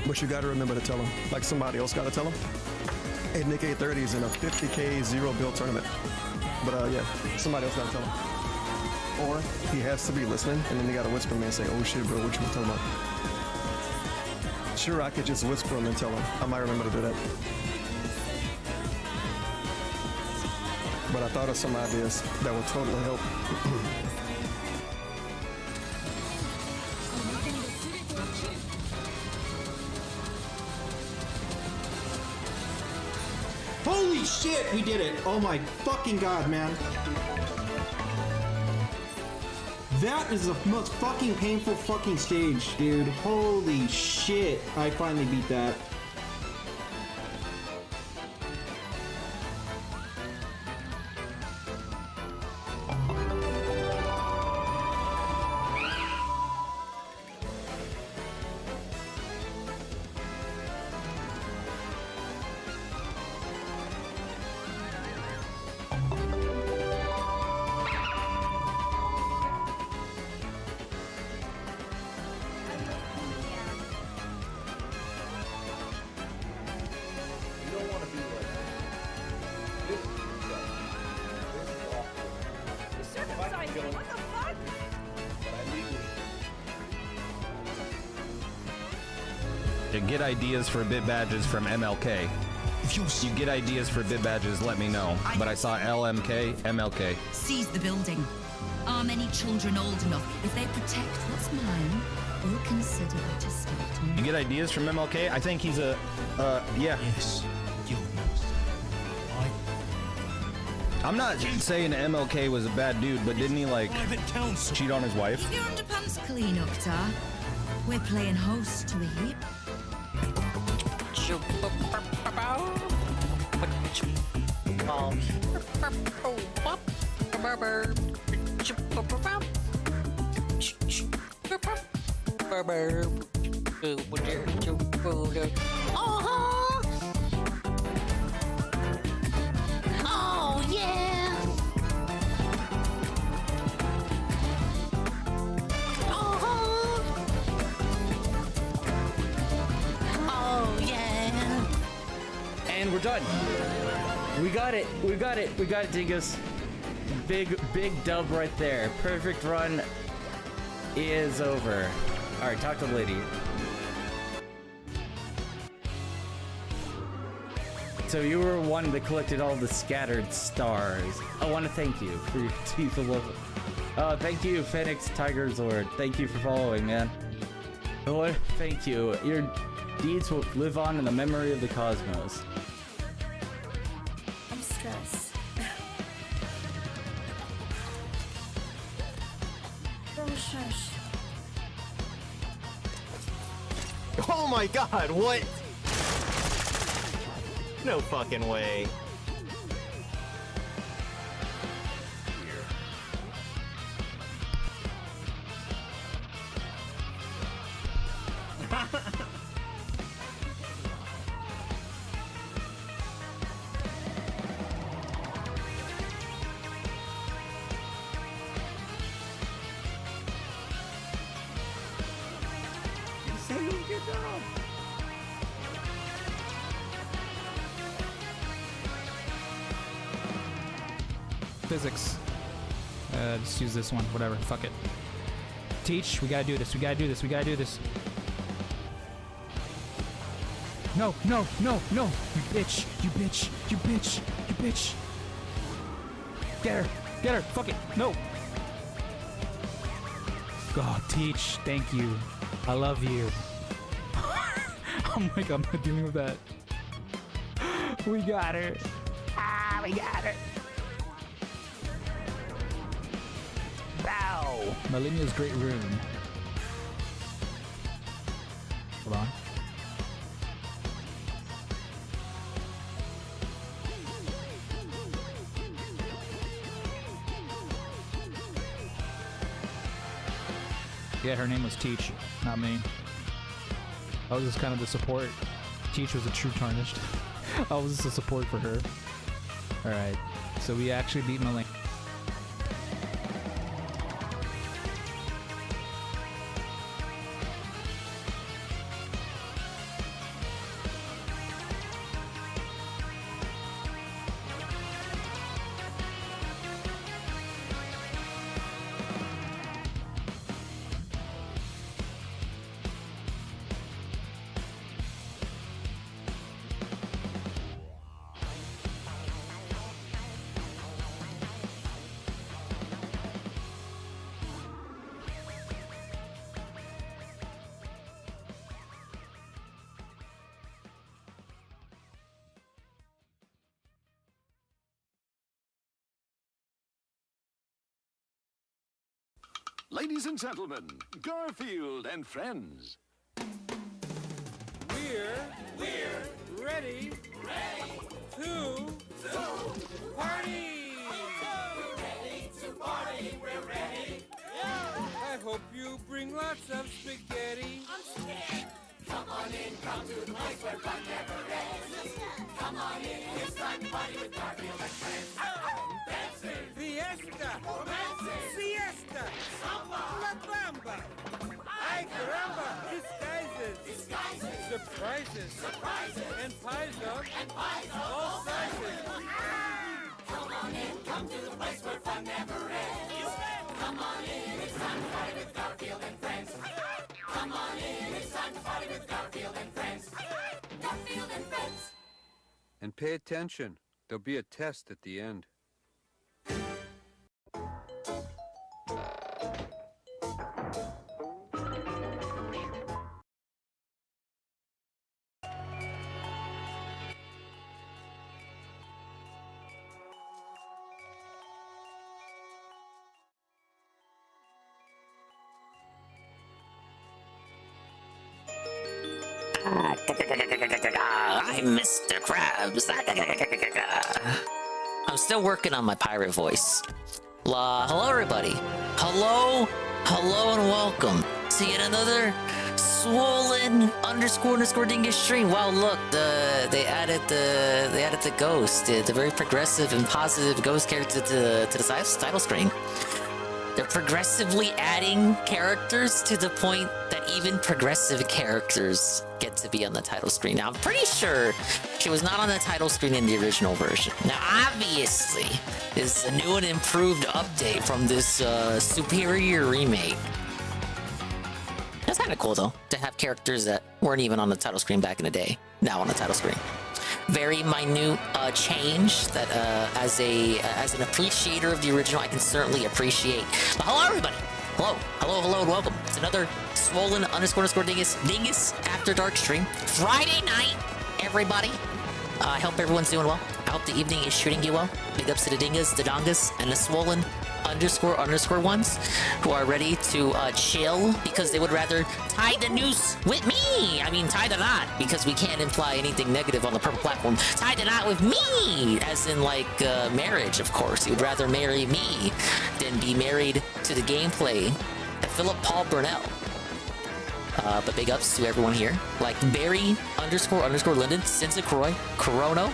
But you gotta remember to tell him. Like somebody else gotta tell him. Hey, Nick 830 is in a 50K zero build tournament. But yeah, somebody else gotta tell him. Or he has to be listening, and then he gotta whisper me and say, oh shit, bro, what you talking about? Sure, I could just whisper him and tell him. I might remember to do that. But I thought of some ideas that would totally help. Holy shit, we did it! Oh my fucking god, man. That is the most fucking painful fucking stage, dude. Holy shit, I finally beat that. Get ideas for bid badges from MLK. If you get ideas for bid badges, let me know. But I saw LMK, MLK. Seize the building. Are many children old enough? If they protect what's mine, we'll consider it a start on. You get ideas from MLK? I think he's a, yeah. Yes, you must. I'm not saying MLK was a bad dude, but didn't he, like, cheat on his wife? Keep your underpants clean, Oktar. We're playing host to the heap. Oh yeah. Oh yeah. And we're done. We got it. We got it. We got it, Dingus. Big dub right there. Perfect run is over. All right, talk to the lady. So you were one that collected all the scattered stars. I want to thank you for your teeth of love. Thank you, Phoenix Tiger Zord. Thank you for following, man. Lord, thank you. Your deeds will live on in the memory of the cosmos. I'm stressed. Oh, shush. Oh my god, what? No fucking way. Physics. Just use this one. Whatever. Fuck it. Teach. We gotta do this. We gotta do this. We gotta do this. No, no, no, no. You bitch. You bitch. You bitch. You bitch. Get her. Get her. Fuck it. No. God, Teach. Thank you. I love you. Oh my god, I'm not dealing with that. We got her. Ah, we got her. Bow! Malinia's Great Rune. Hold on. Yeah, her name was Teach, not me. I was just kind of the support. Teach was a true tarnished. I was just a support for her. Alright, so we actually beat Malenia. Ladies and gentlemen, Garfield and friends. We're ready to party. We're ready. I hope you bring lots of spaghetti. I'm scared. Come on in, come to the place where fun never ends. Come on in, it's time to party with Garfield and friends. Dancing, fiesta, romancing, siesta, samba, la bamba. Ay caramba, disguises, surprises, and pies of all sizes. Come on in, come to the place where fun never ends. Come on in, it's time to party with Garfield and friends. Come on in, it's time to party with Garfield and friends. Garfield and friends. And pay attention. There'll be a test at the end. I'm Mr. Krabs. I'm still working on my pirate voice. Hello everybody. Hello and welcome to yet another swollen underscore dingus stream. Wow, look, they added the ghost, the very progressive and positive ghost character to the title screen. They're progressively adding characters to the point that even progressive characters get to be on the title screen. Now, I'm pretty sure she was not on the title screen in the original version. Now, obviously, this is a new and improved update from this superior remake. That's kind of cool, though, to have characters that weren't even on the title screen back in the day, now on the title screen. Very minute change that, as an appreciator of the original, I can certainly appreciate. But hello, everybody. Hello, and welcome. It's another swollen underscore dingus after dark stream. Friday night, everybody. I hope everyone's doing well. I hope the evening is treating you well. Big ups to the dingas, the dongas, and the swollen underscore ones who are ready to chill because they would rather tie the noose with me. I mean, tie the knot, because we can't imply anything negative on the purple platform. Tie the knot with me, as in like marriage, of course. You would rather marry me than be married to the gameplay of Philip Paul Burnell. But big ups to everyone here, like Barry underscore Linden, Sinza Croy, Corono,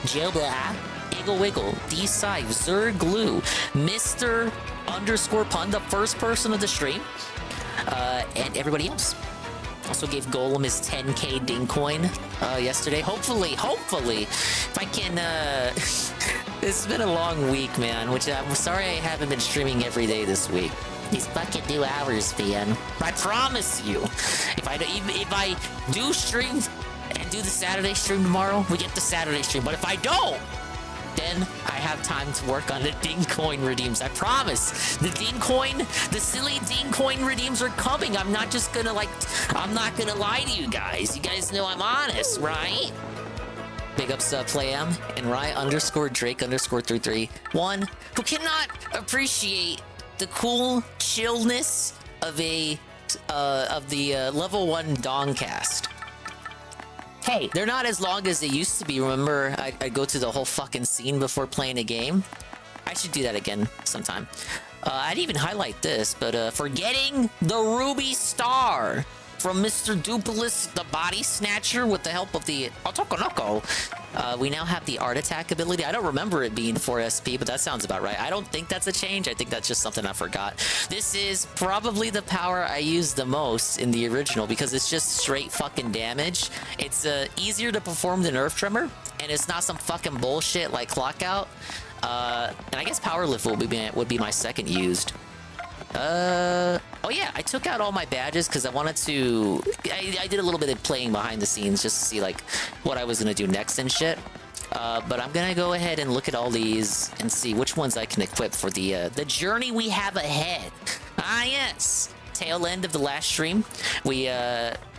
Jail Blah, Iggle Wiggle, D-Side, Zerglue, Mr. underscore Pun, the first person of the stream, and everybody else. Also gave Golem his 10k Dincoin yesterday. Hopefully, if I can, it's been a long week, man, which I'm sorry I haven't been streaming every day this week. These fucking 2 hours, man. I promise you, if I do stream and do the Saturday stream tomorrow, we get the Saturday stream. But if I don't, then I have time to work on the Dincoin redeems. I promise. The silly Dincoin redeems are coming. I'm not gonna lie to you guys. You guys know I'm honest, right? Big ups to Playam and Rye underscore Drake underscore 331, who cannot appreciate the cool chillness of the level 1 Dongcast. Hey, they're not as long as they used to be. Remember, I go through the whole fucking scene before playing a game? I should do that again sometime. I'd even highlight this, but for getting the Ruby Star from Mr. Dupless, the Body Snatcher, with the help of the Otokonoko, we now have the Art Attack ability. I don't remember it being 4 SP, but that sounds about right. I don't think that's a change. I think that's just something I forgot. This is probably the power I use the most in the original because it's just straight fucking damage. It's easier to perform than Earth Tremor, and it's not some fucking bullshit like Clock Out. And I guess Power Lift would be my second used. Oh yeah, I took out all my badges because I wanted to... I did a little bit of playing behind the scenes just to see, like, what I was going to do next and shit. But I'm going to go ahead and look at all these and see which ones I can equip for the journey we have ahead. Ah, yes! Tail end of the last stream, we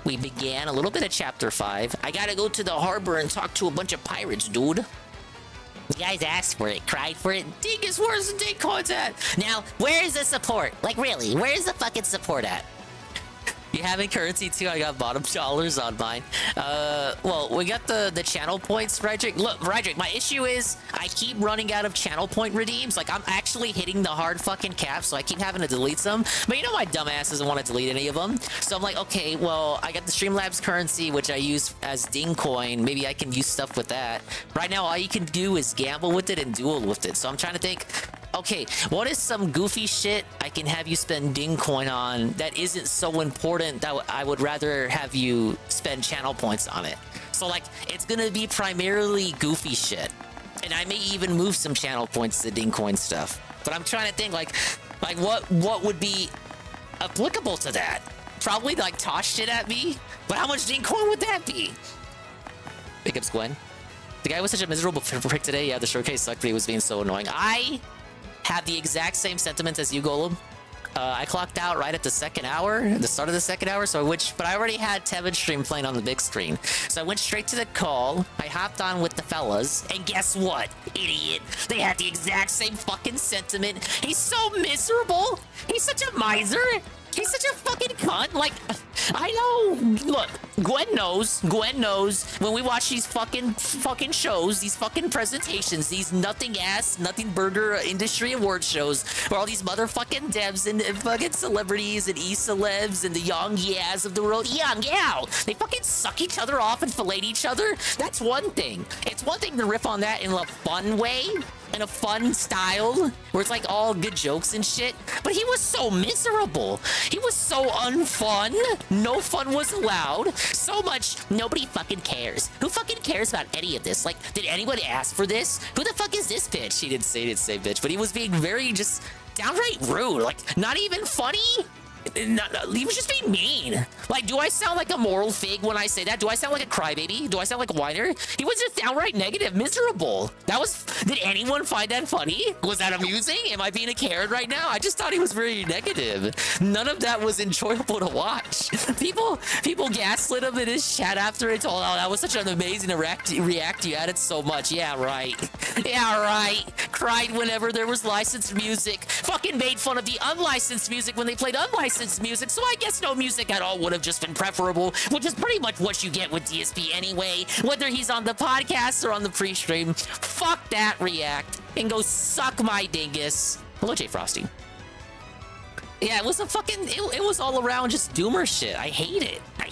began a little bit of Chapter 5. I gotta go to the harbor and talk to a bunch of pirates, dude. You guys asked for it, cried for it. Dingus, where's the Dincoins at? Now, where is the support? Like, really, where's the fucking support at? You having currency too? I got bottom dollars on mine. Well, we got the channel points, Rydrick. Look, Rydrick, my issue is I keep running out of channel point redeems. Like, I'm actually hitting the hard fucking cap, so I keep having to delete some. But you know my dumbass doesn't want to delete any of them. So I'm like, okay, well, I got the Streamlabs currency, which I use as Dingcoin. Maybe I can use stuff with that. Right now, all you can do is gamble with it and duel with it. So I'm trying to think, okay, what is some goofy shit I can have you spend Dingcoin on that isn't so important that I would rather have you spend channel points on it? So, like, it's gonna be primarily goofy shit. And I may even move some channel points to Dingcoin stuff. But I'm trying to think, like what would be applicable to that? Probably, like, toss shit at me? But how much Dingcoin would that be? Big ups, Gwen. The guy was such a miserable prick today. Yeah, the showcase sucked, but he was being so annoying. I have the exact same sentiments as you, Golem. I clocked out right at the second hour, the start of the second hour, but I already had Tevin's stream playing on the big screen. So I went straight to the call, I hopped on with the fellas, and guess what, idiot? They had the exact same fucking sentiment. He's so miserable. He's such a miser. He's such a fucking cunt. Like, I know. Look, Gwen knows when we watch these fucking shows, these fucking presentations, these nothing burger industry award shows, where all these motherfucking devs and fucking celebrities and e-celebs and the young yeahs of the world, they fucking suck each other off and fillet each other. That's one thing. It's one thing to riff on that in a fun way, in a fun style, where it's like all good jokes and shit. But he was so miserable. He was so unfun. No fun was allowed. So much, nobody fucking cares. Who fucking cares about any of this? Like, did anybody ask for this? Who the fuck is this bitch? He didn't say bitch, but he was being very just downright rude. Like, not even funny. He was just being mean. Like, do I sound like a moral fig when I say that? Do I sound like a crybaby? Do I sound like a whiner? He was just downright negative, miserable. Did anyone find that funny? Was that amusing? Am I being a Karen right now? I just thought he was very negative. None of that was enjoyable to watch. People gaslit him in his chat after it. Oh, that was such an amazing react. You added so much. Yeah, right. Cried whenever there was licensed music. Fucking made fun of the unlicensed music when they played unlicensed music, so I guess no music at all would have just been preferable, which is pretty much what you get with DSP anyway, whether he's on the podcast or on the pre-stream. Fuck that, React, and go suck my dingus. Hello, J Frosty. Yeah, it was it was all around just doomer shit. I hate it. I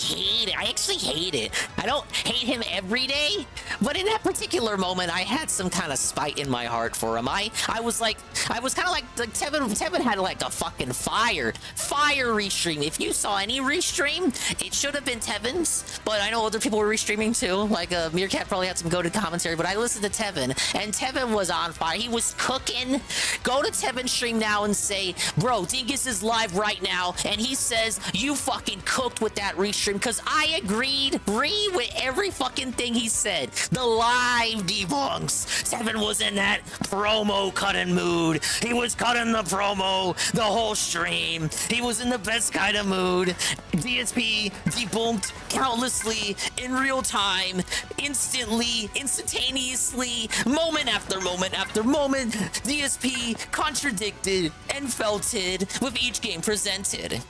actually hate it. I don't hate him every day, but in that particular moment, I had some kind of spite in my heart for him. I was kind of like Tevin had like a fucking fire restream. If you saw any restream, it should have been Tevin's, but I know other people were restreaming too. Like Meerkat probably had some goated commentary, but I listened to Tevin, and Tevin was on fire. He was cooking. Go to Tevin's stream now and say, bro, Dingus is live right now, and he says you fucking cooked with that restream, because I agreed with every fucking thing he said. The live debunks. Tevin was in that promo cutting mood. He was cutting the promo the whole stream. He was in the best kind of mood. DSP debunked countlessly in real time, instantaneously, moment after moment after moment. DSP contradicted and felted with each game presented.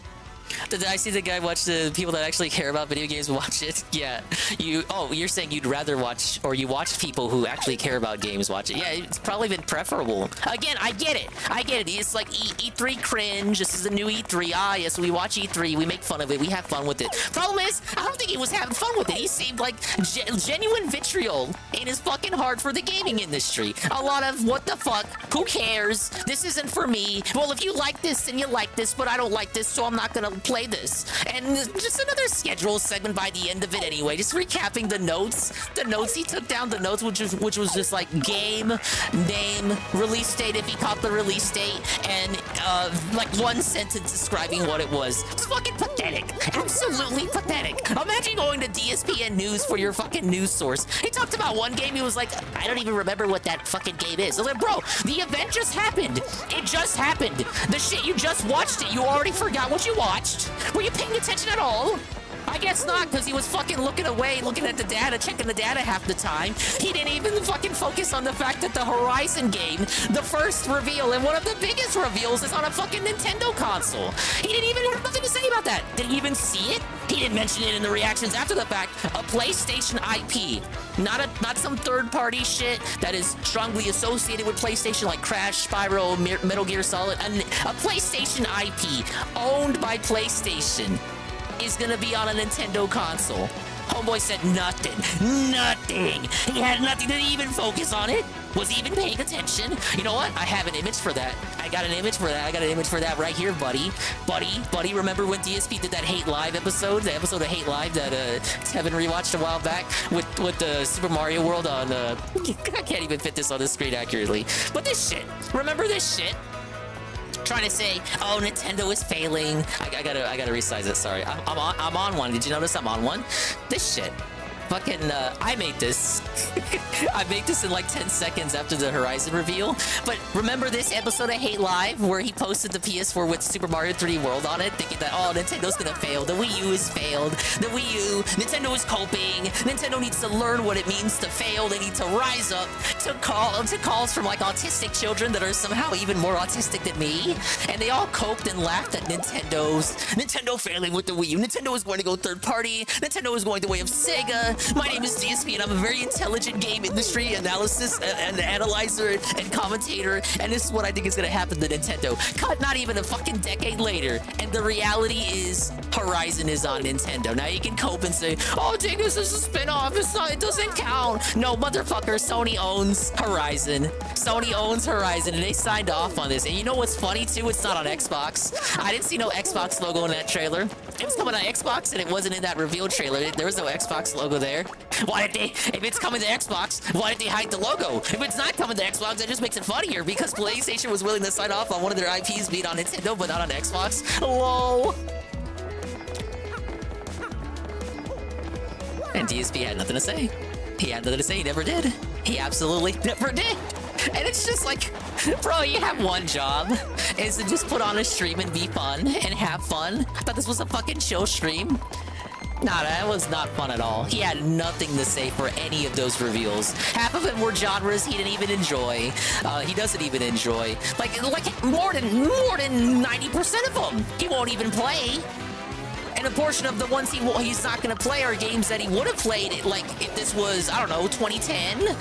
Did I see the guy watch the people that actually care about video games watch it? Yeah. You're saying you'd rather watch, or you watch people who actually care about games watch it. Yeah, it's probably been preferable. Again, I get it. It's like E3 cringe. This is a new E3. Yes, we watch E3. We make fun of it. We have fun with it. Problem is, I don't think he was having fun with it. He seemed like genuine vitriol in his fucking heart for the gaming industry. A lot of, what the fuck? Who cares? This isn't for me. Well, if you like this, then you like this, but I don't like this, so I'm not gonna play this. And just another schedule segment by the end of it anyway, just recapping the notes he took down, the notes which was just like game, name, release date if he caught the release date, and like one sentence describing what it was. It's fucking pathetic. Absolutely pathetic. Imagine going to DSPN News for your fucking news source. He talked about one game, he was like, I don't even remember what that fucking game is. I was like, bro, the event just happened. It just happened. The shit, you just watched it. You already forgot what you watched. Were you paying attention at all? I guess not, because he was fucking looking away, looking at the data, checking the data half the time. He didn't even fucking focus on the fact that the Horizon game, the first reveal and one of the biggest reveals, is on a fucking Nintendo console. He didn't even have nothing to say about that. Did he even see it? He didn't mention it in the reactions after the fact. A PlayStation IP, not some third-party shit that is strongly associated with PlayStation like Crash, Spyro, Metal Gear Solid. A PlayStation IP owned by PlayStation is gonna be on a Nintendo console. Homeboy said nothing. Nothing. He had nothing to even focus on it. Was he even paying attention? You know what? I have an image for that. I got an image for that right here, buddy. Buddy, remember when DSP did that Hate Live episode? The episode of Hate Live that Tevin rewatched a while back with the Super Mario World on... I can't even fit this on the screen accurately. But this shit. Remember this shit? Trying to say, oh, Nintendo is failing. I gotta resize it. Sorry, I'm on one. Did you notice I'm on one? This shit. Fucking, I made this. I made this in like 10 seconds after the Horizon reveal. But remember this episode of Hate Live where he posted the PS4 with Super Mario 3D World on it, thinking that, oh, Nintendo's gonna fail. The Wii U is failed. The Wii U, Nintendo is coping. Nintendo needs to learn what it means to fail. They need to rise up to calls from like autistic children that are somehow even more autistic than me. And they all coped and laughed at Nintendo failing with the Wii U. Nintendo is going to go third party. Nintendo is going the way of Sega. My name is DSP and I'm a very intelligent game industry analysis and analyzer and commentator, and this is what I think is going to happen to Nintendo. Cut not even a fucking decade later, and the reality is Horizon is on Nintendo. Now you can cope and say, oh, dang, this is a spin-off, it doesn't count. No, motherfucker, Sony owns Horizon. Sony owns Horizon, and they signed off on this. And you know what's funny too? It's not on Xbox. I didn't see no Xbox logo in that trailer. It was coming on Xbox and it wasn't in that reveal trailer. There was no Xbox logo there. Why did they, if it's coming to Xbox, why did they hide the logo? If it's not coming to Xbox, that just makes it funnier because PlayStation was willing to sign off on one of their IPs being on Nintendo but not on Xbox. Lol. And DSP had nothing to say. He had nothing to say. He never did. He absolutely never did. And it's just like, bro, you have one job, is to just put on a stream and be fun and have fun. I thought this was a fucking chill stream. Nah, that was not fun at all. He had nothing to say for any of those reveals. Half of them were genres he didn't even enjoy. He doesn't even enjoy. Like more than 90% of them he won't even play. And a portion of the ones he's not going to play are games that he would have played, like, if this was, I don't know, 2010.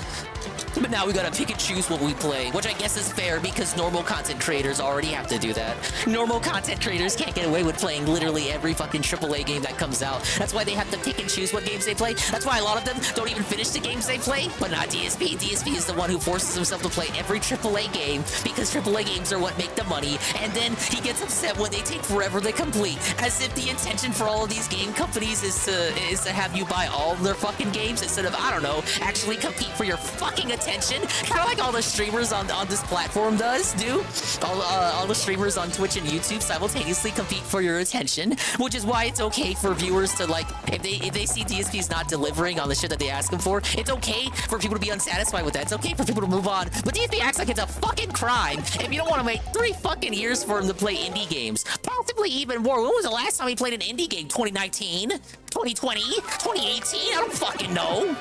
But now we gotta pick and choose what we play, which I guess is fair because normal content creators already have to do that. Normal content creators can't get away with playing literally every fucking AAA game that comes out. That's why they have to pick and choose what games they play. That's why a lot of them don't even finish the games they play, but not DSP. DSP is the one who forces himself to play every AAA game because AAA games are what make the money, and then he gets upset when they take forever to complete, as if the intention for all of these game companies is to have you buy all of their fucking games instead of, I don't know, actually compete for your fucking attention. Kind of like all the streamers on this platform do. All the streamers on Twitch and YouTube simultaneously compete for your attention, which is why it's okay for viewers to, like, if they see DSP's not delivering on the shit that they ask him for, it's okay for people to be unsatisfied with that. It's okay for people to move on. But DSP acts like it's a fucking crime if you don't want to wait 3 fucking years for him to play indie games. Possibly even more. When was the last time he played an indie game? 2019? 2020? 2018? I don't fucking know.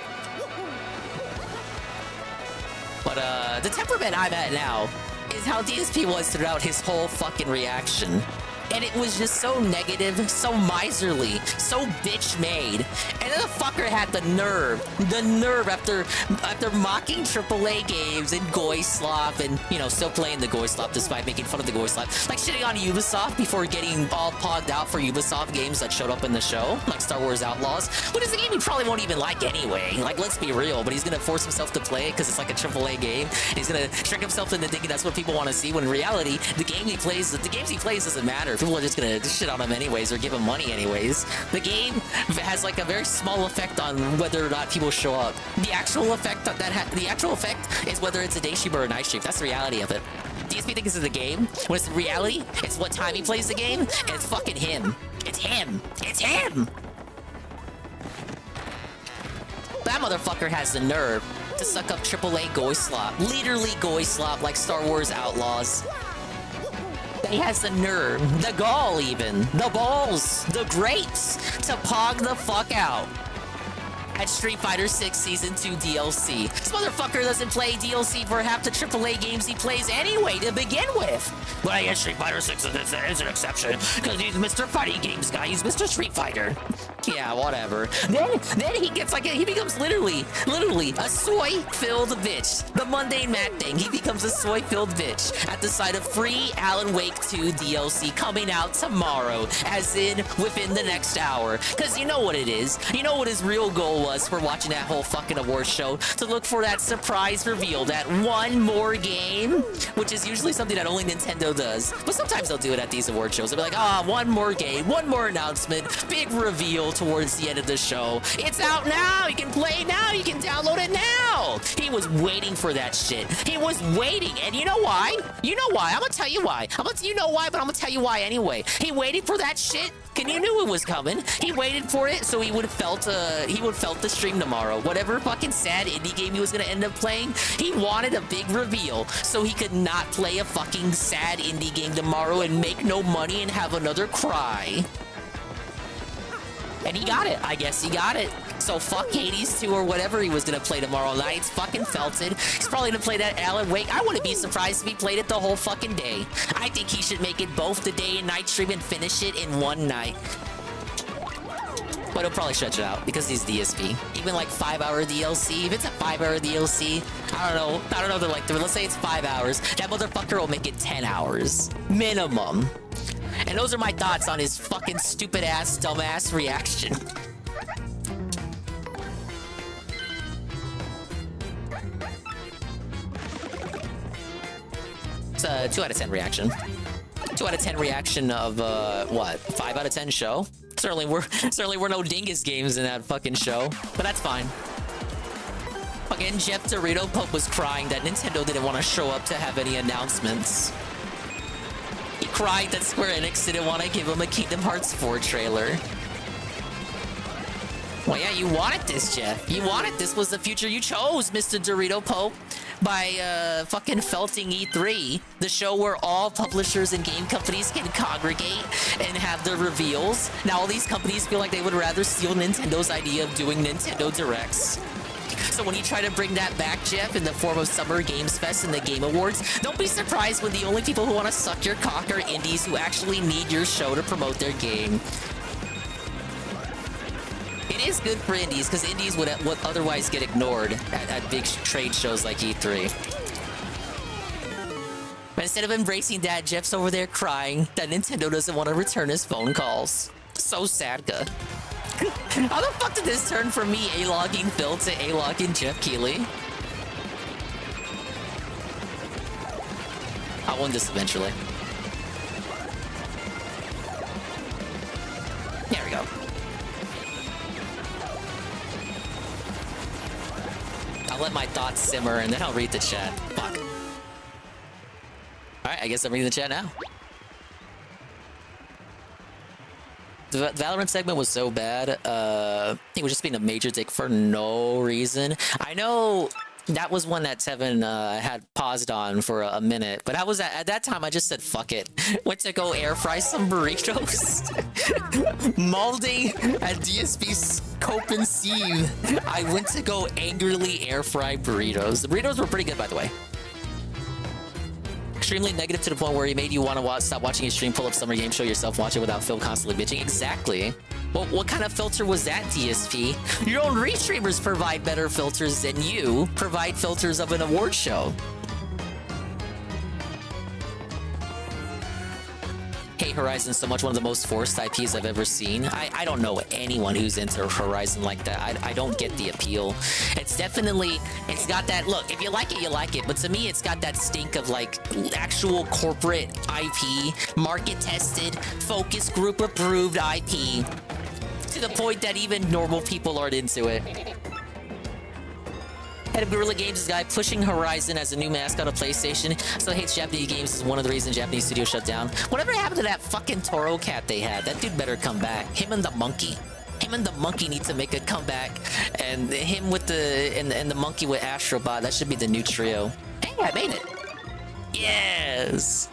But the temperament I'm at now is how DSP was throughout his whole fucking reaction. And it was just so negative, so miserly, so bitch-made. And then the fucker had the nerve after mocking AAA games and Goy Slop and, you know, still playing the Goy Slop despite making fun of the Goy Slop. Like shitting on Ubisoft before getting all pogged out for Ubisoft games that showed up in the show, like Star Wars Outlaws, which is a game he probably won't even like anyway. Like, let's be real, but he's gonna force himself to play it because it's like a AAA game. He's gonna trick himself into thinking that's what people want to see, when in reality, the games he plays doesn't matter. People are just gonna shit on him anyways or give him money anyways. The game has like a very small effect on whether or not people show up. The actual effect is whether it's a day stream or a night stream. That's the reality of it. DSP thinks it's the game, when it's reality, it's what time he plays the game, and it's fucking him. It's him. It's him! That motherfucker has the nerve to suck up AAA Goy Slop. Literally Goy Slop, like Star Wars Outlaws. that he has the nerve, the gall even, the balls, the grates to pog the fuck out at Street Fighter 6 Season 2 DLC. This motherfucker doesn't play DLC for half the AAA games he plays anyway to begin with. But I guess Street Fighter 6 is an exception, because he's Mr. Fighting Games guy, he's Mr. Street Fighter. Yeah, whatever. Then he gets like, he becomes literally a soy-filled bitch. The mundane Mac thing, he becomes a soy-filled bitch at the sight of free Alan Wake 2 DLC coming out tomorrow, as in within the next hour. Because you know what it is. You know what his real goal was for watching that whole fucking award show, to look for that surprise reveal, that one more game, which is usually something that only Nintendo does. But sometimes they'll do it at these award shows. They'll be like, one more game, one more announcement, big reveal towards the end of the show. It's out now, you can play it now, you can download it now. He was waiting for that shit. He was waiting, and you know why? You know why? I'm gonna tell you why. You know why, but I'm gonna tell you why anyway. He waited for that shit, and you knew it was coming. He waited for it so he would have felt the stream tomorrow. Whatever fucking sad indie game he was gonna end up playing, he wanted a big reveal so he could not play a fucking sad indie game tomorrow and make no money and have another cry. And he got it. I guess he got it. So fuck Hades 2 or whatever he was gonna play tomorrow night. It's fucking felted. He's probably gonna play that Alan Wake. I wouldn't be surprised if he played it the whole fucking day. I think he should make it both the day and night stream and finish it in one night. But he'll probably stretch it out because he's DSP. Even like 5-hour DLC, if it's a 5-hour DLC, I don't know, let's say it's 5 hours, that motherfucker will make it 10 hours. Minimum. And those are my thoughts on his fucking stupid ass, dumbass reaction. It's a 2 out of 10 reaction. 2 out of 10 reaction of, what? 5 out of 10 show? Certainly were no dingus games in that fucking show, but that's fine. Again, Jeff Dorito Pope was crying that Nintendo didn't want to show up to have any announcements. He cried that Square Enix didn't want to give him a Kingdom Hearts 4 trailer. Well, yeah, you wanted this, Jeff. You wanted this. Was the future you chose, Mr. Dorito Pope, by fucking felting E3, the show where all publishers and game companies can congregate and have their reveals. Now all these companies feel like they would rather steal Nintendo's idea of doing Nintendo Directs. So when you try to bring that back, Jeff, in the form of Summer Games Fest and the Game Awards, don't be surprised when the only people who want to suck your cock are indies who actually need your show to promote their game. It is good for indies, because indies would otherwise get ignored at big trade shows like E3. But instead of embracing that, Jeff's over there crying that Nintendo doesn't want to return his phone calls. So sad. How the fuck did this turn from me A-logging Phil to A-logging Jeff Keighley? I'll win this eventually. There we go. I'll let my thoughts simmer and then I'll read the chat. Fuck. Alright, I guess I'm reading the chat now. The Valorant segment was so bad, he was just being a major dick for no reason. I know that was one that Tevin had paused on for a minute, but I was at that time I just said fuck it. Went to go air fry some burritos. Molding at DSP Cope and Steve. I went to go angrily air fry burritos. The burritos were pretty good, by the way. Extremely negative to the point where he made you want to stop watching a stream, pull up Summer Game Show yourself, watch it without Phil constantly bitching. Exactly. Well, what kind of filter was that, DSP? Your own restreamers provide better filters than you provide filters of an award show. Hate Horizon so much, one of the most forced IPs I've ever seen. I don't know anyone who's into Horizon like that. I don't get the appeal. It's definitely, it's got that, look, if you like it, you like it. But to me, it's got that stink of like actual corporate IP, market tested, focus group approved IP. To the point that even normal people aren't into it. Head of Guerrilla Games' guy pushing Horizon as a new mascot of PlayStation, so hates Japanese games is one of the reasons Japanese studios shut down. Whatever happened to that fucking Toro cat they had? That dude better come back. Him and the monkey. Him and the monkey need to make a comeback. And him with the and the monkey with Astrobot, that should be the new trio. Hey, I made it. Yes.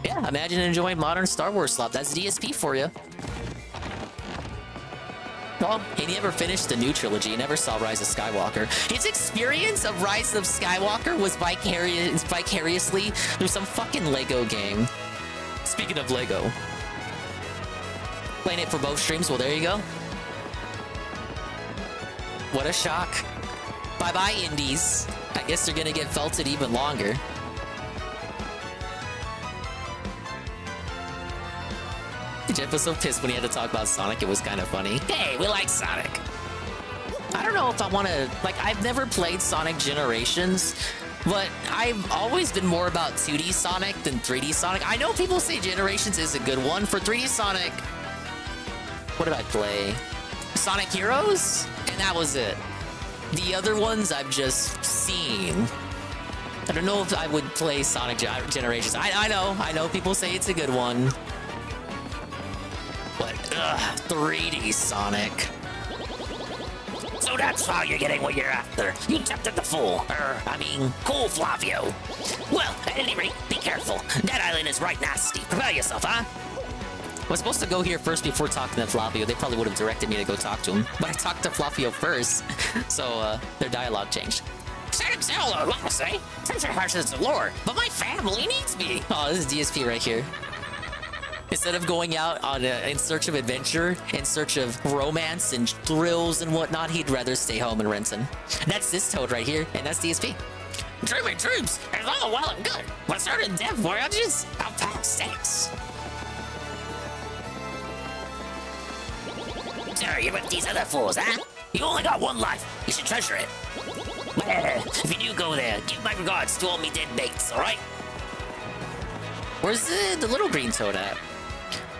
Yeah, Yeah, imagine enjoying modern Star Wars slop. That's DSP for you. Well, he never finished the new trilogy. He never saw Rise of Skywalker. His experience of Rise of Skywalker was vicariously through some fucking Lego game. Speaking of Lego. Playing it for both streams. Well, there you go. What a shock. Bye-bye, indies. I guess they're gonna get felted even longer. Jeff was so pissed when he had to talk about Sonic. It was kind of funny. Hey, we like Sonic. I don't know if I want to... Like, I've never played Sonic Generations, but I've always been more about 2D Sonic than 3D Sonic. I know people say Generations is a good one. For 3D Sonic... What did I play? Sonic Heroes? And that was it. The other ones I've just seen. I don't know if I would play Sonic Generations. I know people say it's a good one. But, 3D Sonic. So that's how you're getting what you're after. You tempted the fool. Cool, Flavio. Well, at any rate, be careful. That island is right nasty. Prepare yourself, huh? I was supposed to go here first before talking to Flavio. They probably would have directed me to go talk to him. But I talked to Flavio first, so their dialogue changed. Say, since your heart is the lore, but my family needs me. Oh, this is DSP right here. Instead of going out on in search of adventure, in search of romance and thrills and whatnot, he'd rather stay home in Renton. That's this Toad right here, and that's DSP. Dreaming dreams is all well and good, but certain death voyages are past tense. So you're with these other fools, huh? You only got one life. You should treasure it. If you do go there, give my regards to all me dead mates, alright? Where's the little green Toad at?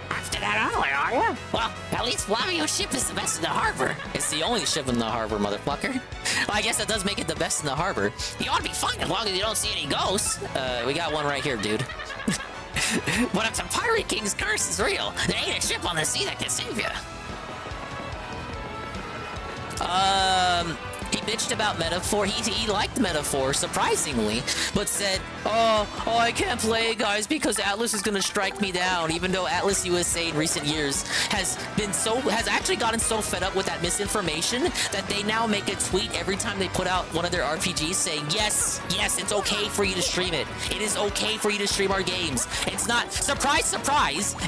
After that only, are you? Well, at least Flavio's ship is the best in the harbor. It's the only ship in the harbor, motherfucker. Well, I guess that does make it the best in the harbor. You ought to be fine as long as you don't see any ghosts. We got one right here, dude. But if the Pirate King's curse is real, there ain't a ship on the sea that can save you. He bitched about Metaphor. He liked Metaphor, surprisingly, but said, oh, I can't play, guys, because Atlas is gonna strike me down, even though Atlas USA in recent years has actually gotten so fed up with that misinformation that they now make a tweet every time they put out one of their RPGs saying, yes, it's okay for you to stream it. It is okay for you to stream our games. It's not, surprise,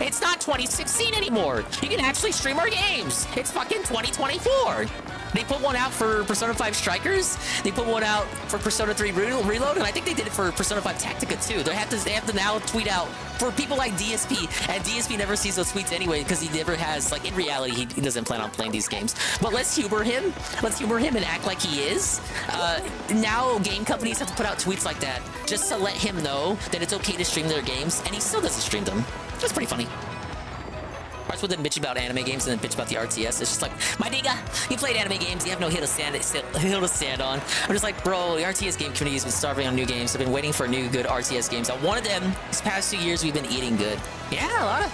it's not 2016 anymore. You can actually stream our games. It's fucking 2024. They put one out for Persona 5 Strikers. They put one out for Persona 3 Reload, and I think they did it for Persona 5 Tactica too. They have to now tweet out for people like DSP, and DSP never sees those tweets anyway because he never has, like, in reality, he doesn't plan on playing these games. But let's humor him. Let's humor him and act like he is. Now game companies have to put out tweets like that just to let him know that it's okay to stream their games, and he still doesn't stream them. That's pretty funny. Starts with them bitching about anime games and then bitch about the RTS. It's just like, my nigga, you played anime games, you have no hill to stand on. I'm just like, bro, the RTS game community has been starving on new games. I've been waiting for new good RTS games. I wanted them. These past 2 years, we've been eating good. Yeah, a lot of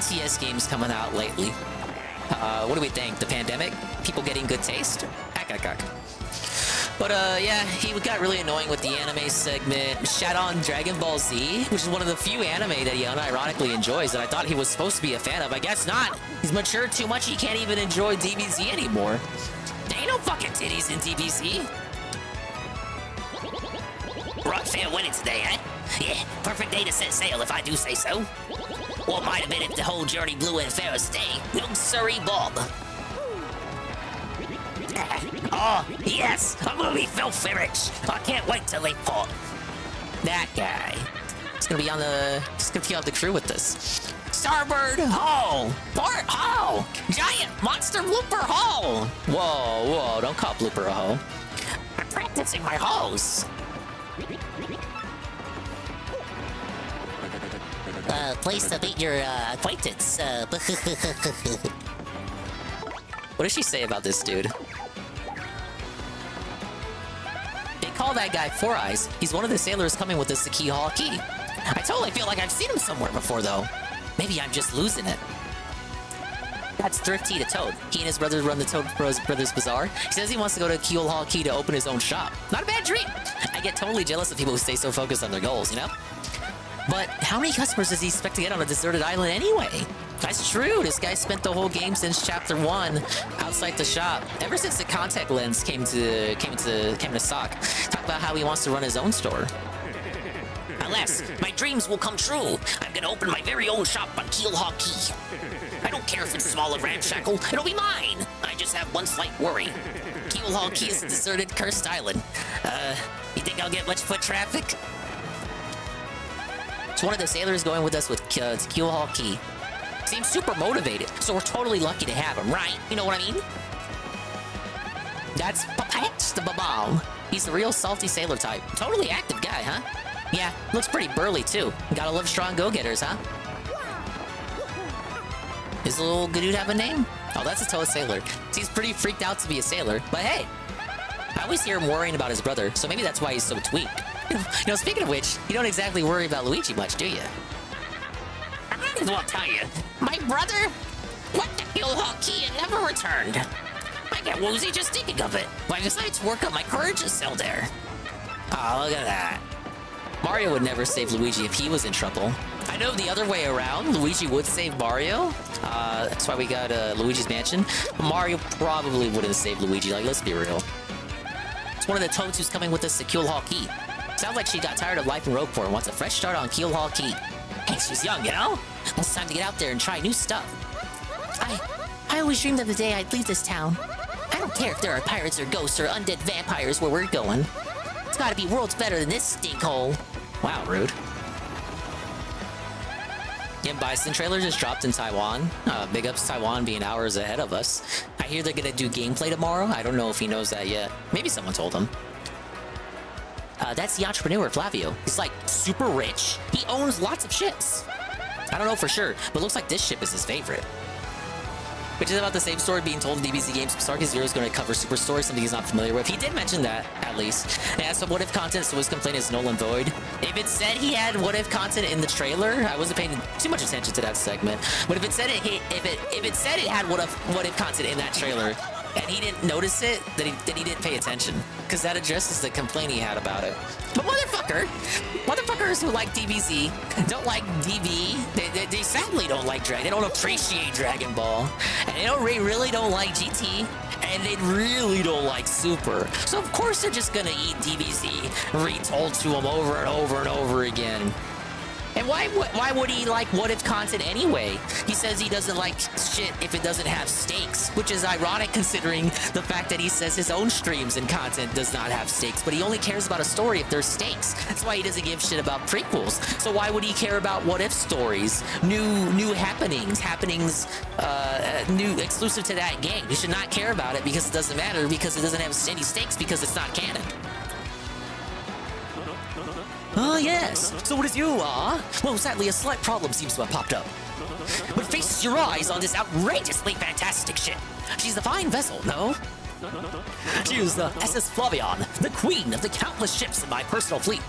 RTS games coming out lately. What do we think? The pandemic? People getting good taste? But yeah, he got really annoying with the anime segment. Shat on Dragon Ball Z, which is one of the few anime that he unironically enjoys that I thought he was supposed to be a fan of. I guess not. He's matured too much, he can't even enjoy DBZ anymore. There ain't no fucking titties in DBZ. Rock fair winning today, eh? Yeah, perfect day to set sail if I do say so. Or might have been if the whole journey blew in Ferris day. No sorry, Bob. Oh, yes! I'm gonna be filthy rich! I can't wait till they pop. That guy. He's gonna be on the crew with this. Starboard Hole! Port Hole! Giant monster blooper hole! Whoa, don't call blooper a hole. I'm practicing my holes. Place to meet your acquaintance. What does she say about this dude? They call that guy Four Eyes. He's one of the sailors coming with us to Key Hall Key. I totally feel like I've seen him somewhere before, though. Maybe I'm just losing it. That's Thrifty the Toad. He and his brothers run the Toad Brothers Bazaar. He says he wants to go to Keel Hall Key to open his own shop. Not a bad dream. I get totally jealous of people who stay so focused on their goals, you know? But how many customers does he expect to get on a deserted island anyway? That's true. This guy spent the whole game since chapter 1 outside the shop. Ever since the contact lens came to stock. Talk about how he wants to run his own store. Alas, my dreams will come true. I'm gonna open my very own shop on Keelhaw Key. I don't care if it's small or ramshackle. It'll be mine. I just have one slight worry. Keelhaw Key is a deserted, cursed island. You think I'll get much foot traffic? It's one of the sailors going with us with to Keelhaw Key. Seems super motivated, so we're totally lucky to have him, right? You know what I mean? That's Papatch the Babal. He's the real salty sailor type. Totally active guy, huh? Yeah, looks pretty burly too. Gotta love strong go-getters, huh? Does the little dude have a name? Oh, that's a tow sailor. He's pretty freaked out to be a sailor, but hey, I always hear him worrying about his brother, so maybe that's why he's so tweaked. You know, speaking of which, you don't exactly worry about Luigi much, do you? I might as well tell you, my brother went to Keelhaw Key and never returned. I get woozy just thinking of it. But I decided to work up my courage and sail there. Oh, look at that. Mario would never save Luigi if he was in trouble. I know the other way around, Luigi would save Mario. That's why we got Luigi's Mansion. Mario probably wouldn't save Luigi, like, let's be real. It's one of the Toads who's coming with us to Keelhaw Key. Sounds like she got tired of life in Roqueport and wants a fresh start on Keelhaw Key. Hey, she's young, you know? It's time to get out there and try new stuff. I always dreamed of the day I'd leave this town. I don't care if there are pirates or ghosts or undead vampires where we're going. It's gotta be worlds better than this stinkhole. Wow, rude. Yeah, Bison trailer just dropped in Taiwan. Big ups Taiwan being hours ahead of us. I hear they're gonna do gameplay tomorrow. I don't know if he knows that yet. Maybe someone told him. That's the entrepreneur, Flavio. He's like super rich. He owns lots of ships. I don't know for sure, but looks like this ship is his favorite. Which is about the same story being told in DBZ Games. Sarkis Zero is going to cover Super Story, something he's not familiar with. He did mention that, at least. Yeah, some what if content, so his complaint is null and void. If it said he had what if content in the trailer, I wasn't paying too much attention to that segment. But if it said it had what if content in that trailer, and he didn't notice it, then he didn't pay attention. Because that addresses the complaint he had about it. But motherfuckers who like DBZ don't like DB. They sadly don't like Dragon. They don't appreciate Dragon Ball. And they really don't like GT. And they really don't like Super. So of course they're just gonna eat DBZ retold to them over and over and over again. And why would he like what if content anyway? He says he doesn't like shit if it doesn't have stakes, which is ironic considering the fact that he says his own streams and content does not have stakes, but he only cares about a story if there's stakes. That's why he doesn't give shit about prequels. So why would he care about what if stories, new happenings, new exclusive to that game? He should not care about it because it doesn't matter, because it doesn't have any stakes, because it's not canon. Ah, yes. So what is you, Well, sadly, a slight problem seems to have popped up. But feast your eyes on this outrageously fantastic ship. She's a fine vessel, no? She is the SS Flavion, the queen of the countless ships in my personal fleet.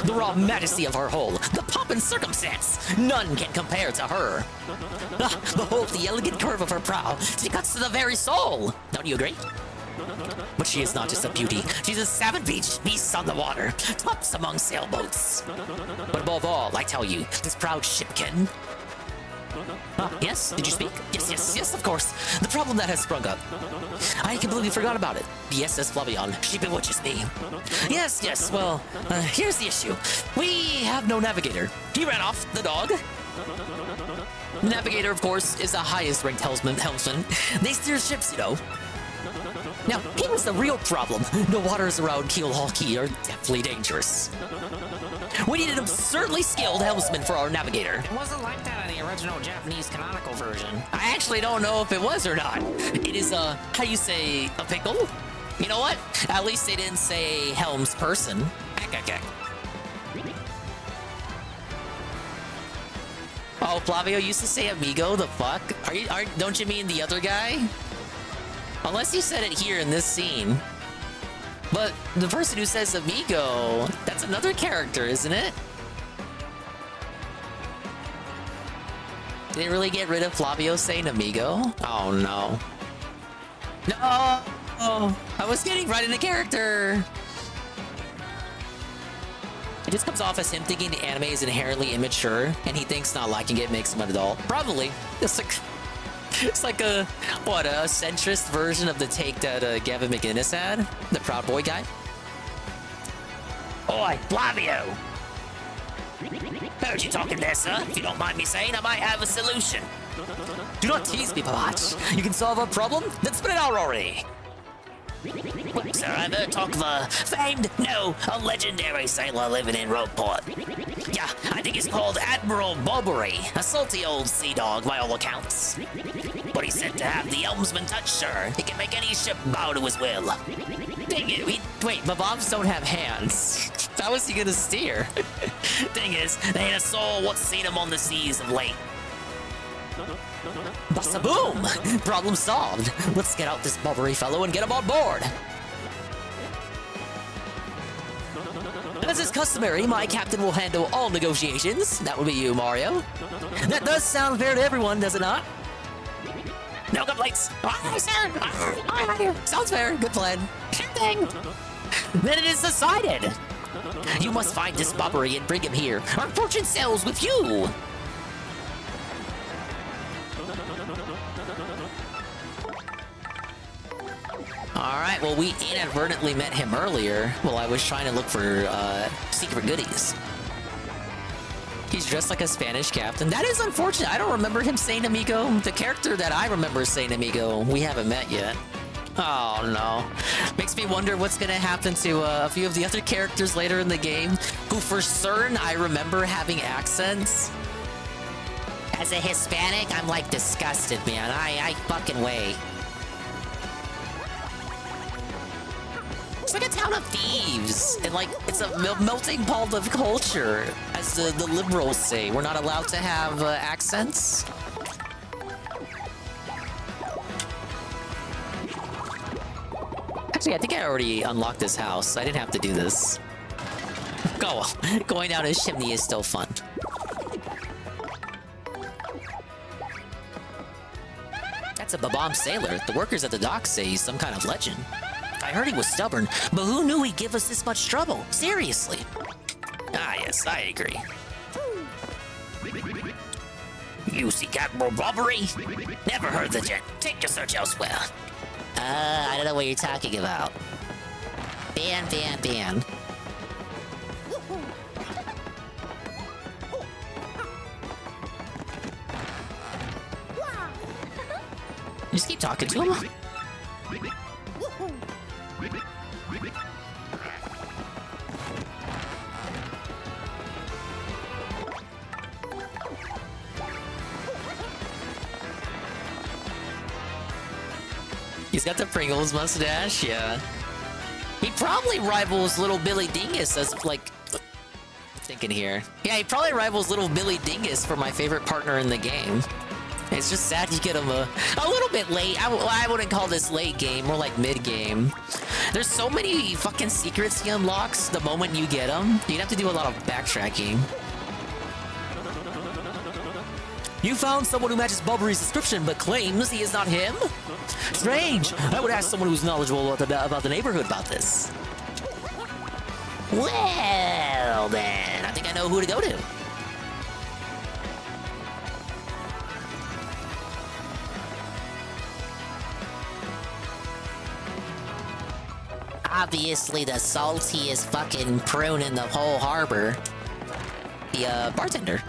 The raw majesty of her hull, the pomp and circumstance, none can compare to her. Behold the elegant curve of her prow. She cuts to the very soul. Don't you agree? But she is not just a beauty. She's a savage beast on the water, tops among sailboats. But above all, I tell you, this proud shipkin. Yes? Did you speak? Yes, of course. The problem that has sprung up. I completely forgot about it. The SS Flavion, she bewitches me. Yes, well, here's the issue. We have no navigator. He ran off, the dog. Navigator, of course, is the highest ranked helmsman. They steer ships, you know. Now, here's the real problem. The waters around Keelhaw Key are definitely dangerous. We need an absurdly skilled helmsman for our navigator. It wasn't like that in the original Japanese canonical version. I actually don't know if it was or not. It is how you say, a pickle? You know what? At least they didn't say helms person. Oh, Flavio used to say amigo, the fuck? Don't you mean the other guy? Unless you said it here in this scene. But the person who says amigo, that's another character, isn't it? Did they really get rid of Flavio saying amigo? Oh no. No! I was getting right into character! just comes off as him thinking the anime is inherently immature, and he thinks not liking it makes him an adult. Probably. It's like a centrist version of the take that Gavin McInnes had, the Proud Boy guy. Oi, Flavio! Heard you talking there, sir. If you don't mind me saying, I might have a solution. Do not tease me, Pavach. You can solve a problem? Then spit it out already. Well, sir, I've heard talk of a a legendary sailor living in Rogueport. Yeah, I think he's called Admiral Bobbery, a salty old sea dog by all accounts. But he's said to have the helmsman touch, sir. He can make any ship bow to his will. Dang it, wait, Bobs don't have hands. How is he gonna steer? Thing is, they ain't a soul what's seen him on the seas of late. Bust a boom! Problem solved. Let's get out this Bobbery fellow and get him on board. As is customary, my captain will handle all negotiations. That would be you, Mario. That does sound fair to everyone, does it not? No complaints. Aye, sir. Aye. Sounds fair. Good plan. Sure thing. Then it is decided. You must find this Bobbery and bring him here. Our fortune sails with you. Alright, well, we inadvertently met him earlier while I was trying to look for secret goodies. He's dressed like a Spanish captain. That is unfortunate. I don't remember him saying amigo. The character that I remember saying amigo, we haven't met yet. Oh, no. Makes me wonder what's going to happen to a few of the other characters later in the game, who for certain I remember having accents. As a Hispanic, I'm, like, disgusted, man. I fucking way. It's like a town of thieves, and like it's a melting pot of culture, as the liberals say. We're not allowed to have accents. Actually, I think I already unlocked this house. I didn't have to do this. Going down a chimney is still fun. That's a Babam sailor. The workers at the dock say he's some kind of legend. I heard he was stubborn, but who knew he'd give us this much trouble? Seriously. Ah, yes, I agree. You seek Admiral Bobbery? Never heard the gent. Take your search elsewhere. I don't know what you're talking about. Ban. Just keep talking to him. He's got the Pringles mustache, yeah. He probably rivals Little Billy Dingus as, like... thinking here. Yeah, he probably rivals Little Billy Dingus for my favorite partner in the game. It's just sad you get him a little bit late. I wouldn't call this late game, more like mid-game. There's so many fucking secrets he unlocks the moment you get him. You'd have to do a lot of backtracking. You found someone who matches Bobbery's description, but claims he is not him? Strange. I would ask someone who's knowledgeable about the neighborhood about this. Well, then, I think I know who to go to. Obviously, the saltiest fucking prune in the whole harbor. The, bartender.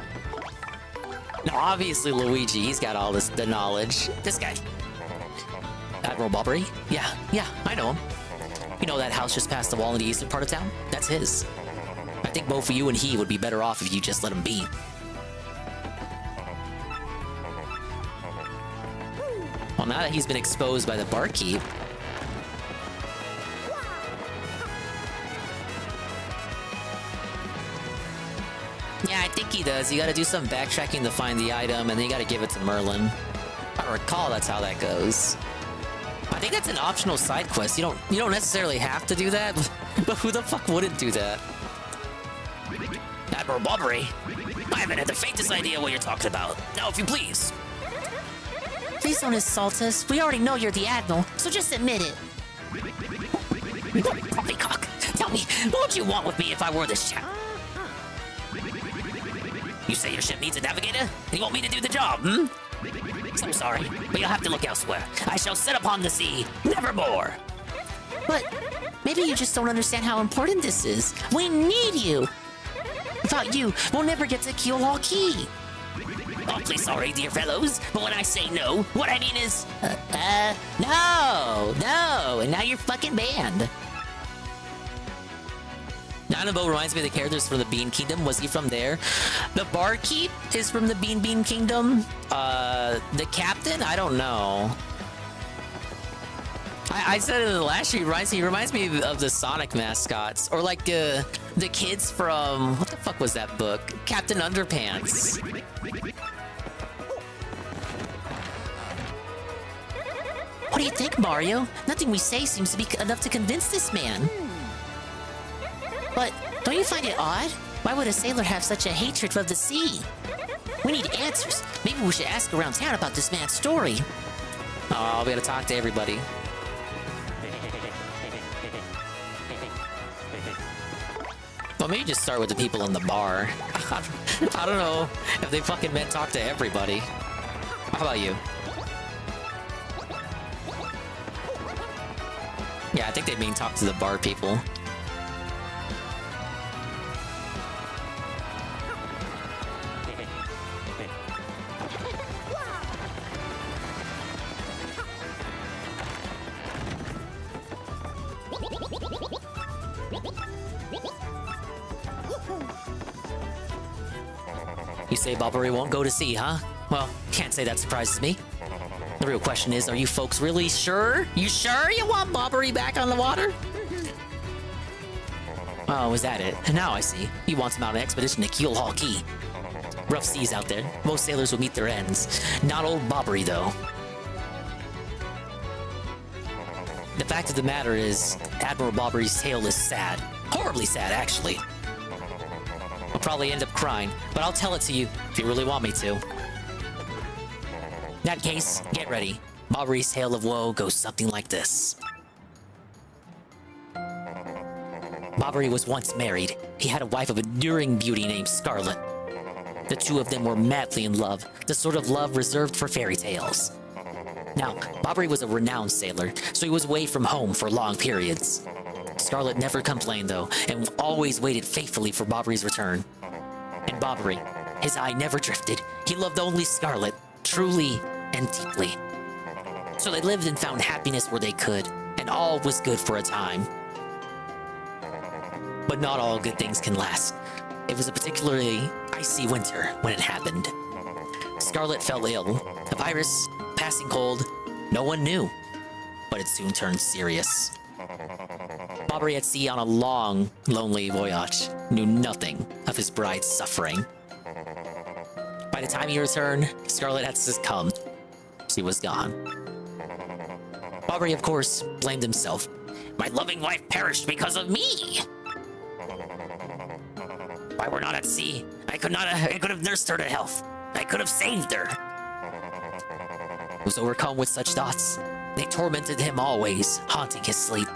No, obviously Luigi, he's got all the knowledge. This guy. Admiral Bobbery? Yeah, I know him. You know that house just past the wall in the eastern part of town? That's his. I think both you and he would be better off if you just let him be. Well, now that he's been exposed by the barkeep... Yeah, I think he does. You gotta do some backtracking to find the item, and then you gotta give it to Merlin. If I recall, that's how that goes. I think that's an optional side quest. You don't necessarily have to do that, but who the fuck wouldn't do that? Admiral Bobbery? I haven't had the faintest idea what you're talking about. Now, if you please. Please don't insult us. We already know you're the Admiral, so just admit it. Poppycock, tell me, what would you want with me if I were this chap? You say your ship needs a navigator? And you want me to do the job, hmm? So sorry, but you'll have to look elsewhere. I shall set upon the sea, nevermore. But maybe you just don't understand how important this is. We need you. Without you, we'll never get to Keelhaul Key. Awfully sorry, dear fellows, but when I say no, what I mean is, no, and now you're fucking banned. Nanabo reminds me of the characters from the Bean Kingdom. Was he from there? The Barkeep is from the Bean Kingdom. The Captain? I don't know. I said it in the last year. He reminds me of the Sonic mascots, or like the kids from what the fuck was that book? Captain Underpants. What do you think, Mario? Nothing we say seems to be enough to convince this man. But don't you find it odd? Why would a sailor have such a hatred for the sea? We need answers. Maybe we should ask around town about this man's story. Oh, we gotta talk to everybody. Well, maybe just start with the people in the bar. I don't know if they fucking meant talk to everybody. How about you? Yeah, I think they mean talk to the bar people. You say Bobbery won't go to sea, huh? Well, can't say that surprises me. The real question is, are you folks really sure? You sure you want Bobbery back on the water? Oh, is that it? Now I see. He wants him out on an expedition to Keelhaul Key. Rough seas out there. Most sailors will meet their ends. Not old Bobbery, though. The fact of the matter is, Admiral Bobbery's tale is sad. Horribly sad, actually. I'll probably end up crying, but I'll tell it to you if you really want me to. In that case, get ready. Bobbery's tale of woe goes something like this. Bobbery was once married. He had a wife of enduring beauty named Scarlet. The two of them were madly in love, the sort of love reserved for fairy tales. Now, Bobbery was a renowned sailor, so he was away from home for long periods. Scarlet never complained, though, and always waited faithfully for Bobbery's return. And Bobbery, his eye never drifted. He loved only Scarlet, truly and deeply. So they lived and found happiness where they could, and all was good for a time. But not all good things can last. It was a particularly icy winter when it happened. Scarlet fell ill. A virus, passing cold, no one knew. But it soon turned serious. Bobbery at sea on a long, lonely voyage knew nothing of his bride's suffering. By the time he returned, Scarlet had succumbed. She was gone. Bobbery, of course, blamed himself. My loving wife perished because of me! If I were not at sea, I could have nursed her to health. I could have saved her. He was overcome with such thoughts. They tormented him always, haunting his sleep.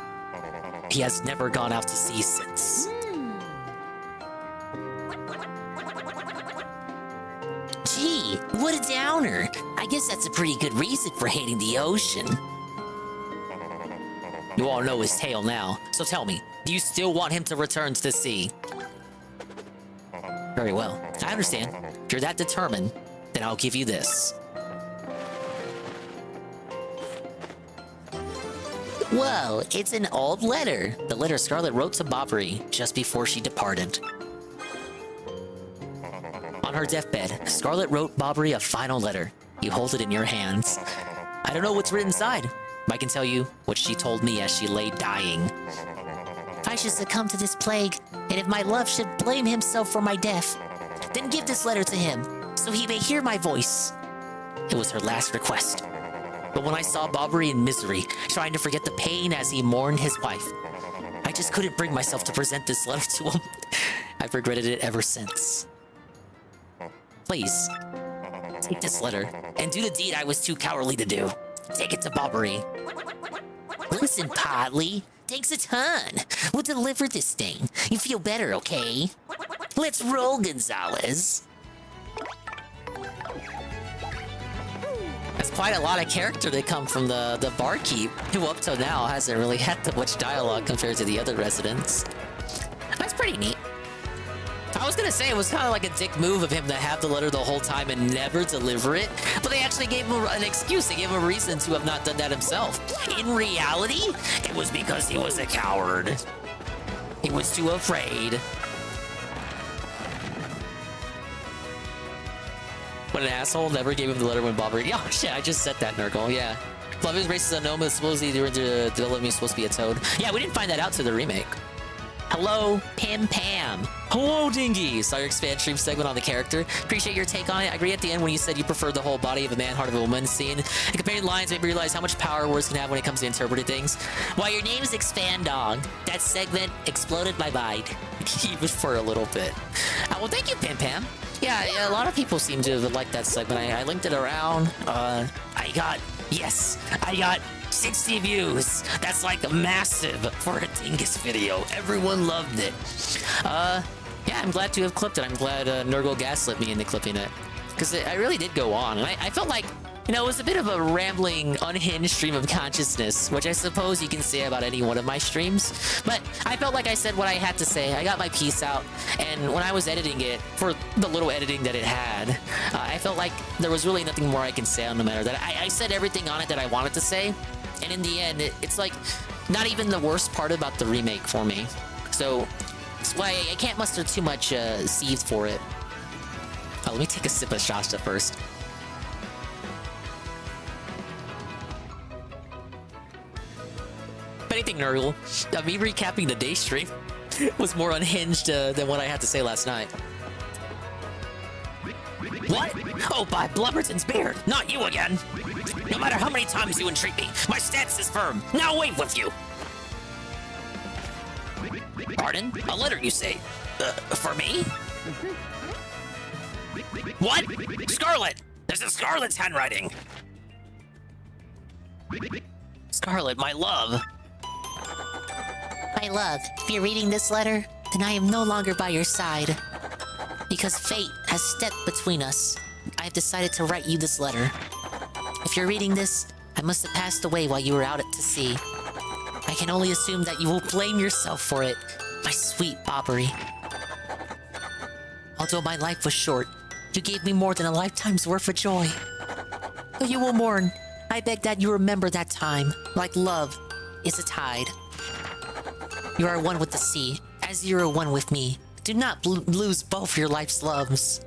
He has never gone out to sea since. Gee, what a downer. I guess that's a pretty good reason for hating the ocean. You all know his tale now, so tell me, do you still want him to return to the sea? Very well, I understand. If you're that determined, then I'll give you this. Whoa, it's an old letter. The letter Scarlet wrote to Bobbery just before she departed. On her deathbed, Scarlet wrote Bobbery a final letter. You hold it in your hands. I don't know what's written inside, but I can tell you what she told me as she lay dying. If I should succumb to this plague, and if my love should blame himself for my death, then give this letter to him, so he may hear my voice. It was her last request. But when I saw Bobbery in misery, trying to forget the pain as he mourned his wife, I just couldn't bring myself to present this letter to him. I've regretted it ever since. Please, take this letter, and do the deed I was too cowardly to do. Take it to Bobbery. Listen, Podley, thanks a ton. We'll deliver this thing. You feel better, okay? Let's roll, Gonzalez. quite a lot of character that come from the barkeep, who up till now hasn't really had that much dialogue compared to the other residents. That's pretty neat. I was gonna say it was kind of like a dick move of him to have the letter the whole time and never deliver it, but they actually gave him an excuse. They gave him a reason to have not done that himself. In reality, it was because he was a coward. He was too afraid. What an asshole, never gave him the letter when Bob read. Oh shit, I just said that, Nurgle, yeah. Flavius races unknown, but supposedly during the development is supposed to be a toad. Yeah, we didn't find that out to the remake. Hello, Pim Pam. Hello, Dingy. Saw your expand stream segment on the character. Appreciate your take on it. I agree at the end when you said you preferred the whole body of a man, heart of a woman scene. And comparing lines made me realize how much power words can have when it comes to interpreting things. While your name is Expand Dog, that segment exploded my mind. Even for a little bit. Well, thank you, Pim Pam. Yeah, a lot of people seem to have liked that segment. I linked it around. I got 60 views. That's like massive for a Dingus video. Everyone loved it. Yeah, I'm glad to have clipped it. I'm glad Nurgle gaslit me into clipping it. Because I really did go on. And I felt like, you know, it was a bit of a rambling, unhinged stream of consciousness, which I suppose you can say about any one of my streams. But I felt like I said what I had to say. I got my piece out. And when I was editing it, for the little editing that it had, I felt like there was really nothing more I can say on the matter. That I said everything on it that I wanted to say. And in the end, it's like not even the worst part about the remake for me. So that's why I can't muster too much seethe for it. Oh, let me take a sip of Shasta first. If anything, Nurgle, me recapping the day stream was more unhinged than what I had to say last night. What? Oh, by Blubberton's beard, not you again. No matter how many times you entreat me, my stance is firm. Now away with you. Pardon? A letter, you say? For me? What? Scarlet! This is Scarlet's handwriting. Scarlet, my love. My love, if you're reading this letter, then I am no longer by your side. Because fate has stepped between us, I have decided to write you this letter. If you're reading this, I must have passed away while you were out at sea. I can only assume that you will blame yourself for it, my sweet Bobbery. Although my life was short, you gave me more than a lifetime's worth of joy. Though you will mourn, I beg that you remember that time, like love is a tide. You are one with the sea, as you are one with me. Do not lose both your life's loves.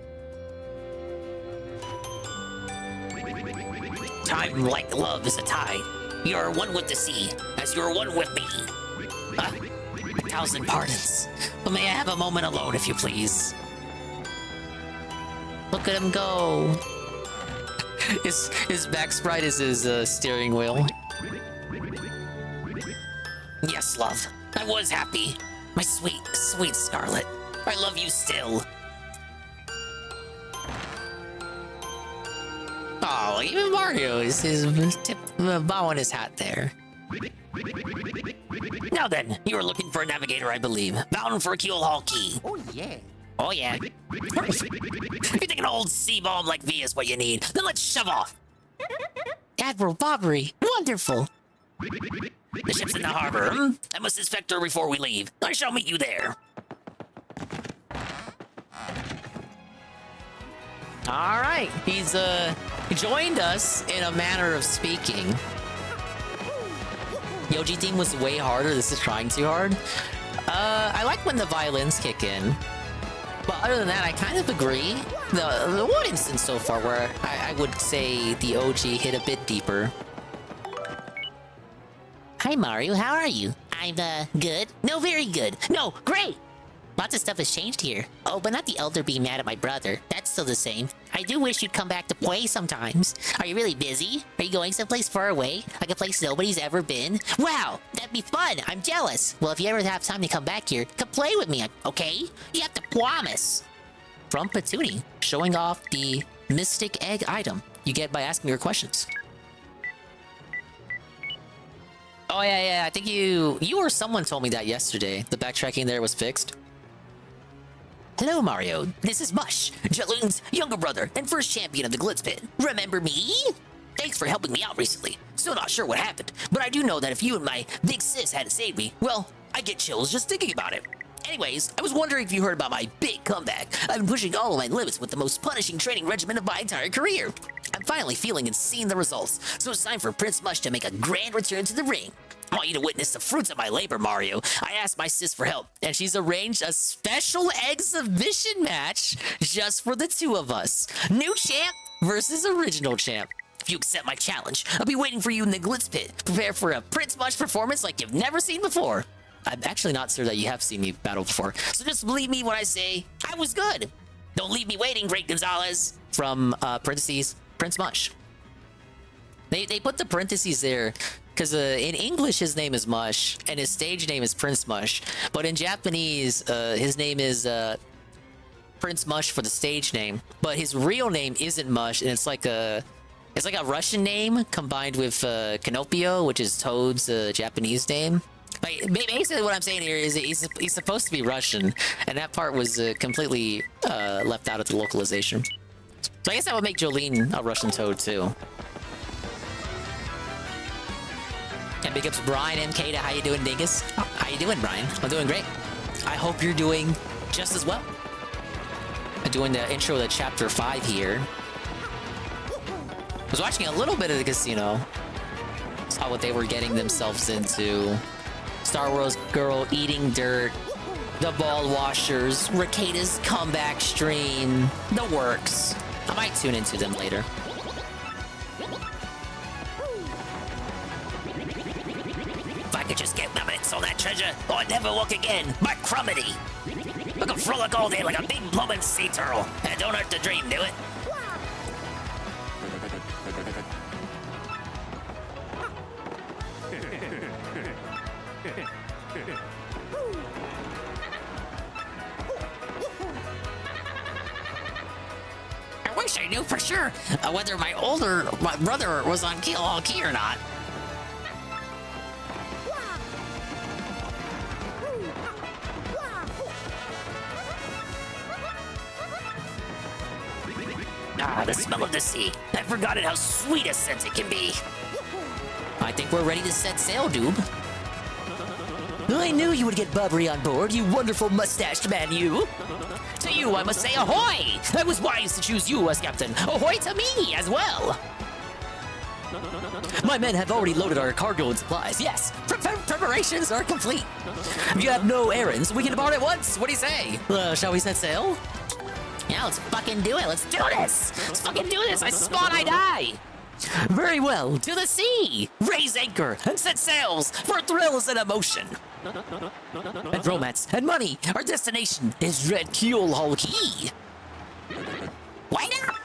Time like love is a tide. You are one with the sea, as you are one with me. 1,000 pardons. But may I have a moment alone, if you please? Look at him go. His back sprite is his steering wheel. Yes, love. I was happy. My sweet, sweet Scarlet. I love you still. Oh, even Mario is bowing his hat there. Now then, you are looking for a navigator, I believe. Bound for Keel Hall Key. Oh, yeah. Oh, yeah. You think an old sea bomb like V is what you need? Then let's shove off. Admiral Bobbery. Wonderful. The ship's in the harbor. I must inspect her before we leave. I shall meet you there. All right, he's joined us in a manner of speaking. Yoji theme was way harder. This is trying too hard. I like when the violins kick in. But other than that, I kind of agree. The one instance so far where I would say the OG hit a bit deeper. Hi, Mario. How are you? I'm, good. No, very good. No, great! Lots of stuff has changed here. Oh, but not the Elder being mad at my brother. That's still the same. I do wish you'd come back to play sometimes. Are you really busy? Are you going someplace far away? Like a place nobody's ever been? Wow, that'd be fun. I'm jealous. Well, if you ever have time to come back here, come play with me, okay? You have to promise. From Patoonie, showing off the Mystic Egg item you get by asking your questions. Oh, yeah, I think you or someone told me that yesterday. The backtracking there was fixed. Hello, Mario. This is Mush, Jaloon's younger brother and first champion of the Glitz Pit. Remember me? Thanks for helping me out recently. Still not sure what happened, but I do know that if you and my big sis hadn't saved me, well, I get chills just thinking about it. Anyways, I was wondering if you heard about my big comeback. I've been pushing all of my limits with the most punishing training regimen of my entire career. I'm finally feeling and seeing the results, so it's time for Prince Mush to make a grand return to the ring. I want you to witness the fruits of my labor, Mario. I asked my sis for help, and she's arranged a special exhibition match just for the two of us. New champ versus original champ. If you accept my challenge, I'll be waiting for you in the Glitz Pit. Prepare for a Prince Mush performance like you've never seen before. I'm actually not sure that you have seen me battle before, so just believe me when I say I was good. Don't leave me waiting, Great Gonzalez. From parentheses, Prince Mush. They put the parentheses there because in English his name is Mush and his stage name is Prince Mush, but in Japanese his name is Prince Mush for the stage name, but his real name isn't Mush, and it's like a Russian name combined with Canopio, which is Toad's Japanese name. Like, basically what I'm saying here is he's supposed to be Russian, and that part was completely left out of the localization. So I guess that would make Jolene a Russian Toad too. And big ups Brian MK to how you doing, Dingus? How you doing, Brian? I'm doing great. I hope you're doing just as well. I'm doing the intro to chapter 5 here. I was watching a little bit of the casino. Saw what they were getting themselves into. Star Wars Girl eating dirt. The ball washers. Rakata's comeback stream. The works. I might tune into them later. If I could just get my minutes on that treasure, or I'd never walk again. My crummity. I can frolic all day like a big blowing sea turtle. And it don't hurt to dream, do it? I wish I knew for sure whether my brother was on Kill All Key or not. Ah, the smell of the sea. I've forgotten how sweet a scent it can be. I think we're ready to set sail, Doob. I knew you would get Bubbery on board, you wonderful mustached man, you. To you, I must say ahoy! I was wise to choose you as captain. Ahoy to me as well! My men have already loaded our cargo and supplies. Yes, preparations are complete. If you have no errands, we can depart at once. What do you say? Shall we set sail? Yeah, let's fucking do it. Let's do this. Let's fucking do this. I spawn, I die. Very well, to the sea. Raise anchor and set sails for thrills and emotion. And romance and money. Our destination is Red Keel Hall Key. Why not?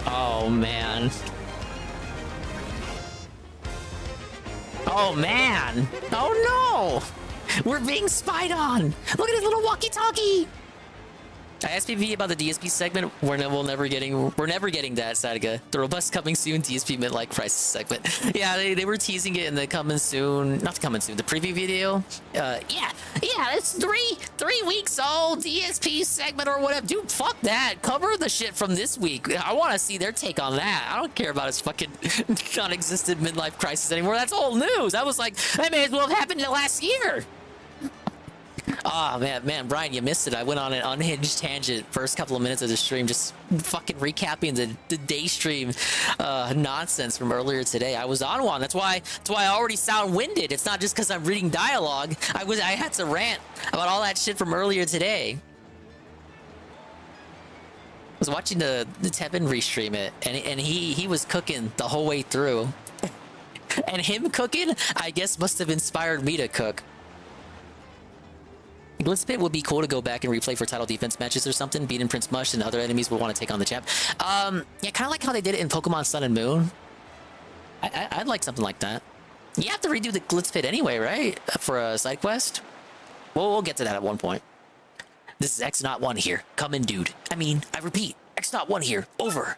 Oh, man. Oh, man. Oh, no. We're being spied on. Look at his little walkie-talkie. I asked PV about the DSP segment. We're never getting that, Sadga. The robust coming soon DSP midlife crisis segment. Yeah, they were teasing it in the the preview video. Yeah, it's three weeks old DSP segment or whatever. Dude, fuck that. Cover the shit from this week. I want to see their take on that. I don't care about his fucking non-existent midlife crisis anymore. That's old news. That was like, that may as well have happened last year. Oh, man, Brian, you missed it. I went on an unhinged tangent first couple of minutes of the stream, just fucking recapping the day stream nonsense from earlier today. I was on one. That's why I already sound winded. It's not just because I'm reading dialogue. I had to rant about all that shit from earlier today. I was watching the Tevin restream it, and he was cooking the whole way through. And him cooking, I guess, must have inspired me to cook. Glitz Pit would be cool to go back and replay for title defense matches or something. Beating Prince Mush and other enemies would want to take on the champ. Yeah, kind of like how they did it in Pokemon Sun and Moon. I'd like something like that. You have to redo the Glitz Pit anyway, right? For a side quest? Well, we'll get to that at one point. This is X-Not 1 here. Come in, dude. I repeat, X-Not 1 here. Over.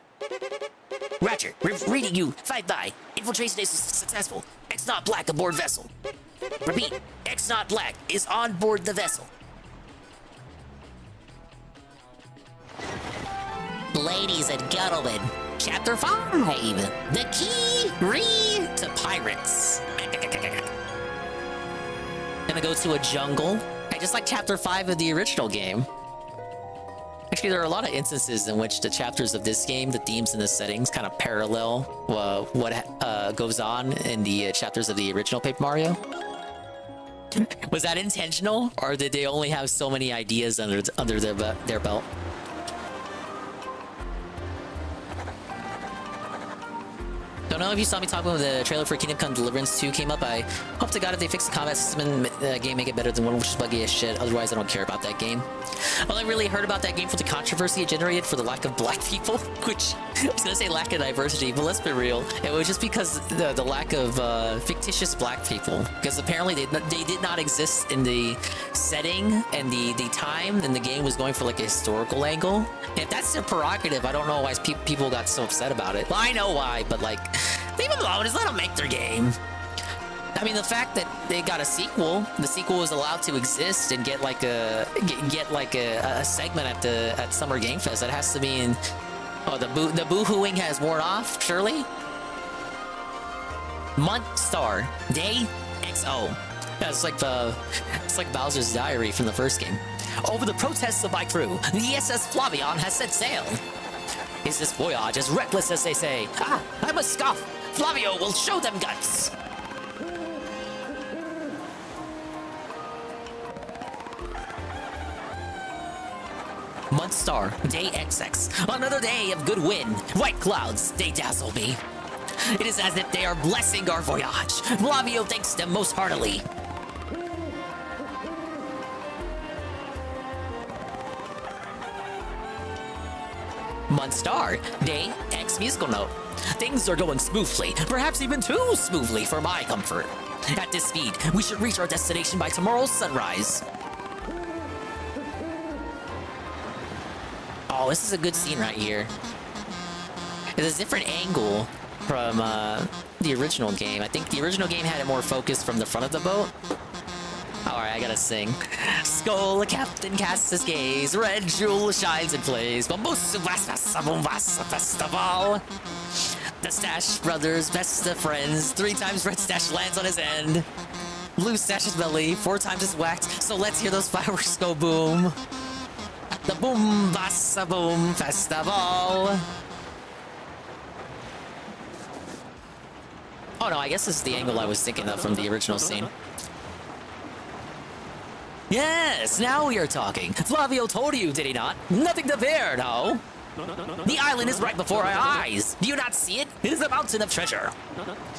Roger, we're reading you. Fight by. Infiltration is successful. X not black aboard vessel. Repeat, X not black is on board the vessel. Ladies and gentlemen, Chapter 5, The Key to Pirates. Gonna go to a jungle. I just like Chapter 5 of the original game. Actually, there are a lot of instances in which the chapters of this game, the themes and the settings kind of parallel what goes on in the chapters of the original Paper Mario. Was that intentional, or did they only have so many ideas under their belt? Don't know if you saw me talking when the trailer for Kingdom Come Deliverance 2 came up. I hope to God if they fix the combat system in the game, make it better than one, which is buggy as shit. Otherwise, I don't care about that game. All I really heard about that game for the controversy it generated for the lack of black people, which I was gonna say lack of diversity, but let's be real. It was just because the lack of fictitious black people, because apparently they did not exist in the setting and the time, and the game was going for like a historical angle. If that's their prerogative, I don't know why people got so upset about it. Well, I know why, but like, leave them alone. Just let them make their game. I mean, the fact that they got a sequel, the sequel was allowed to exist and get like a segment at Summer Game Fest. That has to mean, oh, the boo-hooing has worn off. Surely. Month star day XO. Yeah, it's like Bowser's Diary from the first game. Over the protests of my crew, the SS Flavion has set sail. Is this voyage as reckless as they say? Ah, I must scoff. Flavio will show them guts. Month star, day XX. Another day of good wind. White clouds, they dazzle me. It is as if they are blessing our voyage. Flavio thanks them most heartily. Month star, day X musical note. Things are going smoothly, perhaps even too smoothly for my comfort. At this speed, we should reach our destination by tomorrow's sunrise. Oh, this is a good scene right here. It's a different angle from the original game. I think the original game had it more focused from the front of the boat. Alright, I gotta sing. Skull, the captain casts his gaze. Red jewel shines and plays. Bambusu Vasa Festival. The Stash brothers, best of friends. 3 times Red Stash lands on his end. Blue Stash's belly, 4 times it's whacked. So let's hear those fireworks go boom. The Boom Vasa Boom Festival. Oh no, I guess this is the angle I was thinking of from the original scene. Yes, now we are talking. Flavio told you, did he not? Nothing to fear, no? The island is right before our eyes. Do you not see it? It is a mountain of treasure.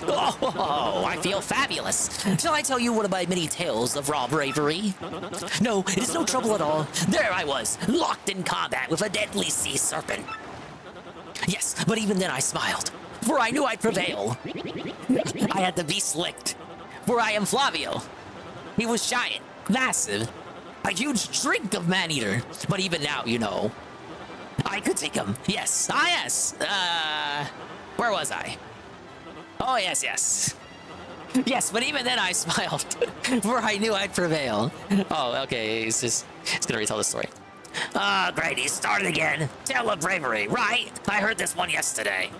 Oh, I feel fabulous. Shall I tell you one of my many tales of raw bravery? No, it is no trouble at all. There I was, locked in combat with a deadly sea serpent. Yes, but even then I smiled, for I knew I'd prevail. I had the beast licked, for I am Flavio. He was giant, massive, a huge drink of man-eater. But even now, you know, I could take him. Yes, yes. Where was I? Oh, yes, yes. Yes, but even then I smiled, for I knew I'd prevail. Oh, okay, he's gonna retell the story. Ah, great, he started again. Tale of bravery, right? I heard this one yesterday.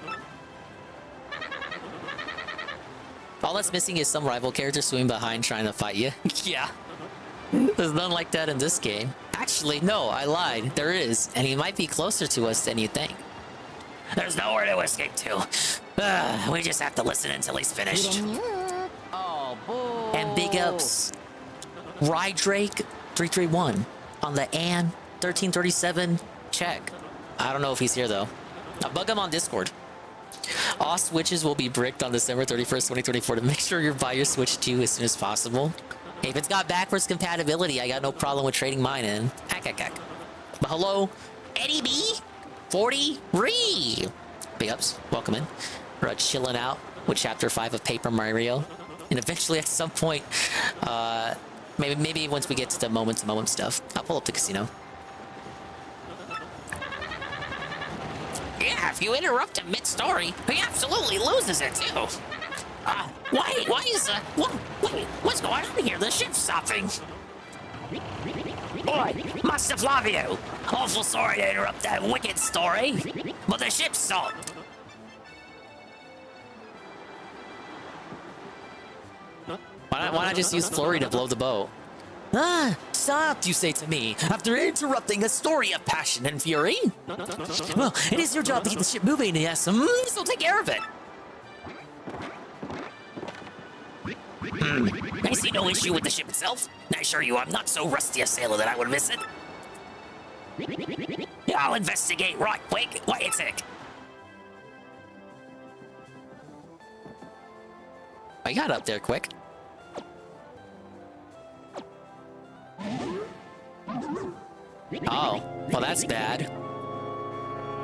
All that's missing is some rival character swimming behind trying to fight you. Yeah. There's none like that in this game. Actually, no, I lied. There is, and he might be closer to us than you think. There's nowhere to escape to. We just have to listen until he's finished. Oh, boy. And big ups, Rydrake 331 on the Ann 1337 check. I don't know if he's here though. I'll bug him on Discord. All switches will be bricked on December 31st, 2024 to make sure you buy your Switch 2 as soon as possible. Hey, if it's got backwards compatibility, I got no problem with trading mine in. But hello, Eddie B 43. Big ups, welcome in. We're chilling out with Chapter 5 of Paper Mario, and eventually at some point, maybe once we get to the moment-to-moment stuff, I'll pull up the casino. Yeah, if you interrupt him mid-story, he absolutely loses it too. Why is what's going on here? The ship's stopping. Boy, Master Flavio, awful sorry to interrupt that wicked story, but the ship's stopped. Why not just use Flurry to blow the boat? Stopped, you say to me, after interrupting a story of passion and fury? Well, it is your job to keep the ship moving, yes, so take care of it. I see no issue with the ship itself. I assure you I'm not so rusty a sailor that I would miss it. I'll investigate right quick. Wait a sec. I got up there quick. Oh, well that's bad.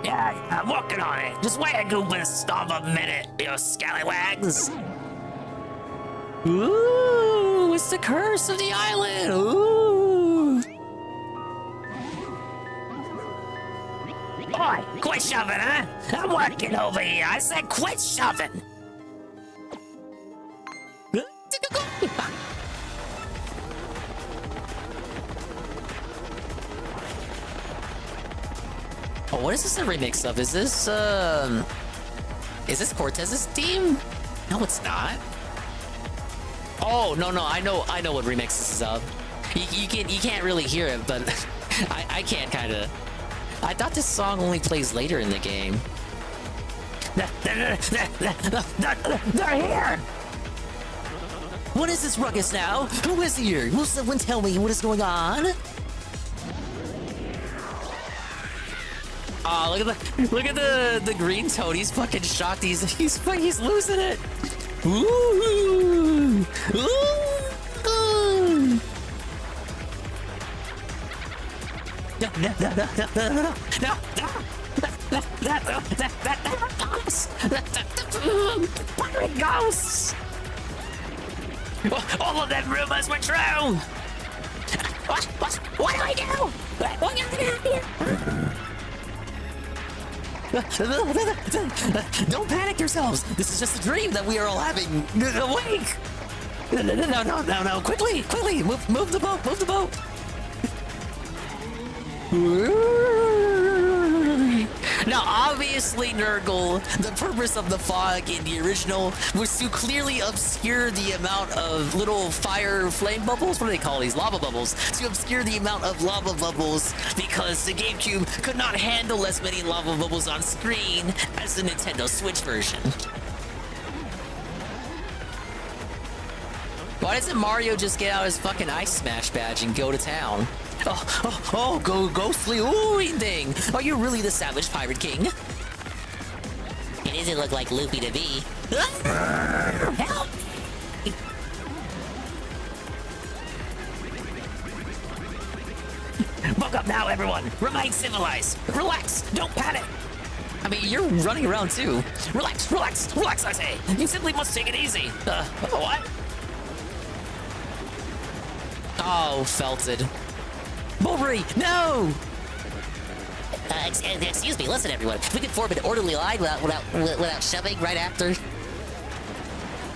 Yeah, I'm working on it. Just wait a goofy stop a minute, you scallywags. Ooh, it's the curse of the island. Ooh. Boy, quit shoving, huh? I'm working over here. I said quit shoving. Oh, what is this a remix of? Is this Cortez's theme? No, it's not. Oh, no, I know what remix this is of. You can't really hear it, but I can't kinda. I thought this song only plays later in the game. They're here! What is this ruckus now? Who is here? Will someone tell me what is going on? Oh, look at the green toad. He's fucking shocked. He's losing it. Ooh. Ooh. No. Pirate ghosts. All of them rumors were true. What do I do? What do I do? Don't panic yourselves. This is just a dream that we are all having. Awake. No. Quickly. Move the boat. Now, obviously, Nurgle, the purpose of the fog in the original was to clearly obscure the amount of little fire flame bubbles. What do they call these? Lava bubbles. To obscure the amount of lava bubbles because the GameCube could not handle as many lava bubbles on screen as the Nintendo Switch version. Why doesn't Mario just get out his fucking Ice Smash badge and go to town? Oh, go ghostly oohing thing! Are you really the Savage Pirate King? It doesn't look like Loopy to me. Help! Buck up now, everyone! Remain civilized! Relax! Don't panic! I mean, you're running around too. Relax, I say! You simply must take it easy. What? Oh, felted. Bulbury, no! Excuse me, listen everyone. We can form an orderly line without shoving right after.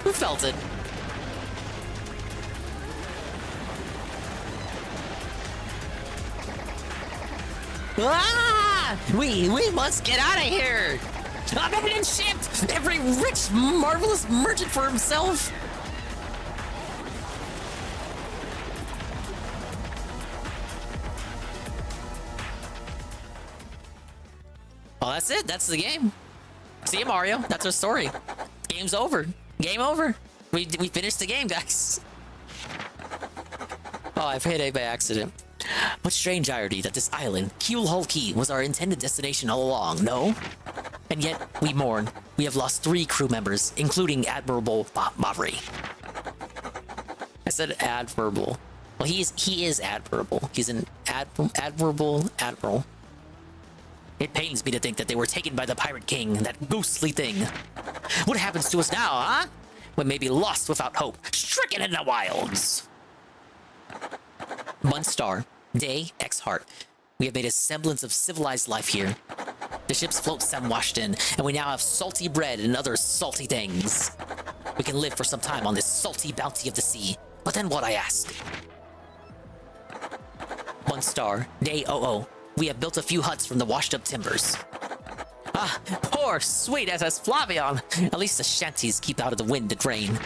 Who felt it? Ah! We must get out of here! Abandoned ship! Every rich, marvelous merchant for himself! Well, that's it. That's the game. See you, Mario. That's our story. Game's over. Game over. We finished the game, guys. Oh, I've hit A by accident. What strange irony that this island, Keelhull Key, was our intended destination all along, no? And yet, we mourn. We have lost 3 crew members, including Admirable Mavri. I said admirable. Well, he is admirable. He's an admirable admiral. It pains me to think that they were taken by the Pirate King, that ghostly thing. What happens to us now, huh? We may be lost without hope, stricken in the wilds. Month Star, Day X Heart. We have made a semblance of civilized life here. The ship's floats have washed in, and we now have salty bread and other salty things. We can live for some time on this salty bounty of the sea. But then what, I ask? 1 star, day 00. We have built a few huts from the washed up timbers. Ah, poor sweet SS Flavion. At least the shanties keep out of the wind and rain.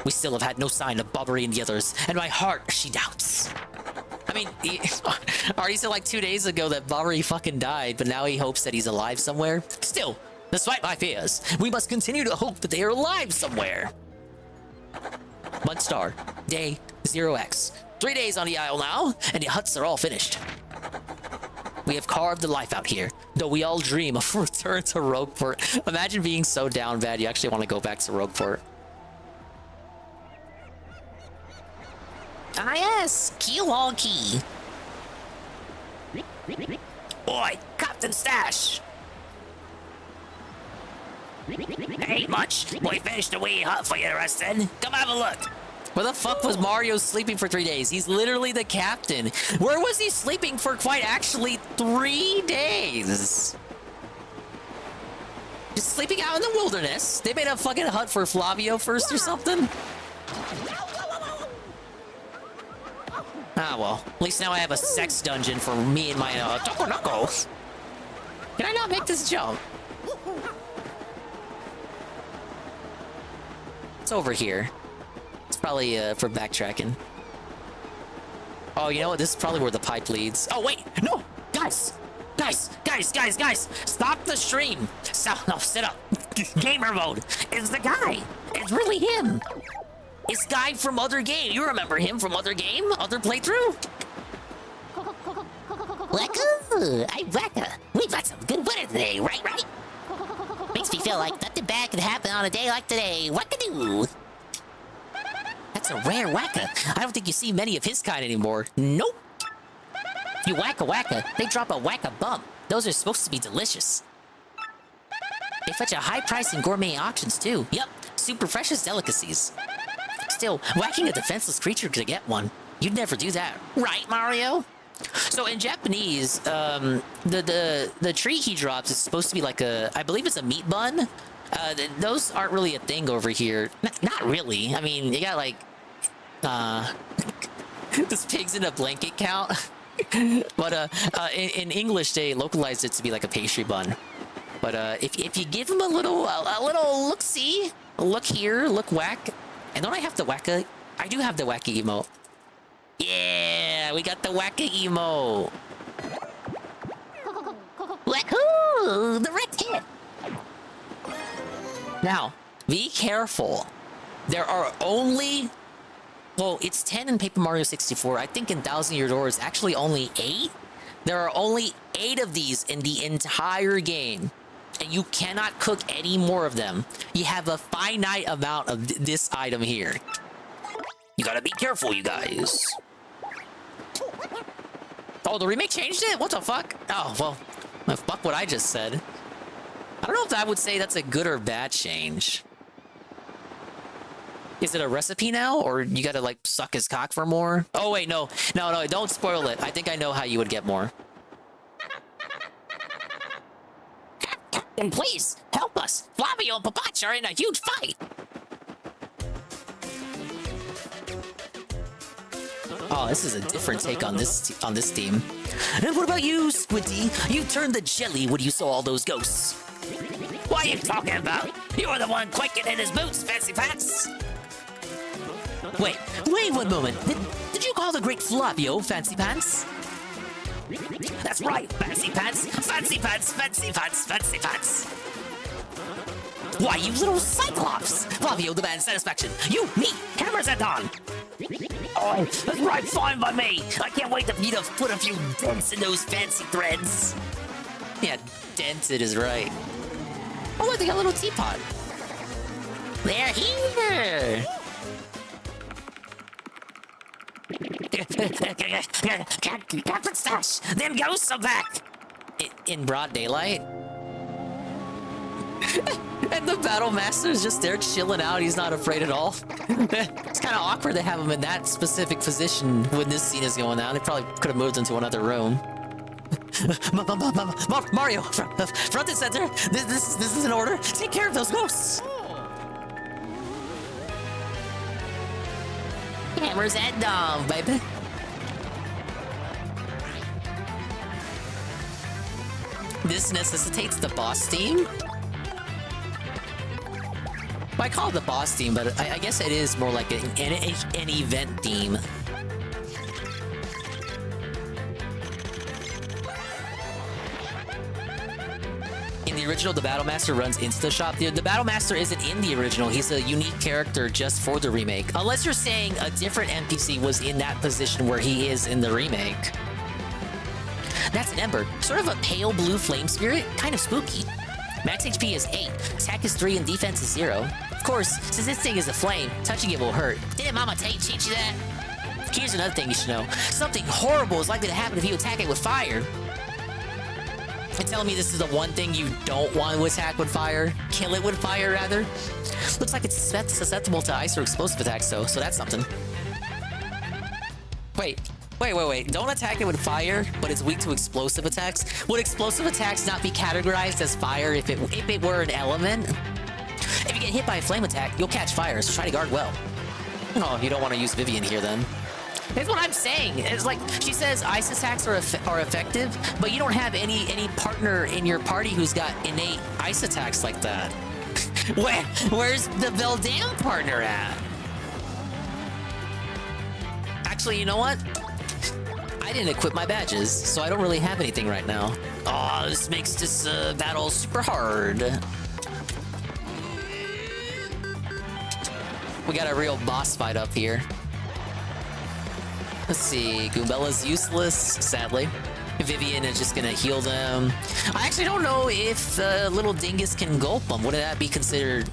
We still have had no sign of Bobbery and the others, and my heart, she doubts. I mean, already said like 2 days ago that Bobbery fucking died, but now he hopes that he's alive somewhere. Still, despite my fears, we must continue to hope that they are alive somewhere. 1 star, day 0x. 3 days on the isle now, and the huts are all finished. We have carved the life out here, though we all dream of return to Rogueport. Imagine being so down bad you actually want to go back to Rogueport. Ah yes, Key. Oi, Captain Stash! Ain't much. We finished a wee hut for you to rest in. Come have a look. Where the fuck was Mario sleeping for 3 days? He's literally the captain. Where was he sleeping for quite actually 3 days? Just sleeping out in the wilderness. They made a fucking hut for Flavio first or something? Ah, well. At least now I have a sex dungeon for me and my, Tokonoko. Can I not make this jump? It's over here. It's probably, for backtracking. Oh, you know what? This is probably where the pipe leads. Oh, wait! No! Guys! Guys! Stop the stream! No, sit up. Gamer mode. It's the guy. It's really him. It's Guy from Other Game. You remember him from Other Game? Other playthrough? Wacka! I'm Wacka. We've got some good weather today, right? Makes me feel like nothing bad could happen on a day like today. Wackadoo! That's a rare Wacka. I don't think you see many of his kind anymore. Nope. If you wacka, they drop a Wacka bump. Those are supposed to be delicious. They fetch a high price in gourmet auctions too. Yep, super precious delicacies. Still, whacking a defenseless creature to get one. You'd never do that, right, Mario? So in Japanese, the treat he drops is supposed to be like a, I believe it's a meat bun. Those aren't really a thing over here. Not really. I mean, you got like, this pig's in a blanket count. But in English, they localized it to be like a pastry bun. But if you give him a little look-see, look here, look whack, and don't I have the wacka? I do have the wacky emote. Yeah, we got the wacka emote. Wahoo! The red hit. Now, be careful. There are only, well, it's 10 in Paper Mario 64. I think in Thousand Year Door it's actually only 8. There are only 8 of these in the entire game. And you cannot cook any more of them. You have a finite amount of this item here. You gotta be careful, you guys. Oh, the remake changed it? What the fuck? Oh, well, fuck what I just said. I don't know if I would say that's a good or bad change. Is it a recipe now? Or you gotta, like, suck his cock for more? Oh, wait, no, don't spoil it. I think I know how you would get more. And please, help us! Flavio and Papach are in a huge fight! Oh, this is a different take on this theme. And what about you, Squinty? You turned the jelly when you saw all those ghosts. What are you talking about? You were the one quaking in his boots, Fancy Pants! Wait 1 moment. Did you call the great Flavio Fancy Pants? That's right, Fancy Pants! Fancy Pants! Fancy Pants! Fancy Pants! Why, you little cyclops! Flavio demands satisfaction. You, me, cameras at on! Oh, that's right, fine by me! I can't wait for you to put a few dents in those fancy threads! Yeah, dented is right. Oh, look, they got a little teapot. They're here! Captain Stash, them ghosts are back! In broad daylight? And the Battle Master is just there chilling out, he's not afraid at all. It's kind of awkward to have him in that specific position when this scene is going on. They probably could have moved into another room. Mario, front and center. This is an order. Take care of those ghosts. Hammer's head off, baby. This necessitates the boss theme. Well, I call it the boss theme, but I guess it is more like an event theme. In the original, the Battle Master runs Insta Shop. The Battle Master isn't in the original. He's a unique character just for the remake. Unless you're saying a different NPC was in that position where he is in the remake. That's an Ember. Sort of a pale blue flame spirit. Kind of spooky. Max HP is 8. Attack is 3 and defense is 0. Of course, since this thing is a flame, touching it will hurt. Didn't Mama Tate teach you that? Here's another thing you should know. Something horrible is likely to happen if you attack it with fire. You're telling me this is the one thing you don't want to attack with fire? Kill it with fire, rather? Looks like it's susceptible to ice or explosive attacks, though, so that's something. Wait. Don't attack it with fire, but it's weak to explosive attacks? Would explosive attacks not be categorized as fire if it were an element? If you get hit by a flame attack, you'll catch fire, so try to guard well. Oh, you don't want to use Vivian here, then. That's what I'm saying. It's like, she says ice attacks are effective, but you don't have any partner in your party who's got innate ice attacks like that. Where's the Veldam partner at? Actually, you know what? I didn't equip my badges, so I don't really have anything right now. Oh, this makes this battle super hard. We got a real boss fight up here. Let's see, Goombella's useless, sadly. Vivian is just gonna heal them. I actually don't know if little dingus can gulp them. Would that be considered?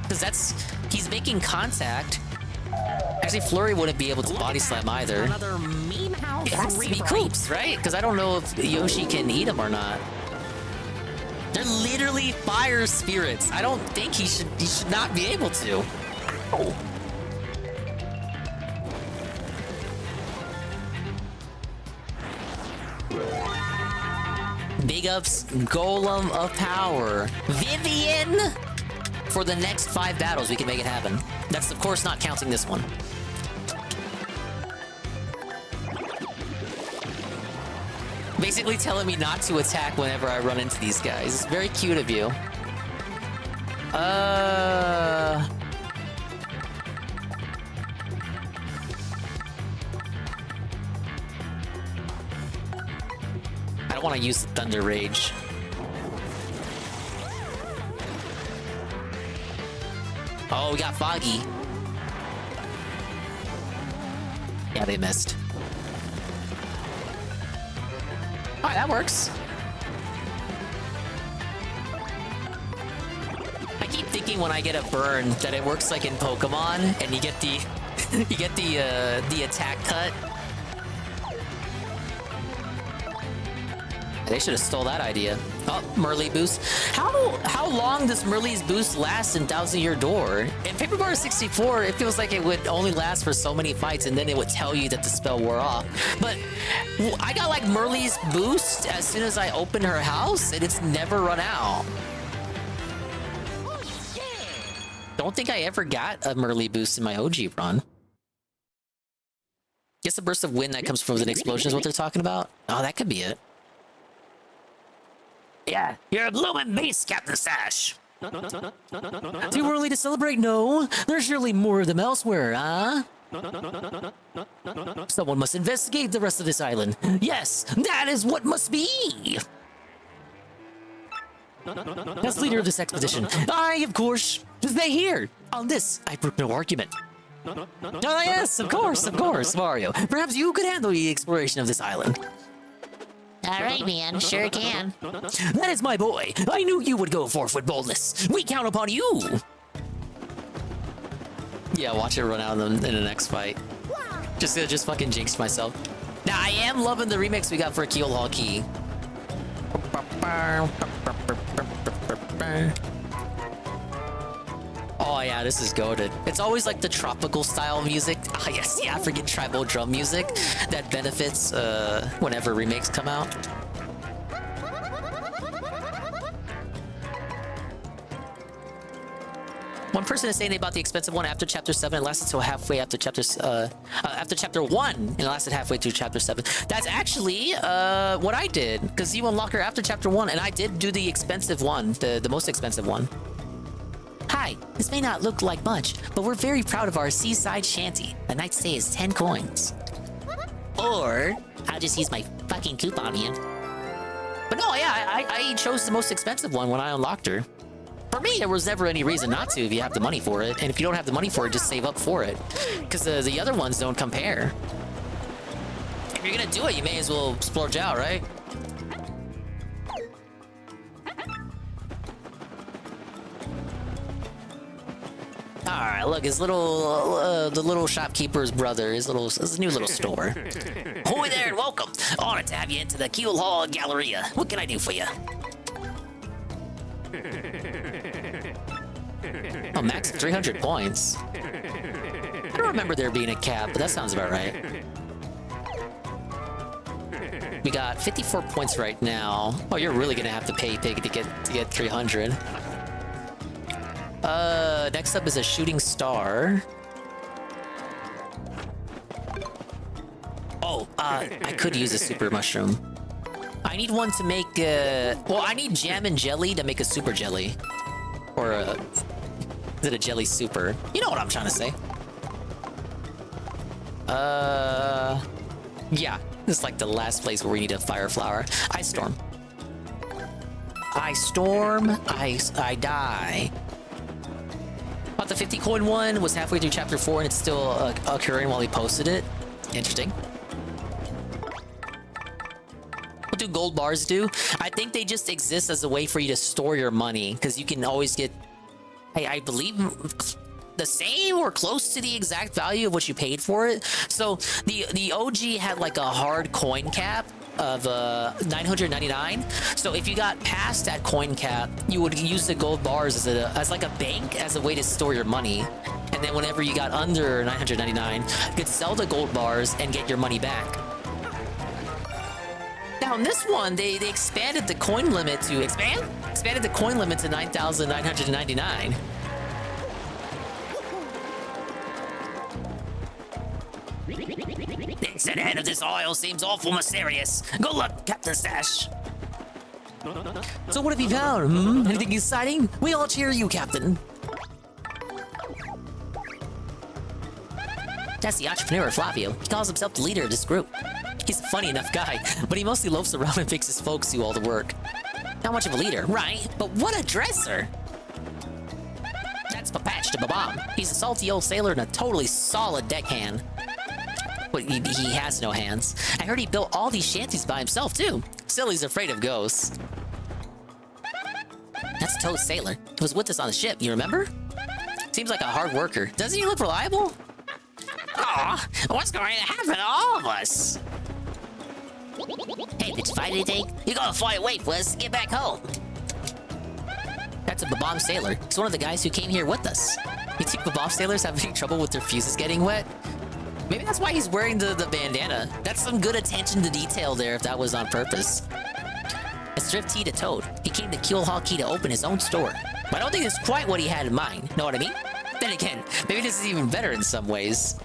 Because he's making contact. Actually, Flurry wouldn't be able to body slam either. Another meme house. It has to be Koops, right? Because I don't know if Yoshi can eat them or not. They're literally fire spirits. I don't think he should not be able to. Oh. Big ups, Golem of Power. Vivian! For the next 5 battles, we can make it happen. That's, of course, not counting this one. Basically telling me not to attack whenever I run into these guys. It's very cute of you. I don't want to use the Thunder Rage. Oh, we got Foggy. Yeah, they missed. Alright, that works. I keep thinking when I get a burn that it works like in Pokemon, and you get the the attack cut. They should have stole that idea. Oh, Merlee boost. How long does Merlee's boost last in Thousand Year Door? In Paper Mario 64, it feels like it would only last for so many fights, and then it would tell you that the spell wore off. But I got like Merlee's boost as soon as I opened her house, and it's never run out. Don't think I ever got a Merlee boost in my OG run. Guess the burst of wind that comes from an explosion is what they're talking about? Oh, that could be it. Yeah, you're a blooming beast, Captain Sash. Too early to celebrate? No. There's surely more of them elsewhere, huh? Someone must investigate the rest of this island. Yes, that is what must be. As leader of this expedition, I, of course, stay here. On this, I brook no argument. Ah, yes, of course, Mario. Perhaps you could handle the exploration of this island. All right, man. Sure can. That is my boy. I knew you would go forth with boldness. We count upon you. Yeah, watch it run out in the next fight. Just fucking jinxed myself. Now, I am loving the remix we got for Keel Hall Key. Oh yeah, this is goated. It's always like the tropical style music. Ah yes, the African tribal drum music that benefits whenever remakes come out. One person is saying they bought the expensive one after chapter 7. It lasted till halfway after chapter 1, and it lasted halfway through chapter 7. That's actually what I did, because you unlock her after chapter 1, and I did do the expensive one, the most expensive one. Hi, this may not look like much, but we're very proud of our seaside shanty. A night's stay is 10 coins. Or I'll just use my fucking coupon, man. But no, yeah, I chose the most expensive one when I unlocked her. For me, there was never any reason not to if you have the money for it. And if you don't have the money for it, just save up for it. Because the other ones don't compare. If you're gonna do it, you may as well splurge out, right? Alright, look, his little, the little shopkeeper's brother, his new little store. Ahoy there and welcome! Honored to have you into the Keel Hall Galleria. What can I do for you? Oh, max 300 points. I don't remember there being a cap, but that sounds about right. We got 54 points right now. Oh, you're really gonna have to pay Pig to get 300. Next up is a shooting star. Oh, I could use a super mushroom. I need one to make, well, I need jam and jelly to make a super jelly. Or is it a jelly super? You know what I'm trying to say. Yeah, this is like the last place where we need a fire flower. Ice storm. I storm, I die. But the 50 coin one was halfway through chapter 4 and it's still occurring while he posted it. Interesting. What do gold bars do? I think they just exist as a way for you to store your money, because you can always get, I believe, the same or close to the exact value of what you paid for it. So the OG had like a hard coin cap of 999. So if you got past that coin cap, you would use the gold bars as like a bank, as a way to store your money. And then whenever you got under 999, you could sell the gold bars and get your money back. Now in this one, they expanded the coin limit to expanded the coin limit to 9,999. The extent ahead of this oil seems awful mysterious. Good luck, Captain Stash. So what have you found? Anything exciting? We all cheer you, Captain. That's the entrepreneur, Flavio. He calls himself the leader of this group. He's a funny enough guy, but he mostly loafs around and makes his folks do all the work. Not much of a leader, right? But what a dresser! That's Papatch to Babam. He's a salty old sailor and a totally solid deckhand. But he has no hands. I heard he built all these shanties by himself, too. Still, he's afraid of ghosts. That's Toad Sailor. He was with us on the ship, you remember? Seems like a hard worker. Doesn't he look reliable? Aw, what's going to happen to all of us? Hey, did you find anything? You gotta fly away for us to get back home. That's a Babam Sailor. He's one of the guys who came here with us. You think Babam Sailors have any trouble with their fuses getting wet? Maybe that's why he's wearing the bandana. That's some good attention to detail there if that was on purpose. It's Drift Tea to Toad. He came to Keel Hall Key to open his own store. But I don't think it's quite what he had in mind. Know what I mean? Then again, maybe this is even better in some ways.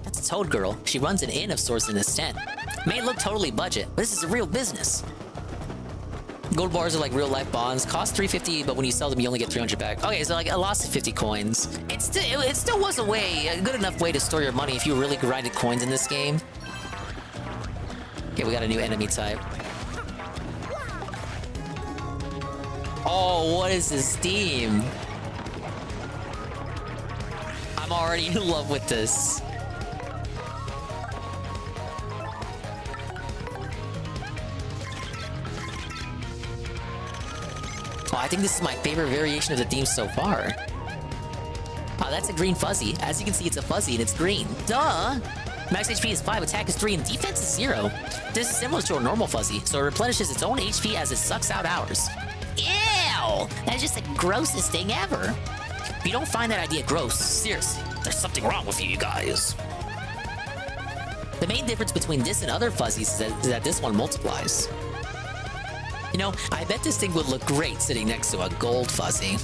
That's a Toad Girl. She runs an inn of sorts in this tent. May look totally budget, but this is a real business. Gold bars are like real life bonds. Cost 350, but when you sell them, you only get 300 back. Okay, so like I lost 50 coins. It still was a good enough way to store your money if you really grinded coins in this game. Okay, we got a new enemy type. Oh, what is this theme? I'm already in love with this. Oh, I think this is my favorite variation of the theme so far. Oh, that's a green fuzzy. As you can see, it's a fuzzy and it's green. Duh! Max HP is 5, attack is 3, and defense is 0. This is similar to a normal fuzzy, so it replenishes its own HP as it sucks out ours. Ew! That's just the grossest thing ever. If you don't find that idea gross, seriously, there's something wrong with you guys. The main difference between this and other fuzzies is that this one multiplies. You know, I bet this thing would look great sitting next to a gold fuzzy.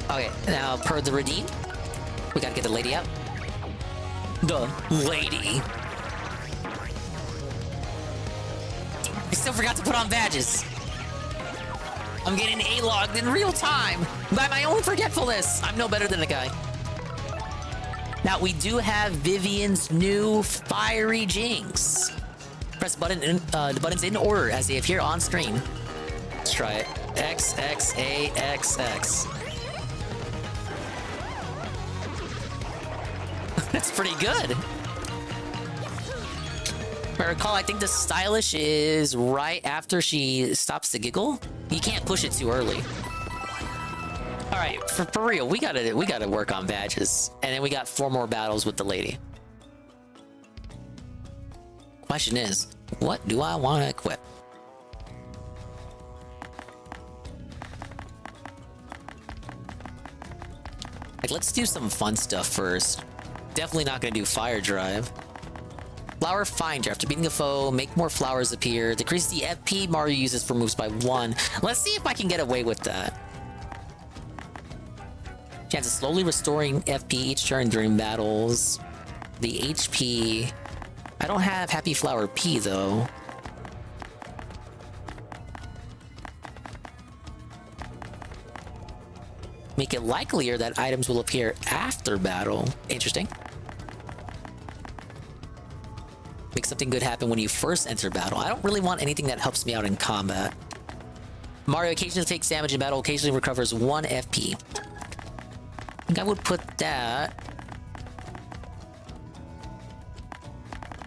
Okay, now per the routine, we gotta get the lady out. The lady. I still forgot to put on badges. I'm getting A-logged in real time by my own forgetfulness. I'm no better than the guy. Now, we do have Vivian's new Fiery Jinx. Press button the buttons in order as they appear on screen. Let's try it. X, X, A, X, X. That's pretty good. If I recall, I think the stylish is right after she stops to giggle. You can't push it too early. All right, for real, we gotta work on badges, and then we got 4 more battles with the lady. Question is, what do I want to equip? Like, let's do some fun stuff first. Definitely not gonna do fire drive. Flower Finder. After beating a foe, make more flowers appear. Decrease the FP Mario uses for moves by 1. Let's see if I can get away with that. Chance of slowly restoring FP each turn during battles. The HP... I don't have Happy Flower P, though. Make it likelier that items will appear after battle. Interesting. Make something good happen when you first enter battle. I don't really want anything that helps me out in combat. Mario occasionally takes damage in battle, occasionally recovers 1 FP. I think I would put that...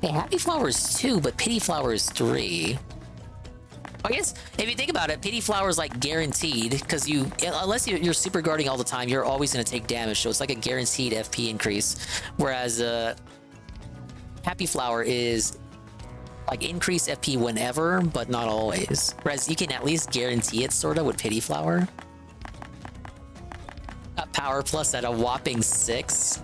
Yeah, Happy Flower is 2, but Pity Flower is 3. I guess, if you think about it, Pity Flower is like guaranteed, because unless you're super guarding all the time, you're always going to take damage, so it's like a guaranteed FP increase. Whereas, Happy Flower is like increase FP whenever, but not always. Whereas you can at least guarantee it, sorta, with Pity Flower. Got Power Plus at a whopping 6.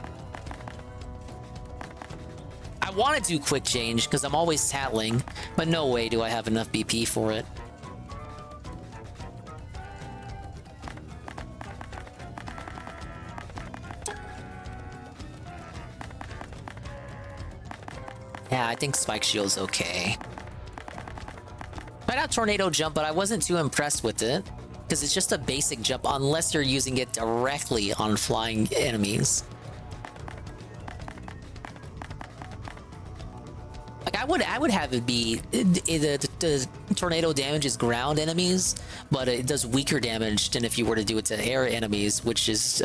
I want to do Quick Change, because I'm always tattling, but no way do I have enough BP for it. Yeah, I think Spike Shield's okay. Might have Tornado Jump, but I wasn't too impressed with it. Because it's just a basic jump, unless you're using it directly on flying enemies. Like, I would have it be... The tornado damages ground enemies, but it does weaker damage than if you were to do it to air enemies, which is...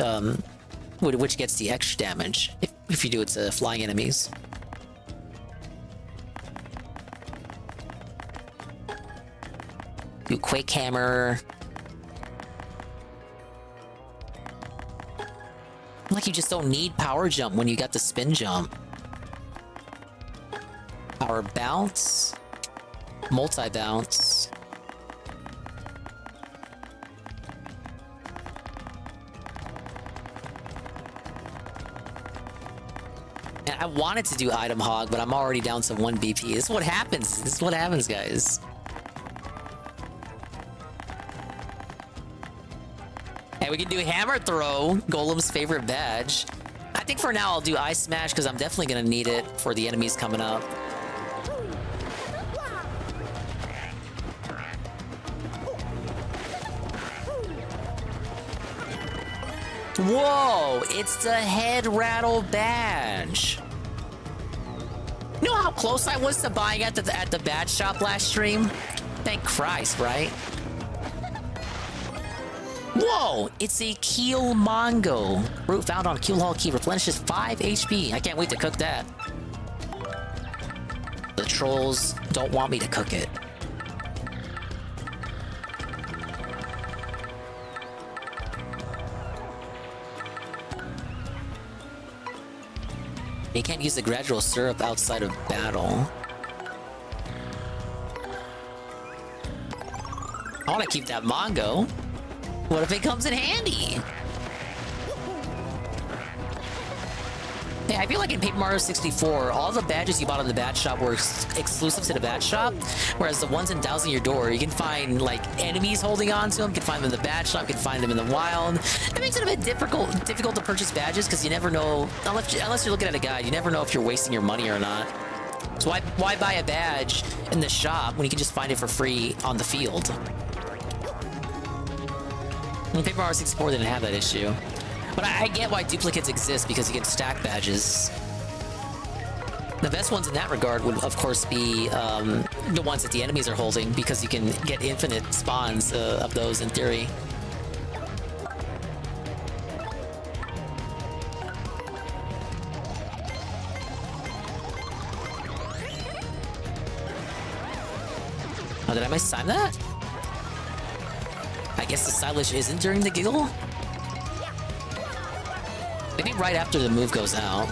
which gets the extra damage if you do it to flying enemies. Do Quake Hammer. Like, you just don't need Power Jump when you got the Spin Jump. Power Bounce. Multi-Bounce. And I wanted to do Item Hog, but I'm already down to 1 BP. This is what happens. This is what happens, guys. Hey, we can do Hammer Throw, Golem's favorite badge. I think for now I'll do Ice Smash because I'm definitely going to need it for the enemies coming up. Whoa! It's the Head Rattle badge. You know how close I was to buying at the badge shop last stream? Thank Christ, right? Whoa! It's a Keel Mongo. Root found on Keel Hall Key replenishes 5 HP. I can't wait to cook that. The trolls don't want me to cook it. You can't use the gradual syrup outside of battle. I want to keep that Mongo. What if it comes in handy? Yeah, I feel like in Paper Mario 64, all the badges you bought in the badge shop were exclusive to the badge shop, whereas the ones in Dousing Your Door, you can find, like, enemies holding on to them, you can find them in the badge shop, you can find them in the wild. It makes it a bit difficult to purchase badges, because you never know, unless you're looking at a guide, you never know if you're wasting your money or not. So why buy a badge in the shop when you can just find it for free on the field? And Paper Mario 64 didn't have that issue. But I get why duplicates exist, because you can stack badges. The best ones in that regard would, of course, be the ones that the enemies are holding, because you can get infinite spawns of those in theory. Oh, did I mistime that? I guess the stylish isn't during the giggle? Maybe right after the move goes out.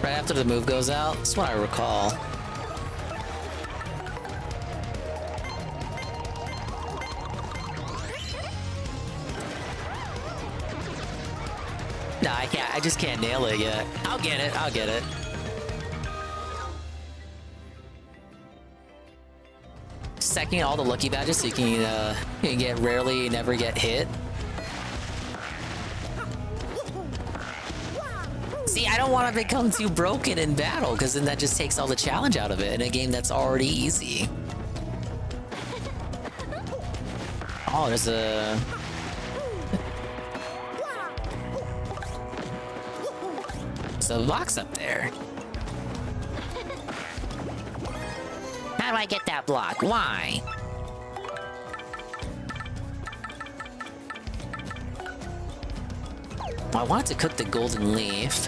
Right after the move goes out? That's what I recall. Nah, I can't. I just can't nail it yet. I'll get it. I'll get it. Stacking all the lucky badges so you can get rarely, never get hit. See, I don't want to become too broken in battle, because then that just takes all the challenge out of it in a game that's already easy. Oh, there's a... There's a box up there. How do I get that block? Why? I wanted to cook the golden leaf.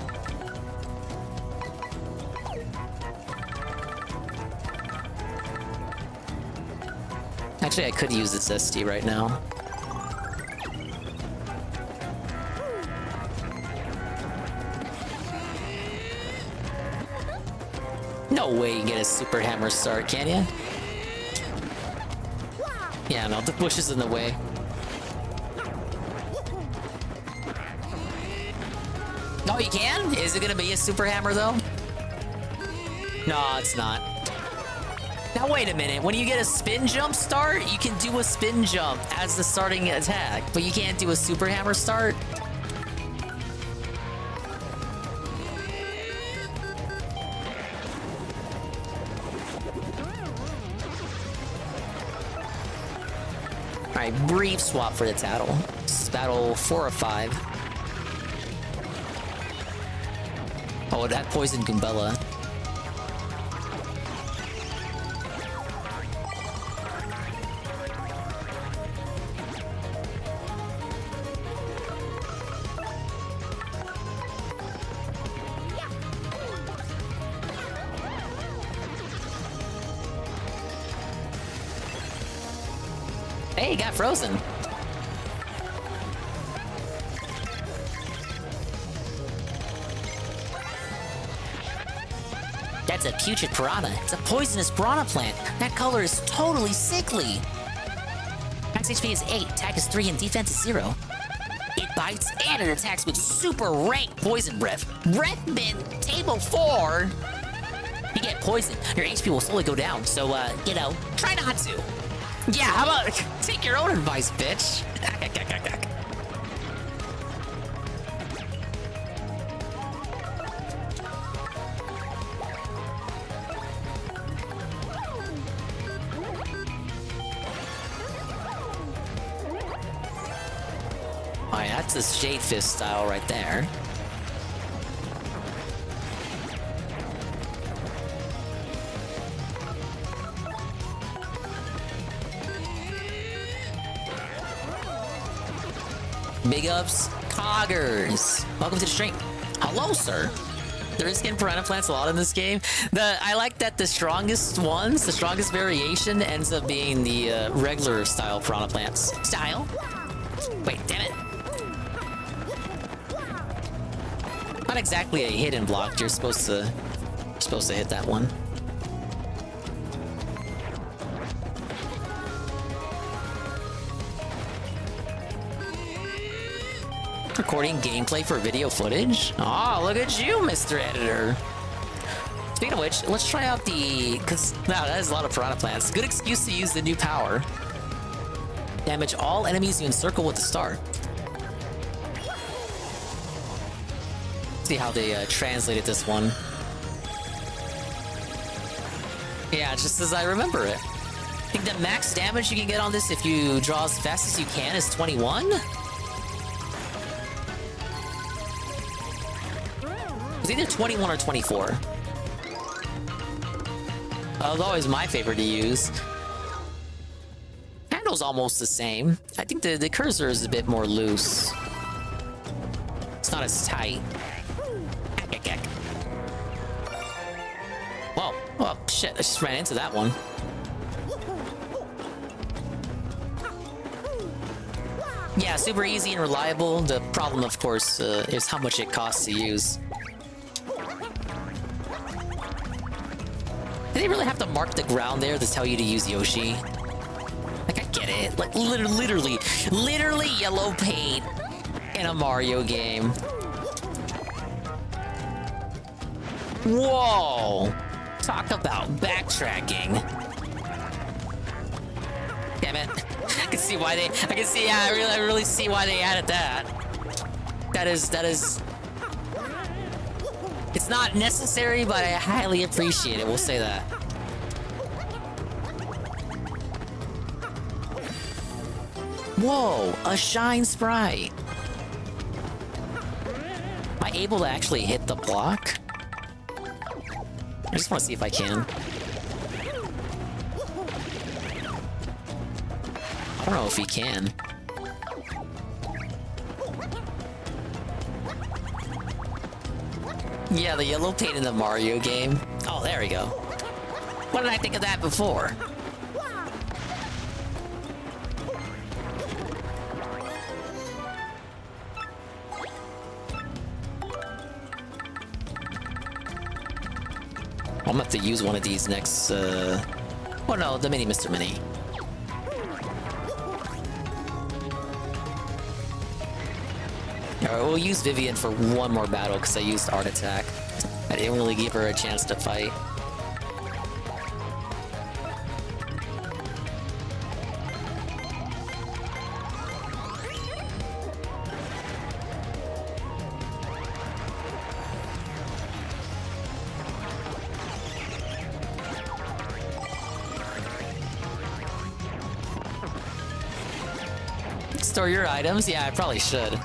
Actually, I could use the zesty right now. No way you can get a super hammer start, can you? Yeah, no, the bush is in the way. No, you can? Is it gonna be a super hammer, though? No, it's not. Now, wait a minute. When you get a spin jump start, you can do a spin jump as the starting attack, but you can't do a super hammer start? Alright, brief swap for the tattle. This is battle 4 of 5. Oh, that poisoned Goombella. Hey, he got frozen. That's a putrid piranha. It's a poisonous piranha plant. That color is totally sickly. Max HP is 8, attack is 3, and defense is 0. It bites and it attacks with super rank poison breath. Breath mint, table 4. You get poisoned, your HP will slowly go down, so, try not to. Yeah, how about take your own advice, bitch? Alright, that's the Shade Fist style right there. Big ups, Coggers. Welcome to the stream. Hello, sir. There is skin piranha plants a lot in this game. I like that the strongest ones, the strongest variation ends up being the regular style piranha plants. Style? Wait, damn it. Not exactly a hidden block. You're supposed to hit that one. Recording gameplay for video footage? Oh, look at you, Mr. Editor. Speaking of which, let's try out because wow, that is a lot of piranha plants. Good excuse to use the new power. Damage all enemies you encircle with the star. See how they translated this one. Yeah, just as I remember it. I think the max damage you can get on this if you draw as fast as you can is 21? It's either 21 or 24. That was always my favorite to use. Handle's almost the same. I think the cursor is a bit more loose. It's not as tight. Whoa. Oh, shit. I just ran into that one. Yeah, super easy and reliable. The problem, of course, is how much it costs to use. Do they really have to mark the ground there to tell you to use Yoshi? Like, I get it. Like, literally yellow paint in a Mario game. Whoa! Talk about backtracking. Damn it. I can see why I really see why they added that. That is... It's not necessary, but I highly appreciate it. We'll say that. Whoa, a shine sprite. Am I able to actually hit the block? I just want to see if I can. I don't know if he can. Yeah, the yellow paint in the Mario game. Oh, there we go. What did I think of that before? I'm gonna have to use one of these next, oh no, the Mini Mr. Mini. Alright, we'll use Vivian for one more battle because I used Art Attack. I didn't really give her a chance to fight. Store your items? Yeah, I probably should.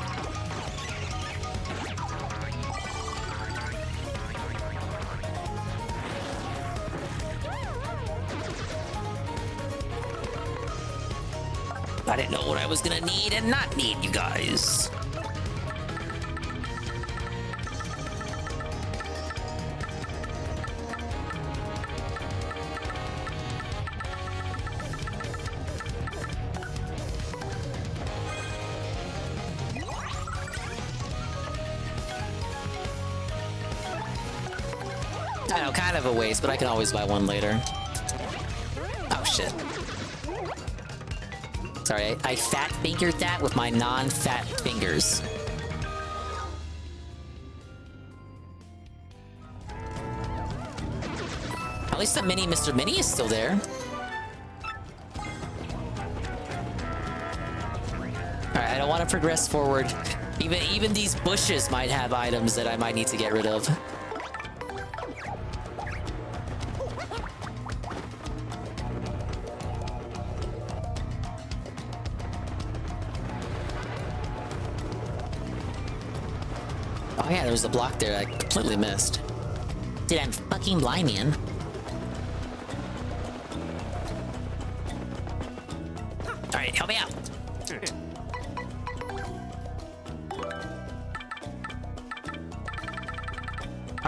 I didn't know what I was gonna need and not need, you guys. I know, kind of a waste, but I can always buy one later. Oh, shit. Sorry, I fat fingered that with my non-fat fingers. At least the Mini Mr. Mini is still there. Alright, I don't want to progress forward. Even these bushes might have items that I might need to get rid of. Oh yeah, there was a block there I completely missed. Dude, I'm fucking blind, man. Alright, help me out.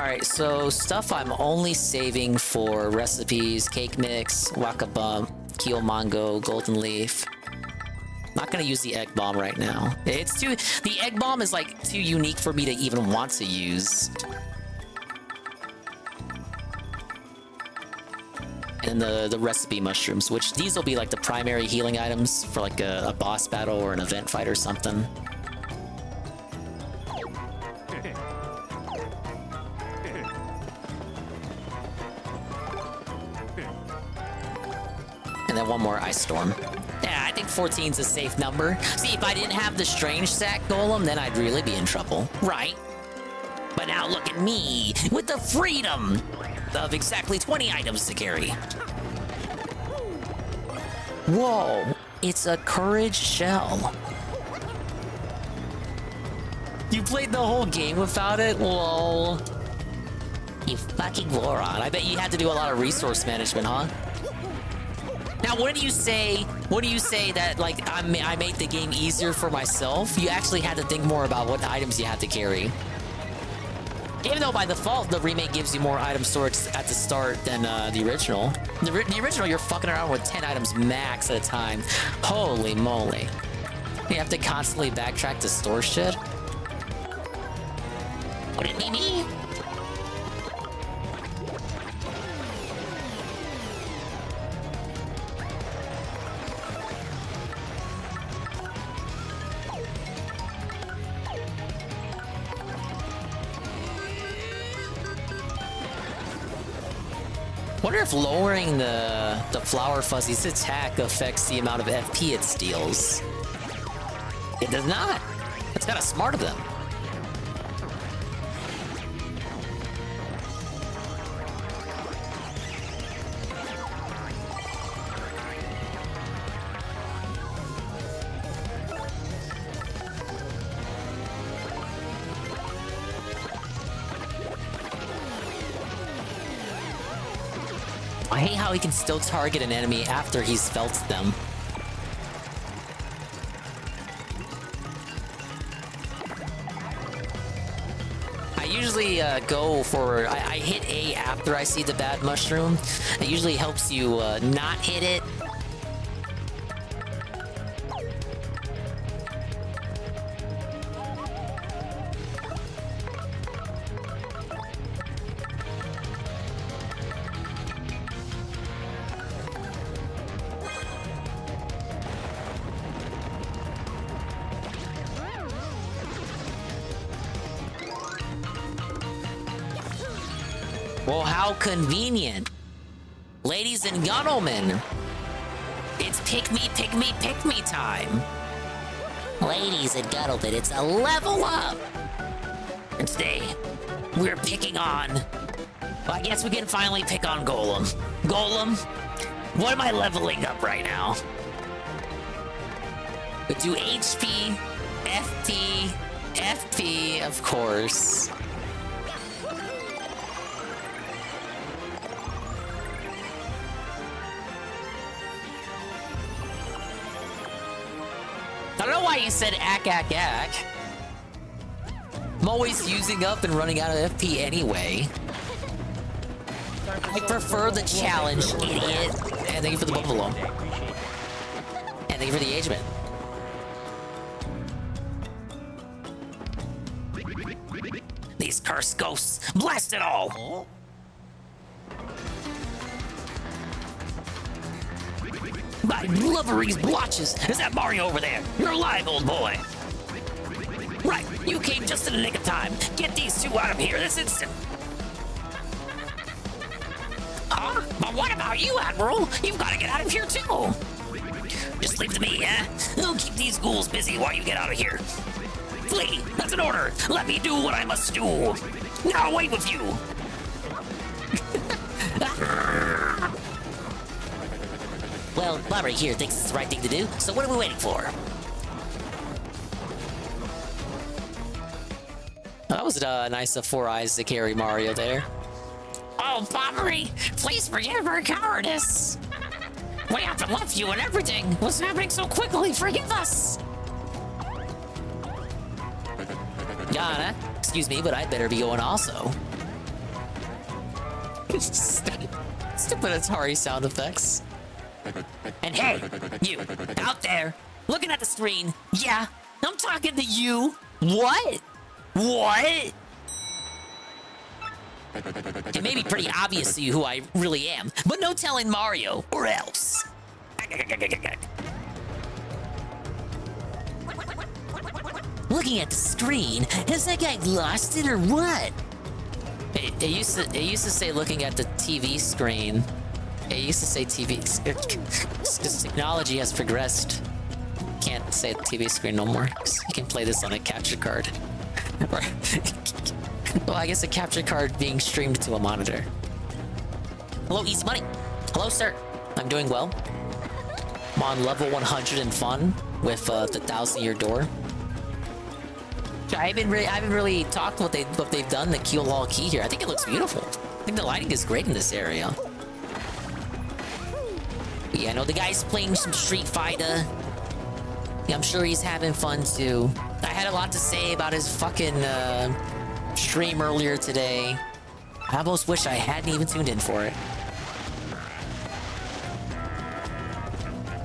Alright, so stuff I'm only saving for recipes, cake mix, waka bump, keel mango, golden leaf. Not gonna use the egg bomb right now. The egg bomb is like too unique for me to even want to use. And the recipe mushrooms, which these will be like the primary healing items for like a boss battle or an event fight or something. And then one more ice storm. Yeah, I think 14's a safe number. See, if I didn't have the strange sack golem, then I'd really be in trouble. Right. But now look at me, with the freedom of exactly 20 items to carry. Whoa, it's a courage shell. You played the whole game without it? Lol. You fucking moron. I bet you had to do a lot of resource management, huh? Now, what do you say that, like, I made the game easier for myself? You actually had to think more about what items you had to carry. Even though by default, the remake gives you more item storage at the start than the original. The original, you're fucking around with 10 items max at a time. Holy moly. You have to constantly backtrack to store shit? Would it be me? Wonder if lowering the Flower Fuzzy's attack affects the amount of FP it steals. It does not. That's kind of smart of them. I hate how he can still target an enemy after he's felt them. I usually go for... I hit A after I see the bad mushroom. It usually helps you not hit it. Well, how convenient. Ladies and gentlemen, it's pick me time. Ladies and gentlemen, it's a level up. And today, we're picking on... Well, I guess we can finally pick on Golem. Golem, what am I leveling up right now? We do HP, FP, of course. I don't know why you said ack. I'm always using up and running out of FP anyway. I prefer the challenge, idiot. And thank you for the buffalo. And thank you for the engagement. These cursed ghosts, blast it all! My blubbery's blotches! Is that Mario over there? You're alive, old boy! Right, you came just in the nick of time. Get these two out of here this instant! Huh? But what about you, Admiral? You've got to get out of here, too! Just leave it to me, eh? I'll keep these ghouls busy while you get out of here. Flee! That's an order! Let me do what I must do! Now away with you! Well, Blubbery here thinks it's the right thing to do, so what are we waiting for? That was nice of 4 eyes to carry Mario there. Oh, Blubbery! Please forgive our cowardice! We have to left you and everything! What's happening so quickly? Forgive us! Yana, excuse me, but I'd better be going also. Stupid Atari sound effects. And hey, you, out there, looking at the screen. Yeah, I'm talking to you. What? What? It may be pretty obvious to you who I really am, but no telling Mario, or else. Looking at the screen, has that guy lost it or what? It used to say looking at the TV screen. It used to say TV. Because technology has progressed. Can't say TV screen no more. You can play this on a capture card. Well, I guess a capture card being streamed to a monitor. Hello, Easy Money. Hello, sir. I'm doing well. I'm on level 100 in fun with the 1,000-year door. I haven't really talked what they've done, the Kill Key here. I think it looks beautiful. I think the lighting is great in this area. But yeah, I know the guy's playing some Street Fighter. Yeah, I'm sure he's having fun too. I had a lot to say about his fucking stream earlier today. I almost wish I hadn't even tuned in for it.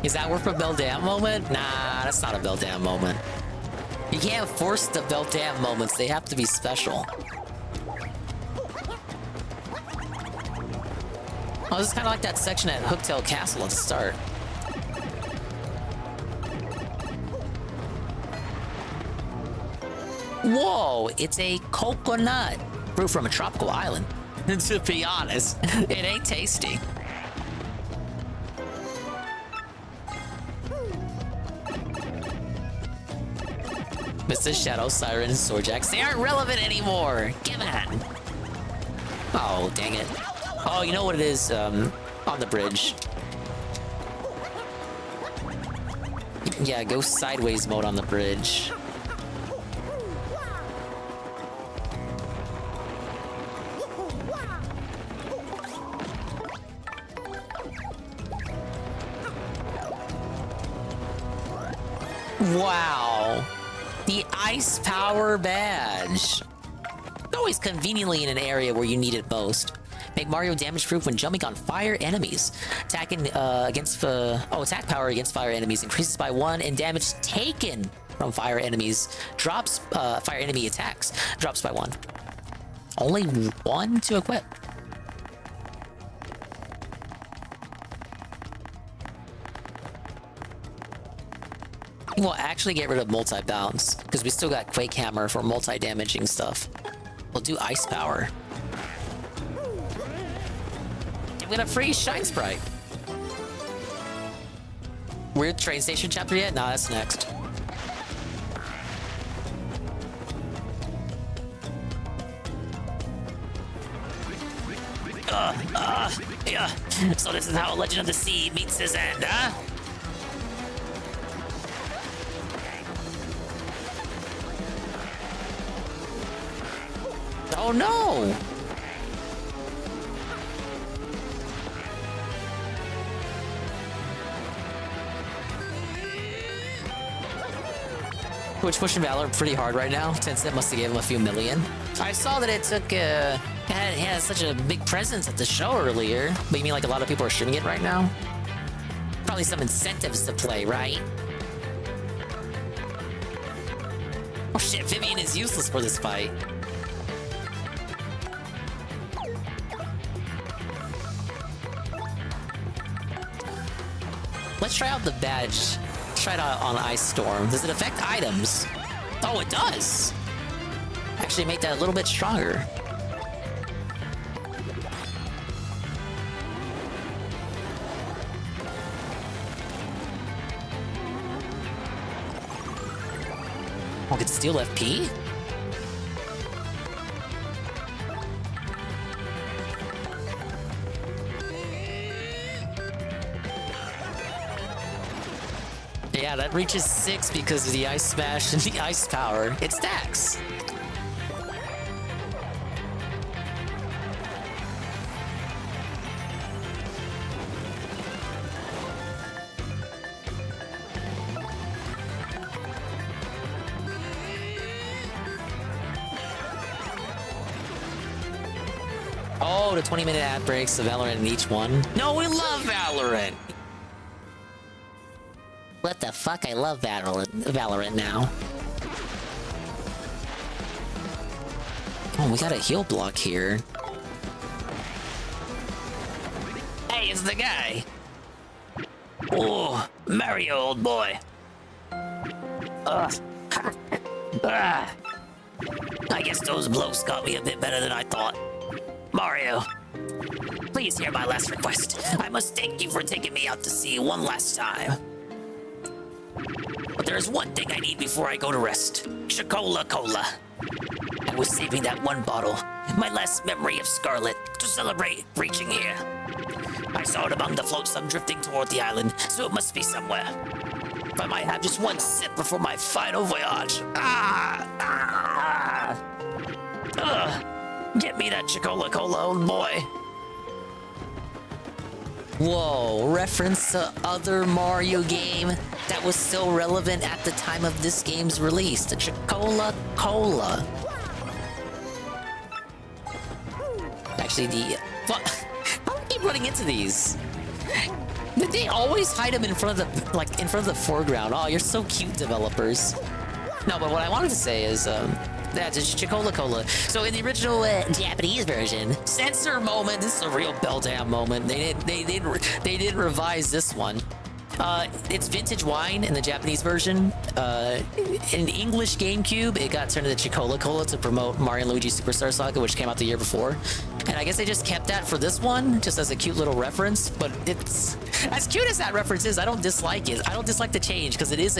Is that worth a Beldam moment? Nah, that's not a Beldam moment. You can't force the Beldam moments, they have to be special. Oh, this is kind of like that section at Hooktail Castle at the start. Whoa, it's a coconut fruit from a tropical island. To be honest, it ain't tasty. Mr. Shadow, Siren, and Swordjacks, they aren't relevant anymore! Give it! Oh, dang it. Oh, you know what it is, on the bridge. Yeah, go sideways mode on the bridge. Wow. The Ice Power Badge. Always conveniently in an area where you need it most. Make Mario damage proof when jumping on fire enemies. Attacking attack power against fire enemies increases by 1 and damage taken from fire enemies drops, fire enemy attacks drops by 1. Only 1 to equip. We'll actually get rid of multi-bounce, because we still got Quake Hammer for multi-damaging stuff. We'll do Ice Power. And we got a free Shine Sprite. Weird train station chapter yet? Nah, that's next. Yeah. So this is how Legend of the Sea meets his end, huh? Oh no! Twitch pushing Valor pretty hard right now. Tencent must have gave him a few million. I saw that it took, it had such a big presence at the show earlier. But you mean like a lot of people are streaming it right now? Probably some incentives to play, right? Oh shit, Vivian is useless for this fight. Let's try out the badge. Let's try it out on Ice Storm. Does it affect items? Oh, it does! Actually make that a little bit stronger. Oh, I can steal FP? Yeah, that reaches 6 because of the Ice Smash and the Ice Power. It stacks. Oh to 20-minute ad breaks of Valorant in each one. No, we love Valorant! What the fuck? I love Valorant now. Oh, we got a heal block here. Hey, it's the guy! Oh, Mario, old boy. I guess those blows got me a bit better than I thought. Mario, please hear my last request. I must thank you for taking me out to sea one last time. But there's one thing I need before I go to rest. Chocola Cola. I was saving that one bottle, my last memory of Scarlet, to celebrate reaching here. I saw it among the flotsam drifting toward the island, so it must be somewhere. If I might have just one sip before my final voyage. Get me that Chocola Cola, old boy. Whoa, reference to other Mario game that was still relevant at the time of this game's release. The Chocola Cola. Actually, how do I keep running into these? Did they always hide them in front of the foreground? Oh, you're so cute, developers. No, but what I wanted to say is, that's Chocola Cola. So in the original Japanese version, censor moment. This is a real Beldam moment. They didn't revise this one. It's vintage wine in the Japanese version. In English GameCube, it got turned into Chocola Cola to promote Mario and Luigi Superstar Saga, which came out the year before. And I guess they just kept that for this one, just as a cute little reference. But it's as cute as that reference is, I don't dislike it. I don't dislike the change because it is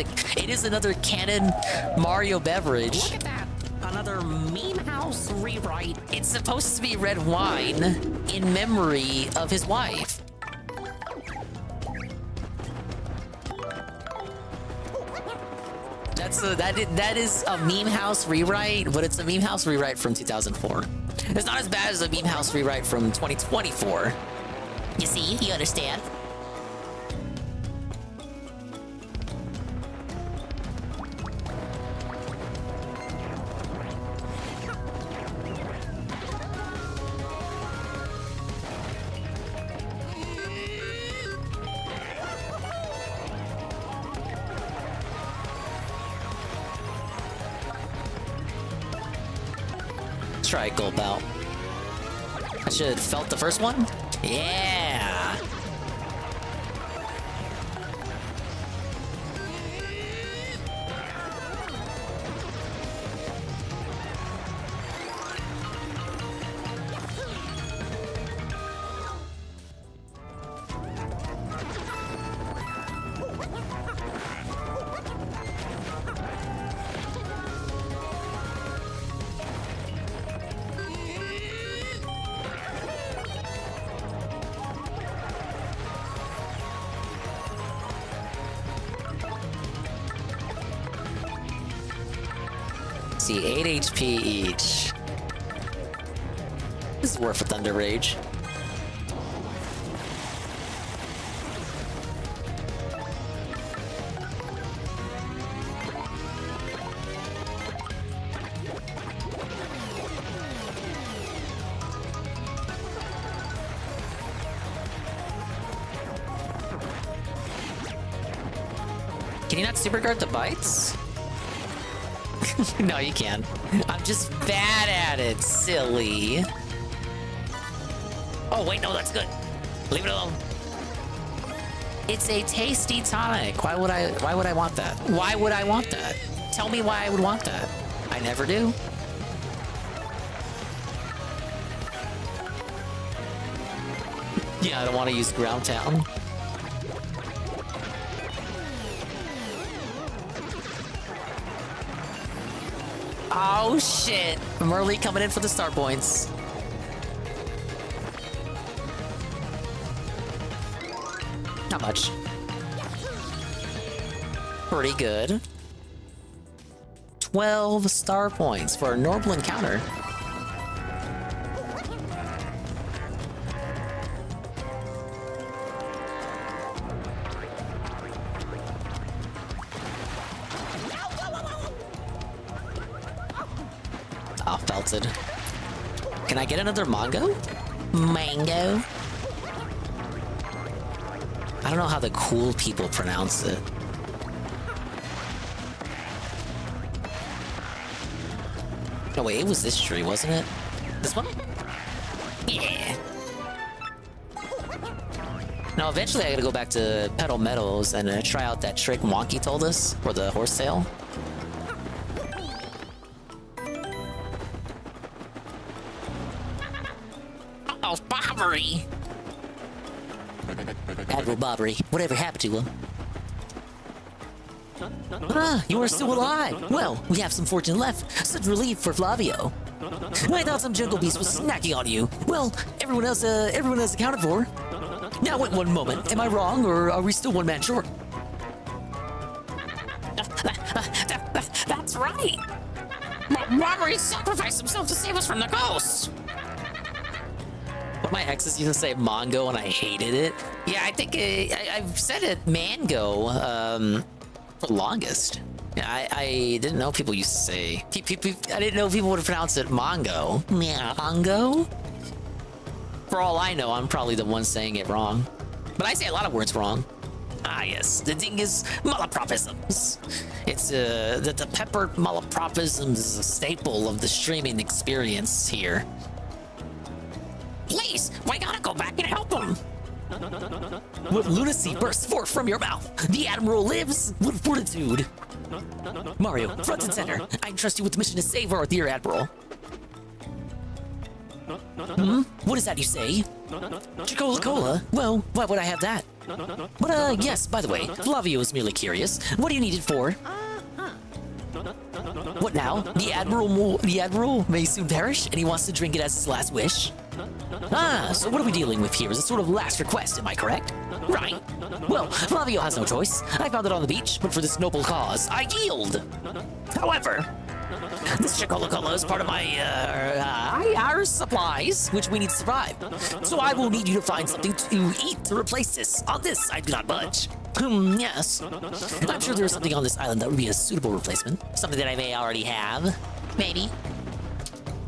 another canon Mario beverage. Look at that. Another meme house rewrite. It's supposed to be red wine in memory of his wife. That is a meme house rewrite, but it's a meme house rewrite from 2004. It's not as bad as a meme house rewrite from 2024. You see? You understand? Let's try a gulp out. I should have felt the first one. Yeah. See, 8 HP each. This is worth a Thunder Rage. Can you not super guard the bites? No, you can. I'm just bad at it, silly. Oh, wait, no, that's good. Leave it alone. It's a tasty tonic. Why would I want that? Why would I want that? Tell me why I would want that. I never do. Yeah, I don't want to use Ground Town. Oh shit! Merly coming in for the star points. Not much. Pretty good. 12 star points for a normal encounter. Oh, felted. Can I get another Mongo? Mango. I don't know how the cool people pronounce it. No, wait, it was this tree, wasn't it? This one? Yeah. Now, eventually I gotta go back to Petal Meadows and try out that trick Wonky told us, or the horsetail. Oh, Bobbery! Admiral Bobbery, whatever happened to him? Ah, you are still alive. Well, we have some fortune left. Such relief for Flavio. I thought some jungle beast was snacking on you. Well, everyone else accounted for. Now, wait one moment. Am I wrong, or are we still one man short? That's right! Bobbery sacrificed himself to save us from the ghosts! One of my exes used to say Mongo, and I hated it. Yeah, I think I've said it Mango for the longest. Yeah, I didn't know people used to say. I didn't know people would pronounce it Mongo. Mongo? For all I know, I'm probably the one saying it wrong. But I say a lot of words wrong. Ah, yes. The thing is malapropisms. It's the peppered malapropisms is a staple of the streaming experience here. Please, we gotta go back and help him! What lunacy bursts forth from your mouth? The Admiral lives with fortitude. Mario, front and center. I entrust you with the mission to save our dear Admiral. What is that you say? Chicola? Well, why would I have that? But, yes, by the way, Flavio is merely curious. What do you need it for? What now? The Admiral may soon perish, and he wants to drink it as his last wish? Ah, so what are we dealing with here? Is a sort of last request, am I correct? Right. Well, Flavio has no choice. I found it on the beach, but for this noble cause, I yield. However, this Chicola is part of my, our supplies, which we need to survive. So I will need you to find something to eat to replace this. On this, I do not budge. Yes. I'm sure there is something on this island that would be a suitable replacement. Something that I may already have. Maybe.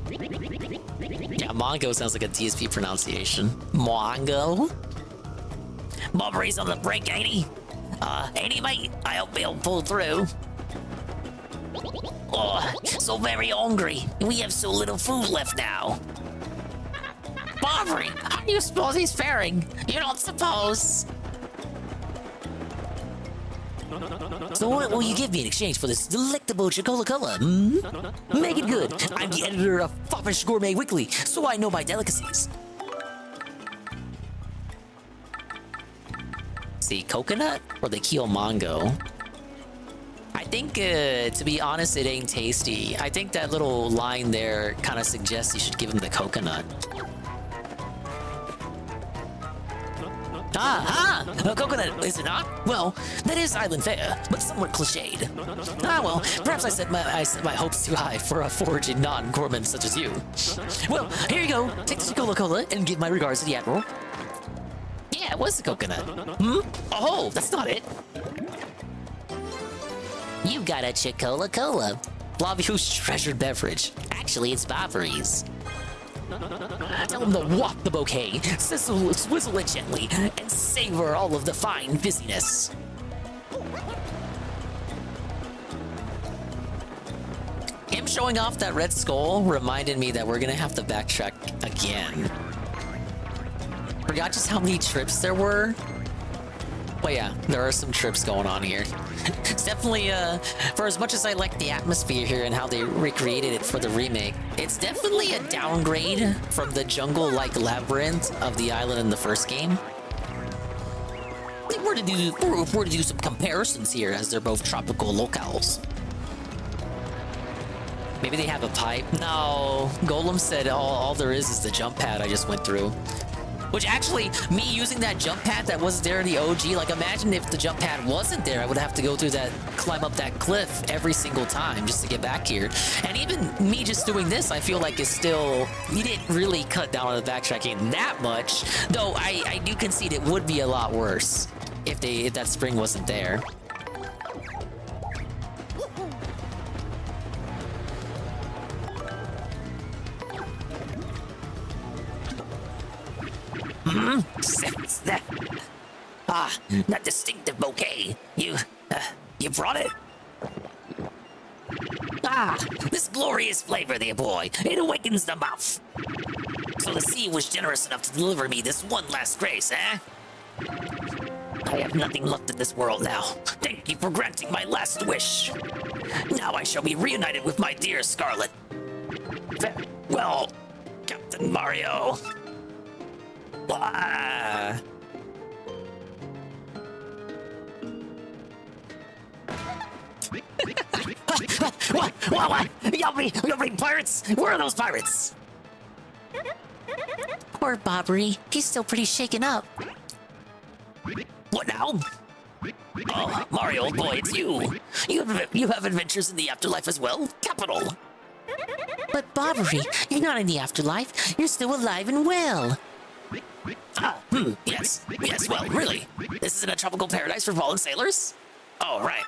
Yeah, Mongo sounds like a DSP pronunciation. Mongo? Bobbery's on the brink, ain't he? Ain't he, mate? I hope he'll pull through. Oh, so very hungry. We have so little food left now. Bobbery, how do you suppose he's faring? You don't suppose? So what will you give me in exchange for this delectable Chicola? Make it good. I'm the editor of Foppish Gourmet Weekly, so I know my delicacies. See, coconut or the Kyomongo? I think, to be honest, it ain't tasty. I think that little line there kind of suggests you should give him the coconut. A coconut, is it not? Well, that is island fare, but somewhat cliched. Ah, well, perhaps I set my hopes too high for a foraging non-gourmand such as you. Well, here you go. Take the Cola and give my regards to the Admiral. Yeah, it was the coconut. Oh, that's not it. You got a Chicola. Flavio's treasured beverage. Actually, it's Bobbery's. Tell him to walk the bouquet, swizzle it gently, and savor all of the fine busyness. Him showing off that red skull reminded me that we're gonna have to backtrack again. Forgot just how many trips there were. But yeah, there are some trips going on here. It's definitely, for as much as I like the atmosphere here and how they recreated it for the remake, it's definitely a downgrade from the jungle-like labyrinth of the island in the first game. If we're to do some comparisons here, as they're both tropical locales. Maybe they have a pipe? No, Golem said all there is the jump pad I just went through. Which actually, me using that jump pad that wasn't there in the OG, like imagine if the jump pad wasn't there, I would have to go through that, climb up that cliff every single time just to get back here. And even me just doing this, I feel like is still, you didn't really cut down on the backtracking that much, though I do concede it would be a lot worse if that spring wasn't there. That distinctive bouquet. You brought it? This glorious flavor, dear boy. It awakens the mouth. So the sea was generous enough to deliver me this one last grace, eh? I have nothing left in this world now. Thank you for granting my last wish. Now I shall be reunited with my dear Scarlet. Farewell, Captain Mario. Ah. What? Y'all bring pirates? Where are those pirates? Poor Bobbery. He's still pretty shaken up. What now? Oh, Mario, old boy, it's you. You have adventures in the afterlife as well? Capital. But Bobbery, you're not in the afterlife. You're still alive and well. Yes, well, really? This isn't a tropical paradise for fallen sailors? Oh, right.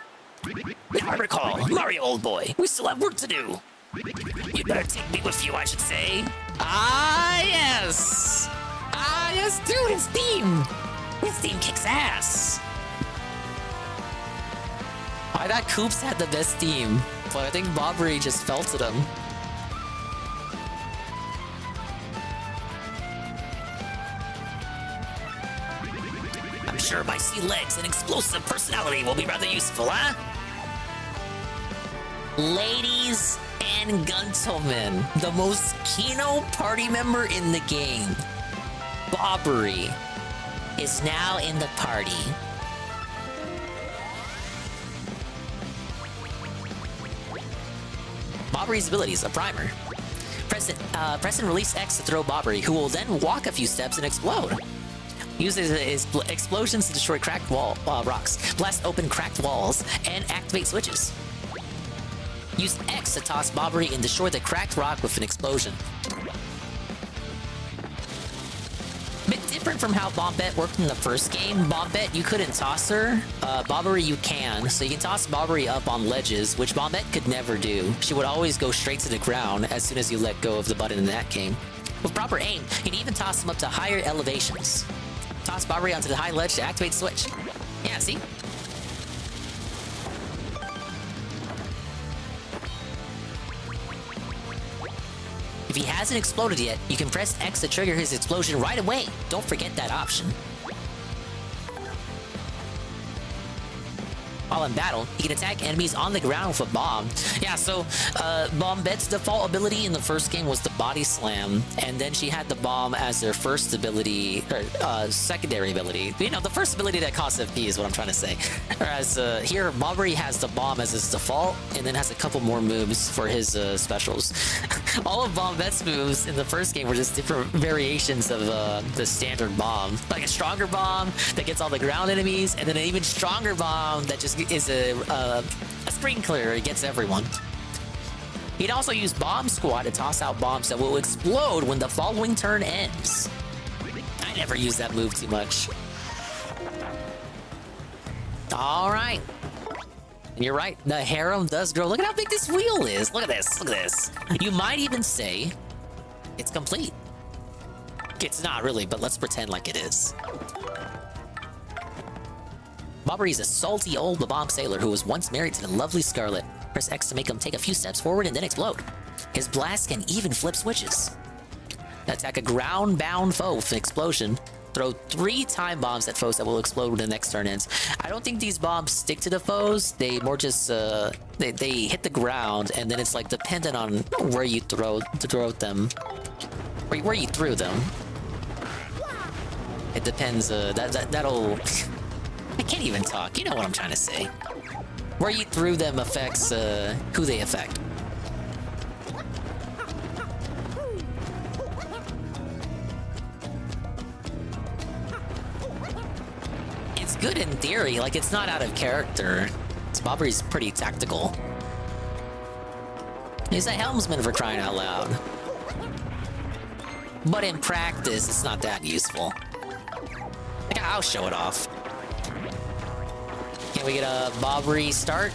Now I recall, Mario, old boy, we still have work to do. You'd better take me with you, I should say. Yes, dude, his theme. His theme kicks ass. I thought Koops had the best theme, but I think Bobbery just felted him. I'm sure my sea legs and explosive personality will be rather useful, huh? Ladies and gentlemen, the most Kino party member in the game, Bobbery, is now in the party. Bobbery's ability is a primer. Press and release X to throw Bobbery, who will then walk a few steps and explode. Use his explosions to destroy cracked rocks, blast open cracked walls, and activate switches. Use X to toss Bobbery and destroy the cracked rock with an explosion. Bit different from how Bombette worked in the first game. Bombette, you couldn't toss her. Bobbery, you can. So you can toss Bobbery up on ledges, which Bombette could never do. She would always go straight to the ground as soon as you let go of the button in that game. With proper aim, you can even toss them up to higher elevations. Toss Bobbery onto the high ledge to activate the switch. Yeah, see? If he hasn't exploded yet, you can press X to trigger his explosion right away. Don't forget that option. While in battle, he can attack enemies on the ground with a bomb. Yeah, so Bombette's default ability in the first game was the body slam, and then she had the bomb as their first ability, or secondary ability. You know, the first ability that costs FP is what I'm trying to say. Whereas here, Bobbery has the bomb as his default, and then has a couple more moves for his specials. All of Bombette's moves in the first game were just different variations of the standard bomb. Like a stronger bomb that gets all the ground enemies, and then an even stronger bomb that just is a screen clear. It gets everyone. He'd also use Bomb Squad to toss out bombs that will explode when the following turn ends. I never use that move too much. All right. And you're right, the harem does grow. Look at how big this wheel is. Look at this. Look at this. You might even say it's complete. It's not really, but let's pretend like it is. Bobbery's a salty old bomb sailor who was once married to the lovely Scarlet. Press X to make him take a few steps forward and then explode. His blast can even flip switches. Attack a ground-bound foe with an explosion. Throw 3 time bombs at foes that will explode when the next turn ends. I don't think these bombs stick to the foes. They more just they hit the ground, and then it's like dependent on where you throw them, where you threw them. It depends. That'll. I can't even talk. You know what I'm trying to say. Where you threw them affects who they affect. It's good in theory. Like, it's not out of character. Bobbery's pretty tactical. He's a helmsman for crying out loud. But in practice, it's not that useful. Like, I'll show it off. Can we get a Bobbery start?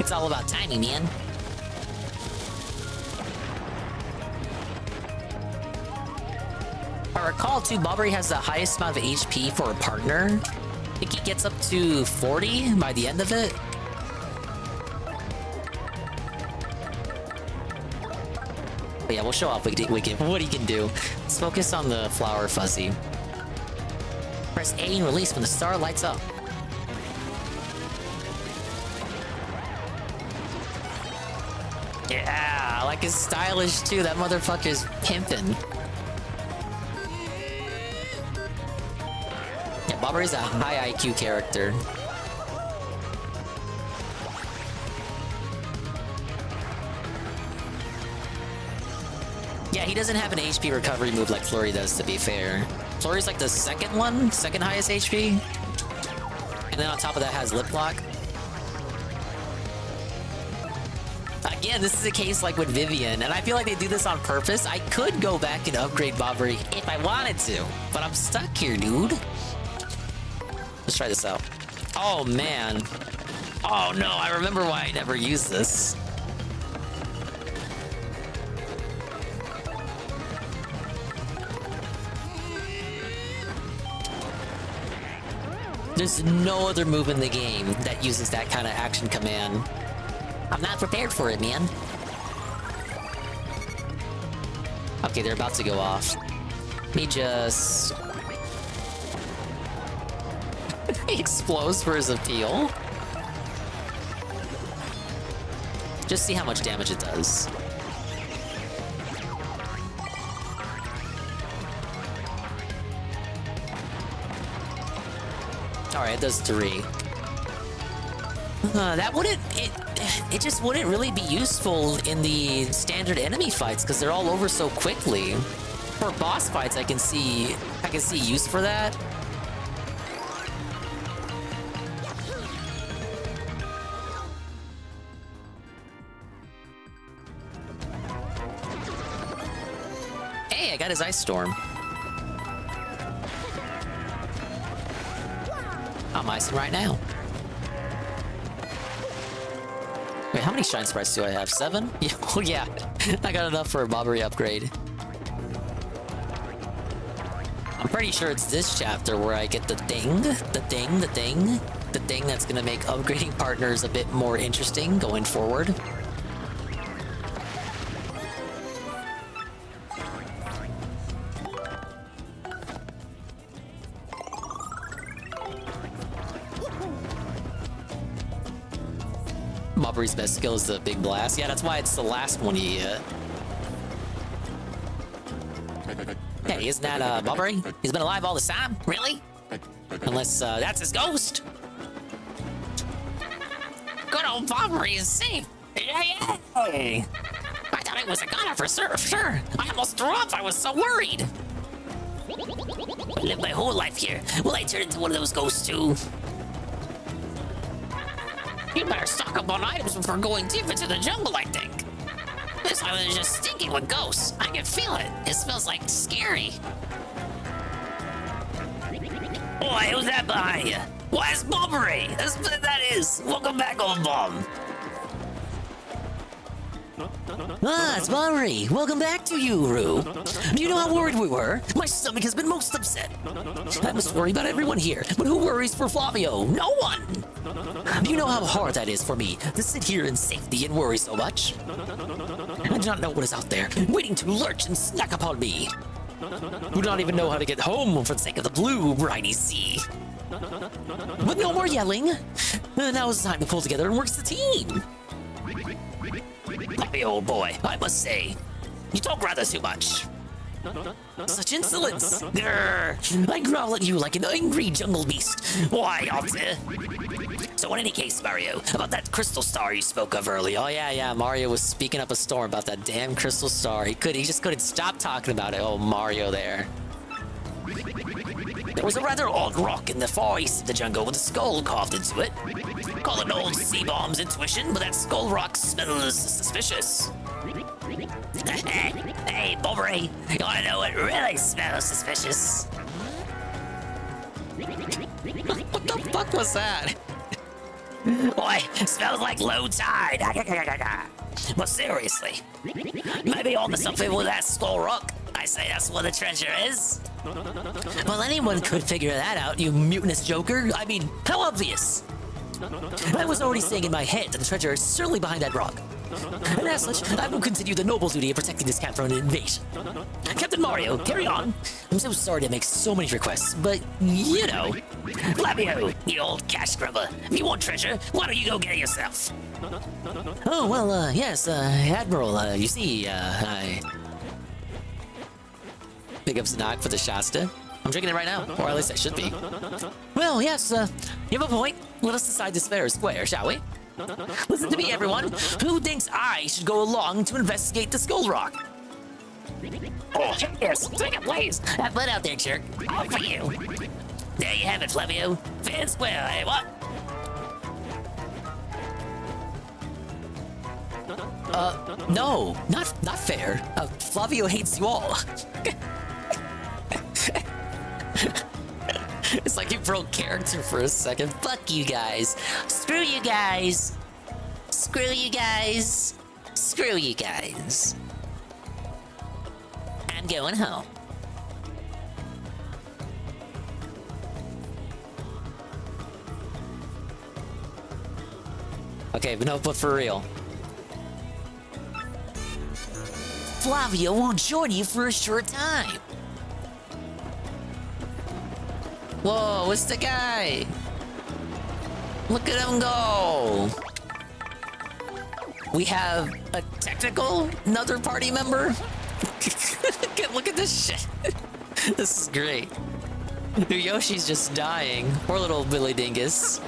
It's all about timing, man. I recall too, Bobbery has the highest amount of HP for a partner. I think he gets up to 40 by the end of it. But yeah, we'll show off what he can do. Let's focus on the flower fuzzy. Press A and release when the star lights up. Yeah, like it's stylish too. That motherfucker's pimping. Yeah, Bobbery's a high IQ character. Yeah, he doesn't have an HP recovery move like Flurry does, to be fair. Flurry's like the second highest HP. And then on top of that has Lip Lock. Again, this is a case like with Vivian, and I feel like they do this on purpose. I could go back and upgrade Bobbery if I wanted to, but I'm stuck here, dude. Let's try this out. Oh, man. Oh, no, I remember why I never used this. There's no other move in the game that uses that kind of action command. I'm not prepared for it, man. Okay, they're about to go off. Let me just... He explodes for his appeal. Just see how much damage it does. Alright, it does 3. That wouldn't... It just wouldn't really be useful in the standard enemy fights because they're all over so quickly. For boss fights, I can see use for that. Hey, I got his Ice Storm. I'm icing right now. Wait, how many Shine Sprites do I have? 7? Yeah, oh yeah, I got enough for a Bobbery upgrade. I'm pretty sure it's this chapter where I get the thing that's gonna make upgrading partners a bit more interesting going forward. Bobbery's best skill is the Big Blast. Yeah, that's why it's the last one you get. Hey, isn't that Bobbery? He's been alive all this time? Really? Unless that's his ghost. Good old Bobbery is safe. Yay! I thought it was a goner for sure. I almost threw up. I was so worried. I lived my whole life here. Will I turn into one of those ghosts too? You better stock up on items before going deep into the jungle, I think. This island is just stinking with ghosts. I can feel it. It smells like scary. Boy, who's that behind you? Why is Bobbery? That's what that is. Welcome back, old bum. Ah, it's Bobbery. Welcome back to you, Rue. Do you know how worried we were? My stomach has been most upset. I must worry about everyone here, but who worries for Flavio? No one! Do you know how hard that is for me to sit here in safety and worry so much? I do not know what is out there, waiting to lurch and snack upon me. Who do not even know how to get home for the sake of the blue, briny sea. But no more yelling. Now is the time to pull together and work as a team. Puppy old boy, I must say, you talk rather too much. Such insolence! Grrr! I growl at you like an angry jungle beast. Why, Alta? So in any case, Mario, about that crystal star you spoke of earlier. Oh yeah, Mario was speaking up a storm about that damn crystal star. He just couldn't stop talking about it. Oh, Mario there. There was a rather odd rock in the far east of the jungle with a skull carved into it. Call it an old sea bomb's intuition, but that skull rock smells suspicious. Hey, Bobbery, you wanna know what really smells suspicious? What the fuck was that? Boy, smells like low tide. But seriously, maybe onto something with that skull rock. I say that's where the treasure is. Well, anyone could figure that out, you mutinous joker. I mean, how obvious? I was already saying in my head that the treasure is certainly behind that rock. And as such, I will continue the noble duty of protecting this camp from an invasion. Captain Mario, carry on. I'm so sorry to make so many requests, but you know. Flavio, you old cash grubber. If you want treasure, why don't you go get it yourself? Oh, well, yes, Admiral, you see, I... Big up Znog for the Shasta. I'm drinking it right now, or at least I should be. Well, yes, you have a point. Let us decide this fair or square, shall we? Listen to me, everyone. Who thinks I should go along to investigate the Skull Rock? Oh, yes, take it, please. Have fun out there, jerk. All for you. There you have it, Flavio. Fair and square, eh, what? No, not fair. Flavio hates you all. It's like you broke character for a second. Fuck you guys. Screw you guys. Screw you guys. Screw you guys. I'm going home. Okay, but no, but for real. Flavio will join you for a short time. Whoa, what's the guy? Look at him go. We have a technical, another party member. Look at this shit. This is great. Yoshi's just dying. Poor little Billy Dingus.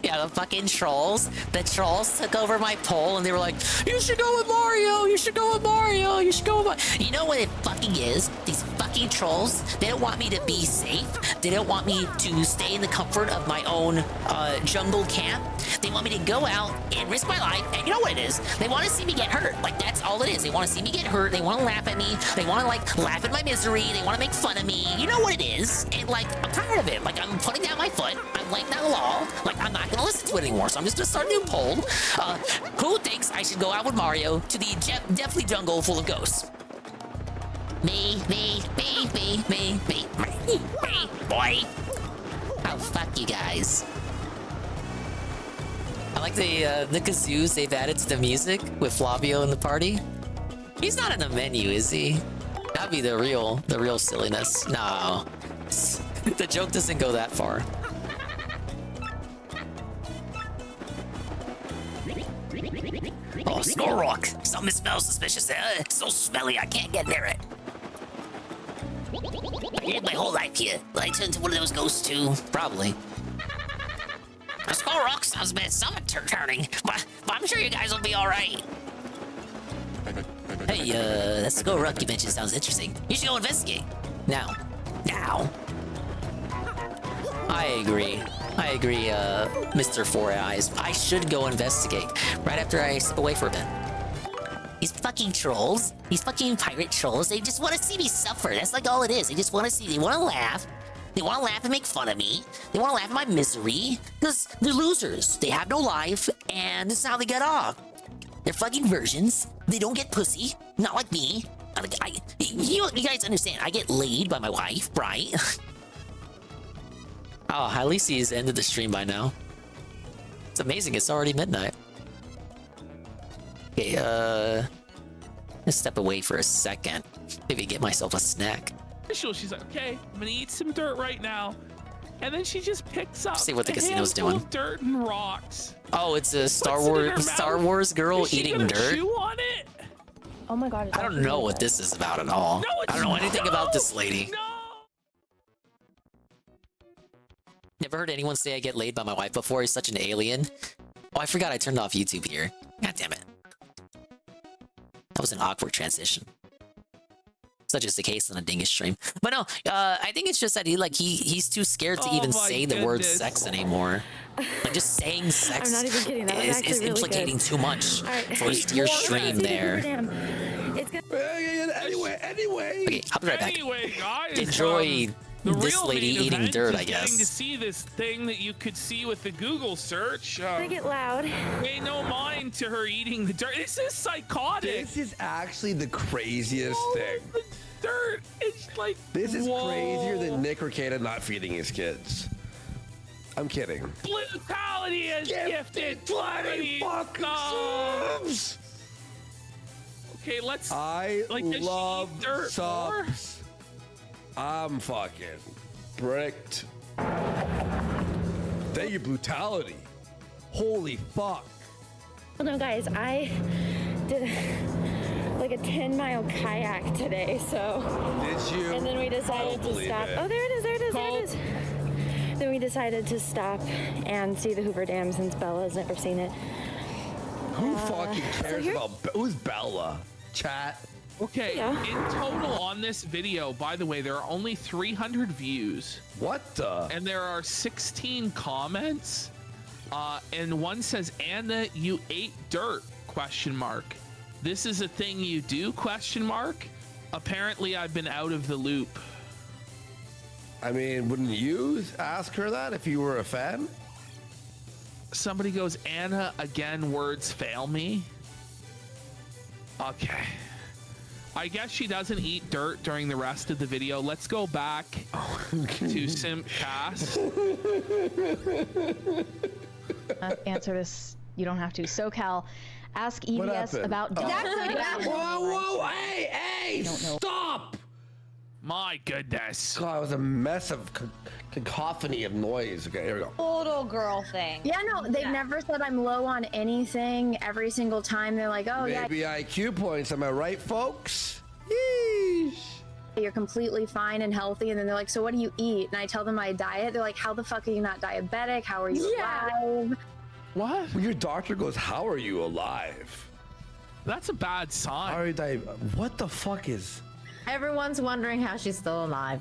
Yeah, the fucking trolls. The trolls took over my poll and they were like, you should go with Mario, you should go with Mario, you should go with Mario. You know what it fucking is? These fucking trolls, they don't want me to be safe. They don't want me to stay in the comfort of my own jungle camp. They want me to go out and risk my life. And you know what it is? They want to see me get hurt. Like, that's all it is. They want to see me get hurt. They want to laugh at me. They want to, like, laugh at my misery. They want to make fun of me. You know what it is? And, like, I'm tired of it. Like, I'm putting down my foot. I'm laying down the law. Like, I'm not going to listen to it anymore. So I'm just going to start a new poll. Who thinks I should go out with Mario to the deathly jungle full of ghosts? Me, boy. Oh, fuck you guys. I like the kazoos they've added to the music with Flavio in the party. He's not in the menu, is he? That'd be the real silliness. No. The joke doesn't go that far. Oh, Skull Rock. Something smells suspicious there. It's so smelly, I can't get near it. I lived my whole life here. Will I turn into one of those ghosts too? Probably. A Skull Rock sounds bad. Something turning, but I'm sure you guys will be all right. Hey, that Skull Rock you mentioned sounds interesting. You should go investigate. Now. I agree, Mr. Four Eyes. I should go investigate right after I step away for a bit. These fucking trolls, these fucking pirate trolls, they just want to see me suffer. That's like all it is. They just want to see, they want to laugh. They want to laugh and make fun of me. They want to laugh at my misery. Because they're losers. They have no life, and this is how they get off. They're fucking virgins. They don't get pussy. Not like me. You guys understand, I get laid by my wife, right? Oh, at least he's ended the stream by now. It's amazing, it's already midnight. Okay, let's step away for a second. Maybe get myself a snack. She's like, okay, I'm gonna eat some dirt right now. And then she just picks up see what the casino's handful doing. of dirt and rocks. Oh, it's a Star Wars girl eating dirt? Chew on it? Oh my god. I don't know what this is about at all. No, I don't know anything about this lady. No. Never heard anyone say I get laid by my wife before. He's such an alien. Oh, I forgot I turned off YouTube here. God damn it. That was an awkward transition. Such is the case on a dingus stream. But no, I think it's just that he's too scared to even say the word sex anymore. Like just saying sex I'm not even kidding. That was is really implicating good. too much Right. for your stream there. It's good. Anyway. Okay, I'll be right back. Anyway, guys, Enjoy The this real lady main eating event dirt, is I getting to guess. see this thing that you could see with the Google search. Make it loud. Pay no mind to her eating the dirt. This is psychotic. This is actually the craziest thing. The dirt. It's like This is whoa. crazier than Nick Ricada not feeding his kids. I'm kidding. Brutality is gifted. Bloody fucking subs. Okay, let's. I like, does she love eat dirt more? subs. I'm fucking bricked. Thank you, brutality. Holy fuck. Well, no, guys, I did like a 10-mile kayak today, so. Did you? And then we decided to believe stop. it. Oh, there it is, there it is, there it is. Then we decided to stop and see the Hoover Dam since Bella's never seen it. Who fucking so cares here- about who's Bella? Chat. Okay, Yeah. in total on this video, by the way, there are only 300 views. What the? And there are 16 comments. And one says, Anna, you ate dirt, question mark. This is a thing you do, question mark. Apparently, I've been out of the loop. I mean, wouldn't you ask her that if you were a fan? Somebody goes, Anna, again, words fail me. Okay. I guess she doesn't eat dirt during the rest of the video. Let's go back to Simcast. Answer this. You don't have to. SoCal, ask What EVS happened? about. Whoa, hey, Don't know. stop! My goodness. God, it was a mess of cacophony of noise. Okay, here we go. Total girl thing. Yeah, no, they've never said I'm low on anything. Every single time they're like, oh, Maybe IQ points, am I right, folks? Yeesh. yeah, you're completely fine and healthy. And then they're like, so what do you eat? And I tell them my diet. They're like, how the fuck are you not diabetic? How are you alive? What? When your doctor goes, how are you alive? That's a bad sign. How are you what the fuck is... Everyone's wondering how she's still alive.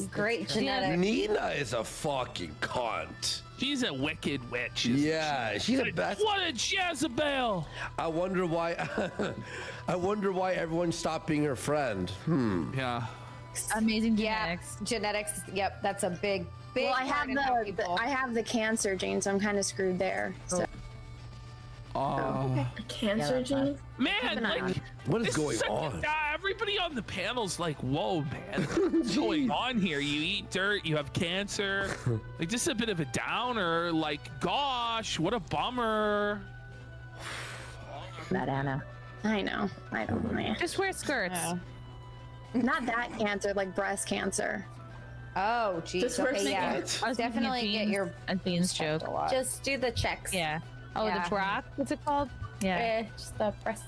Great genetics. Nina is a fucking cunt. She's a wicked witch. isn't Yeah, she's a best. What a Jezebel! I wonder why. I wonder why everyone stopped being her friend. Yeah. Amazing genetics. Genetics. Yep, that's a big. Well, I have part in how the people- I have the cancer gene, so I'm kind of screwed there. So. Cancer gene? Man, like, What is this going such a- on? everybody on the panel's like, whoa, man, what's going on here? You eat dirt, you have cancer. Like, this is a bit of a downer. Like, gosh, what a bummer. That Anna. I know. I don't know. Just wear skirts. Not that cancer, like breast cancer. Oh, geez. Just Okay, first yeah. thing- Definitely get your beans joke. Just do the checks. Yeah. Oh, Yeah. the track. What's it called? Yeah. Just the breast.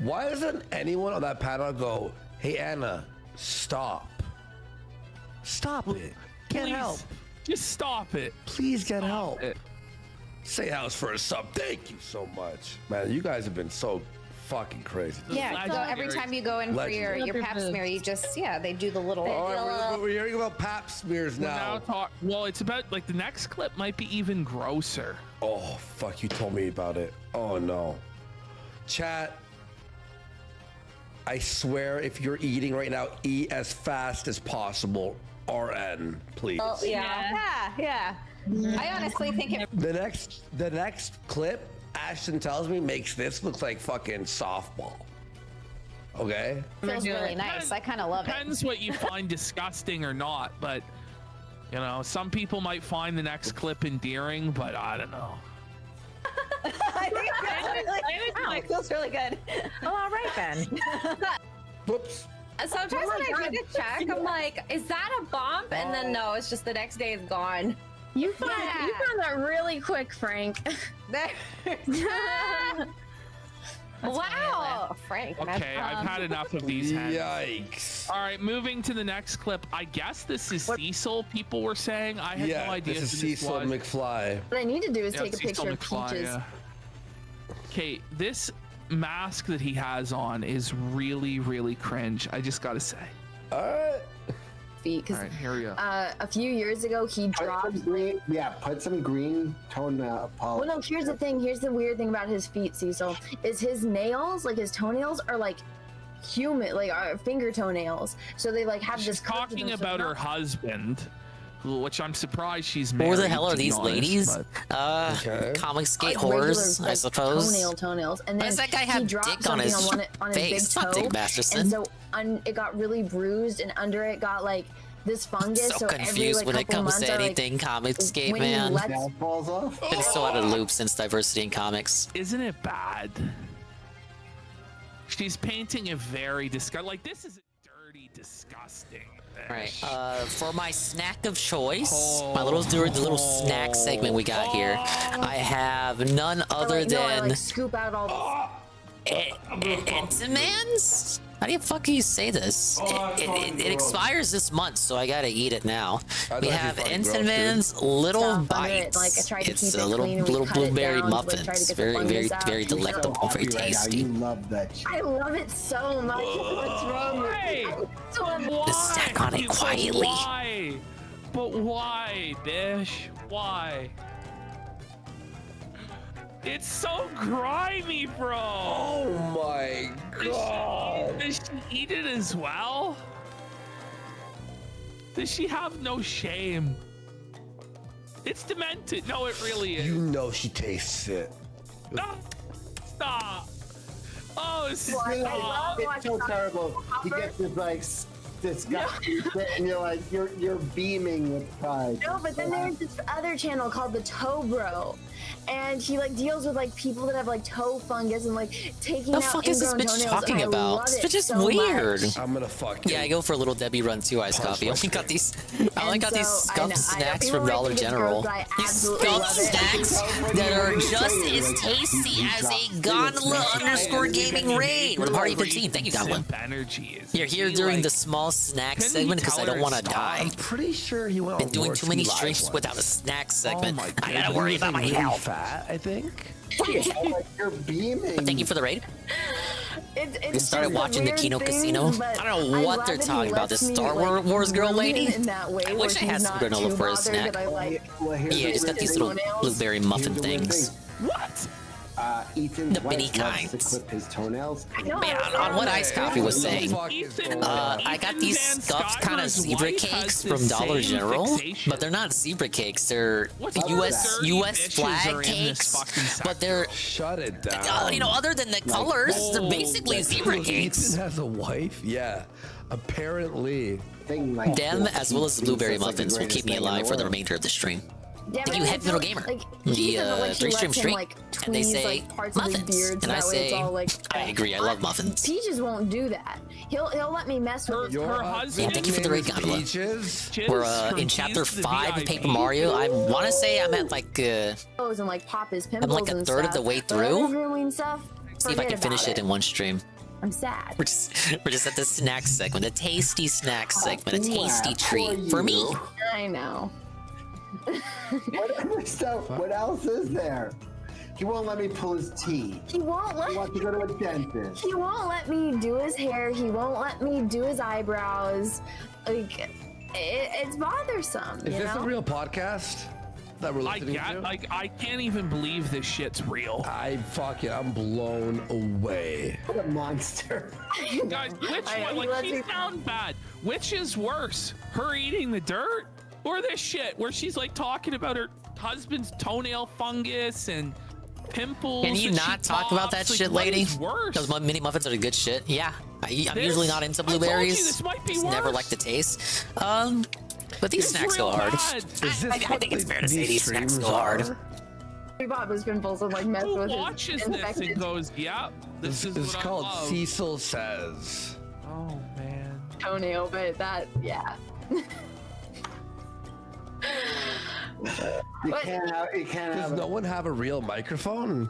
Why doesn't anyone on that panel go, "Hey Anna, stop, stop it, get Please, help, just stop it, please get help." Say house for a sub. Thank you so much, man. You guys have been so fucking crazy. Yeah, so every time you go in for your Legendary. pap smear, you just, they do the little. All right, we're hearing about pap smears We're now. well, it's about, like, the next clip might be even grosser. Oh, fuck, you told me about it. Oh, no. Chat, I swear if you're eating right now, eat as fast as possible. RN, please. Oh, yeah. I honestly think it. The next clip, Ashton tells me, makes this look like fucking softball. Okay? Feels really nice. I kind of love it. Depends what you find disgusting or not, but, you know, some people might find the next clip endearing, but I don't know. I think it feels really good. Oh, all right then. Whoops. Sometimes when I do the check, I'm like, is that a bump? And then no, it's just the next day it's gone. You found that really quick, Frank. Wow, Frank. Okay, I've had enough of these heads. Yikes. All right, moving to the next clip. I guess this is Cecil, people were saying. I had no idea this is who Cecil was. McFly. What I need to do is Yeah, take a Cecil picture of McFly, Peaches. yeah. Okay, this mask that he has on is really, really cringe. I just gotta say. All right. Because All right, here we go. a few years ago he dropped. Put some green tone polish. Well, no. Here's the thing. Here's the weird thing about his feet, Cecil. Is his nails, like his toenails, are like human, like our finger toenails. So they like have She's this. curve to talking them, so about they're her not- husband, which I'm surprised she's married. Who the hell are to be these honest, ladies? but- Comic skate like regular, whores, I like, suppose. Toenails, and Why then does that guy he have dropped dick on something his on his face? big Not toe, Dick Masterson. and so it got really bruised, and under it got like this fungus. So every, confused like, when it couple comes months to I, like, anything comic skate, when he man. lets- falls off. Been so out of the loop since diversity in comics. Isn't it bad? She's painting a very like this is dirty, disgusting. All right. For my snack of choice, my little snack segment we got here, I have none other like, no, I, than like, scoop out all Entenmann's? How do you say this? It expires this month, so I gotta eat it now. We have Entenmann's Little stuff under Bites. it. Like I tried to It's keep a it little clean, and we little cut it blueberry down to, like, try to muffins. get the Very fungus out. very delectable, very tasty. You love that shit. I love it so much. What's wrong with me? Just snack on it quietly. Why? But why, Bish? Why? It's so grimy, bro. Oh my god. Does she eat it as well? Does she have no shame? It's demented. No, it really is. You know she tastes it. No, stop. Oh, It's stop. so terrible. You get this like disgusting shit, and you're like you're beaming with pride. No, but then there's this other channel called the Toe Bro, and he like deals with like people that have like toe fungus and like taking The out fuck is this ingrown bitch toenails, talking and I about? love This it bitch is so weird. much. I'm gonna fuck you. Yeah, I go for a little Debbie run too, iced coffee. I only got these. I only got these scuffed snacks from Dollar General. These scuffed snacks that are just as tasty as a Gondola _gaming raid with a party 15. Thank you, Gondola. Energy is. You're here during the small snack segment because I don't want to die. I'm pretty sure he went Been on doing too many Lordsky Live streams once. without a snack segment. Oh my I God. gotta worry He was, about like, my really health. fat, I think. Like you're beaming. But thank you for the raid. It's We started just watching the weird Kino things, Casino. but I don't know what love they're that he talking about. lets This me, Star like, Wars girl ruin lady. it in that way, I where wish I she's had some not granola too for a bothered snack. that I, like, Yeah, I just got these little blueberry muffin things. What? Ethan's The mini wife loves to kinds. clip his toenails. Man, on what Ice Coffee was saying, I got these Van scuffed kind of Skyver's zebra wife cakes has the from Dollar same General, fixation. but they're not zebra cakes. They're What US dirty US bitches flag are in this cakes, fucking but they're Shut it down. other than the colors, they're basically zebra cakes. Ethan has a wife? Yeah. Apparently. Them as well as the blueberry muffins will keep me alive for the remainder of the stream. Thank you, Heavy Metal Gamer. The three stream stream, and they say muffins, and I say I agree. I love muffins. Peaches won't do that. He'll let me mess with his Her husband. Yeah, thank you for the raid, Gondola. Peaches? We're in chapter 5 of Paper Mario. I want to say I'm at like clothes and like pop his pimples. I'm like a and third of stuff. the way But other through. grooming stuff, See if I can forget finish about it in one stream. I'm sad. We're just at the snack segment, a tasty snack segment, a tasty treat for me. I know. What else is there? He won't let me pull his teeth. He won't let. He wants to go to a dentist. He won't let me do his hair. He won't let me do his eyebrows. Like, it's bothersome. Is you this know? a real podcast that we're listening to? I can't even believe this shit's real. I'm blown away. What a monster. Guys, which I- one? he Like, lets she's me- down bad. Which is worse? Her eating the dirt? Or this shit where she's like talking about her husband's toenail fungus and pimples? Can you that not she talk about that pops? Like, shit, what lady? is worse? Those mini muffins are the good shit. Yeah, I'm This- usually not into I told you blueberries. this might be Just never worse. liked the taste. But these It's snacks go real hard. bad. I think it's fair to say these snacks go hard. We bought his pimples and like mess Who with watches his this infected. and goes, "Yep, this is It's what called I love." Cecil Says. Oh man. Toenail, but that, yeah. You can't Does have no one have a real microphone?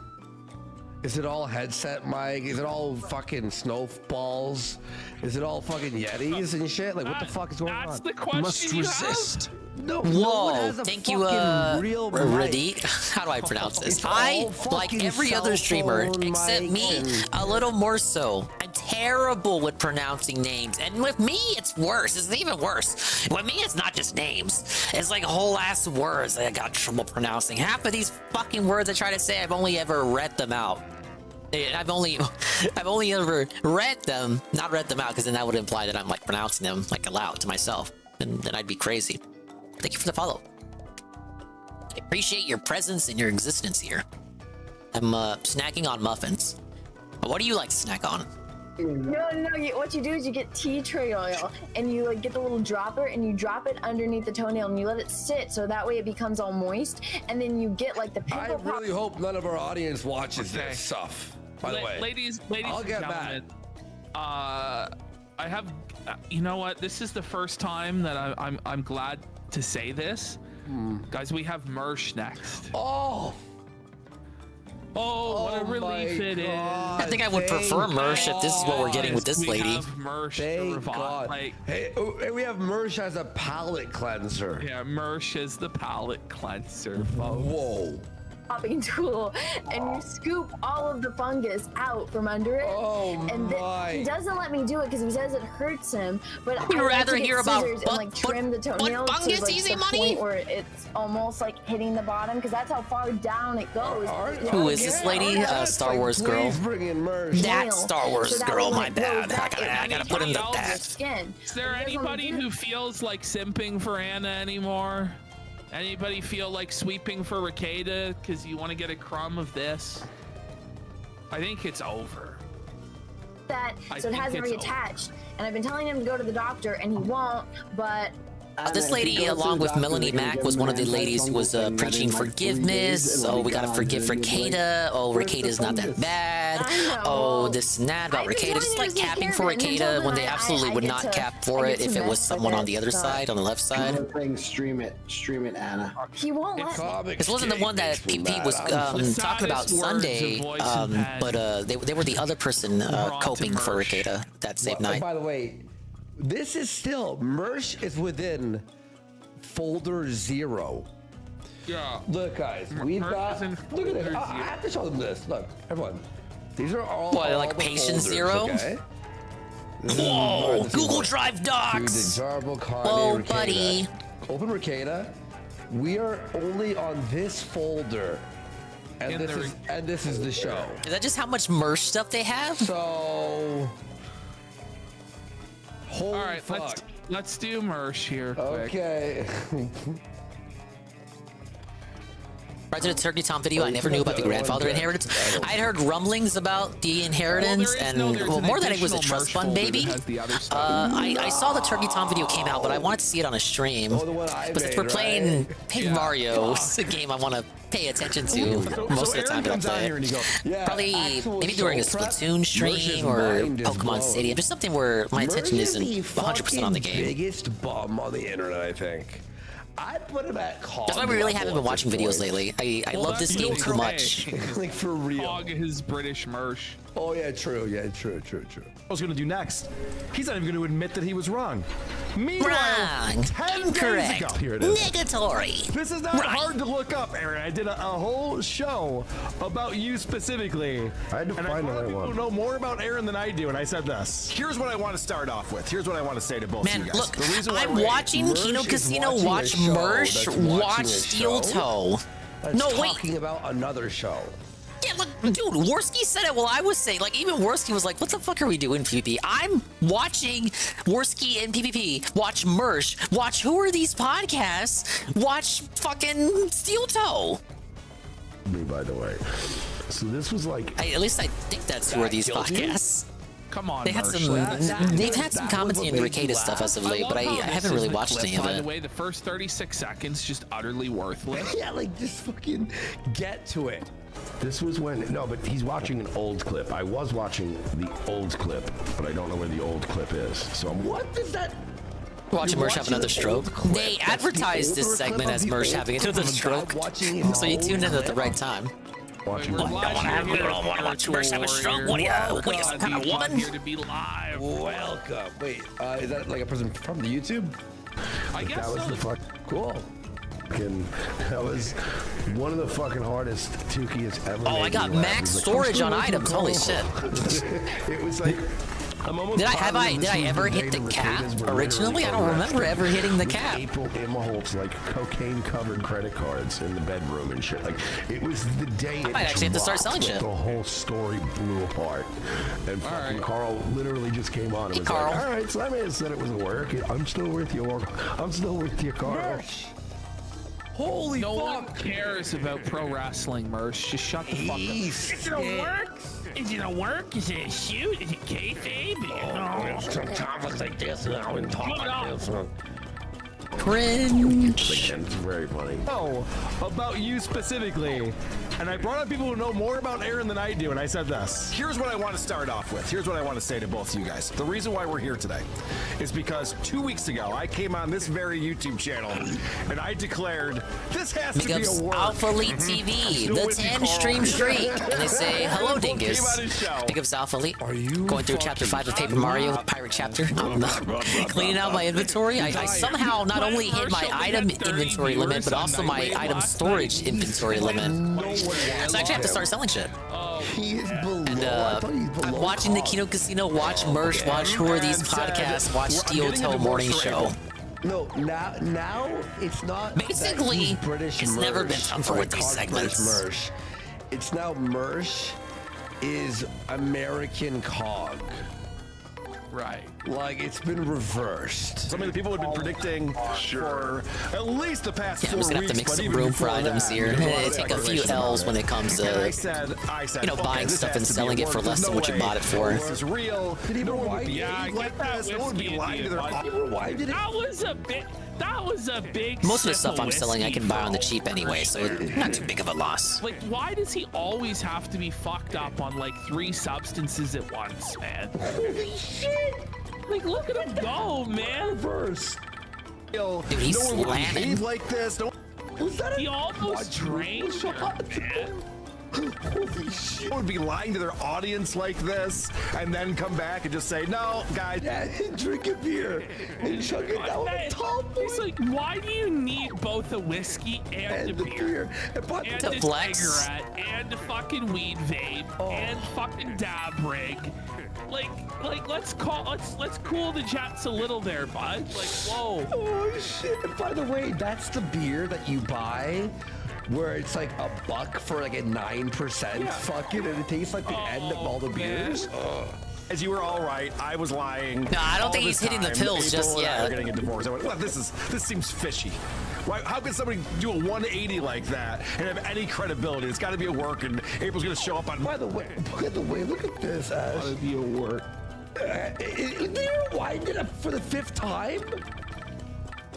Is it all headset mic? Is it all fucking snowballs? Is it all fucking Yetis and shit? Like, what the fuck is going on? That's the question you have? No, no one Whoa, has a thank you, fucking real mic. Radit. How do I pronounce this? It's I, all like fucking every other cell streamer, phone except mics me, and- a little more so. I'm terrible with pronouncing names. And with me, it's worse. It's even worse. With me, it's not just names. It's like whole ass words that I got trouble pronouncing. Half of these fucking words I try to say, I've only ever read them out. I've only ever read them, not read them out, because then that would imply that I'm like pronouncing them like aloud to myself, and then I'd be crazy. Thank you for the follow. I appreciate your presence and your existence here. I'm snacking on muffins. What do you like to snack on? No. What you do is you get tea tree oil and you like get the little dropper and you drop it underneath the toenail and you let it sit so that way it becomes all moist. And then you get like the pimple I really hope none of our audience watches this stuff. By the way, ladies I'll and get gentlemen, I have. You know what? This is the first time that I'm glad to say this, guys. We have Mersh next. Oh, what a relief it is. I think I would prefer Mersh if this is what we're getting with this lady. We have Mersh Thank the God. Like, hey, we have Mersh as a palate cleanser. yeah, Mersh is the palate cleanser, folks. Whoa. popping tool and you scoop all of the fungus out from under it. And then he doesn't let me do it because he says it hurts him. But We'd I like rather to get hear about scissors and like trim the toenail fungus, to like easy the money? point where it's almost like hitting the bottom because that's how far down it goes. Who is this lady? Star Wars girl. That Star Wars girl, my bad. I gotta put in the back. Is there anybody who feels like simping for Anna anymore? Anybody feel like sweeping for Ricada because you want to get a crumb of this? I think it's over. So it hasn't reattached. And I've been telling him to go to the doctor and he won't, but This lady, along with Melanie Mack, was one of the ladies who was preaching forgiveness. Oh, we gotta forgive Ricada. Oh, Ricada's not that bad. Oh, this and that about Ricada. Just like capping for Ricada when they absolutely would not cap for it if it was someone on the other side, on the left side. Stream it, Anna. He won't let me. This wasn't the one that PP was talking about Sunday, but they were the other person coping for Ricada that same night. By the way, this is still, Mersh is within folder 0. Yeah. Look, guys, we've got, look at this. I have to show them this. Look, everyone. These are all What, like all the patient folders, 0? Okay? Whoa, This is Google what- Drive docs. Desirable Carne, Whoa, Ricada. buddy. Open Ricada. We are only on this folder. And this is the show. Is that just how much Mersh stuff they have? So... All right, let's do Mersh here. Quick. Okay. Prior to the Turkey Tom video, I never knew about the grandfather inheritance. I'd heard rumblings about the inheritance, and well, more than it was a trust fund baby. I saw the Turkey Tom video came out, but I wanted to see it on a stream. But since we're playing Paper Mario, it's a game I want to pay attention to most of the time that I play it. Probably maybe during a Splatoon stream or Pokemon Stadium, just something where my attention isn't 100% on the game. Biggest bum on the internet, I think. I put him at COG. That's why we really haven't been watching videos lately. I love this game too much. Like for real. Hog his British Mersh. Oh yeah, true. Yeah, true. I was gonna do next. He's not even gonna admit that he was wrong. Meanwhile, Wrong. 10 Incorrect. days ago, here it is. Negatory. This is not hard to look up, Aaron. I did a whole show about you specifically. I had to find the right one. People know more about Aaron than I do, and I said this. Here's what I want to start off with. Here's what I want to say to both Man, of you guys. look, The reason why I'm watching Kino Casino, watch Mersh, watch Steel Toe. No, wait. Talking about another show. Yeah, look, dude, Worski said it while I was saying, like, even Worski was like, what the fuck are we doing, PvP? I'm watching Worski and PvP, watch Mersh, watch who are these podcasts, watch fucking Steel Toe. Me, by the way. So this was like... At least I think that's who are these podcasts. Come on, They had they've had some commenting on Ricada stuff as of late, but I haven't really watched any of By the it. way, the first 36 seconds just utterly worthless. Yeah, like just fucking get to it. This was when, no, but he's watching an old clip. I was watching the old clip, but I don't know where the old clip is. So What is that? Watching Mersh have another stroke. They advertised this segment as Mersh having another stroke, so you tuned in at the right time. Watching. I want to watch Mersh have a stroke. What are you, some kind of woman? Here to be live. Welcome. Wait, is that like a person from the YouTube? I guess That was so. the fuck. Cool. That was one of the fucking hardest Tukey has ever made. Oh, I got me laugh. max He's like, storage "I'm on still items. Holy working shit. It was like I'm almost Did I positive this was ever the hit day the the cap? cicadas were Originally, I literally don't remember arrested ever hitting the with cap. April Imholt's like cocaine-covered credit cards in the bedroom and shit. Like it was the day. I might actually have to start selling dropped, shit. The whole story blew apart, and fucking Carl literally just came on and was Carl. like, "All right, Slammy said it was a work. I'm still with you. I'm still with you, Carl." Holy no fuck! one cares about pro wrestling, Mersh. Just shut the fuck up. Is it a work? Is it a work? Is it a shoot? Is it kayfabe? Sometimes like this, and I would talk like this. Cringe. It's very funny. Oh, about you specifically. And I brought up people who know more about Aaron than I do, and I said this. Here's what I want to start off with. Here's what I want to say to both of you guys. The reason why we're here today is because 2 weeks ago, I came on this very YouTube channel, and I declared, this has Big to be ups a work. Alpha Elite TV, the 10 stream streak. And they say, hello, Dingus. Big ups Alpha Elite. Are you going through chapter 5 of Paper Mario, Pirate Chapter? Cleaning out my inventory. I somehow not only hit my item inventory limit, but also my item storage inventory limit. So I actually have to start selling shit. He is below. And I'm watching the Kino Casino, watch Mersh, watch Who Are These Podcasts, watch Steel Toe Morning Show. No, now it's not. Basically, that he's British it's Mersh, never been tougher or with these British segments. Mersh. It's now Mersh is American Cog. Right. Like it's been reversed. Some of the people have been predicting for at least the past 4 I'm weeks. just gonna have to make but some even room for before items that, here. there's Take a lot of few speculation L's about when it. it comes And to, I said, you know, buying this stuff has and to be selling a it for work. less There's than no what you way bought it for. This is real. Did he No one would rewind be it? Yeah, like get that this. No one would be whiskey lying to their That was a big. Most of the sip stuff I'm selling, I whiskey, can buy on the bro. cheap anyway, so it's not too big of a loss. Like, why does he always have to be fucked up on like 3 substances at once, man? Holy shit! Like, look at him go, man. Reverse. Dude, he's no one would slamming. behave like this. No Was that He almost drained her, man. Holy shit! one would be lying to their audience like this and then come back and just say, no, guys. Yeah, drink a beer and chug it down the top. It's like, why do you need both a whiskey and a beer? And To a flex. cigarette and a fucking weed vape and fucking dab rig? Like let's cool the jets a little there, bud. Like, whoa. Oh shit! And by the way, that's the beer that you buy where it's like $1 for like a 9% fucking, and it tastes like the end of all the beers. As you were all right, I was lying. No, I don't all think this he's hitting the time. pills April just and I yet. are getting a divorce. I went, well, this seems fishy. Why? How can somebody do a 180 like that and have any credibility? It's got to be a work, and April's gonna show up on. By the way, look at this, Ash. Gotta be a work. They rewind it up for the 5th time.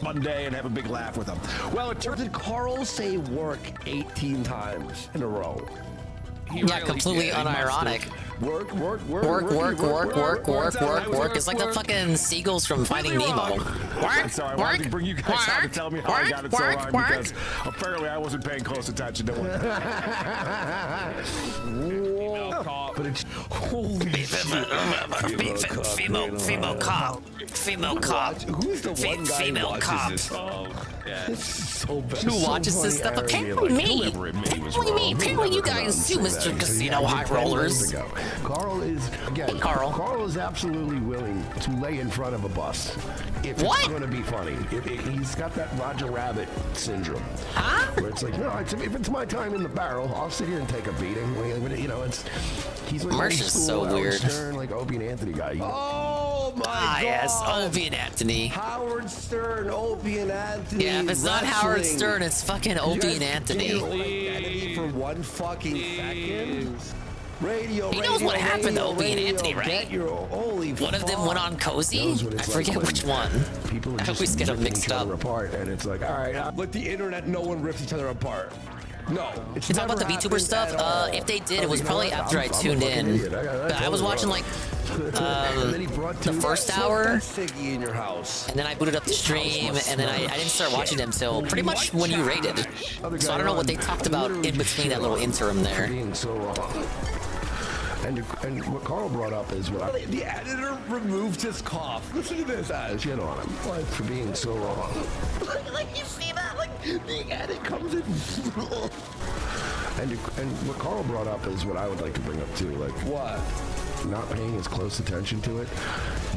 Monday and have a big laugh with them. Well, it Did Carl say work 18 times in a row? Yeah, completely unironic. Work. It's like the fucking seagulls from Finding Nemo. I'm sorry, I wanted to bring you guys out to tell me how I got it so wrong because apparently I wasn't paying close attention to it. But it's holy shit. Female cop. Who's the one guy who Female watches cop. this? This is so bad. Who watches this stuff? Apparently me. Apparently you guys too, Mr. Casino High Rollers. Carl is again. Hey, Carl. Carl is absolutely willing to lay in front of a bus if it's going to be funny. He's got that Roger Rabbit syndrome, where it's like, no, if it's my time in the barrel, I'll sit here and take a beating. You know, he's like Marsh is so weird. Stern, like Opie and Anthony guy. Oh my god! Yes, Opie and Anthony. Howard Stern, Opie and Anthony. Yeah, if it's not Howard wrestling. Stern, it's fucking Opie and Anthony. For 1 fucking second. Radio. He knows what happened to Opie and Anthony, right? Holy One of them went on Cozy? I forget which one. People are I always get them mixed up. apart, and it's like, all right. Like the internet, no one rips each other apart. No. You talk about the VTuber stuff? If they did, it was probably after I tuned in. But I was watching like the first hour, Siggy in your house, and then I booted up the stream, and then I didn't start watching them till pretty much when you raided. So I don't know what they talked about in between that little interim there. Being so wrong. And what Carl brought up is what the editor removed his cough. Listen to this, Ash. Shit on him for being so wrong. Like you see that? Like the edit comes in. And what Carl brought up is what I would like to bring up too. Like what? not paying as close attention to it,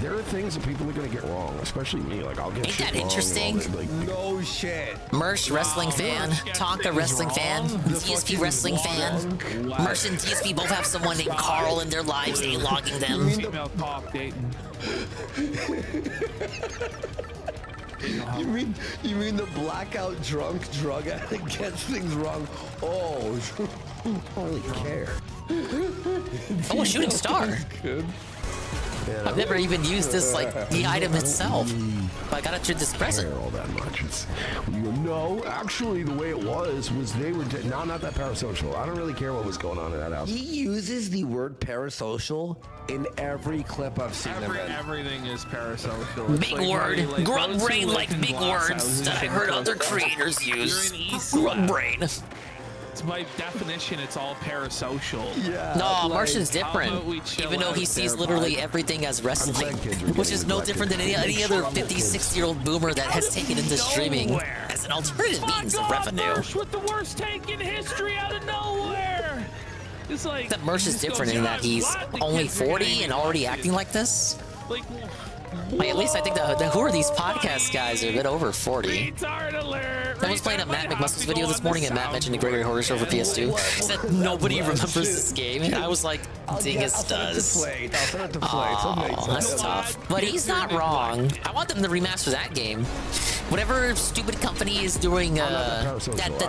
there are things that people are gonna get wrong, especially me. Like I'll get Ain't shit that wrong and interesting? all that, like, No shit. Mersh wrestling fan, Tonka wrestling fan, DSP wrestling fan. Mersh and DSP both have someone named Carl in their lives, A-logging them. Female top dating. You mean the blackout drunk drug addict gets things wrong? Oh, I don't really care. Oh, a shooting star. Good. Yeah, I've never even used this, like, the item itself. But I got it through this present. All that much. No, actually, the way it was they were not that parasocial. I don't really care what was going on in that house. He uses the word parasocial in every clip I've seen him in. Everything is parasocial. It's Big like word. very, like, Grub those who brain live like in big glass words houses that I and heard stuff. other creators use. You're in East Grub West. brain. It's by definition, it's all parasocial. Yeah. No, like, Martian's how different. about we chill Even though he out sees there, literally bud? everything as wrestling, which is no different than any other 50, 60-year-old boomer that has taken into streaming as an alternative means of revenue. Mersh with the worst take in history out of nowhere. It's like That Mersh is different in that he's only 40 and already acting like this. like Like, at least I think who are these podcast guys are a bit over 40. retard alert. I was playing a Matt McMuscle's video this morning, and Matt mentioned the Gregory Horror Show for PS2. He said nobody remembers this game, and I was like, Dingus does. Oh, that's tough. But he's not wrong. I want them to remaster that game. Whatever stupid company is doing that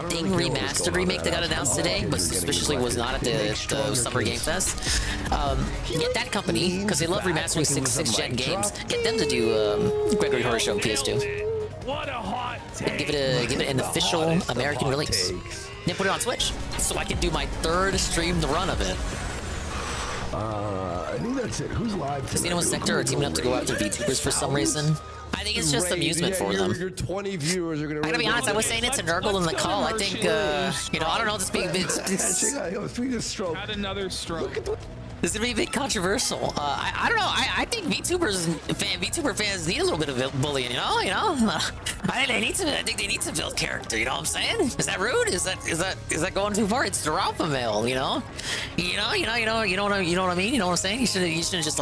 Thing remastered remake that got announced today, but suspiciously was not at the Summer Game Fest. Get that company, because they love remastering 6th-gen games. Get them to do Gregory Horror Show on PS2. What a hot And give it an official American release. Then put it on Switch, so I can do my 3rd streamed run of it. I think that's it. Who's live? Casino and Sector are teaming up to go after VTubers for some reason. I think it's just amusement for them. Your 20 viewers are gonna. I gotta be honest, I was saying it to Nurgle in the call. I think, I don't know, this being Had another stroke. This is gonna be a bit controversial. I don't know. I think VTuber fans need a little bit of bullying. I think they need to build character. You know what I'm saying? Is that rude? Is that going too far? It's the alpha male. You know what I mean? You know what I'm saying? You should just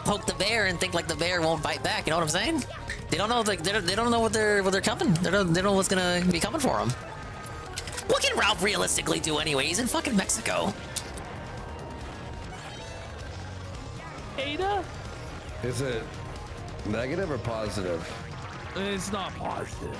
poke the bear and think like the bear won't bite back. You know what I'm saying? They don't know. Like they don't know what they're coming. They don't know what's gonna be coming for them. What can Ralph realistically do anyway? He's in fucking Mexico. Ada? Is it negative or positive? It's not positive.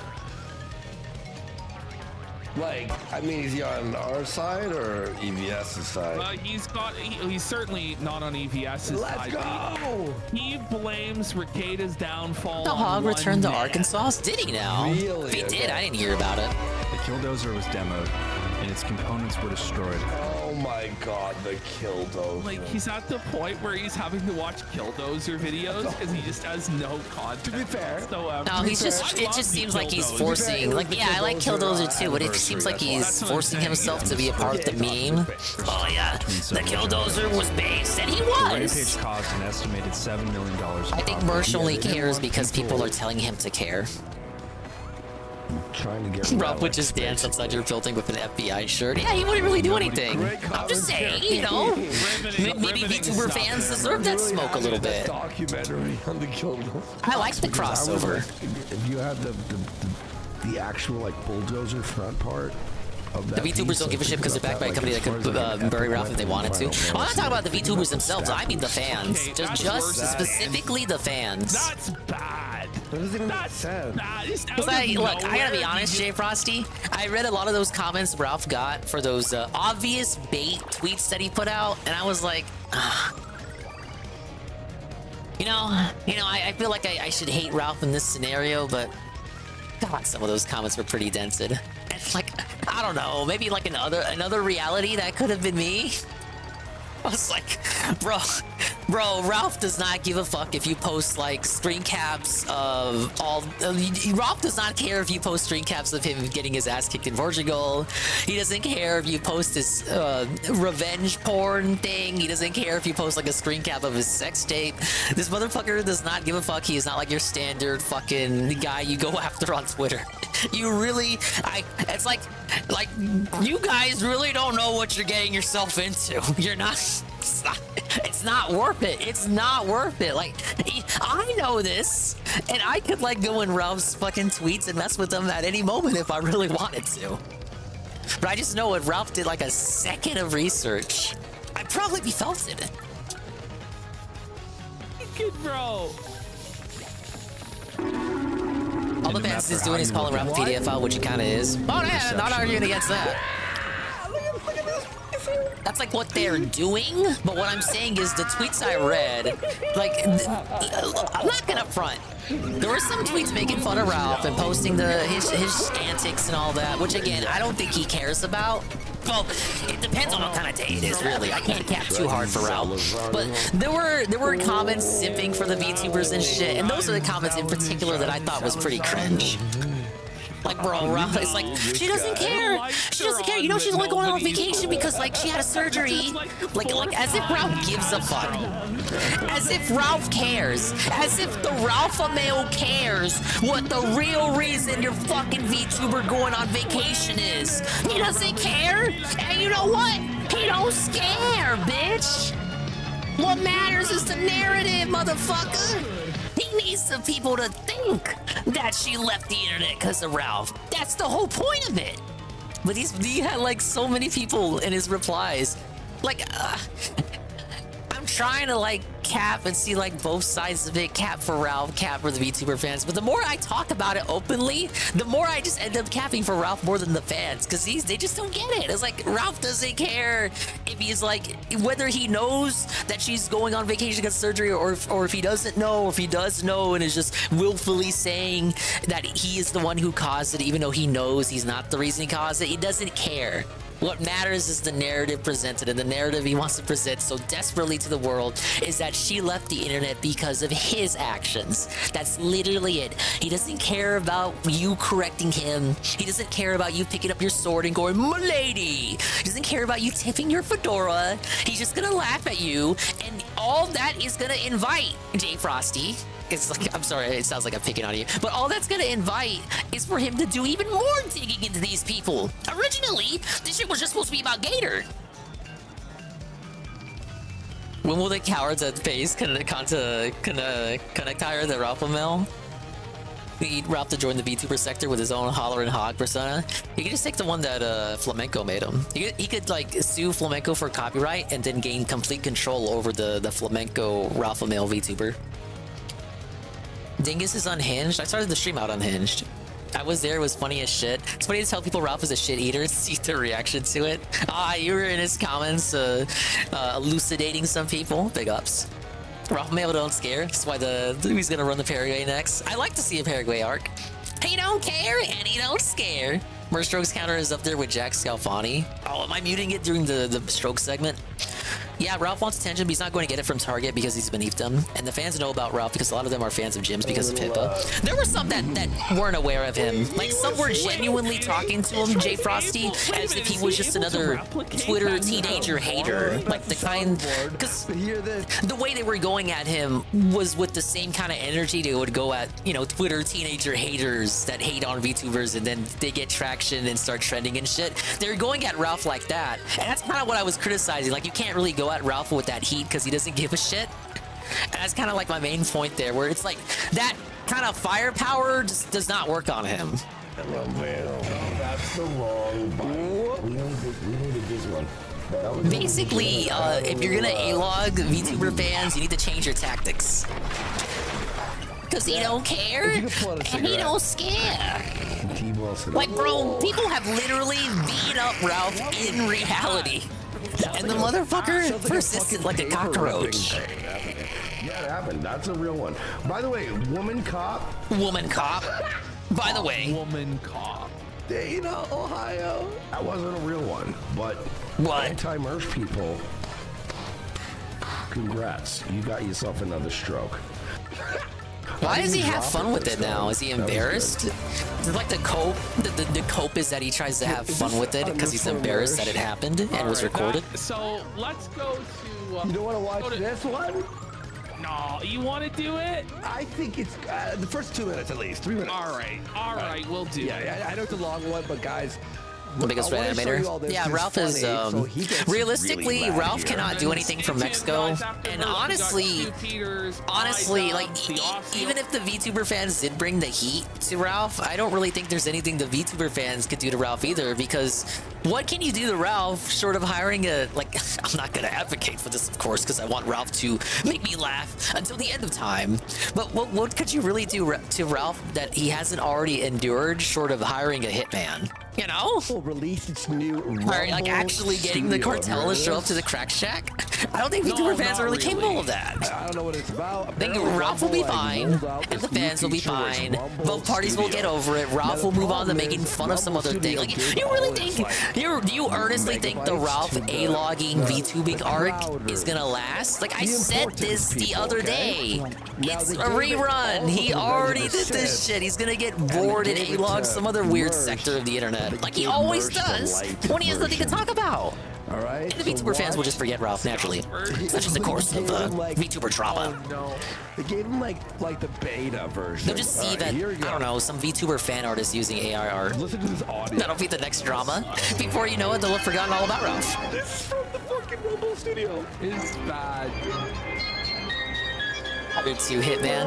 Like, I mean, is he on our side or EVS's side? He's certainly not on EVS's side. Let's go! He blames Ricada's downfall. The hog on returned to one man. Arkansas? Did he now? Really? If he did, I didn't hear about it. The Killdozer was demoed, and its components were destroyed. Oh my god, the Killdozer. Like, he's at the point where he's having to watch Killdozer videos because he just has no content. To be fair. No, he's just, it just seems like he's forcing, like, yeah, I like Killdozer too, but it seems like he's forcing himself to be a part of the meme. Oh yeah, the Killdozer was based, and he was! Rampage caused an estimated $7 million. I think Mersh only cares because people are telling him to care. Trying to get Rob would just dance outside your building with an FBI shirt. Yeah, he wouldn't really do anything. I'm just saying, maybe VTuber fans deserve that smoke a little bit. Documentary on the Killdozer. I like the crossover. If you had the actual like bulldozer front part. The VTubers don't give a shit because they're backed by a company that could bury Ralph if they wanted to. I'm not talking about the VTubers themselves. I mean the fans. Just specifically the fans. That's bad. That doesn't even make sense. Look, I gotta be honest, Jay Frosty. I read a lot of those comments Ralph got for those obvious bait tweets that he put out, and I was like, I feel like I should hate Ralph in this scenario, but God, some of those comments were pretty dented. And like, I don't know, maybe like another reality that could have been me. I was like, bro, Ralph does not give a fuck if you post like screen caps of all. Ralph does not care if you post screen caps of him getting his ass kicked in Portugal. He doesn't care if you post his revenge porn thing. He doesn't care if you post like a screen cap of his sex tape. This motherfucker does not give a fuck. He is not like your standard fucking guy you go after on Twitter. You really, it's like you guys really don't know what you're getting yourself into. You're not. It's not worth it. It's not worth it. Like, I know this, and I could like go in Ralph's fucking tweets and mess with them at any moment if I really wanted to. But I just know if Ralph did like a second of research, I'd probably be felted. Good bro. All the fans is doing is calling Ralph a pedophile, which he kind of is. Oh, yeah, not arguing against that. That's like what they're doing, but what I'm saying is the tweets I read, like, I'm not gonna front. There were some tweets making fun of Ralph and posting his antics and all that, which again, I don't think he cares about. Well, it depends on what kind of day it is, really. I can't cap too hard for Ralph. But there were comments simping for the VTubers and shit, and those are the comments in particular that I thought was pretty cringe. Like, bro, Ralph is like, she doesn't care. She doesn't care. You know, she's only going on vacation because, like, she had a surgery. Like, as if Ralph gives a fuck. As if Ralph cares. As if the Ralpha male cares what the real reason your fucking VTuber going on vacation is. He doesn't care. And you know what? He don't scare, bitch. What matters is the narrative, motherfucker. He needs some people to think that she left the internet because of Ralph. That's the whole point of it. But he had like so many people in his replies. Like, I'm trying to like cap and see like both sides of it. Cap for Ralph, cap for the VTuber fans. But the more I talk about it openly, the more I just end up capping for Ralph more than the fans, because they just don't get it. It's like Ralph doesn't care if he's like, whether he knows that she's going on vacation because of surgery, or if he doesn't know, or if he does know and is just willfully saying that he is the one who caused it, even though he knows he's not the reason he caused it. He doesn't care. What matters is the narrative presented, and the narrative he wants to present so desperately to the world is that she left the internet because of his actions. That's literally it. He doesn't care about you correcting him. He doesn't care about you picking up your sword and going, "M'lady." He doesn't care about you tipping your fedora. He's just gonna laugh at you, and all that is gonna invite Jay Frosty. It's like, I'm sorry, it sounds like I'm picking on you, but all that's gonna invite is for him to do even more digging into these people. Originally, this shit was just supposed to be about Gator. When will the cowards at base connect hire the Ralph Mill? We need Ralph to join the VTuber sector with his own holler and hog persona. He could just take the one that Flamenco made him. He could like sue Flamenco for copyright and then gain complete control over the Flamenco Ralph Mill VTuber. Dingus is unhinged. I started the stream out unhinged. I was there, it was funny as shit. It's funny to tell people Ralph is a shit eater and see their reaction to it. You were in his comments elucidating some people. Big ups. Ralph Mail don't scare. That's why he's gonna run the Paraguay next. I like to see a Paraguay arc. He don't care and he don't scare. Merge Strokes counter is up there with Jack Scalfani. Oh, am I muting it during the stroke segment? Yeah, Ralph wants attention, but he's not going to get it from Target because he's beneath them. And the fans know about Ralph because a lot of them are fans of Jim's because of HIPAA. There were some that weren't aware of him. Like, some were genuinely talking to him, Jay Frosty, as if he was just another Twitter teenager hater. Like, the kind... Because the way they were going at him was with the same kind of energy they would go at, you know, Twitter teenager haters that hate on VTubers, and then they get traction and start trending and shit. They're going at Ralph like that. And that's kind of what I was criticizing. Like, you can't really go at Ralph with that heat because he doesn't give a shit. And that's kind of like my main point there, where it's like that kind of firepower just does not work on him. That's the wrong button. We needed this one. Basically, if you're gonna A-log VTuber fans, you need to change your tactics. Because he don't care, and he don't scare. Like, bro, people have literally beat up Ralph in reality. And the motherfucker persisted like a cockroach. Yeah, it happened. That's a real one. By the way, woman cop. Woman cop. By the way. Woman cop. Dana, Ohio. That wasn't a real one, but what? Anti-merch people, congrats. You got yourself another stroke. Why does he have fun with it now? Is he embarrassed? Like the cope, the cope is that he tries to have fun with it because he's embarrassed that it happened and was recorded. So let's go to. You don't want to watch this one? No, you want to do it? I think it's the first 2 minutes at least, 3 minutes. All right, we'll do it. Yeah, I know it's a long one, but guys, Look, biggest I red wanna show you all animator. this. Yeah, It's Ralph is funny, so he gets realistically, really mad Ralph here. cannot do anything from Mexico. And honestly, like even if the VTuber fans did bring the heat to Ralph, I don't really think there's anything the VTuber fans could do to Ralph either, because what can you do to Ralph short of hiring a, like, I'm not gonna advocate for this, of course, because I want Ralph to make me laugh until the end of time. But what could you really do to Ralph that he hasn't already endured short of hiring a hitman? You know? Will release its new Or like actually getting the cartel to show up to the crack shack? I don't think VTuber fans are really capable of that. I don't know what it's about. I think Ralph will be fine, and the fans will be fine. Both parties will get over it. Ralph will move on to making fun of some other thing. Like, you really think, do you earnestly think the Ralph A-logging VTubing arc is gonna last? Like, I said this the other day. It's a rerun. He already did this shit. He's gonna get bored and A-log some other weird sector of the internet. Like he always does when he has nothing to talk about. All right. And the VTuber fans will just forget Ralph naturally. That's just the course of VTuber trauma. They gave him like the beta version. They'll just see that, I don't know, some VTuber fan artist using AI art. Listen to this audio. That'll be the next drama. Before you know it, they'll have forgotten all about Ralph. This is from the fucking Rumble Studio. It's bad. Other two Hitman.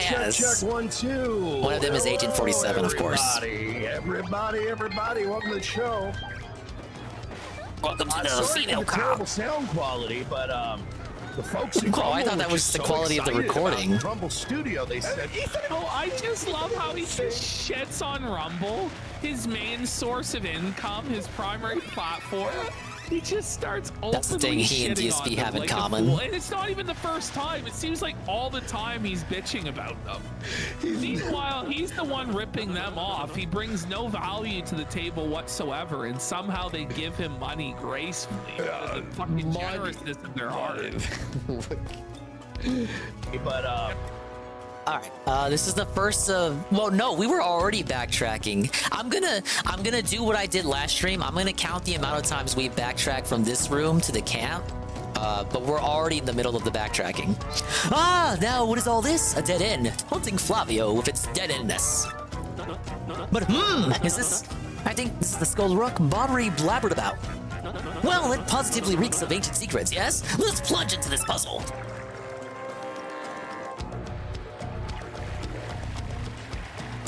Yes. Check 1, 2. One of them is Agent 47, of course. Everybody, welcome to the show. Welcome to the Sorry female for the cop. terrible sound quality, but the folks in Oh, I Rumble thought that were was just the so quality of the excited recording. about Rumble Studio, they said. Oh, I just love how he just shits on Rumble, his main source of income, his primary platform. He just starts openly That's the thing he and shitting DSP on them have in like a common. fool. And it's not even the first time. It seems like all the time he's bitching about them. Meanwhile, he's the one ripping them off. He brings no value to the table whatsoever, and somehow they give him money gracefully. The fucking generousness of their heart. But All right, this is the first of, well, no, we were already backtracking. I'm gonna do what I did last stream. I'm gonna count the amount of times we backtracked from this room to the camp. But we're already in the middle of the backtracking. Now what is all this? A dead end. Taunting Flavio with its dead endness. But is this? I think this is the Skull Rock Bottery blabbered about. Well, it positively reeks of ancient secrets, yes? Let's plunge into this puzzle.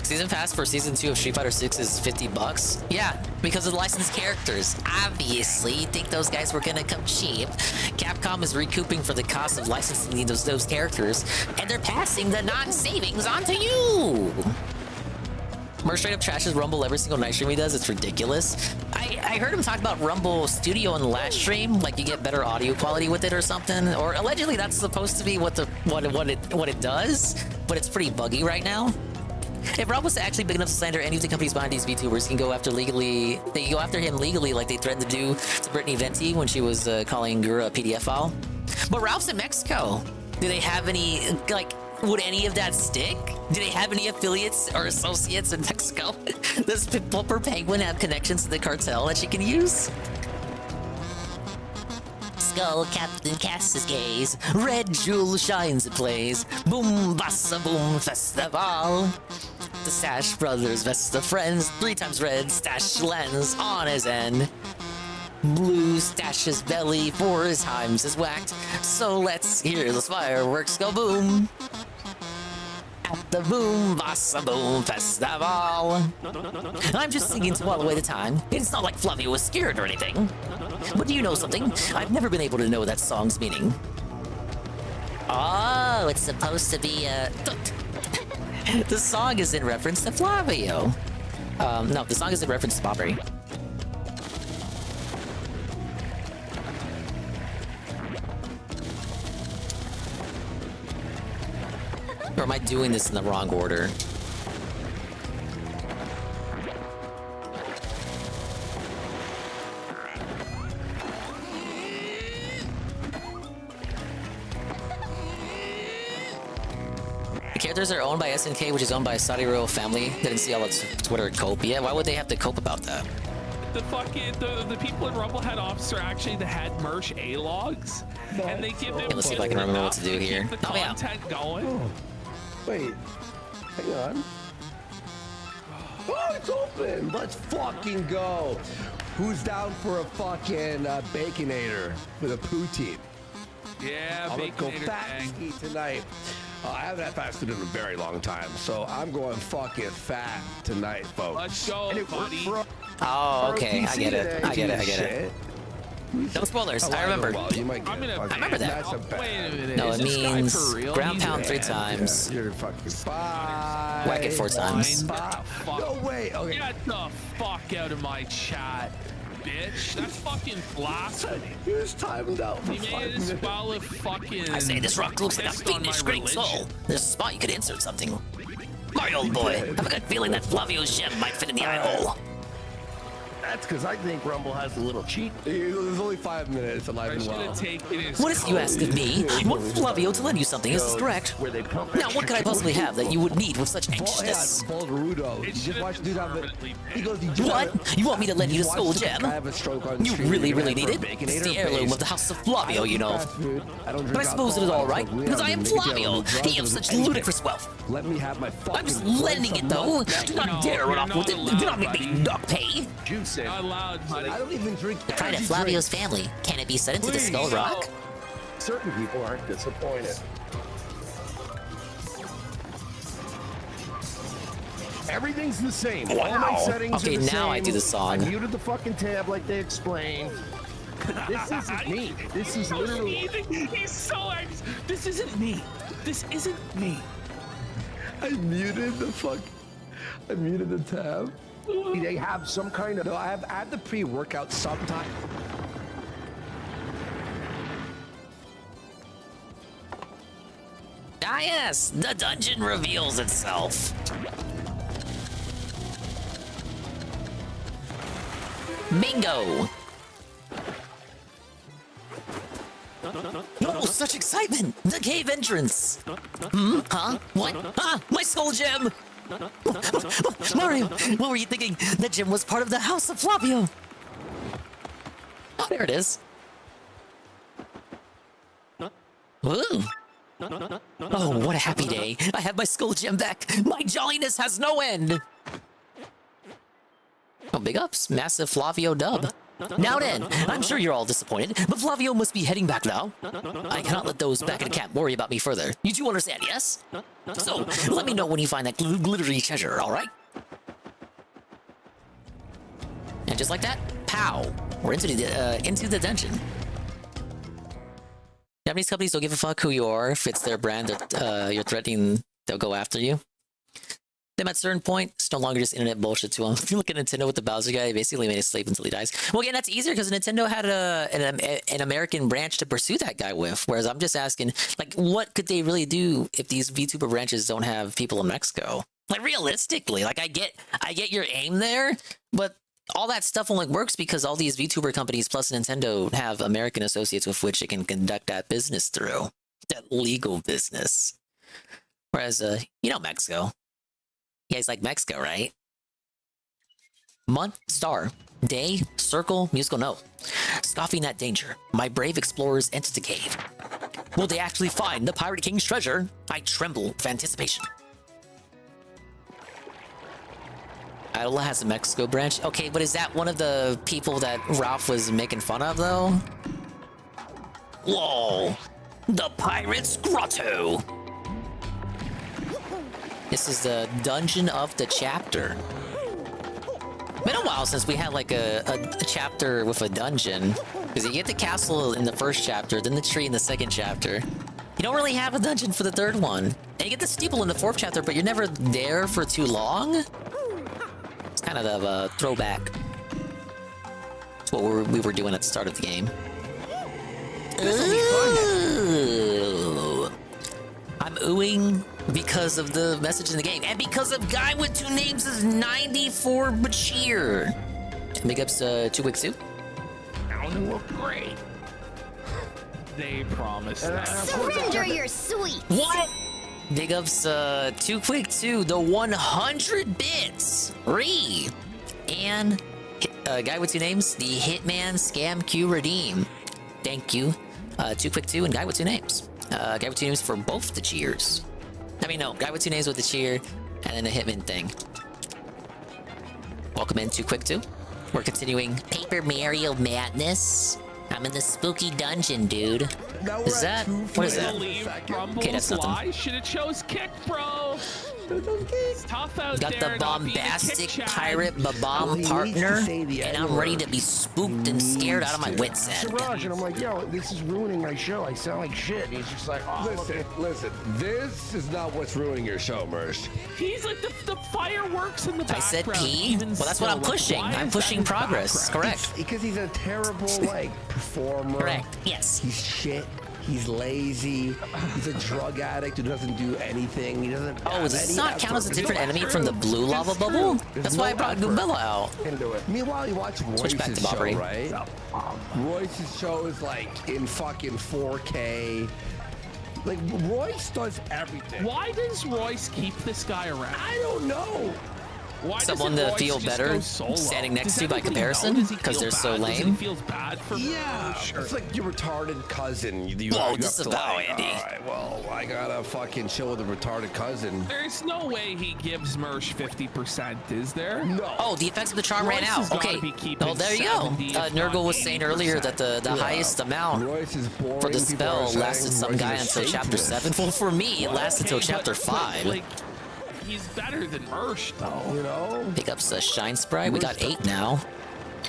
Season pass for season 2 of Street Fighter 6 is $50. Yeah, because of the licensed characters. Obviously, you think those guys were gonna come cheap. Capcom is recouping for the cost of licensing those characters, and they're passing the non-savings onto you. Merc straight up trashes Rumble every single night stream he does. It's ridiculous. I heard him talk about Rumble Studio in the last stream, like you get better audio quality with it or something. Or allegedly that's supposed to be what it does, but it's pretty buggy right now. If Rob was actually big enough to slander any of the companies behind these VTubers, he can go after legally. They can go after him legally, like they threatened to do to Brittany Venti when she was calling Gura a PDF file. But Ralph's in Mexico. Do they have any, like, would any of that stick? Do they have any affiliates or associates in Mexico? Does Pulper Penguin have connections to the cartel that she can use? Skull Captain casts his gaze. Red jewel shines and plays. Boom, bassa, boom, festival. The Stash Brothers, best of friends. 3 times red, Stash lens on his end. Blue Stash's belly 4 times is whacked. So let's hear the fireworks go boom. At the Boom Bassa Boom Festival. I'm just singing to while away the time. It's not like Flavio was scared or anything. But do you know something? I've never been able to know that song's meaning. Oh, it's supposed to be the song is in reference to Flavio. No, the song is in reference to Bobbery. Or am I doing this in the wrong order? The characters are owned by SNK, which is owned by a Saudi royal family. Didn't see all of Twitter cope yet. Why would they have to cope about that? The fucking the people in Rumblehead Office are actually the head merch A-logs, and they give them. Let's see if I can remember what to do here. The content going. Wait, hang on. Oh, it's open. Let's fucking go. Who's down for a fucking Baconator with a poutine? Yeah, I'm gonna go Baconator fat gang. ski tonight. I haven't had fast food in a very long time, so I'm going fucking fat tonight, folks. Let's go, buddy. Oh, okay. I get it. I get it. I get it. No spoilers. I remember. You might get I'm gonna. fucking- I remember that. That's a bad. Wait a minute. No, is it this guy means for real? ground He's pound 3 bad. times. You're fucking bye. Whack it 4 times. Bye. No way. Okay. Get the fuck out of my chat, bitch. That's fucking blasphemy. He was timed out for He 5 made as minutes. well of fucking. I say this rock looks like a pissed on fiendish my green soul. religion. There's a spot you could insert something. Mario, old boy, I have a good feeling that Flavio's gem might fit in the eye hole. That's because I think Rumble has a little cheat. There's only 5 minutes alive I and should well. have taken his. What is you ask of me? You want Flavio to lend you something, is this correct? Where they pump Now, what could I possibly have that you would need with such Yeah, anxiousness? Volderudo. You just watch dude have it. He goes, you just What? You want me to lend you the skull gem? I have a stroke on You stream. really, You're really gonna need have it? for a It's the Baconator heirloom base. of the House of I Flavio, don't you eat know. fast food. I don't But I drink suppose it is alcohol. alright, don't because I am make it Flavio. on drugs, He has or such anything. ludicrous wealth. Let me have my fucking I'm just lending it though. Do not dare run off with it. Do not make me duck pay. Juice it. Not allowed, buddy. I don't even drink Pride of energy Flavio's drinks. family. Can it be set into the Skull Rock? Certain people aren't disappointed. Everything's the same. All my Wow. settings Okay, are the now same. I do the song. I muted the fucking tab like they explained. This isn't me. This is literally. He's so This isn't me. This isn't me. I muted the fuck. I muted the tab. They have some kind of. No, I have the pre-workout sometime. Ah yes, the dungeon reveals itself. Bingo! Oh, such excitement! The cave entrance! Hmm? Huh? What? Ah! My skull gem! Mario, what were you thinking? That gem was part of the House of Flavio! Oh, there it is. Ooh! Oh, what a happy day. I have my skull gem back. My jolliness has no end. Oh, big ups. Massive Flavio dub. Now then, I'm sure you're all disappointed, but Flavio must be heading back now. I cannot let those back in the camp worry about me further. You do understand, yes? So, let me know when you find that glittery treasure, alright? And just like that, pow! We're into the dungeon. Japanese companies don't give a fuck who you are. If it's their brand that you're threatening, they'll go after you. Then at a certain point, it's no longer just internet bullshit to them. If you look at Nintendo with the Bowser guy, he basically made a slave until he dies. Well, again, that's easier because Nintendo had an American branch to pursue that guy with. Whereas I'm just asking, like, what could they really do if these VTuber branches don't have people in Mexico? Like, realistically, like, I get your aim there, but all that stuff only works because all these VTuber companies plus Nintendo have American associates with which it can conduct that business through. That legal business. Whereas, you know Mexico. You guys like Mexico, right? Month, star, day, circle, musical note. Scoffing at danger, my brave explorers enter the cave. Will they actually find the Pirate King's treasure? I tremble with anticipation. Iola has a Mexico branch. Okay, but is that one of the people that Ralph was making fun of, though? Whoa! The Pirate's Grotto! This is the dungeon of the chapter. Been a while since we had like a chapter with a dungeon. Because you get the castle in the first chapter, then the tree in the second chapter. You don't really have a dungeon for the third one. And you get the steeple in the fourth chapter, but you're never there for too long. It's kind of a throwback. It's what we were doing at the start of the game. Ooh. I'm oohing because of the message in the game, and because of Guy with Two Names' 94 Bachir. Big ups to 2 Weeks 2. Don't look great. They promised that. Surrender your sweet. What? Big ups 2 Quick 2, the 100 bits. And Guy with Two Names, the Hitman Scam Q Redeem. Thank you. 2 Quick 2 and Guy with Two Names. Guy with Two Names for both the cheers. I mean, no, Guy with Two Names with the cheer, and then the Hitman thing. Welcome in, Too Quick 2. We're continuing Paper Mario Madness. I'm in the spooky dungeon, dude. Is that? What is that? Okay, that's nothing. Should have chose kick, bro. It's tough out Got there. the bombastic pirate Babam partner, and I'm ready to be spooked and scared out of my wits end. Siraj, and I'm like, yo, this is ruining my show. I sound like shit. And he's just like, oh, Listen, this is not what's ruining your show, Mersh. He's like the fireworks in the background. I said P? Well, that's what I'm pushing. I'm pushing progress. Correct. Because he's a terrible, like, performer. Correct. Yes. He's shit. He's lazy. He's a drug addict who doesn't do anything. He doesn't. Oh, does this not count as a different enemy from the blue lava bubble? That's why I brought Goombella out. Meanwhile, you watch Royce's show, Bobbery. right? Royce's show is like in fucking 4K. Like, Royce does everything. Why does Royce keep this guy around? I don't know. Why Someone to feel better standing next to you by comparison because they're so lame. Feels bad for yeah, sure. It's like your retarded cousin. Whoa, disavow, Andy. All right, well, I gotta fucking chill with a retarded cousin. There's no way he gives Mersh 50%, is there? No. Oh, the effects of the charm ran out. Okay. Oh, there you go. Nurgle was saying earlier that the highest amount for the spell lasted some guy until chapter 7. Well, for me, it lasted until chapter 5. Like, he's better than Mersh, though. You know? Pick up the Shine Sprite. We got 8 now.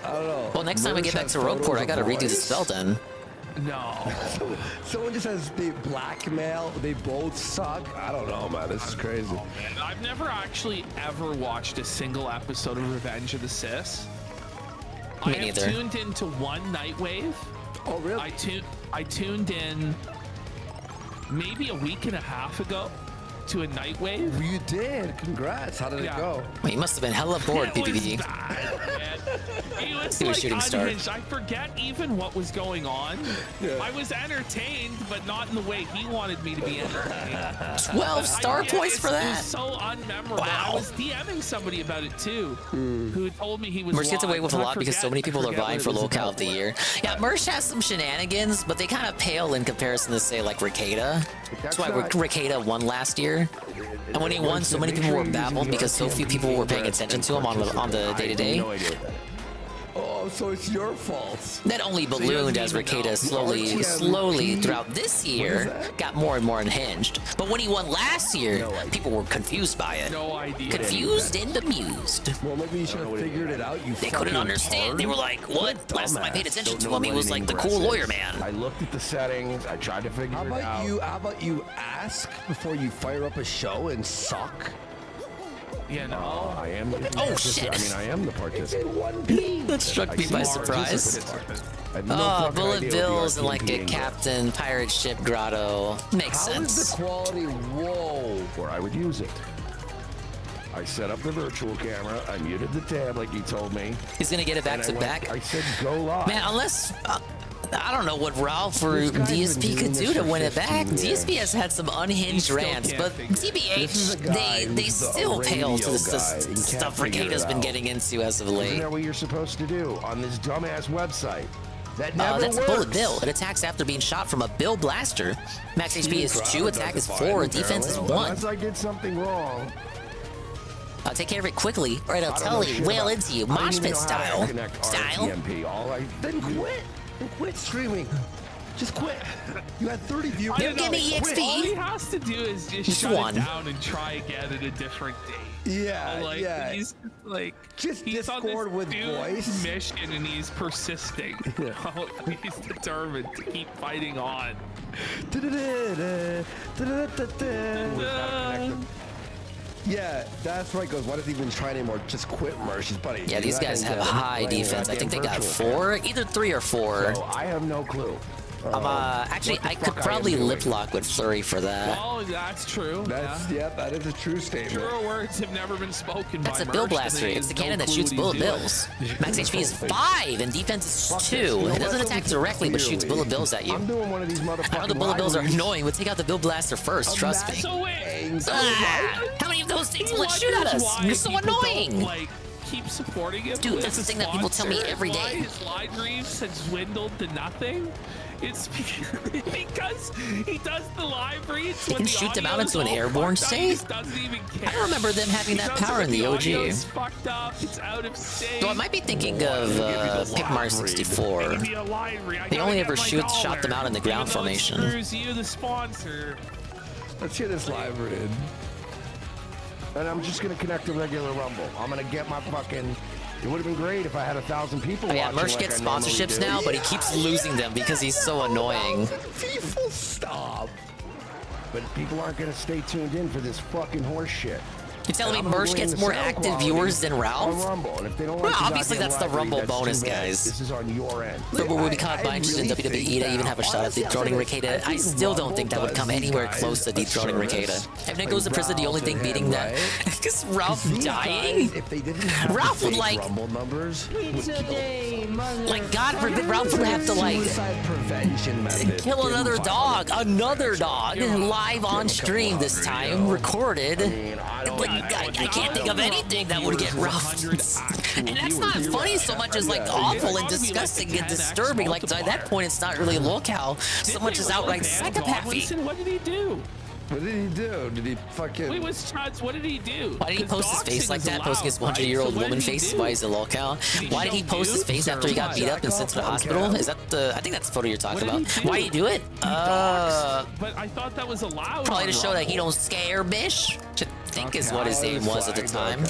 I don't know. Well, next time we get back to Rogueport, I gotta redo the spell then. No. Someone just says they blackmail. They both suck. I don't know, man. This is crazy. Oh, man. I've never actually ever watched a single episode of Revenge of the Sis. Me I have neither. tuned into one Nightwave. Oh, really? I tuned in maybe a week and a half ago to a Nightwave. You did. Congrats. How did it go? Well, you must have been hella bored, PPP. He was He was like shooting star. unhinged. I forget even what was going on. Yeah. I was entertained, but not in the way he wanted me to be entertained. 12 star points for It that. was so unmemorable. Wow. I was DMing somebody about it too, who told me he was. Mersh gets away live, with a but I lot because so many people are forget vying what for it was locale about. of the year. Yeah, Mersh has some shenanigans, but they kind of pale in comparison to, say, like Ricada. That's why Ricada won last year. And when he won, so many people were baffled because so few people were paying attention to him on the day-to-day. Oh, so it's your fault. That only ballooned as Ricada slowly throughout this year got more and more unhinged. But when he won last year, people were confused by it. No idea. Confused and amused. Well, maybe you should have figured it out. They couldn't understand. They were like, what? Last time I paid attention to him, he was like the cool lawyer man. I looked at the settings. I tried to figure it out. How about you ask before you fire up a show and suck? Yeah, no. I am. Oh, shit. I mean, I am the participant. That struck me by surprise. Oh, bullet bills and like a captain pirate ship grotto. Makes How sense. is the quality? Whoa, where I would use it. I set up the virtual camera. I muted the tab like you told me. He's gonna get it back And to I went- back. I said go live. Man, unless I don't know what Ralph or This guy's been DSP could doing do this to for win it back. 15 years. DSP has had some unhinged rants, but TBH, they still pale to the stuff Ricada's been getting into as of Isn't late. that what you're supposed to do on this dumbass website? That never That's works. Bullet Bill. It attacks after being shot from a Bill blaster. Max HP is 2, attack is 4, defense is 1. Unless I did something wrong. I'll take care of it quickly, or it'll totally wail into you, mosh pit style. Then quit. Then quit streaming. Just quit. You had 30 viewers. You're getting EXP. All he has to do is just shut one. it down and try again at a different date. Yeah, like, yeah. He's like, Just he's on Discord this with dude's voice. mission and he's persisting. He's determined to keep fighting on. Yeah, that's right. Goes. Why does he even try anymore? Just quit, Mersh's buddy. Yeah, these guys have high defense. I think they got 4, either 3 or 4. So I have no clue. Actually, I could probably lip lock with Flurry for that. Well, that's true. Yeah, that is a true statement. Truer words have never been spoken That's by a Bill Mersh, Blaster. and he It's the has cannon no that clue shoots what he's bullet doing. bills. Max HP is 5 and defense is 2. It doesn't attack directly, but shoots bullet bills at you. I'm doing one of these motherfucking I know the bullet bills are libraries. annoying, but take out the Bill Blaster first, trust me. So wait. How many of those things will it shoot at us? You're so annoying. Like keep supporting him? Dude, that's as the a thing that people tell me sponsor? every Why day. his live streams have dwindled to nothing? It's because he does the live reads. They can shoot them out into an airborne state? I don't remember them having that power in the OG. It's fucked up. It's out of state. So I might be thinking of Pigmar 64. They only ever shot them out in the ground formation. Screws you, the sponsor. Let's hear this live read. And I'm just gonna connect to regular Rumble. I'm gonna get my fucking. It would have been great if I had 1,000 people. Oh, yeah, watching Merch like gets I normally sponsorships do. now, but he keeps losing them because he's so annoying. People stop. But people aren't gonna stay tuned in for this fucking horse shit. You're telling me And I'm Merch bringing gets the more sound active quality viewers than Ralph? on Rumble. And if they don't Well, like the obviously goddamn that's the live read, Rumble that's bonus, too bad. guys. This is on your end. But would we caught by interested in WWE to even have a shot at dethroning Ricada? I still don't think that would come anywhere close to dethroning Ricada. If Nick goes to prison, the only thing beating that is Ralph dying. If they didn't have Ralph would fake like, Rumble numbers, like God forbid, Ralph would have to like prevention method. kill another dog live on stream this time, recorded. Like, I can't think of anything that would get Ralph. And that's not funny so much as like awful and disgusting and disturbing. Like by that point, it's not really locale so much as outright psychopathy. What did he do? What did he do? Did he fucking... Wait, was Chuds, what did he do? Why did he post his face like that? Posting his 100-year-old woman face? Why is it locale? Why did he post his face after he got beat up and sent to the hospital? Is that the... I think that's the photo you're talking about. Why did he do it? But I thought that was allowed. Probably to show that he don't scare bish. I think is what his aim was at the time.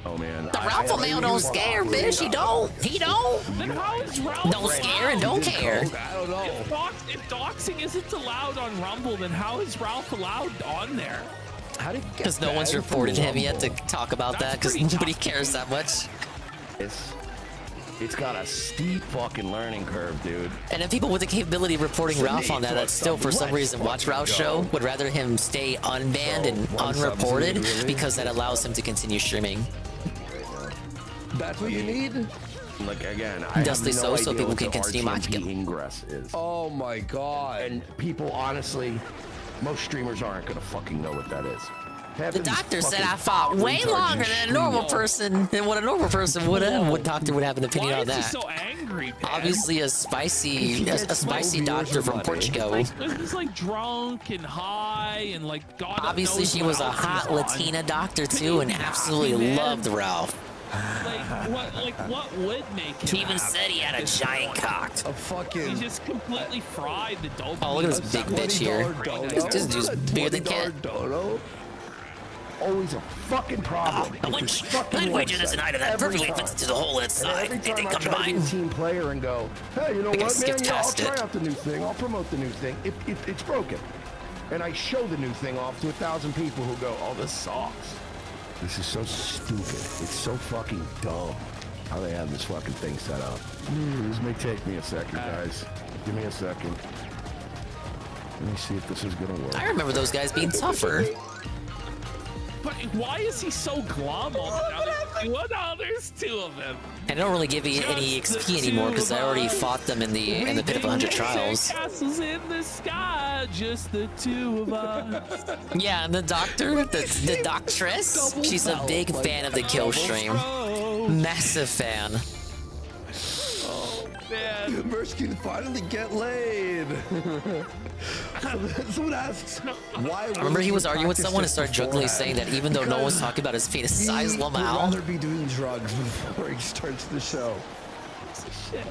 Oh man. The Ralph O'Mail don't scare, bitch. He don't. He don't. Then how is Ralph Don't scare and don't care. I don't know. If doxing isn't allowed on Rumble, then how is Ralph allowed on there? How did Because no one's reported him yet to talk about that because nobody cares that much. It's got a steep fucking learning curve, dude. And then people with the capability of reporting Ralph on that still for some reason watch Ralph's show would rather him stay unbanned and unreported because that allows him to continue streaming. That's what you need? Like again, I Justly have no so idea people what can the continue RTMP mocking him. ingress is. Oh my god. And people honestly, most streamers aren't gonna fucking know what that is. Half The of these doctor said fucking I fought way retards longer just than a normal person than what a normal person would have. What doctor would have an opinion Why on is he that? so angry, man? Obviously, a spicy doctor from Portugal. He's like drunk and high and like God. Obviously, knows she what was a else hot he's on. Latina doctor too, and absolutely loved Ralph. What would make him? He even said he had a giant cock. A fucking. He just completely fried the dope. Oh, look at this big bitch here. This dude's bigger than Cat. Always a fucking problem. I'd wager there's an item that perfectly fits into the hole inside. Anything come to mind? Team player and go, hey, you know I what, guess man? skip Yeah, I'll past try it. out the new thing. I'll promote the new thing. It's broken. And I show the new thing off to 1,000 people who go, oh, this sucks. This is so stupid. It's so fucking dumb how they have this fucking thing set up. This may take me a second, guys. Give me a second. Let me see if this is gonna work. I remember those guys being tougher. But why is he so glum all the time? Well, no, there's two of them. I don't really give you any XP anymore because I already fought them in the pit of 100 trials. Castles in the sky, just the two of us. Yeah, and the doctor, the doctress, she's a big fan of the kill stream. Massive fan. Man. Merch can finally get laid. Someone asks, why? Remember he was arguing with someone and started jokingly saying that even though no one was talking about his penis size, He would Lamau. rather be doing drugs before he starts the show. Shit.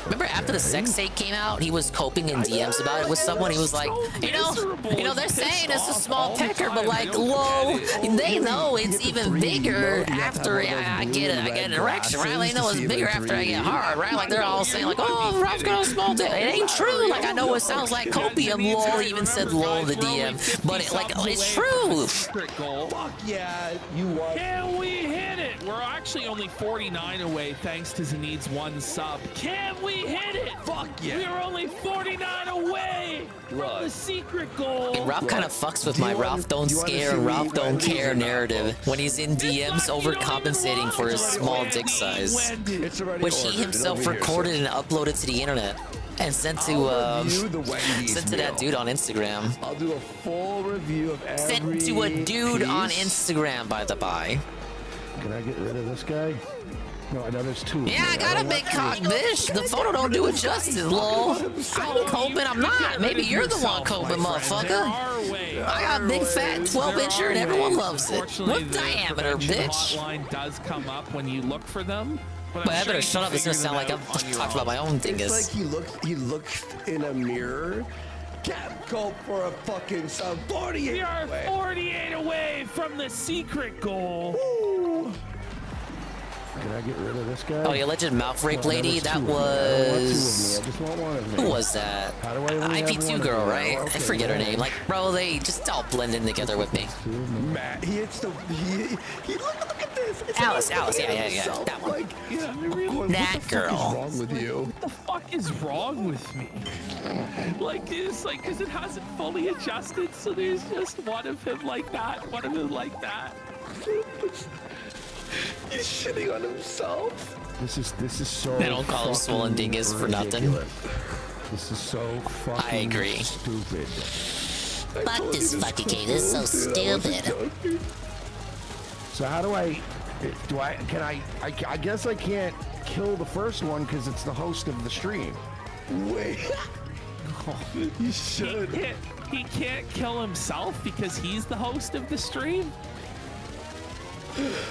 Remember after the sex tape came out, he was coping in DMs about it with someone. He was like, you know, they're saying it's a small pecker, but like, whoa, they know it's even bigger after I get an erection, right? They know it's bigger after I get hard, right? Like they're all saying like, oh, Rob's got a small dick. It ain't true. Like I know it sounds like copium. Lol, he even said lol in the DM, but it's true. Fuck yeah, you won. Can we hit it? We're actually only 49 away thanks to Zanid's one sub. Can we hit it? Fuck yeah. We're only 49 away from the secret goal. And Ralph kind of fucks with my Ralph don't scare and Ralph don't care narrative when he's in DMs overcompensating for his small dick size, which he himself recorded and uploaded to the internet and sent to that dude on Instagram. I'll do a full review of every. Sent to a dude on Instagram, by the by. Can I get rid of this guy? No, I know there's two. Yeah, I got a big cock, bitch. The photo don't do it justice, lol. I'm coping, I'm not. Maybe you're the one coping, motherfucker. I got big fat 12-incher and everyone loves it. What diameter, bitch? Hotline does come up when you look for them. But I better shut up. It's gonna sound like I'm talking about my own dingus. It's like he looked in a mirror. Can't go for a fucking 48. We are 48 away from the secret goal. Ooh. Can I get rid of this guy? Oh, the alleged mouth rape lady? That was... Who was that? IP2 girl, right? I forget her name. Like, bro, they just all blend in together with me. Matt, he hits the... Look at this. It's Alice, yeah. That one. Like, yeah, that girl. What the fuck is wrong with you? What the fuck is wrong with me? Like, it's like, because it hasn't fully adjusted, so there's just one of him like that, one of him like that. He's shitting on himself. This is so. They don't call him swollen dingus for nothing. This is so fucking. I agree. Stupid. Fuck this fucking game. This is so stupid. So how do I? Can I guess I can't kill the first one because it's the host of the stream. Wait. You should. He can't kill himself because he's the host of the stream.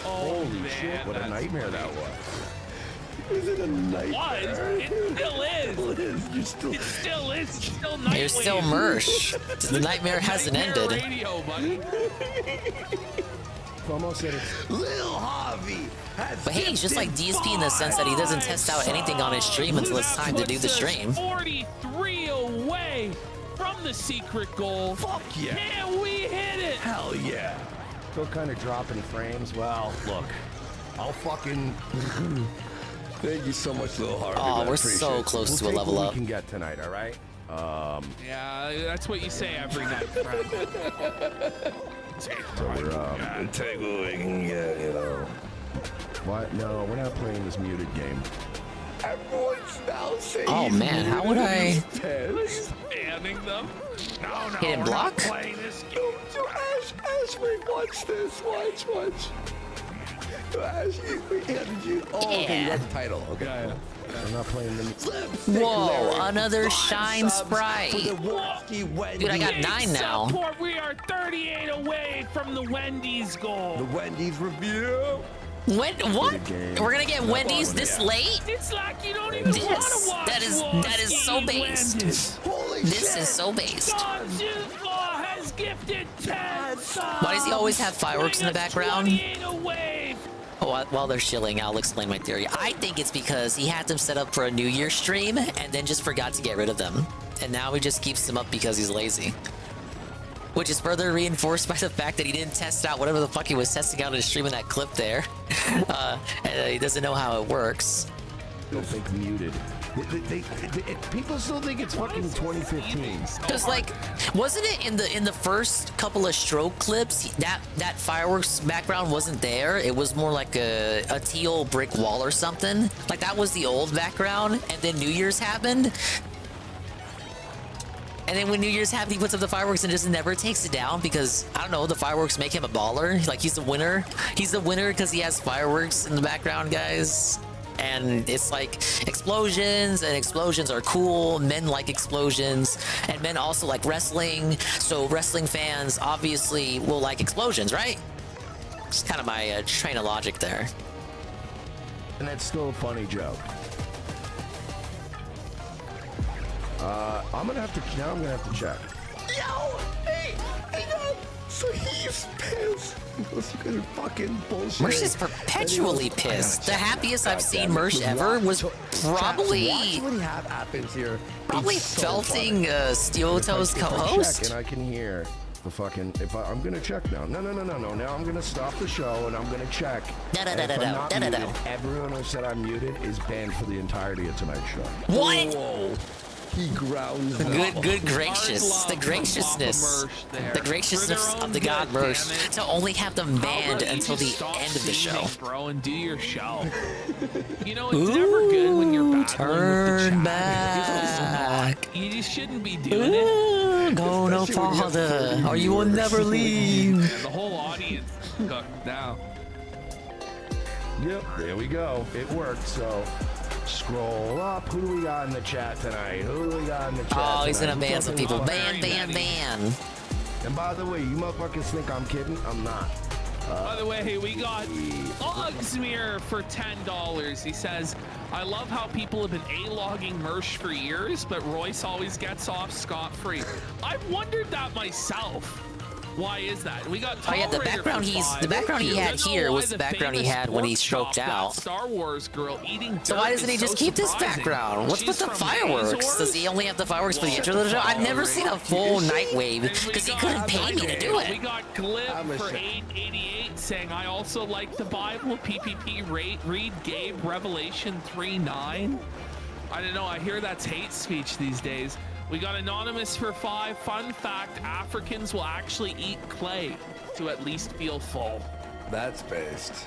Holy shit, what a nightmare that was. Is it a nightmare? It still is. You're still... It still is. It's still Nightwave. You're still Mersh. The nightmare hasn't ended. Radio, buddy. Almost said it. Lil Harvey. But hey, he's just like DSP in the sense that he doesn't test out anything on his stream until it's time to do the stream. 43 away from the secret goal. Fuck yeah. Can we hit it? Hell yeah. Still kind of dropping frames. Well, look, I'll fucking. Thank you so much, Lil Harvey. Oh, we're so close to a level up. We can get tonight, all right? Yeah, that's what you say every night, friend. So we're take what we can get, you know. What? No, we're not playing this muted game. Everyone's now saying. Oh man, how would I? Spamming them? No, hit and block? Playing this game. Ash, wait, watch this. Watch. Ash, okay, you got the title. Okay. I'm not playing them. Whoa, another shine sprite. Dude, I got 9 now. Support, we are 38 away from the Wendy's goal. The Wendy's review. What? We're gonna get Wendy's this late? It's like you don't even want to watch. That is so based. This is so based. Has gifted 10 Why does he always have fireworks in the background? While they're chilling, I'll explain my theory. I think it's because he had them set up for a New Year stream and then just forgot to get rid of them. And now he just keeps them up because he's lazy. Which is further reinforced by the fact that he didn't test out whatever the fuck he was testing out in his stream in that clip there. And he doesn't know how it works. Don't think muted. People still think it's fucking 2015. Because like, wasn't it in the first couple of stroke clips that fireworks background wasn't there? It was more like a teal brick wall or something. Like that was the old background, and then New Year's happened. And then when New Year's happened, he puts up the fireworks and just never takes it down because, I don't know, the fireworks make him a baller. Like, he's the winner. He's the winner because he has fireworks in the background, guys. And it's like explosions, and explosions are cool. Men like explosions, and men also like wrestling. So wrestling fans obviously will like explosions, right? It's kind of my train of logic there. And that's still a funny joke. I'm gonna have to check. Yo, hey, so he's pissed. You guys are fucking bullshit. Mersh is perpetually pissed. The happiest I've seen Mersh ever was probably happens here. Probably felting Steel Toe's co-host. And I can hear the fucking. I'm gonna check now. No. Now I'm gonna stop the show and I'm gonna check. No. Everyone who said I'm muted is banned for the entirety of tonight's show. What? Whoa. He grounds. Good gracious. The graciousness. The graciousness of the god Mersh to only have them banned until the end of the show. Bro, and do your show. You know, it's never good when you're turn back. You just shouldn't be doing it. Go no farther, or you will never leave. The whole audience cooked now. Yep, there we go. It worked. So scroll up. Who do we got in the chat tonight? Who do we got in the chat? Oh, he's gonna tonight? ban some people. Ban. And by the way, you motherfuckers think I'm kidding? I'm not. By the way, we got Ogsmere for $10. He says, I love how people have been A-logging Mersh for years, but Royce always gets off scot-free. I've wondered that myself. Why is that? We got Oh yeah, the background he had here was the background he had when he stroked out. Star Wars girl eating. So why doesn't he just keep this background? What's with the fireworks? Does he only have the fireworks for the intro of the show? I've never seen a full Nightwave because he couldn't pay me to do We it. got Glib for $8.88 saying, I also like the Bible. PPP read Gabe Revelation 3:9. I don't know. I hear that's hate speech these days. We got Anonymous for 5. Fun fact, Africans will actually eat clay to at least feel full. That's based.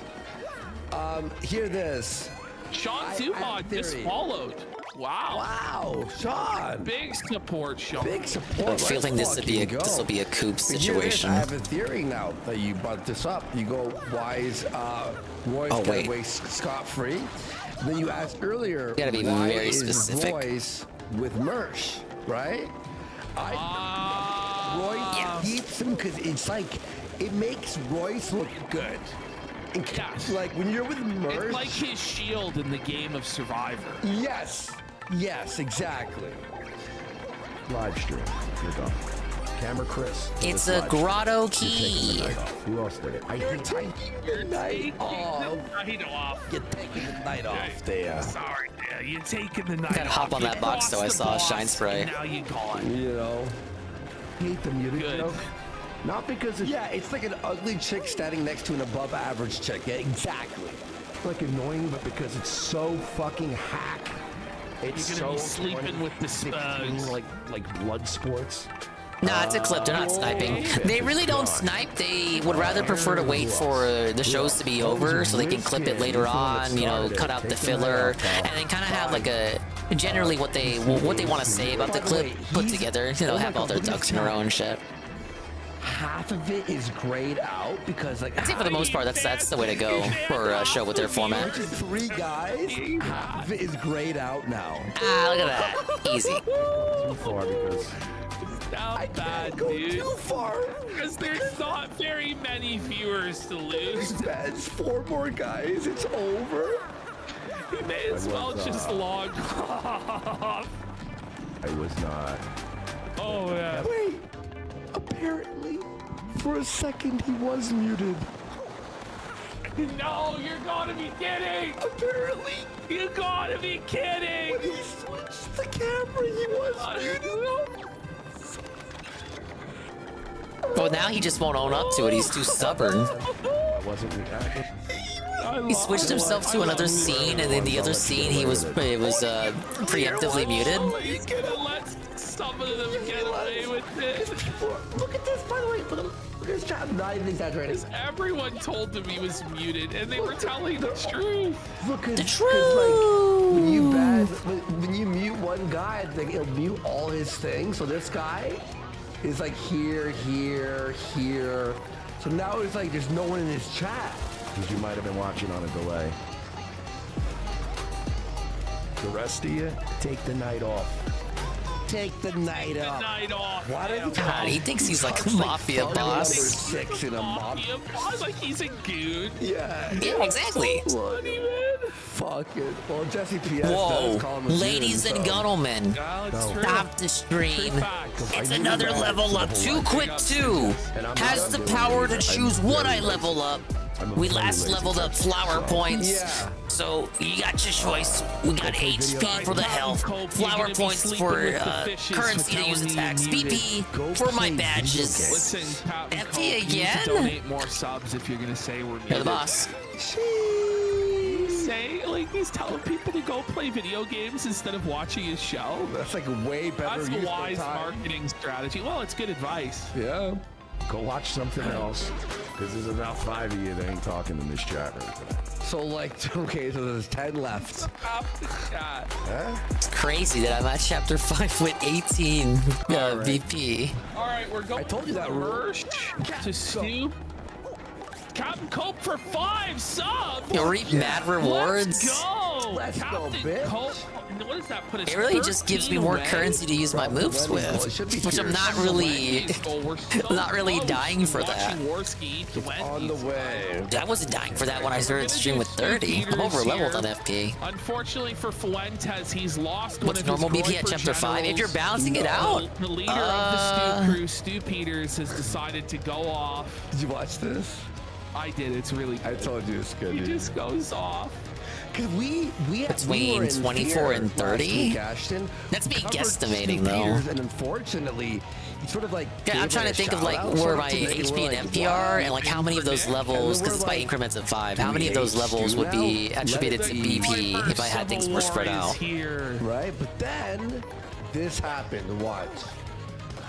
Hear this. Sean Zuhod just followed. Wow. Wow, Sean. Big support, Sean. Big support. I'm feeling this will be a coup situation. I have a theory now that you brought this up. You go, why is Royce get away scot-free? Then you asked earlier, gotta be why very is specific. Royce with Mersh, right? Royce keeps him because it's like, it makes Royce look good. Yes. Like when you're with Mersh. It's like his shield in the game of Survivor. Yes. Yes, exactly. Live stream. You're done. Camera Chris. It's a grotto key. Who else did it? You're taking your night off. You're taking the night off there. Sorry, yeah, you're taking the night Gotta hop on that box though. I saw a shine spray. Now you gone. You know. Hate the muted joke. Not because it's... Yeah, it's like an ugly chick standing next to an above average chick. Yeah, exactly. Like annoying, but because it's so fucking hack. It's You're gonna so be sleeping with the Spurs. like blood sports. Nah, it's a clip. They're not sniping. They really don't snipe. They would rather prefer to wait for the shows to be over so they can clip it later on, you know, cut out the filler, and then kind of have like a generally what they want to say about the clip put together. You know, have all their ducks in a row and shit. Half of it is grayed out because, like, I'd say for the most part, that's the way to go for a show with their format. 3 guys, half of it is grayed out now. Ah, look at that. Easy. Too far because... Not bad, dude. Too far. Because there's not very many viewers to lose. It's 4 more guys. It's over. You may as well just log off. I was not. Oh, yeah. Wait. Apparently, for a second, he was muted. No, you're gotta be kidding. Apparently. You gotta be kidding. When he switched the camera, he was muted. Well, now he just won't own up to it. He's too stubborn. I wasn't reacting. He switched himself to another scene, and then the other scene he was preemptively muted. He's gonna let some of them get away with it. Look at this, by the way. Look at this chat. I'm not even exaggerating. Everyone told him he was muted, and they were telling the truth. Look, the truth. Like, when you mute one guy, like, it'll mute all his things. So this guy is like here. So now it's like there's no one in his chat. Because you might have been watching on a delay. The rest of you, take the night off. Take the night off. Why did God, he thinks he's like a mafia boss. 6 in a Mafia boss, like he's a goon. Yeah. Yeah, exactly. Fuck it. Well, Jesse PS Whoa, does call him a ladies goon, and so. gentlemen, stop the stream. It's another level up. Too Quick 2 has the power to choose what I level up. We last leveled up flower points. So you got your choice. We got HP for the health, flower points for currency to use attacks, BP for my badges. Listen, FT again? Donate more subs if you're gonna say we're muted. You're the boss. Say, like, he's telling people to go play video games instead of watching his show. That's like a way better. That's a wise marketing strategy. Well, it's good advice. Yeah. Go watch something else. Because there's about 5 of you that ain't talking in this chat right today. So, like, okay, so there's 10 left. It's crazy that I'm at chapter 5 with 18 BP. All right, we're going. I told you that Mersh to Snoop. Captain Cope for 5 subs. You'll reap mad rewards. Let's go. Let's go, Captain bitch. Cope. What does that put us? It really just gives me more currency to use my moves with, which I'm not really, not really dying for that. On the way. I wasn't dying for that when I started stream with 30. I'm over leveled on FP. Unfortunately for Fuentes, he's lost What's one of normal his BP at Groyper chapter 5? If you're generals. balancing it out. The leader of the Stu crew, Stu Peters, has decided to go off. Did you watch this? I did. It's really good. I told you it's good. He just goes off. Cause we Between were in 24 fear and 30? last week, Ashton. That's me Covered guesstimating, Stu though. Peters, and unfortunately, he sort of like. Yeah, I'm gave trying it to a think of like shout-out, where sort of my to make it HP look and like, MP wow. are, and like how many of those levels, because it's by increments of 5, how many of those levels would be attributed to BP if I had things more spread out? Here. Right, but then this happened. Watch.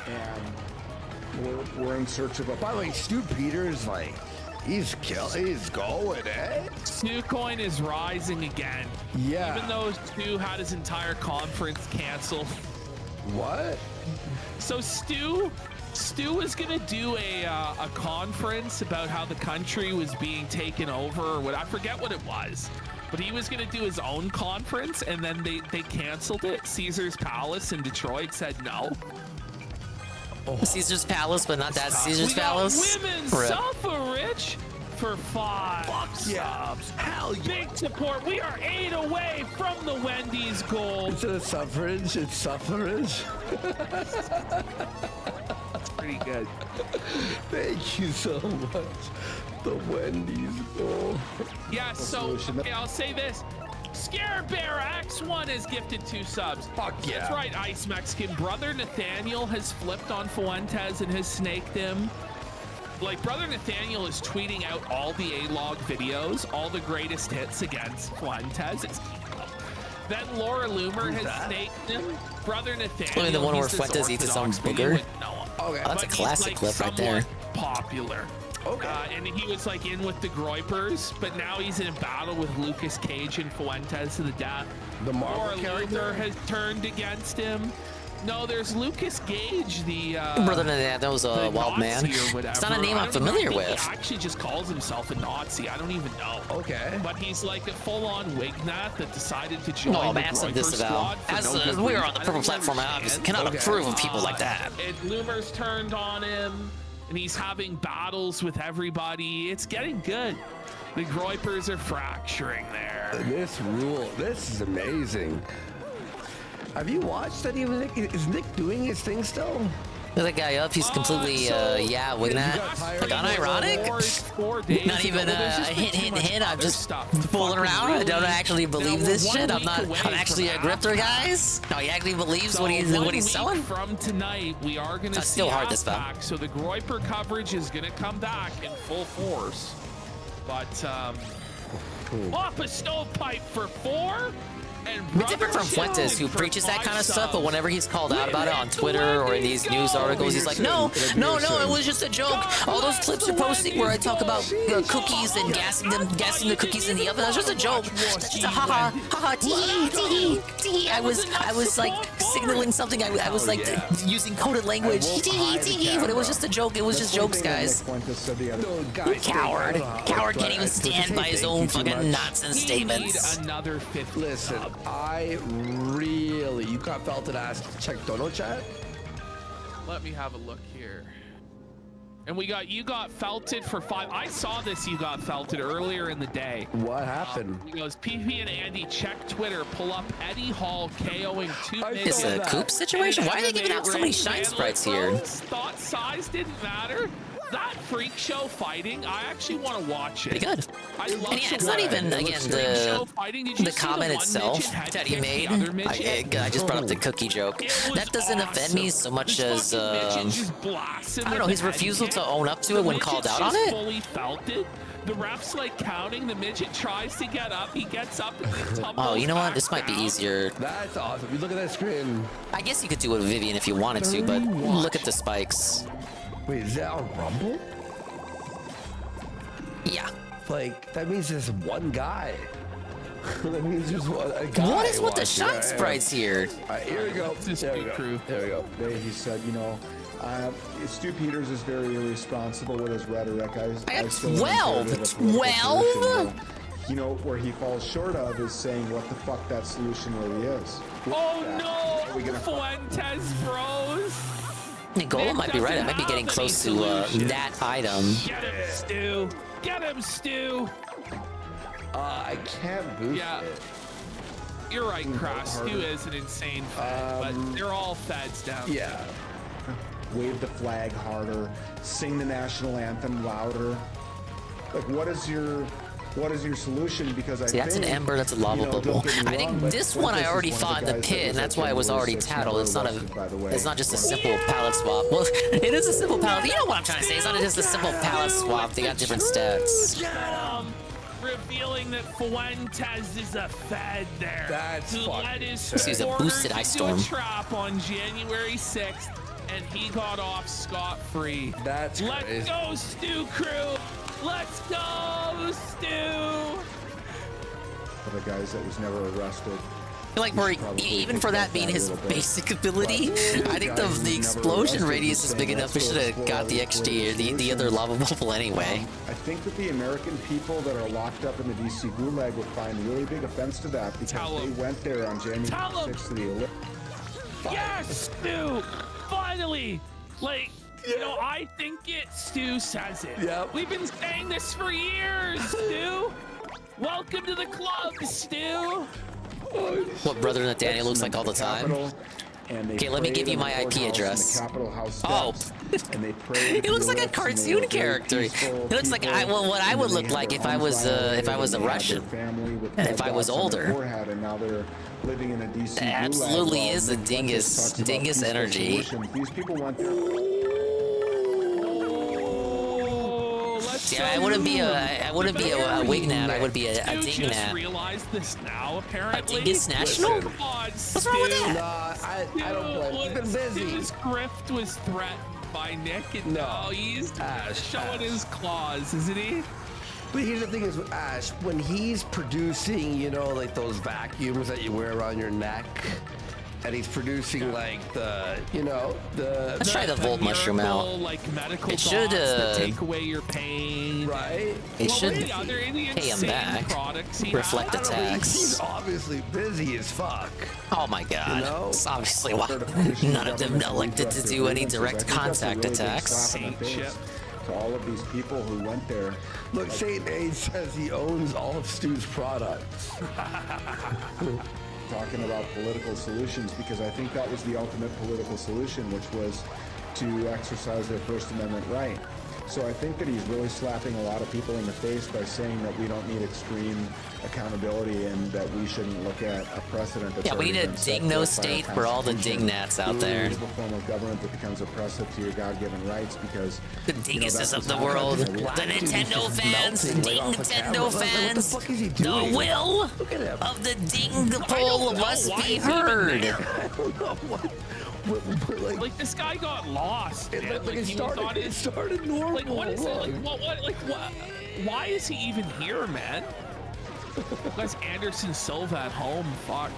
And we're in search of a. By the way, Stu Peters, like, he's going, eh? Stu Coin is rising again. Yeah. Even though Stu had his entire conference canceled. What? So Stu was gonna do a conference about how the country was being taken over, or what, I forget what it was. But he was gonna do his own conference, and then they canceled it. Caesar's Palace in Detroit said no. Caesar's Palace, but not that Caesar's We got Palace. women's Rip. suffrage for 5 subs. Hell yeah. Big support. We are 8 away from the Wendy's goal. Instead of suffrage, it's suffrage. That's pretty good. Thank you so much. The Wendy's goal. Yeah, so okay, I'll say this. Scare Bear X1 has gifted 2 subs. Fuck yeah. That's right, Ice Mexican. Brother Nathaniel has flipped on Fuentes and has snaked him. Like, Brother Nathaniel is tweeting out all the A-log videos, all the greatest hits against Fuentes. Then Laura Loomer has snaked him. Brother Nathaniel. Only the one where he's this Fuentes eats his own Orthodox booger. with Noah. Okay. Oh, that's a But he's, classic like, clip right there. somewhat popular. Okay. And he was like in with the Groypers, but now he's in a battle with Lucas Cage and Fuentes to the death. The Marvel Laura character Luther has turned against him. No, there's Lucas Gage, the Brother that was a wild man. It's not a name I'm familiar with. He actually just calls himself a Nazi. I don't even know. Okay. But he's like a full-on Wignat that decided to join No, the man, Groyper disavow. squad. for As no good we are reason. on the I purple don't platform, I obviously cannot Okay. approve of people like that. And Loomer's turned on him, and he's having battles with everybody. It's getting good. The Groypers are fracturing there. This rule. This is amazing. Have you watched any of Nick? Is Nick doing his thing still? The guy up, he's completely, yeah, Wignat. Like, unironic? Not even a hint. I'm just fooling around. I don't actually believe this shit. I'm actually a grifter, guys. No, he actually believes what he's selling. From tonight, we are going to see still hard this back, so the Groyper coverage is going to come back in full force. But, off a stovepipe for 4. It's different from Fuentes, who preaches that kind of stuff, but whenever he's called out about it on Twitter or in these news articles, he's like, no, it was just a joke. All those clips you're posting where I talk about cookies and gassing the cookies in the oven, that's just a joke. That's just a haha, tee. I was like signaling something. I was like using coded language, tee, but it was just a joke. It was just jokes, guys. Coward can't even stand by his own fucking nonsense statements. Another 50. Listen, you got felted ass. Check Dono chat. Let me have a look here. And you got felted for 5. I saw this. You got felted earlier in the day. What happened? He goes, PP and Andy, check Twitter, pull up Eddie Hall KOing 2 It's a Coop situation? Why are they giving out so many shine sprites here? Thought size didn't matter. That freak show fighting, I actually want to watch it. Pretty good. And yeah, it's not even, again, the comment itself that he made. I just brought up the cookie joke. That doesn't offend me so much as, I don't know, his refusal to own up to it when called out on it. Fully felt it. The ref's like counting. The midget tries to get up. He gets up and then tumbles. Oh, you know what? This back might be down. easier. That's awesome. You look at that screen. I guess you could do it with Vivian if you wanted to, but look at the spikes. Wait, is that on Rumble? Yeah. Like, that means there's one guy. That means there's a guy. What is with the watching, shine sprites here? All right, here we go. There we go. Crew. There we go. He said, Stu Peters is very irresponsible with his rhetoric. I got still am in favor of a 12. political solution. You know, where he falls short of is saying what the fuck that solution really is. Oh no! Fuentes froze. Nicola might be right. I might be getting close to that item. Get him, Stu. Get him, Stu. I can't boost it. You're right, Cross. Stu is an insane fed, but they're all feds down there. Wave the flag harder, sing the national anthem louder. Like, what is your solution? Because See, that's an ember, that's a lava bubble. I think this one I already fought in the pit, and that's why it was already tattled. It's not just a simple palette swap. Well, it is a simple palette. You know what I'm trying to say? It's not just a simple palette swap. They got different stats. Revealing that Fuentes is a fed there. That's led his He's a boosted ice storm. Trap on January 6th, and he got off scot-free. That's Let's go, Stu crew. Let's go, Stu. For the guys that was never arrested. I feel like even for that being his basic ability, I think the explosion radius is big enough. We should have got the XG or the other lava bubble anyway. I think that the American people that are locked up in the DC Gulag would find really big offense to that because they went there on January 6th to the Olympics. Yes, Stu. Finally, like. You know, I think Stu says it. Yep. We've been saying this for years, Stu. Welcome to the club, Stu. What brother Nathaniel looks like all the time? Okay, let me give you my IP address. Oh, he looks like a cartoon character. He looks like what I would look like if I was a Russian, and if I was older. Absolutely is a dingus energy. These people went there. Yeah, I wouldn't be a wignat. I would be a Stu just dingnat. realized this now, apparently. A dingus national? Come on, What's wrong with that? I don't blame you. You've been busy. Stu's grift was threatened by Nick, and now he's showing his claws, isn't he? But here's the thing is with Ash, when he's producing, you know, like those vacuums that you wear around your neck, and he's producing like the, you know, the. Let's try the Volt Mushroom out. Like medical it should that take away your pain. Right? It should pay him back. Reflect attacks. He's obviously busy as fuck. Oh my god. You know? It's obviously why none of them elected to do any direct contact attacks. To all of these people who went there. Look, Saint Aid says he owns all of Stu's products. Talking about political solutions, because I think that was the ultimate political solution, which was to exercise their First Amendment right. So I think that he's really slapping a lot of people in the face by saying that we don't need extreme accountability and that we shouldn't look at a precedent that's we need a ding-no state for all the dingnats out there. It's a form of government that becomes oppressive to your God-given rights because the dinguses of the world, the Nintendo fans, Nintendo fans, the will of the ding pole must be heard. Like this guy got lost. Man. Like it started normal. Like what is it? Like what? Like what? Why is he even here, man? That's Anderson Silva at home. Fuck.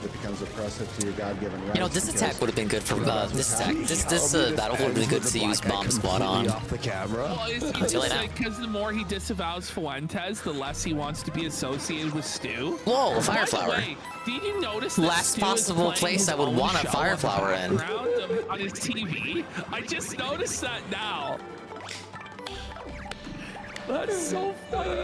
It becomes oppressive to your God-given rights. You know, this attack would have been good for this attack. This battle would have been good to use bomb squad on. Off the camera. Well, it's because the more he disavows Fuentes, the less he wants to be associated with Stu. Whoa, By fire the flower. way, did you notice that Last Stu possible is place I would playing want a his own fire show flower in in. the background on his TV? I just noticed that now. That's so funny.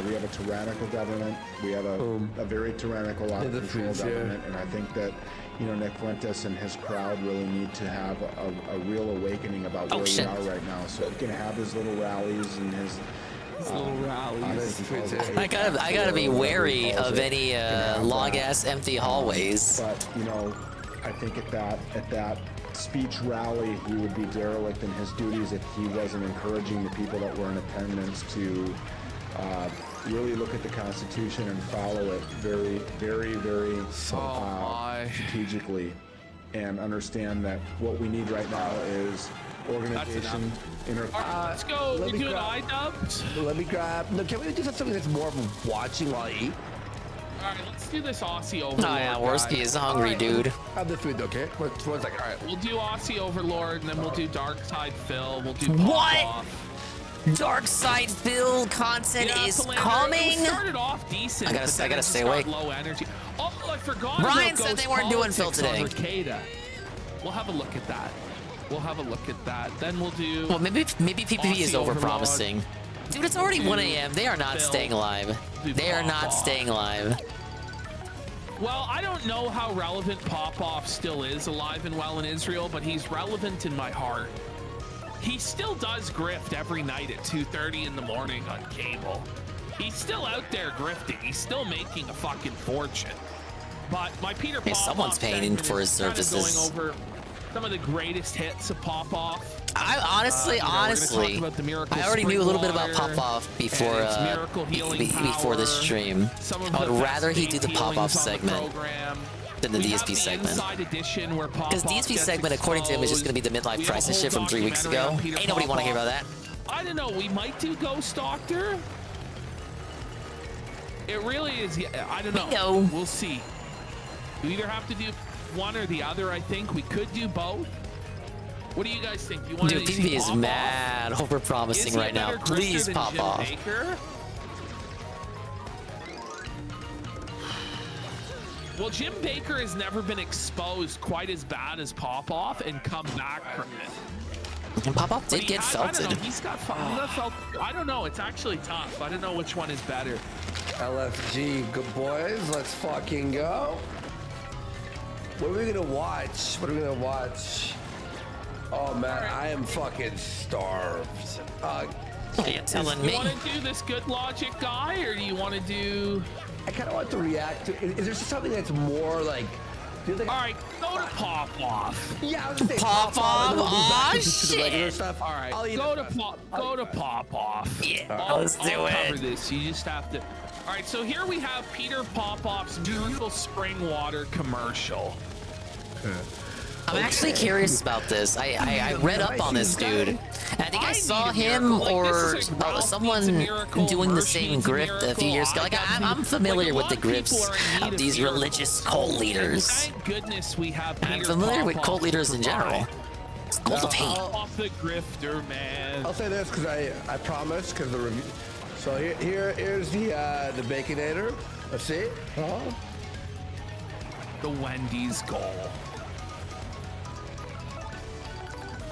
We have a tyrannical government. We have a very tyrannical, out-of-control government, and I think that Nick Fuentes and his crowd really need to have a real awakening about where we are right now. So he can have his little rallies and his little rallies. I gotta be wary of any long-ass empty hallways. But I think at that speech rally, he would be derelict in his duties if he wasn't encouraging the people that were in attendance to really look at the Constitution and follow it very, very, very strategically, and understand that what we need right now is organization. Let's go. We do an iDubbbz. Let me grab. No, can we do something that's more of watching while I eat? All right, let's do this Aussie Oh Overlord. yeah, Worski is hungry, right, dude. Have the food, okay? One second. All right. We'll do Aussie Overlord, and then we'll do Dark Side Phil. We'll do What? Pop-Off. Dark Side Phil content Yeah, is Philander, coming. It started off decent. I gotta stay awake. Low energy. Oh, I forgot. Ryan about said Ghost they weren't doing Phil Politics today. on Arcada. We'll have a look at that. We'll have a look at that. Then we'll do. Well, maybe PPP is Aussie Overlord. overpromising. Dude, it's already 1 a.m. They are not Phil. staying alive. They are not Pop-Off. staying alive. Well, I don't know how relevant Pop-Off still is alive and well in Israel, but he's relevant in my heart. He still does grift every night at 2:30 in the morning on cable. He's still out there grifting. He's still making a fucking fortune. But my Peter Hey, Pop-Off someone's paying segment for his is kind of services. going over some of the greatest hits of Pop-Off. I honestly, we're gonna talk about the Miracle I already knew a little bit about Spring Pop-Off Water before and its miracle healing before this power. stream. Some of I the would best rather he do the faith Pop-Off healings on the segment program. than the We DSP have the segment. Inside Edition where Because Pop-Off DSP gets segment, according to him, is just going to be the We midlife have a crisis whole shit from 3 weeks documentary ago. on Peter Ain't nobody want to hear about that. I don't know. We might do Ghost Doctor. It really is. Yeah, I don't know. Bingo. We'll see. We either have to do one or the other. I think we could do both. What do you guys think? You want Dude, to PPP is Pop-Off? mad over Is promising he a right now. better grifter Please than pop Jim off. Baker? Well, Jim Baker has never been exposed quite as bad as Pop-Off and come back from it. And Pop-Off But did get I don't know. felted. He's got felt. I don't know. It's actually tough. I don't know which one is better. LFG, good boys. Let's fucking go. What are we gonna watch? What are we gonna watch? Oh man, I am fucking starved. You're telling You me. want to do this good logic guy, or do you want to do? I kind of want to react to. Is there something that's more like? All right, go to Pop-Off. Yeah, I was gonna say Pop-Off? and then we'll move back Aw, to the regular shit. stuff. All right, I'll eat go it to fast. Pop-Off. Yeah, let's do I'll it. cover this. You just have to. All right, so here we have Peter Pop-Off's Miracle Spring Water commercial. I'm actually curious about this. I read up on this dude. And I think I saw him or someone doing the same grift a few years ago. Like I'm familiar with the grifts of these religious cult leaders. Thank goodness we have. I'm Peter familiar with Pop-Off cult leaders in to provide. general. It's cult of hate. Off the grifter, man. I'll say this because I promised because the review. So here's the Baconator. Let's see. The Wendy's goal.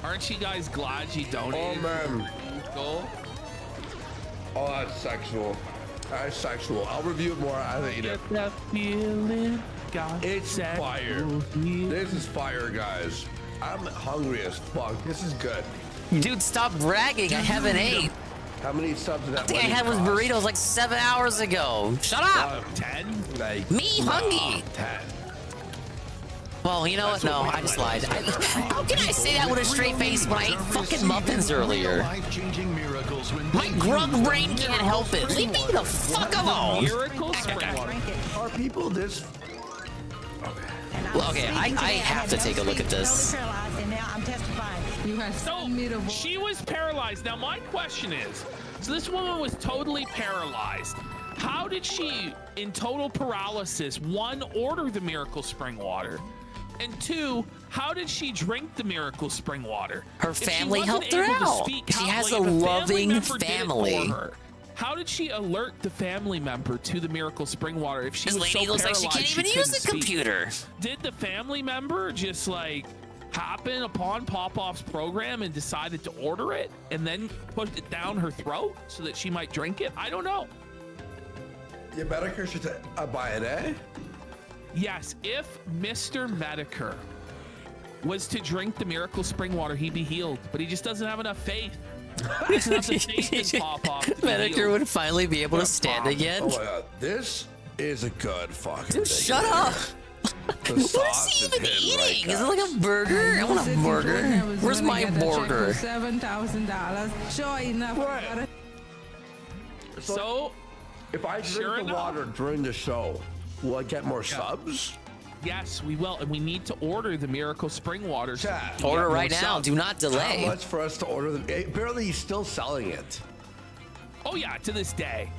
Aren't you guys glad you donated? Oh man. Goal? Oh, that's sexual. That's sexual. I'll review it more. I think you Get that feeling. Got It's fire. This is fire, guys. I'm hungry as fuck. This is good. Dude, stop bragging. I haven't ate. How many subs did that? I think I had was burritos like 7 hours ago. Shut up. 10? Like, Me hungry. 10. Well, you know what? No, I just lied. How can I say that with a straight face when I ate fucking muffins earlier? My grug brain can't help it. Leave me the fuck alone. Miracle Spring Water. Are people this? Well, okay, I have to take a look at this. So she was paralyzed. Now my question is, so this woman was totally paralyzed. How did she, in total paralysis, one, order the Miracle Spring Water? And two, how did she drink the Miracle Spring Water? Her If she family wasn't helped her able to out. speak, She how- has like, a if family loving member did it for family. her, how did she alert the family member to the Miracle Spring Water if she This was lady so looks like she paralyzed can't even use couldn't a speak? computer. Did the family member just like happen upon Pop-Off's program and decided to order it and then pushed it down her throat so that she might drink it? I don't know. You better should buy it, eh? Yes, if Mr. Medicare was to drink the Miracle Spring Water, he'd be healed, but he just doesn't have enough faith. He doesn't have the faith in Pop-Off to be Medicare healed. would finally be able to stand again. Oh my god, this is a good fucking Dude, thing. shut up. The What is sauce he even hitting eating? right, Is it like a burger? I want a burger. Where's my burger? $7,000. Sure enough. So, if I sure drink the enough. water during the show, will I get more subs? yes, we will, and we need to order the Miracle Spring Water. so Chat. we can Order get more right now. subs. Do not delay. How much for us to order them? Apparently, he's still selling it. Oh yeah, to this day.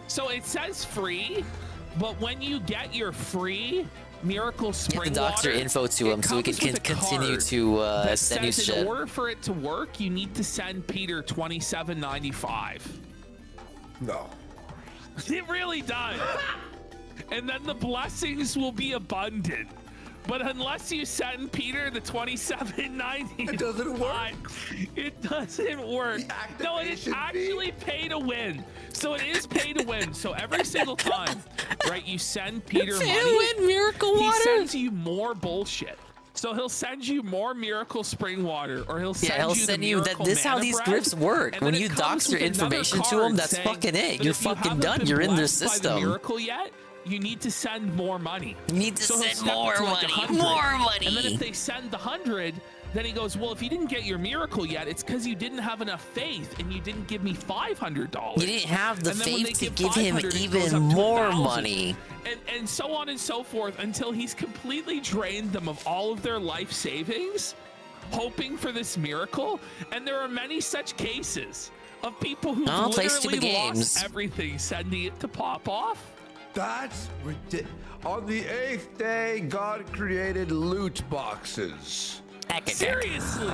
So it says free, But when you get your free Miracle Spring Get the doctor water, info to him so we can continue to send you shit. In order for it to work, you need to send Peter $27.95. No. It really does. And then the blessings will be abundant. But unless you send Peter the $27.95, it doesn't work. It doesn't work. No, it is actually pay to win. So it is pay to win. So every single time, right, you send Peter money, pay to win miracle water. He sends you more bullshit. So he'll send you more Miracle Spring Water, or he'll send you the this how these grips work. When you dox your information to them, that's fucking it. You're fucking done. You're in their system. By the miracle yet? You need to send more money. You need to send more money. More money. And then if they send the 100, then he goes, well, if you didn't get your miracle yet, it's because you didn't have enough faith and you didn't give me $500. You didn't have the faith to give him even more money. And so on and so forth until he's completely drained them of all of their life savings, hoping for this miracle. And there are many such cases of people who literally lost everything sending it to pop off. That's ridiculous. On the 8th day, God created loot boxes. Seriously.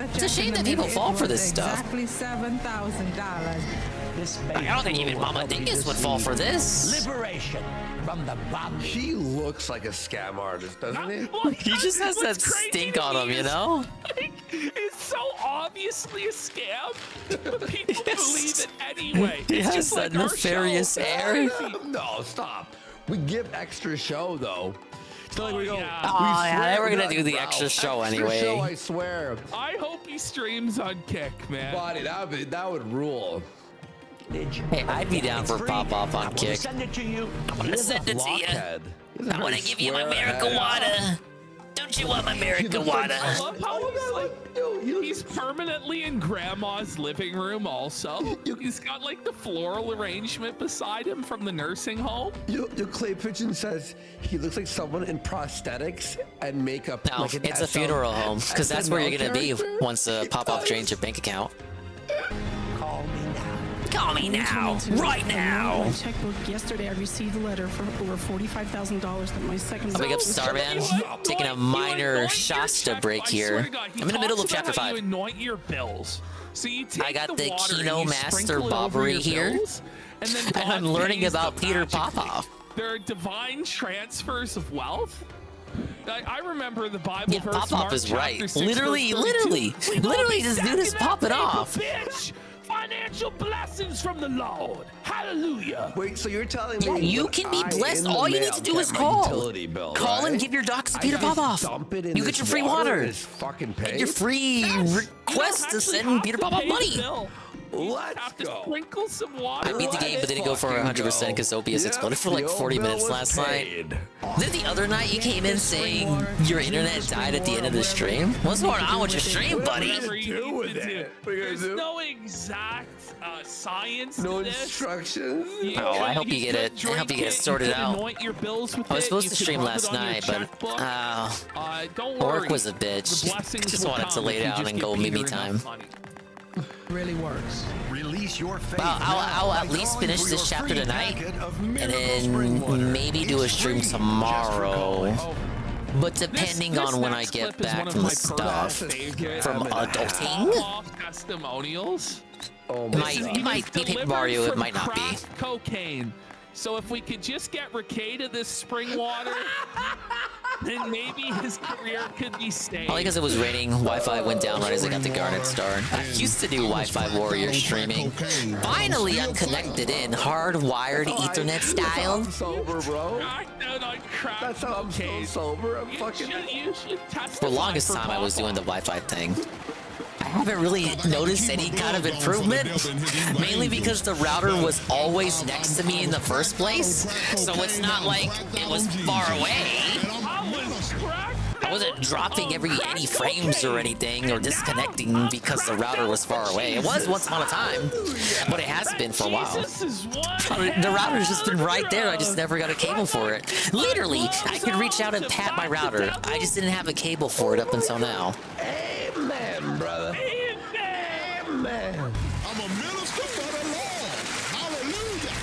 It's a shame that people fall for this stuff. Exactly $7,000. I don't think even Mama Dingus would fall for this. Liberation from the bomb. He looks like a scam artist, doesn't he? He just has that stink on him, you know? Like, it's so obviously a scam, but people believe it anyway. He it's has just that like our nefarious show. air. No, stop. We give extra show, though. So like we go, yeah, we're gonna do the extra show anyway. Show, I swear. I hope he streams on Kick, man. Buddy, that would rule. Hey, I'd be down for pop-off on Kick. Send it to you. I'm gonna send it to you. I wanna give you my miracle water. Don't you want my miracle water? I love how he's permanently in Grandma's living room also. He's got like the floral arrangement beside him from the nursing home. Your Clay Pigeon says he looks like someone in prosthetics and makeup. No, like it's a funeral home, because that's where you're gonna be once Pop-Off drains your bank account. Call me now, right now. My checkbook yesterday, I received a letter for over $45,000 that my second. Big up Starman, taking a minor Shasta break here. I'm in the middle of chapter 5. You anoint your bills. So you take I got the the water Kino and you Master sprinkle it over Bobbery your here, bills, and then and I'm God learning pays about them Peter magically. Popoff. There are divine transfers of wealth. I remember the Bible verse. Popoff Mark is chapter right. 6, Literally, verse 32. this dude is popping off. Bitch. Financial blessings from the Lord. Hallelujah. Wait, so you're telling me? Yeah, you can be blessed. All you need to do is call. Call and give your docs to Peter Popoff. You get your free water. Get your free request to send Peter Popoff money. Let's go. Sprinkle some water. I beat the game, but didn't go for 100% because OBS exploded for like 40 minutes last night. Then the other night you came in saying your internet died at the end of the stream. What's going on with your stream, buddy? There's no exact science to No this. instructions. Oh, I hope you get it. I hope you get it sorted out. Anoint your bills with I was it. supposed You to can stream rub it last on your night, but checkbook. Don't worry. work was a bitch. The blessings Just will wanted to come lay if you down just and give go Peter Mimi enough time. money. Really works. Release your faith. Well, I'll at least finish this chapter tonight, and then maybe do a stream tomorrow. But depending on when I get back from the stuff, from adulting, testimonials. It might be Paper Mario, it might not be. Cocaine. So if we could just get Rickey to this spring water, then maybe his career could be saved. Only because it was raining, Wi-Fi went down right as I got the Garnet Star. I used to do Wi-Fi Warrior streaming. Finally, I'm connected in, hardwired Ethernet style. Sober, bro. That's how I'm so sober. I'm fucking. For the longest time, I was doing the Wi-Fi thing. I haven't really noticed any kind of improvement, mainly because the router was always next to me in the first place, so it's not like it was far away. I wasn't dropping any frames or anything, or disconnecting because the router was far away. It was once upon a time, but it hasn't been for a while. The router's just been right there, I just never got a cable for it. Literally, I could reach out and pat my router, I just didn't have a cable for it up until now. Amen, brother. Amen. I'm a minister for the Lord. Hallelujah.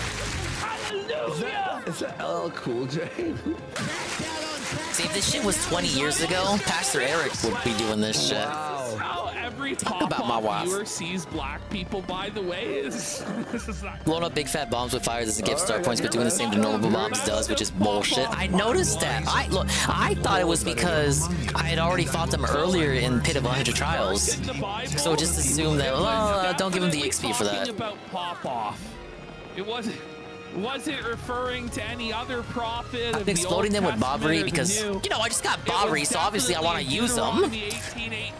Is that LL Cool J? See, if this shit was 20 years ago, Pastor Eric would be doing this shit. This is how every about my wife. viewer sees black people, by the way, is this is not Blowing up big fat bombs with fire doesn't give star points, but doing the same to normal bombs does, which is bullshit. I noticed that. I thought it was because I had already fought them earlier in Pit of 100 Trials. So just assumed that, well, don't give him the XP for that. about pop-off. It wasn't referring to any other prophet. I'm exploding them with Bobbery because, you know, I just got Bobbery, so obviously I want to use them.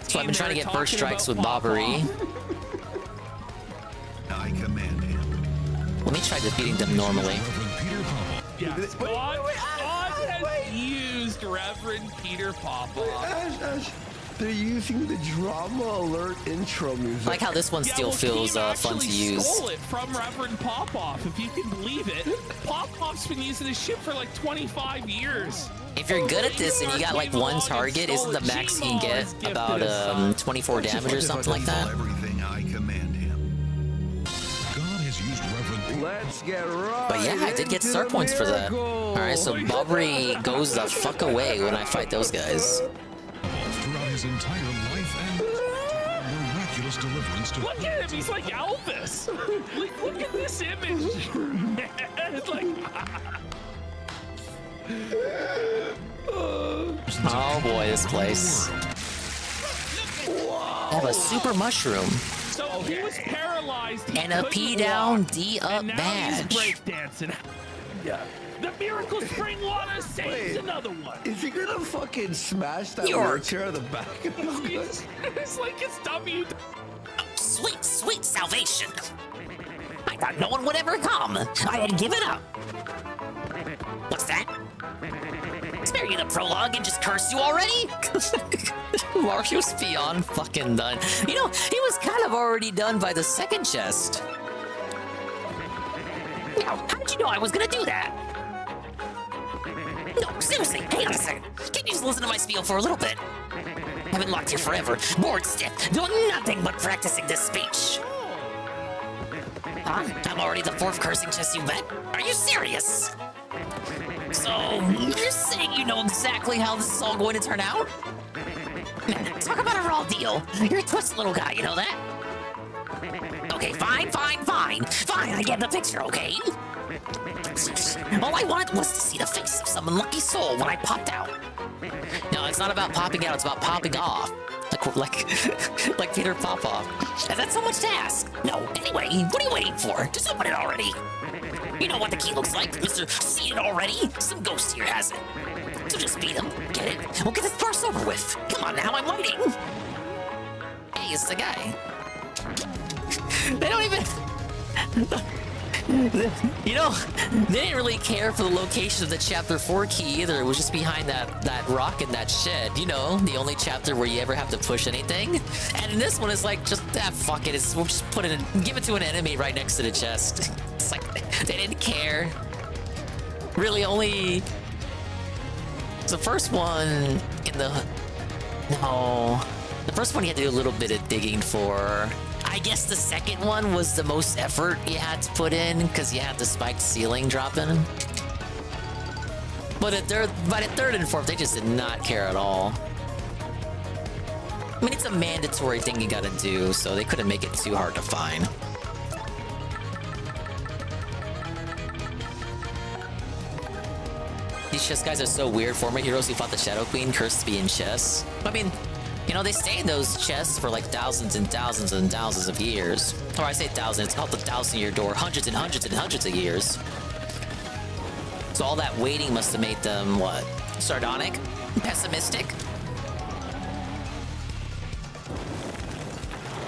So I've been trying to get burst strikes with Bobbery. I command him. Let me try defeating them normally. Yes, God has used Reverend Peter Popoff. They're using the drama alert intro music. I like how this one still feels fun to use. Stole it from Reverend Popoff, if you can believe it. Popoff's been using this shit for like 25 years. If you're good at this and you got like one target, isn't the max you can get about 24 damage or something like that? Everything I command him. God has used Reverend. Let's get right. But yeah, I did get star points for that. Alright, so Bobbery goes the fuck away when I fight those guys. Throughout his entire life and miraculous deliverance to. Look at him, he's like Elvis. Like, look at this image. Man, like. Oh boy, this place. I have a super mushroom. So he was paralyzed. And a P down, D up and now badge. He's breakdancing. Yeah. The miracle spring water saves another one. Is he gonna fucking smash that wheelchair in the back of his It's like it's W. Sweet, sweet salvation. I thought no one would ever come. I had given up. What's that? Spare you the prologue and just curse you already? Mario's beyond fucking done. You know, he was kind of already done by the second chest. Now, how did you know I was gonna do that? No, seriously, hang on a second. Can you just listen to my spiel for a little bit? I've been locked here forever, bored stiff, doing nothing but practicing this speech. Huh? I'm already the fourth cursing chest you met? Are you serious? So, you're saying you know exactly how this is all going to turn out? Man, talk about a raw deal. You're a twisted little guy, you know that? Okay, fine. Fine, I get the picture, okay? All I wanted was to see the face of some unlucky soul when I popped out. No, it's not about popping out, it's about popping off. Like Peter Popoff. And that's so much to ask. No, anyway, what are you waiting for? Just open it already. You know what the key looks like, Mr. See it already? Some ghost here has it. So just beat him, get it, we'll get this farce over with. Come on now, I'm waiting. Hey, it's the guy. They don't even... You know, they didn't really care for the location of the chapter 4 key either. It was just behind that rock in that shed. You know, the only chapter where you ever have to push anything. And in this one, it's like, just, fuck it. We'll just put it in, give it to an enemy right next to the chest. It's like, they didn't care. Really only... The first one in the... No. The first one you had to do a little bit of digging for. I guess the second one was the most effort you had to put in because you had the spiked ceiling dropping. But at third and fourth, they just did not care at all. I mean, it's a mandatory thing you gotta do, so they couldn't make it too hard to find. These chess guys are so weird. Former heroes who fought the Shadow Queen cursed to be in chess. I mean, you know, they stay in those chests for like thousands and thousands and thousands of years. Or I say thousand, it's called the 1,000-year door. Hundreds and hundreds and hundreds of years. So all that waiting must have made them, what? Sardonic? Pessimistic?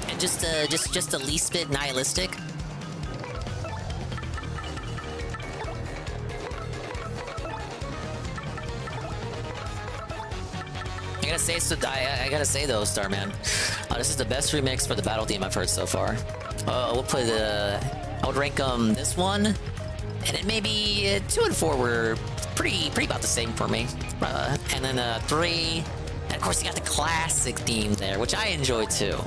And just the least bit nihilistic? I gotta say though, Starman, this is the best remix for the battle theme I've heard so far. We'll put I would rank this one, and then maybe 2 and 4 were pretty about the same for me. And then 3, and of course you got the classic theme there, which I enjoy too.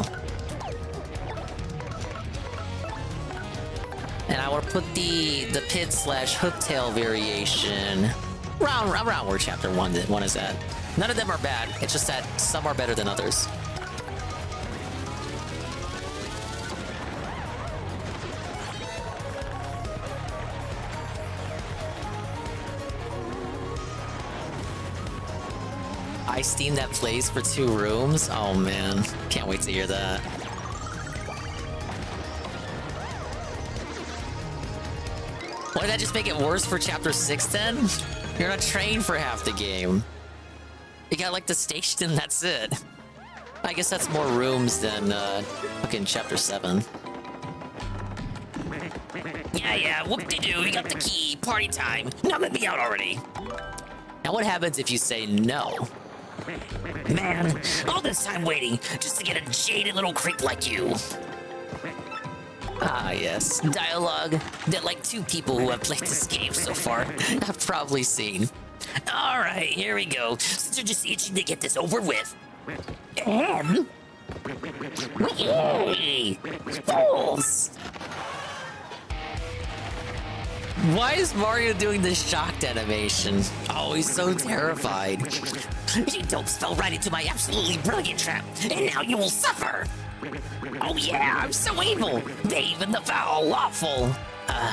And I want to put the pit / hooktail variation around where chapter 1 is at. None of them are bad. It's just that some are better than others. I Steam that plays for 2 rooms. Oh man, can't wait to hear that. Why did that just make it worse for chapter 6 then? You're not trained for half the game. You got like the station and that's it. I guess that's more rooms than fucking chapter 7. Yeah, whoop-de-doo, you got the key, party time. Now let me out already. Now what happens if you say no? Man, all this time waiting just to get a jaded little creep like you. Ah, yes. Dialogue that like 2 people who have played this game so far have probably seen. Alright, here we go. Since you're just itching to get this over with. Yay! Fools! Why is Mario doing this shocked animation? Oh, he's so terrified. You dopes fell right into my absolutely brilliant trap, and now you will suffer! Oh yeah, I'm so evil! Dave and the foul lawful!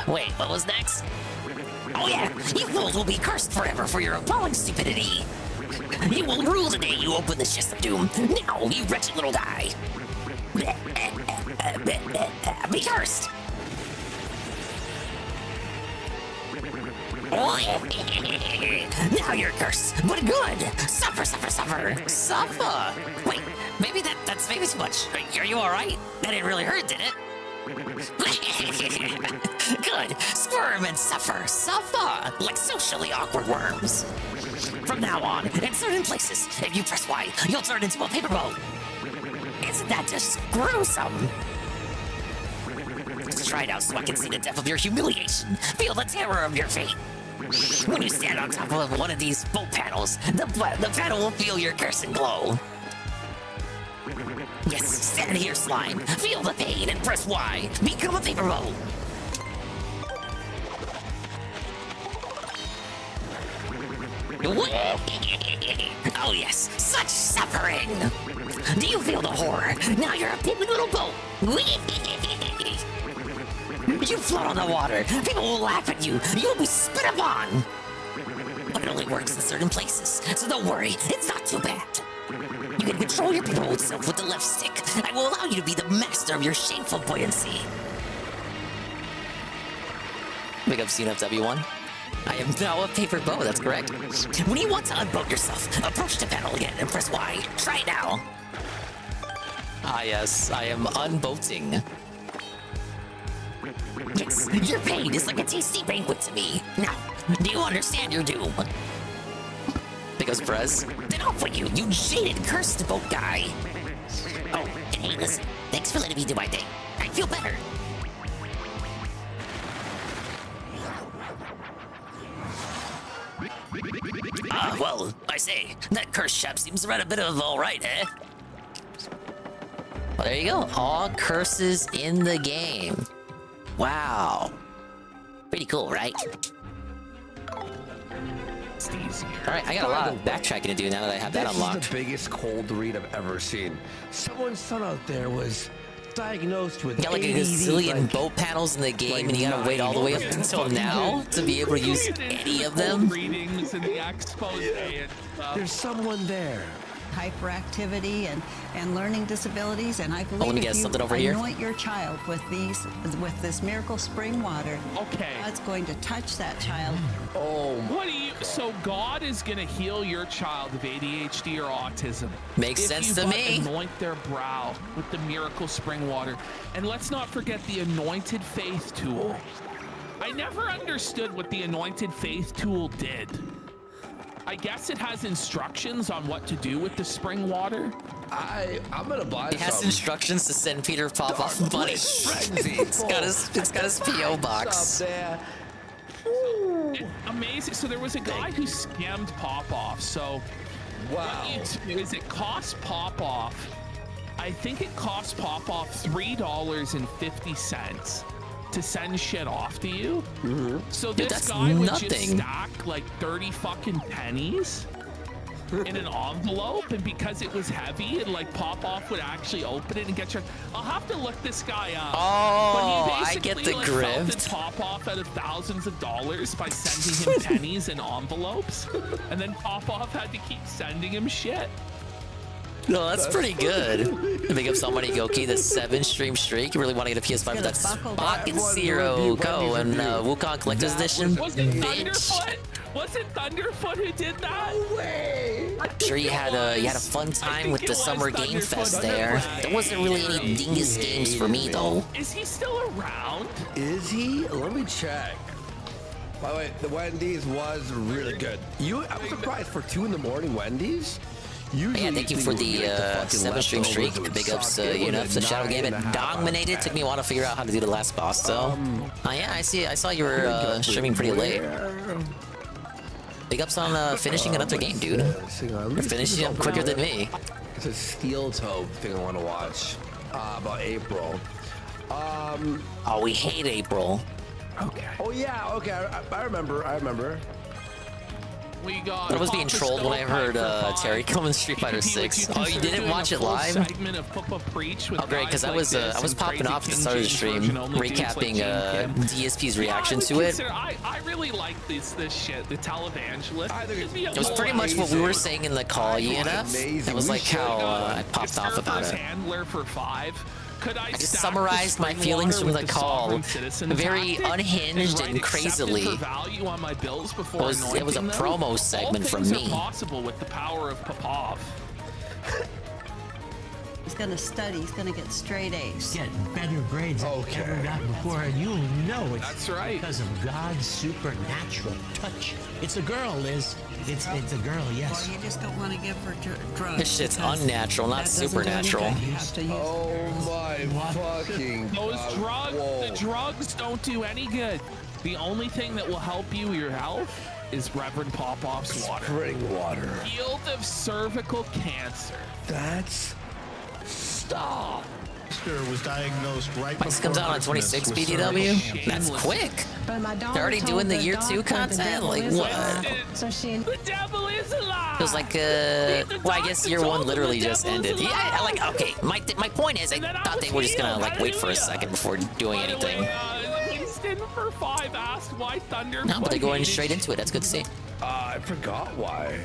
Wait, what was next? Oh yeah, you fools will be cursed forever for your appalling stupidity! You will rule the day you open this chest of doom! Now, you wretched little guy! Be cursed! Now you're cursed, but good! Suffer, suffer, suffer! Suffer! Wait, maybe that's maybe too much. Are you alright? That didn't really hurt, did it? Good! Squirm and suffer! Suffer! Like socially awkward worms! From now on, in certain places, if you press Y, you'll turn into a paper boat! Isn't that just gruesome? Let's try it out so I can see the depth of your humiliation. Feel the terror of your fate. When you stand on top of one of these boat panels, the panel will feel your curse and glow. Yes, stand here, slime. Feel the pain and press Y. Become a paper boat. Oh yes, such suffering. Do you feel the horror? Now you're a piddly little boat. You float on the water. People will laugh at you. You will be spit upon. But it only works in certain places, so don't worry. It's not too bad. You can control your paper boat self with the left stick. I will allow you to be the master of your shameful buoyancy. Wake up, CNFW1. I am now a paper boat, that's correct. When you want to unboat yourself, approach the panel again and press Y. Try it now. Ah yes, I am unboating. Yes, your pain is like a tasty banquet to me. Now, do you understand your doom? Because press. Then off with you, you jaded, cursed boat guy. Oh, and hey, listen, thanks for letting me do my thing. I feel better. Ah, well, I say, that cursed chap seems to run a bit of alright, eh? Well, there you go. All curses in the game. Wow. Pretty cool, right? Alright, I got a lot of backtracking to do now that I have that unlocked. This is the biggest cold read I've ever seen. Someone's son out there was diagnosed with you got like a gazillion boat panels in the game, and you gotta wait all the way up until now to be able to use any of them. Readings in the expose and stuff. There's someone there. Hyperactivity and learning disabilities, and I believe if you anoint your child with this miracle spring water, God's going to touch that child. Oh, what do you? So God is going to heal your child of ADHD or autism. Makes sense to me. Anoint their brow with the miracle spring water, and let's not forget the anointed faith tool. I never understood what the anointed faith tool did. I guess it has instructions on what to do with the spring water. I'm gonna buy it. It has instructions to send Peter Popoff money. It's got his PO box. It's amazing. So there was a guy who scammed Popoff. So what you do is it costs Popoff. I think it costs Popoff $3.50 to send shit off to you. So Dude, this that's guy would just nothing. stack like 30 fucking pennies in an envelope, and because it was heavy, and like Pop Off would actually open it and get your. I'll have to look this guy up. Oh, But he I get basically, the like, grift. felted Pop Off out of thousands of dollars by sending him pennies in envelopes, and then Pop Off had to keep sending him shit. No, that's pretty good. Big up somebody, Goki, the 7-stream streak. You really want to get a PS5 with that Spock and Zero Go and Wukong Collector's Edition? Was it Thunderfoot? Was it Thunderfoot who did that? No way! I'm sure you had a fun time with the Summer Game Fest there. There wasn't really any dingus games for me though. Is he still around? Is he? Let me check. By the way, the Wendy's was really good. I was surprised for 2 in the morning Wendy's. Usually Yeah, thank you for the 7-stream streak. Big ups, the Shadow Game it dominated. Took me a while to figure out how to do the last boss. So, yeah, I saw you were streaming pretty late. Big ups on finishing another game, dude. You're finishing up quicker than me. It's a Steel Toe thing I want to watch about April. Oh, we hate April. Okay. Oh yeah, okay. I remember. We got. I was being trolled when I heard Terry come in Street Fighter 6. Oh, you didn't watch it live? Oh, great, because I was popping off at the start of the stream, recapping DSP's reaction to it. I really like this shit, the televangelist. It was pretty much what we were saying in the call, ENF. It was like how I popped off about it. Handler for 5. I just summarized my feelings from the call very unhinged and crazily. It was a promo segment from me. Possible with the power of Popov. He's going to study. He's going to get straight A's. Get better grades than you ever got before, and you'll know it's That's right. because of God's supernatural touch. It's a girl, Liz. It's a girl, yes. Well, you just don't want to give her drugs. This shit's unnatural, not supernatural. Oh my fucking Those drugs, the drugs don't do any good. The only thing that will help your health is Reverend Popoff's water. Spring water. Field of cervical cancer. That's stop. Was diagnosed right This comes out on 26 BDW. That's quick. They're already doing the year 2 content. Like what? The devil is alive. It was like well, I guess year 1 literally just ended. Yeah, like okay. My point is, I thought they were just gonna like wait for a second before doing anything. Winston for 5 asked why Thunder. No, but they're going straight into it. That's good to see. I forgot why.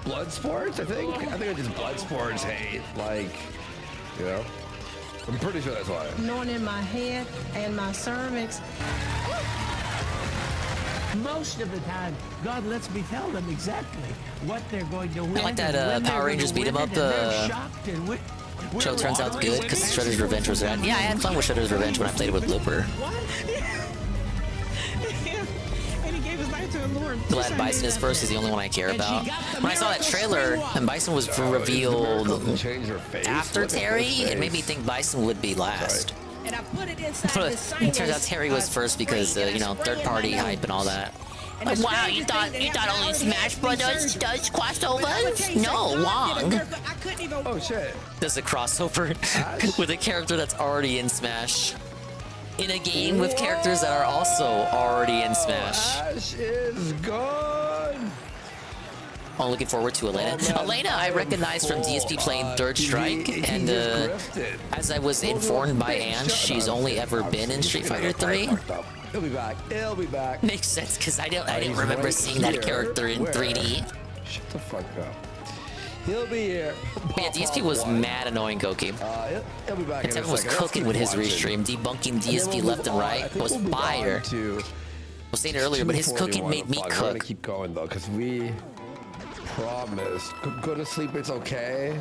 Blood sports, I think it's just blood sports hate. Like, I'm pretty sure that's why. Knowing in my head and my cervix. Most of the time, God lets me tell them exactly what they're going to win. I like that Power Rangers beat 'em up. Show turns out good because Shredder's Revenge was around. Yeah, I had fun with Shredder's Revenge when I played it with Looper. Glad Bison is first. He's the only one I care about. When I saw that trailer and Bison was revealed after Terry, it made me think Bison would be last. It turns out Terry was first because third-party hype and all that. Like, wow, you thought only Smash Brothers does crossovers? No, wrong. Oh shit. Does a crossover with a character that's already in Smash. In a game with characters that are also already in Smash. Ash is gone. I'm looking forward to Elena. Elena, I recognized from DSP playing Third Strike, and as I was informed by Ange, she's only ever been in Street Fighter 3. He'll be back. He'll be back. Makes sense because I didn't remember seeing that character in 3D. Shut the fuck up. He'll be here. Yeah, DSP was mad annoying, Goki. He'll be back. And Tevin was cooking with his restream, debunking DSP left and right. Was fire. I was saying it earlier, but his cooking made me We're cook. gonna keep going though, because we promised. Go to sleep, it's okay.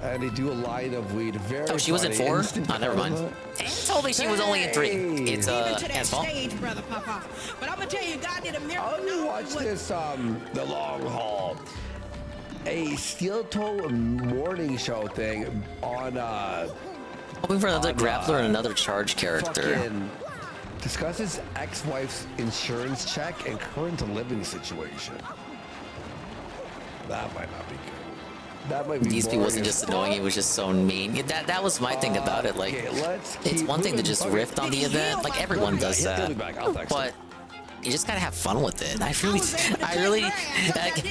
And they do a line of weed. Very Oh, she was in 4? Oh, never mind. Dan told me she was only in 3. It's Anne's fault. But I'm gonna tell you, God did a miracle. I'll watch this the long haul. A Steel Toe morning show thing on hoping for another grappler and another charge character. Discusses ex-wife's insurance check and current living situation. That might not be good. That might be DSP wasn't just annoying, it was just so mean. That was my thing about it. Like, it's one thing to just riff on the event, like everyone does that, but you just gotta have fun with it. I really, like,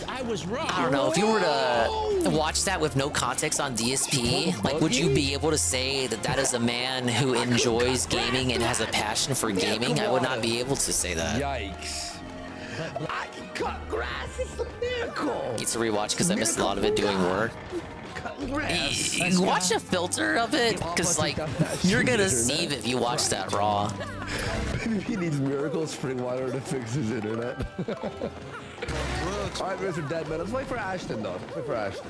I was wrong. I don't know, if you were to watch that with no context on DSP, like, would you be able to say that that is a man who enjoys gaming and has a passion for gaming? I would not be able to say that. Yikes. I can cut grass. It's a miracle. Need to rewatch because I missed a lot of it doing work. You watch a filter of it, because like you're gonna see if you watch that raw. He needs miracle spring water to fix his internet. All right, Mr. Deadman, let's wait for Ashton though. Let's wait for Ashton.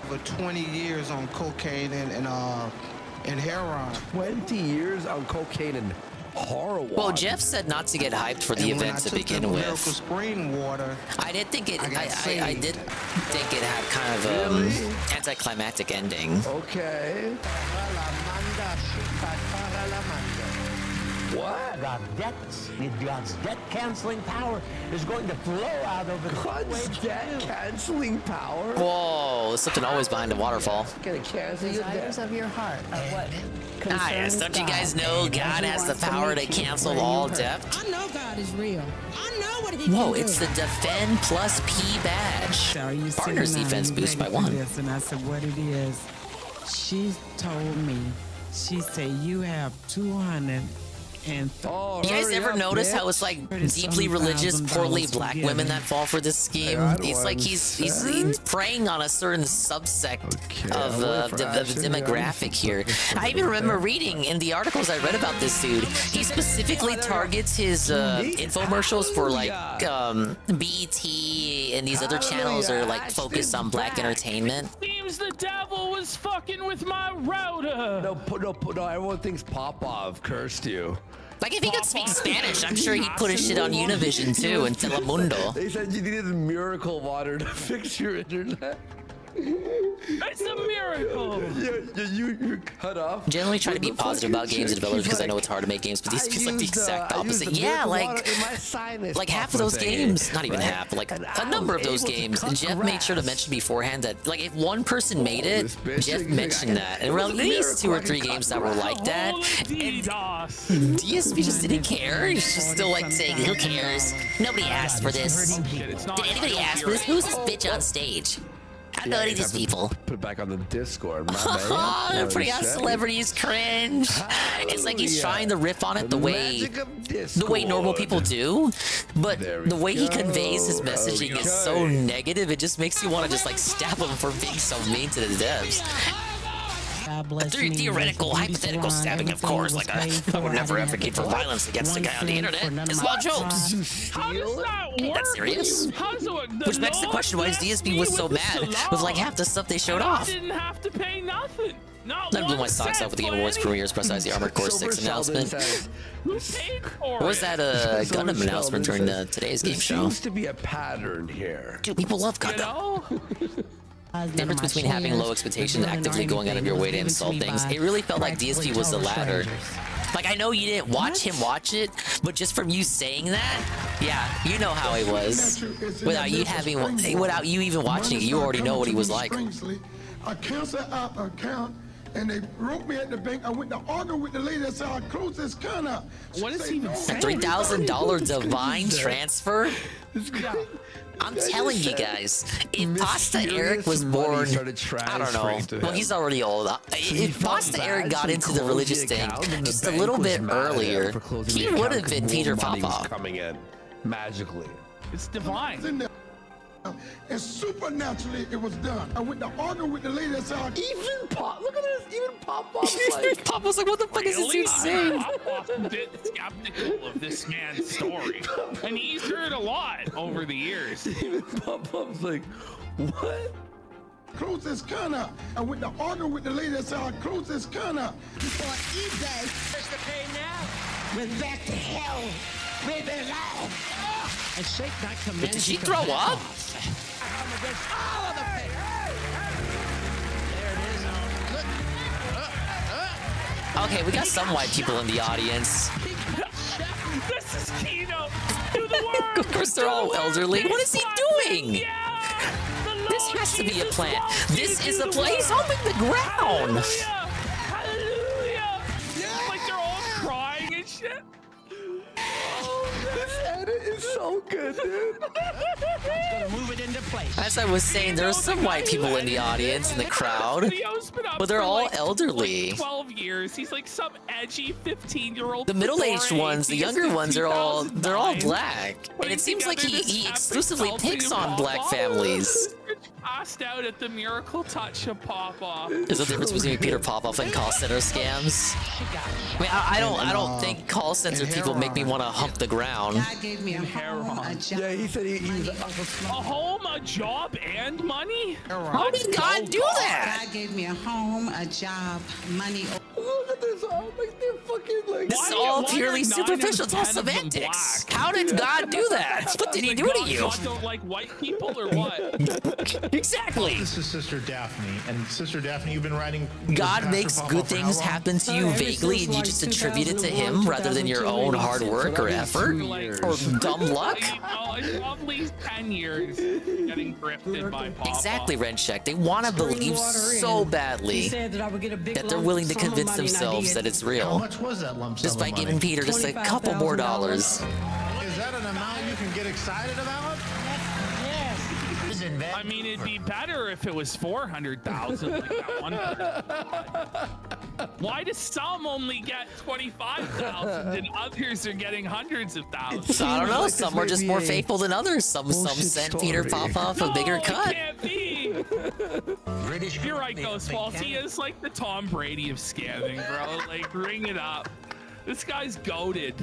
For 20 years on cocaine and heroin. 20 years on cocaine and heroin. Well, Jeff said not to get hyped for the event to begin with. Spring water, I did think it. I did think it had kind of anticlimactic ending. Okay. What? God's debt-canceling power is going to flow out over the God's debt-canceling power? Whoa, there's something always behind a waterfall. Gonna cancel your debt. Of your heart are what Yes, don't you guys know God has the power to cancel all debt? I know God is real. I know what he Whoa, can it's do. the Defend plus P badge. Partner's defense boost by 1. And I said, what it is. She told me, she said, you have 200. And you guys ever notice how it's like deeply religious, poorly black women that fall for this scheme? It's like he's preying on a certain subsect of the demographic here. I even remember reading in the articles I read about this dude, he specifically targets his infomercials for like BET and these other channels are like focused on black entertainment. Seems the devil was fucking with my router. No, everyone thinks Popov cursed you. Like, if he could speak Spanish, I'm sure he'd put his shit on Univision, too, and Telemundo. They said you needed miracle water to fix your internet. It's a miracle. You're cut off. Generally try to be positive about games and developers because I know it's hard to make games, but these feels like the exact opposite. Yeah, like half of those games, not even half, like a number of those games, Jeff made sure to mention beforehand that, like, if one person made it, Jeff mentioned that. And around at least 2 or 3 games that were like that. And DSP just didn't care. He's just still like saying, who cares? Nobody asked for this. Did anybody ask for this? Who's this bitch on stage? I know any of these people. Put it back on the Discord. They're putting out celebrities cringe. It's like he's trying to riff on it the way normal people do, but the way he conveys his messaging is so negative. It just makes you want to just like stab him for being so mean to the devs. A theoretical, hypothetical stabbing, of course. Like, I would never advocate for violence against a guy on the internet. It's all jokes. How does that work? That's serious. Which begs the question, why is DSP was so mad with like half the stuff they showed off? I didn't have to pay nothing. I blew my socks off with the Game Awards premieres besides the Armored Core 6 announcement. Who paid for What was that Gundam announcement during today's game show? There seems to be a pattern here. Dude, people love Gundam. The difference between having low expectations and actively going out of your way to insult things. It really felt like DSP was the latter. Like, I know you didn't watch him watch it, but just from you saying that, yeah, you know how it was. Without you even watching it, you already know what he was like. I canceled out an account and they wrote me at the bank. I went to argue with the lady that said I closed this account up. What is he even saying? $3,000 divine transfer? I'm telling you guys, if Pasta Eric was born, I don't know, well, he's already old. If Pasta Eric got into the religious thing just a little bit earlier, he would have been Peter Popov. Coming in magically. It's divine. And supernaturally, it was done. I went to argue with the lady that said, look at this, even Popov. Popov's like, what the fuck is this dude saying? Popov's a bit skeptical of this man's story, and he's heard a lot over the years. Even Popov's like, what? Close this account up. I went to argue with the lady that said, I closed this account up. On eBay, there's the pay now. Went back to hell. We belong. And Shake not commend. Did she throw up? Okay, we got some white people in the audience. This is Kino. Do the work. Of course, they're all elderly. What is he doing? Yeah. This has to be a plant. This is a plant. He's humping the ground. Hallelujah! Like they're all crying and shit. This edit is so good, dude. Move it into place. As I was saying, there are some white people in the audience, in the crowd, but they're all elderly. 12 years. He's like some edgy 15-year-old. The middle-aged ones, the younger ones they're all black. And it seems like he exclusively picks on black families. Passed out at the miracle touch of Popoff. There's a difference between Peter Popoff and call center scams. I mean, I don't think call center people make me want to hump the ground. God gave me a home, a job. Yeah, he said he was a home, a job, and money. How did God do that? God gave me a home, a job, money. Look at this, all like they're fucking like. This is all purely superficial. It's all semantics. How did God do that? What did he do to you? God don't like white people or what? Exactly. This is Sister Daphne, and Sister Daphne, you've been writing. God makes good things happen to you vaguely, and you just attribute it to Him rather than your own hard work or effort or dumb luck. It's probably 10 years getting grifted by Papa. Exactly, Rencheck. They want to believe so badly that they're willing to convince themselves that it's real. How much was that lump sum just by of money? giving Peter just a couple more dollars. Is that an amount you can get excited about? I mean, it'd be better if it was 400,000 like that one person. Why does some only get 25,000 and others are getting hundreds of thousands? So I don't know. Some are just more faithful than others. Some sent Peter Popoff a bigger cut. It can't be. You're right, Ghost Balls. He is like the Tom Brady of scamming, bro. Like, ring it up. This guy's goated.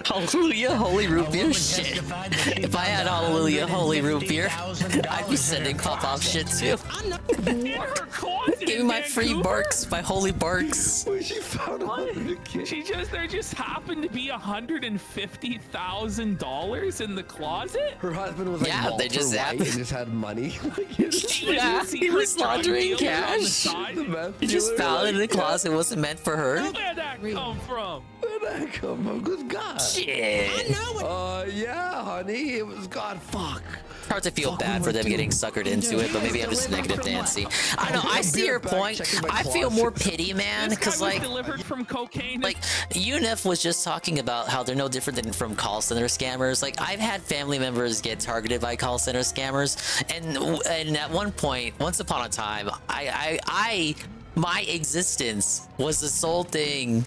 Hallelujah, holy root beer. Shit. If I had Hallelujah, holy root beer, I'd be sending Popoff shit too. Give me my free barks, my holy barks. She found there just happened to be $150,000 in the closet. Her husband was like, yeah, they just happened. He just had money. Yeah, he was laundering cash. He just found it in the closet. It wasn't meant for her. Where'd that come from? Where'd that come from? Good God. Shit. I know it. Yeah, honey. It was God. Fuck. It's hard to feel bad for them getting suckered into it, but maybe I'm just negative Nancy. I know, I see your point. I feel more pity, man, because like, delivered from cocaine. Like, Unif was just talking about how they're no different than from call center scammers. Like, I've had family members get targeted by call center scammers, and at one point, once upon a time, my existence was the sole thing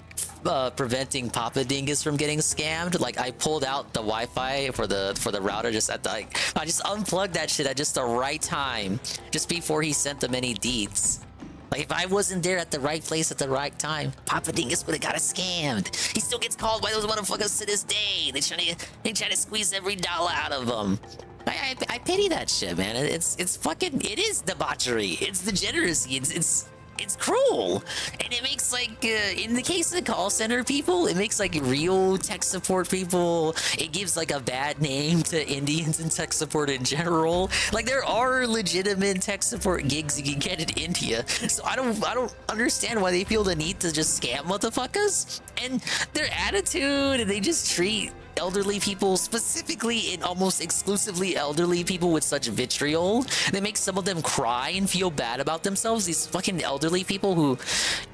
preventing Papa Dingus from getting scammed. Like, I pulled out the Wi-Fi for the router just at the, like, I just unplugged that shit at just the right time, just before he sent them any deets. Like, if I wasn't there at the right place at the right time, Papa Dingus would have got us scammed. He still gets called by those motherfuckers to this day. They try to squeeze every dollar out of him. I pity that shit, man. It is debauchery. It's degeneracy. It's cruel, and it makes, like, in the case of the call center people, it makes, like, real tech support people, it gives, like, a bad name to Indians and tech support in general. Like, there are legitimate tech support gigs you can get in India, so I don't understand why they feel the need to just scam motherfuckers, and their attitude, and they just treat elderly people, specifically and almost exclusively elderly people, with such vitriol. They make some of them cry and feel bad about themselves. These fucking elderly people who,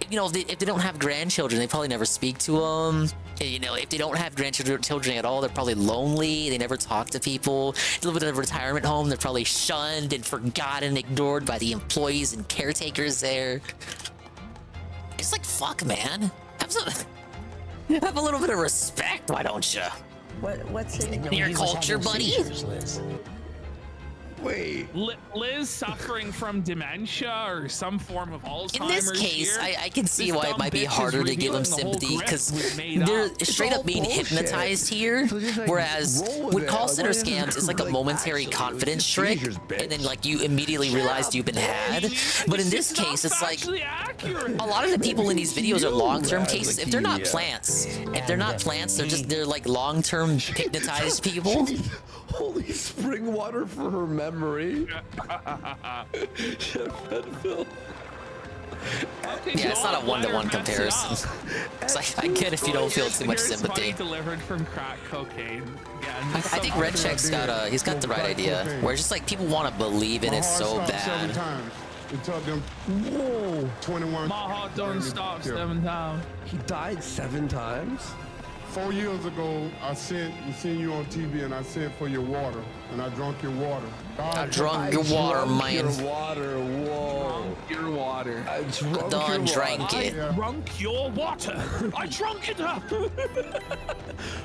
you know, if they don't have grandchildren, they probably never speak to them. You know, if they don't have grandchildren at all, they're probably lonely. They never talk to people. They live in a retirement home. They're probably shunned and forgotten, ignored by the employees and caretakers there. It's like, fuck, man. Have a little bit of respect, why don't you? What's in your culture, buddy? Wait. Liz suffering from dementia or some form of Alzheimer's. In this case, here. I can see why it might be harder to give them sympathy, because they're straight up being hypnotized here, whereas with call center scams, it's like a momentary confidence trick, and then, like, you immediately realized you've been had. But in this case, it's like a lot of the people in these videos are long-term cases. If they're not plants, they're like long-term hypnotized people. Holy spring water for her memory. Yeah, it's not a one-to-one comparison. It's like, I get if you don't feel too much sympathy. Delivered from crack cocaine. Yeah, I think Red Check's got he's got the right idea. Where it's just like people want to believe in it so bad. It took them 21. My heart don't stop 7 times. He died 7 times? 4 years ago, I seen you on TV, and I said for your water, and I drunk your water. I drunk your water, man. Your water, whoa. Drunk your water. I drunk Don't your drink water. it. I drunk your water. I drunk it up.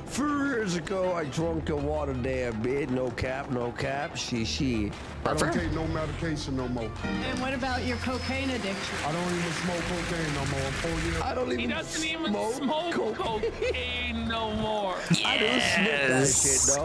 4 years ago, I drunk your water there, bitch. No cap, no cap. She. I don't take no medication no more. And what about your cocaine addiction? I don't even smoke cocaine no more. I'm 4 years. I don't even He doesn't even smoke cocaine no more. Yes.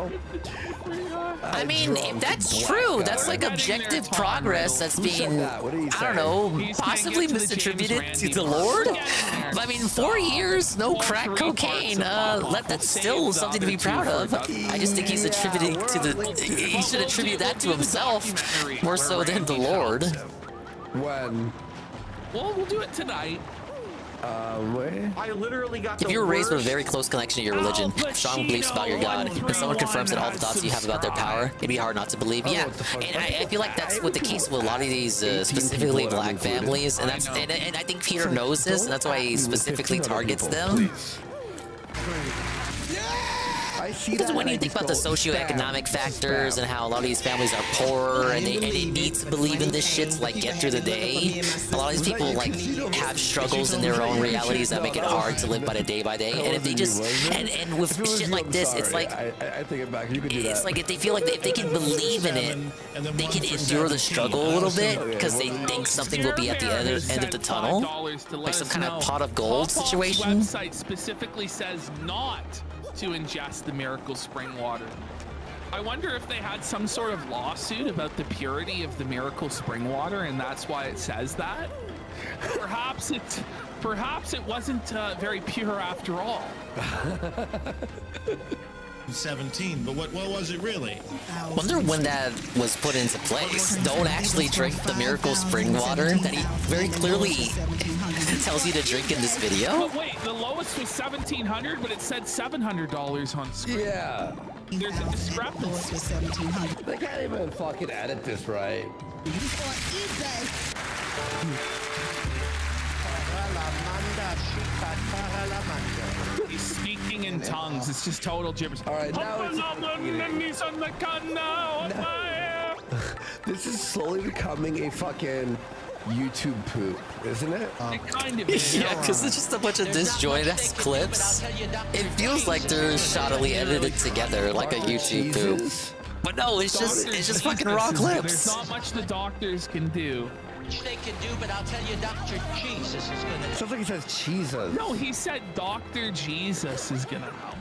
I mean, if that's true, that's like objective progress that's being, I don't know, possibly misattributed to the Lord. But I mean, 4 years, no crack cocaine. That's still something to be proud of. I just think he's attributing to he should attribute that to himself more so than the Lord. When? Well, we'll do it tonight. I literally got. If you were raised with a very close connection to your religion, strong beliefs about your God, and someone confirms that all the thoughts you have about their power, it'd be hard not to believe. Yeah, and I feel like that's what the case with a lot of these, specifically black families, and that's and I think Peter knows this, and that's why he specifically targets them. I see Because that when you think about the socioeconomic factors and how a lot of these families are poor and they need to believe in this shit to like get through the day, a lot of these people like have struggles in their own realities that make it hard to live by the day. And if they just and with shit like this, it's like I take it back. You can do that. it's like if they feel like if they can believe in it, they can endure the struggle a little bit because they think something will be at the end of the tunnel, like some kind of pot of gold situation. Website specifically says not to ingest the Miracle Spring water. I wonder if they had some sort of lawsuit about the purity of the Miracle Spring water, and that's why it says that. Perhaps it wasn't very pure after all. 17, but what was it really? Wonder when that was put into place. Don't actually drink the Miracle Spring water that he very clearly tells you to drink in this video. But wait, the lowest was $1,700, but it said $700 on screen. Yeah. There's a discrepancy. They can't even fucking edit this right. He's speaking in tongues. It's just total gibberish. All right, now this is slowly becoming a fucking YouTube poop, isn't it? It kind of is. Yeah, because it's just a bunch of disjointed ass clips. It feels like they're shoddily edited together like a YouTube poop. But no, it's just fucking raw clips. There's not much the doctors can do. They can do, but I'll tell you, Dr. Jesus is gonna. Sounds like he says Jesus. No, he said Dr. Jesus is gonna help.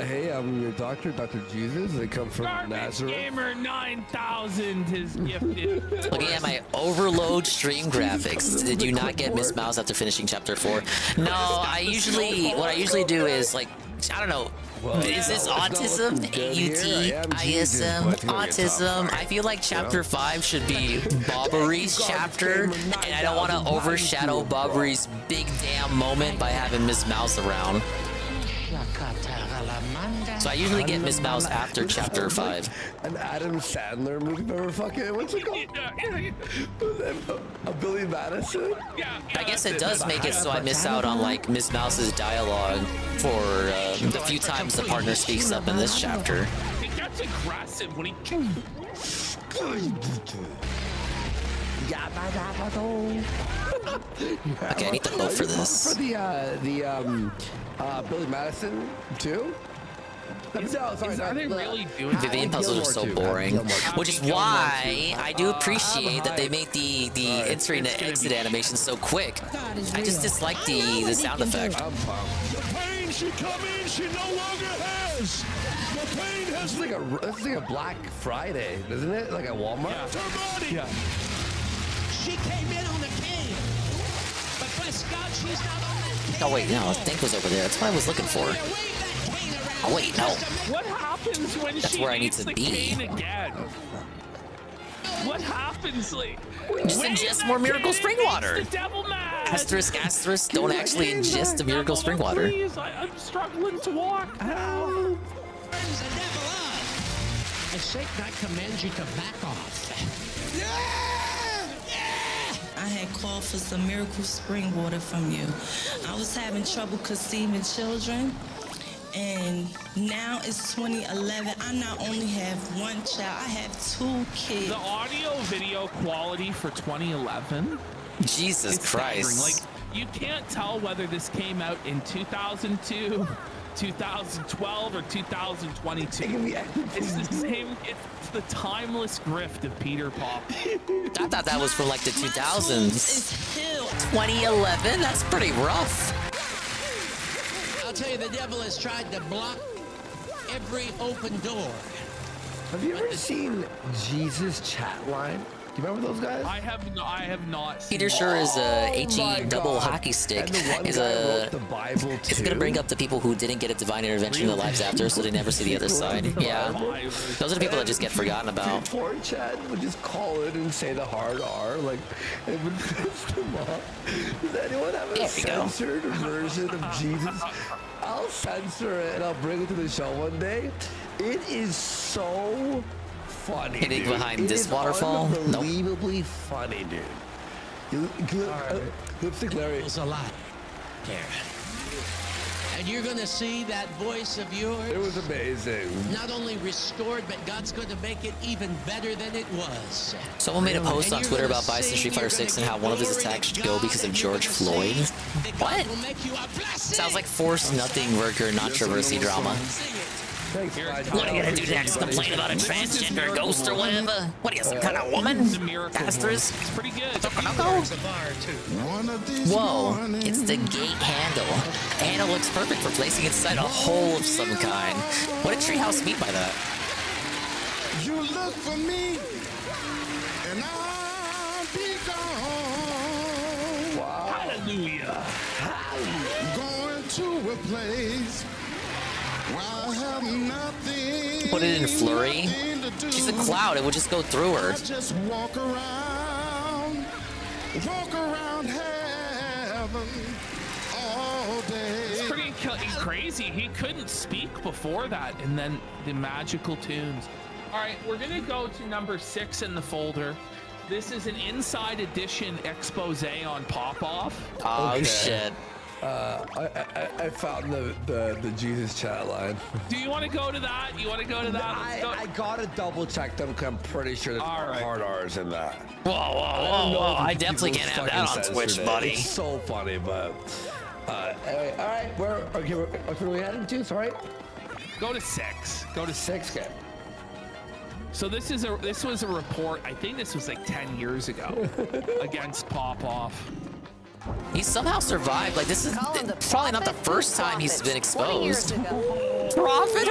Hey, I'm your doctor, Dr. Jesus. I come from Garbage Nazareth. Gamer 9000 is gifted. Looking at my overload stream graphics. Did you not get Miss Mouse after finishing chapter 4? No, what I usually do is like, I don't know. Is this autism? AUT-ISM? Autism? I feel like chapter 5 should be Bobbery's chapter, and I don't want to overshadow Bobbery's big damn moment by having Miss Mouse around. So I usually get Miss Mouse after chapter 5. An Adam Sandler movie, remember fucking, what's it called? A Billy Madison? I guess it does make it so I miss out on like Miss Mouse's dialogue for the few times the partner speaks up in this chapter. It gets aggressive when he. Okay, I need to vote for this. For the Billy Madison too? Vivian puzzles are so boring, which is why I do appreciate that they make the entry and exit animation so quick. I just dislike the sound effect. The pain she come in, she no longer has. The pain has. This is like a Black Friday, isn't it? Like at Walmart. Yeah. She came in on the cane, but bless God, she's not on that cane. Oh wait, no, Think was over there. That's what I was looking for. Oh wait, no. What happens when That's she where I need needs to the be. cane again? What what happens. Like, just ingest more miracle spring water. The devil mad. Asterisk, asterisk, don't actually ingest the miracle spring water. Please, I'm struggling to walk. Turns the devil off. And Satan, I command you to back off. I had called for some miracle spring water from you. I was having trouble conceiving children, and now it's 2011. I not only have one child, I have 2 kids. The audio video quality for 2011? Jesus Christ. Like, you can't tell whether this came out in 2002, 2012, or 2022. It's the same, it's the timeless grift of Peter Pop. I thought that was from like the 2000s. 2011? That's pretty rough. I'll tell you, the devil has tried to block every open door. Have you ever seen Jesus chat line? Do you remember those guys? I have not seen Peter sure is a HE double hockey stick. Is a the Bible too. It's gonna bring up the people who didn't get a divine intervention in their lives after, so they never see the other side. Yeah, those are the people that just get forgotten about. Poor Chad would just call it and say the hard R, like it would piss them off. Does anyone have a censored version of Jesus? I'll censor it and I'll bring it to the show one day. It is so funny. Hitting dude. behind this waterfall? Unbelievably funny, dude. Lipstick Larry. It's a lot there. And you're going to see that voice of yours. It was amazing. Not only restored, but God's going to make it even better than it was. Someone made a post on Twitter about Bison Street Fighter 6 and how one of his attacks should go because of George Floyd. What? Sounds like forced nothing worker controversy drama. What are you gonna do next? Complain about a transgender ghost or whatever? What are you, some kind of woman? Asterisk? It's pretty good. Whoa, it's the gate handle. The handle looks perfect for placing inside a hole of some kind. What did Treehouse mean by that? You look for me, and I'll be gone. Wow. Hallelujah. Going to a place where I have nothing. Put it in flurry. She's a cloud. It would just go through her. I just walk around heaven all day. It's pretty crazy. He couldn't speak before that, and then the magical tunes. All right, we're gonna go to number 6 in the folder. This is an inside edition expose on Pop-Off. Oh shit. I found the Jesus chat line. Do you want to go to that? You want to go to that? I gotta double check them because I'm pretty sure there's hard R's in that. Whoa. I definitely can't have that on Twitch, buddy. It's so funny, but anyway, all right. Where are we heading to? Sorry. Go to 6. Go to 6. Okay. So this was a report. I think this was like 10 years ago against Pop-Off. He somehow survived. Like, this is probably not the first time he's been exposed. Prophet.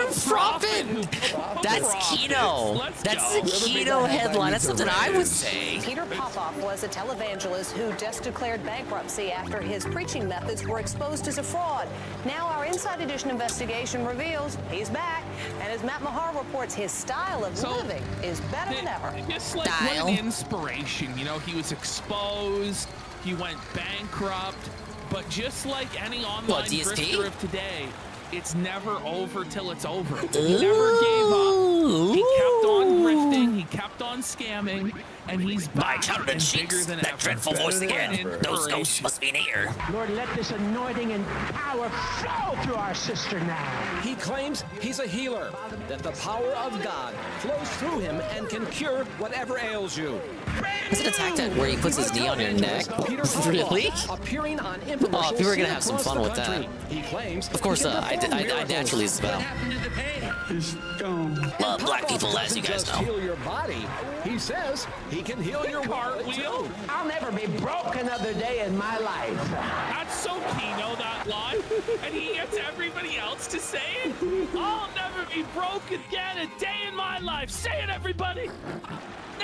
That's Kino. That's a Kino headline. That's something I would say. Peter Popoff was a televangelist who just declared bankruptcy after his preaching methods were exposed as a fraud. Now our Inside Edition investigation reveals he's back, and as Matt Mahar reports, his style of living is better than ever. Just like what an inspiration. You know, he was exposed. He went bankrupt, but just like any online grifter of today, it's never over till it's over. He never gave up. He kept on grifting. He kept on scamming, and he's back and bigger than ever. That dreadful voice again. Those ghosts must be near. Lord, let this anointing and power flow through our sister now. He claims he's a healer, that the power of God flows through him and can cure whatever ails you. Is it attack that where he puts his knee on your neck? Really? Appearing on Oh, people are gonna have some fun with that. He claims of course, I naturally as well. Love black people, as you guys know. Heal your body. He says he can heal your cartwheel. I'll never be broke another day in my life. That's so Kino, that line. And he gets everybody else to say it. I'll never be broke again a day in my life. Say it, everybody.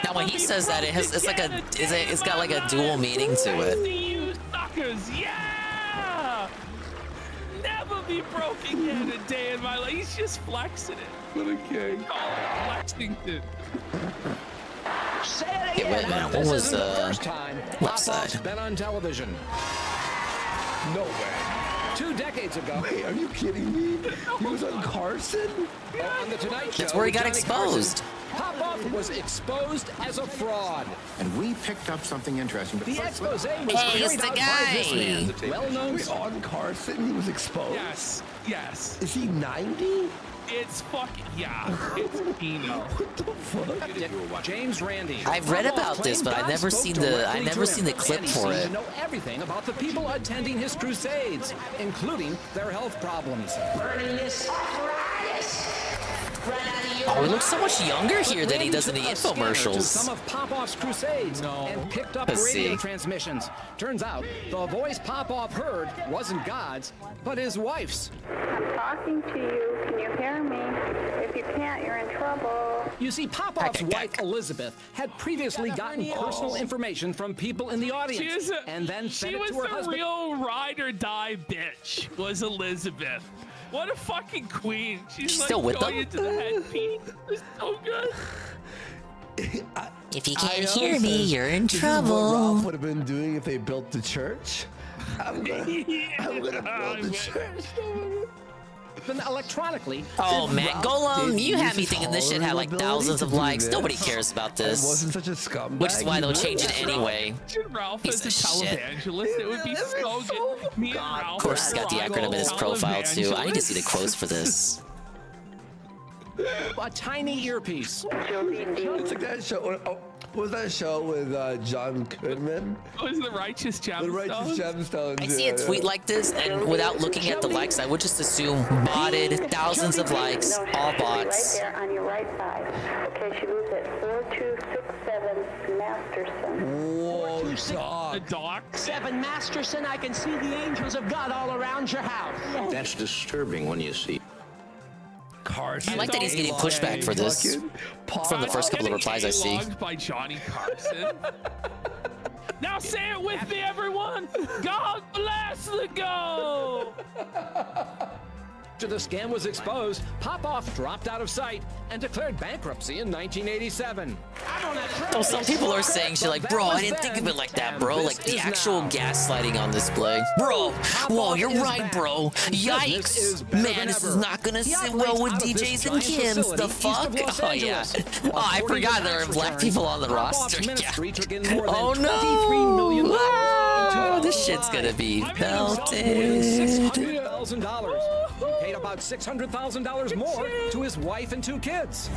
Now when he says that, it's got like a dual meaning to it. You suckers, yeah! Never be broke again a day in my life. He's just flexing it. What a king. Call it Flexington. Say it Okay, again. wait a minute. What This was isn't the first time left Popoff's side? been on television. No way. 2 decades ago. Wait, are you kidding me? He was on Carson? On the Tonight Show. That's where he got with Johnny exposed. Carson, Popoff was exposed as a fraud. And we picked up something interesting. The expose was Hey, it's carried the out by this man. guy. Well-known. Wait, on Carson, he was exposed? Yes. Yes. Is he 90? It's fucking yeah. It's Pino. What the fuck? James Randi. I've read Popoff about this, claimed but I've God never spoke seen the directly to him, clip and he for seemed it. to know everything about the people attending his crusades, including their health problems. Burning this arthritis. Right out of your Oh, he looks so much younger here than he does in the Took a scanner to infomercials. some of Popoff's crusades and picked up Let's radio see. transmissions. Turns out the voice Popoff heard wasn't God's, but his wife's. I'm talking to you. Can you hear me? If you can't, you're in trouble. You see, Popoff's wife, Elizabeth, had previously gotten personal information from people in the audience and then fed She it was to her the husband. real ride or die bitch. Was Elizabeth? What a fucking queen! She's like still with going them? into the headpiece. It's so good. If you I can't also hear me, said, you're in this is what trouble. Ralph would have been doing if they built the church. I'm gonna build the church. Then electronically. Oh man, Ralph Golem, did you had use me his thinking this shit had like ability thousands to of do likes. this. Nobody cares about I this. wasn't such a scumbag. Which is why they'll He change it would. anyway. Ralph Piece as a of shit. televangelist, it would be so good. Me and Ralph. Of course, he's got the acronym in his profile too. I need to see the quotes for this. A tiny earpiece. It's like that show. Oh, what was that show with John Goodman? It was the Righteous Gemstones. The Righteous Gemstones. I see a tweet like this, and without looking at the likes, I would just assume botted, thousands of likes, all bots. Right there on your right side. Okay, she moves at 4267 Masterson. Whoa, The doc. 7 Masterson, I can see the angels of God all around your house. That's disturbing when you see. Carson. I like that he's getting pushback for this from the first couple of replies I see. Logged by Johnny Carson. Now say it with me, everyone. God bless the go. After the scam was exposed, Popoff dropped out of sight and declared bankruptcy in 1987. So some people are saying shit like, bro, I didn't think of it like that, bro. Like the actual gaslighting on display. Bro, whoa, you're right, bro. Yikes. Man, this is not gonna sit well with DJs and Kims. The fuck? Oh, yeah. Oh, I forgot there are black people on the roster. Yeah. Oh, no. Oh, this shit's gonna be belted. $600,000. He paid about $600,000 more to his wife and 2 kids.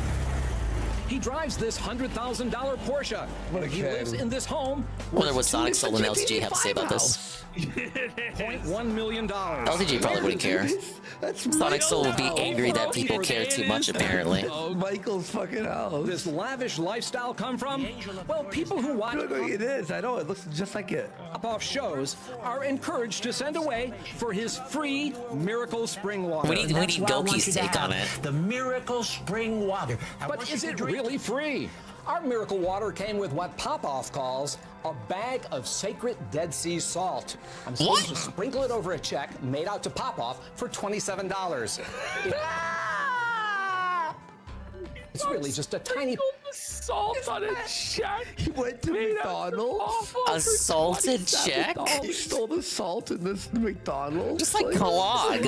He drives this $100,000 Porsche. He lives in this home. Wonder what Sonic Soul and LTG have to say about this. $0.1 million. LTG probably wouldn't care. Sonic Soul would be angry that people care too much, apparently. Michael's fucking house. This lavish lifestyle come from? Well, people who watch It is. I know. It looks just like it. Popoff shows are encouraged to send away for his free Miracle Spring Water. We need Goki's take on it. The Miracle Spring Water. But is it really free? Our miracle water came with what Popoff calls a bag of sacred Dead Sea salt. I'm supposed to sprinkle it over a check made out to Popoff for $27. It's really just a tiny salt on a check. He went to McDonald's. A salted check? He stole the salt in this McDonald's. Just like Clog.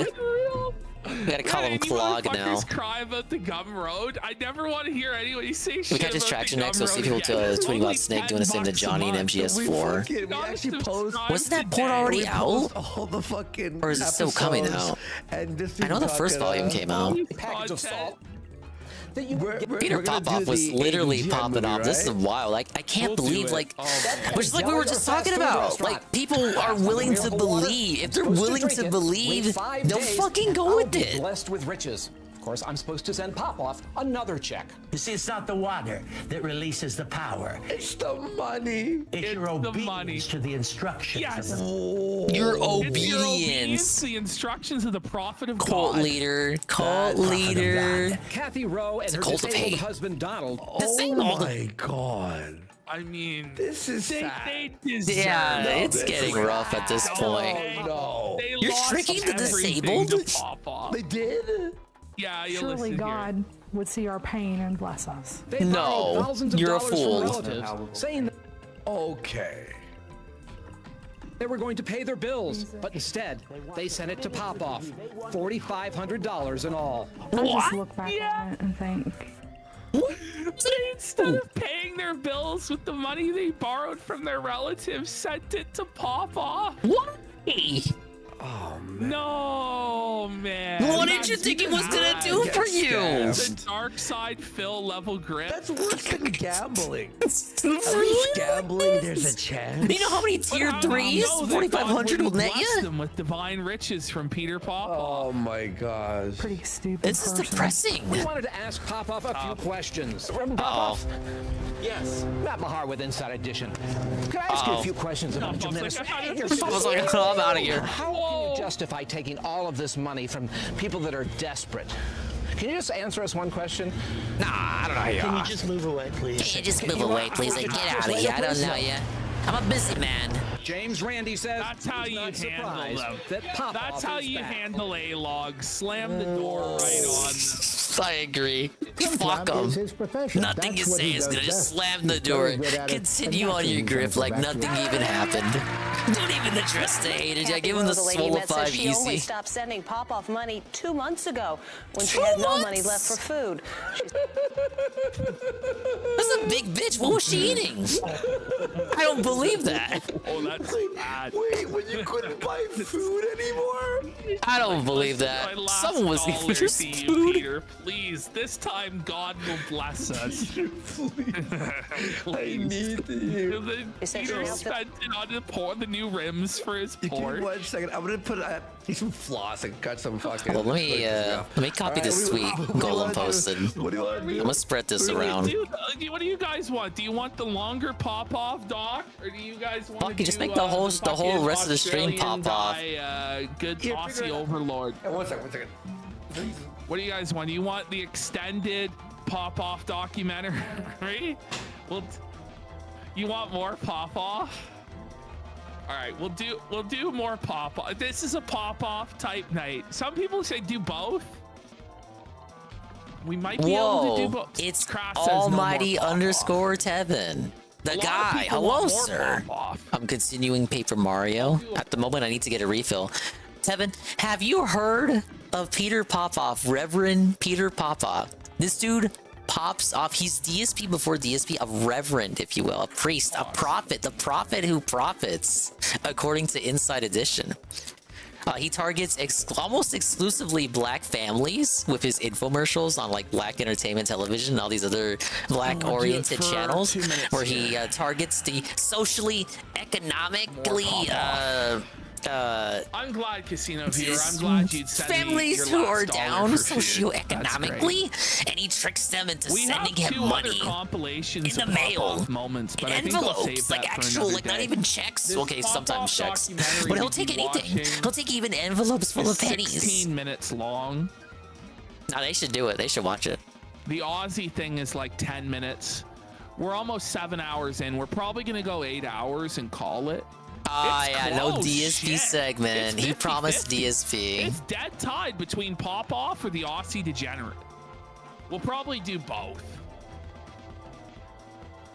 We gotta call him Clog now. Cry about the Gum Road. I never want to hear anybody say shit. We got distraction next. We'll see people tweeting about Snake doing the same to Johnny and MGS4. We actually post. Wasn't that port already out? All the fucking. Or is it still coming out? And this I know the first volume came out. package of salt. Peter Popoff was literally popping off. This is wild. Like I can't believe, like, which is like we were just talking about. Like people are willing to believe. If they're willing to believe, they'll fucking go with it. Blessed with riches. Of course, I'm supposed to send Popoff another check. You see, it's not the water that releases the power. It's the money. It's your obedience to the instructions. Yes. Your obedience. The instructions of the prophet of Cult God. leader. Cult leader. Kathy Rowe and her cult of disabled hate. husband Donald. Oh my god. I mean, this is sad. They deserve It's getting rough at this point. No. You're tricking the disabled? They did? Yeah, you Surely listen God. would see our pain and bless us. They borrowed thousands of you're a dollars fool. from relatives, saying that Okay. they were going to pay their bills, but instead, they sent it to Popoff. $4,500 in all. I just look back on it and think, So instead of paying their bills with the money they borrowed from their relatives, sent it to Popoff. Why? Oh, man. No, man. What did you think it was gonna do for you? The dark side Phil level grip. That's worse than gambling. At least gambling, there's a chance. You know how many tier 3s 4,500 will net you? Them with divine riches from Peter Popoff. Oh my gosh. pretty stupid. This is depressing. We wanted to ask Popoff a few questions. Reverend Popoff? Yes. Matt Mahar with Inside Edition. Can I ask you a few questions about your ministry? I was like, oh, I'm out of here. How can you justify taking all of this money from people that are desperate? Can you just answer us one question? Nah, I don't know who you Can are. you just move away, please? Can you just move away, please? Like, get out of here. I don't know you. I'm a busy man. James Randi says that's how you handle them. That That's how you handle A-Log. Slam the door right on. I agree. Fuck them. Nothing you say is gonna just slam the door. Continue on your grip like nothing even happened. Don't even address the haters. Yeah, give him the swallow 5 she only easy. stopped sending Popoff money 2 months ago when she had no money left for food. That's a big bitch. What was she eating? I don't believe that. Oh, that's bad. Wait, when you couldn't buy food anymore? I don't believe that. My last Someone was dollar eating to food. you, Peter. Please, this time God will bless us. I need you. Peter spent it on the new rims for his Give me port. 1 second. I'm gonna put some floss and cut some fucking. Well, let me copy this tweet Golem posted. What do you want to do? I'm gonna spread this around. What do you guys want? Do you want the longer pop-off, Doc, or do you guys want Fuck, you just make the whole rest of the stream pop off. Good Aussie overlord. Hey, 1 second. What do you guys want? Do you want the extended pop-off documentary? Well, you want more pop-off? All right, we'll do more pop-off. This is a pop-off type night. Some people say do both. We might be able to do both. It's Cross says no Almighty more underscore Tevin. The guy. Hello, sir. I'm continuing Paper Mario. At the moment, I need to get a refill. Tevin, have you heard of Peter Popoff, Reverend Peter Popoff? This dude pops off. He's DSP before DSP, a reverend, if you will, a priest, a prophet, the prophet who profits, according to Inside Edition. He targets almost exclusively black families with his infomercials on like Black Entertainment Television and all these other black-oriented channels, where he targets the socially, economically, I'm glad, Casino Viewer. I'm glad you'd send families me your who are last down dollar for food. socioeconomically, and he tricks them into We sending have him 2 money other compilations in the of mail, pop-off moments, but I think we'll save envelopes, that like for actual, another like not day. even checks. This Okay, sometimes pop-off checks, documentary but he'll we've take been anything. watching He'll take even envelopes full of is pennies. 16 minutes long. No, they should do it. They should watch it. The Aussie thing is like 10 minutes. We're almost 7 hours in. We're probably gonna go 8 hours and call it. Yeah, no close. DSP Shit. segment. It's He promised 50-50. DSP. It's dead tied between Pop-Off or the Aussie Degenerate. We'll probably do both.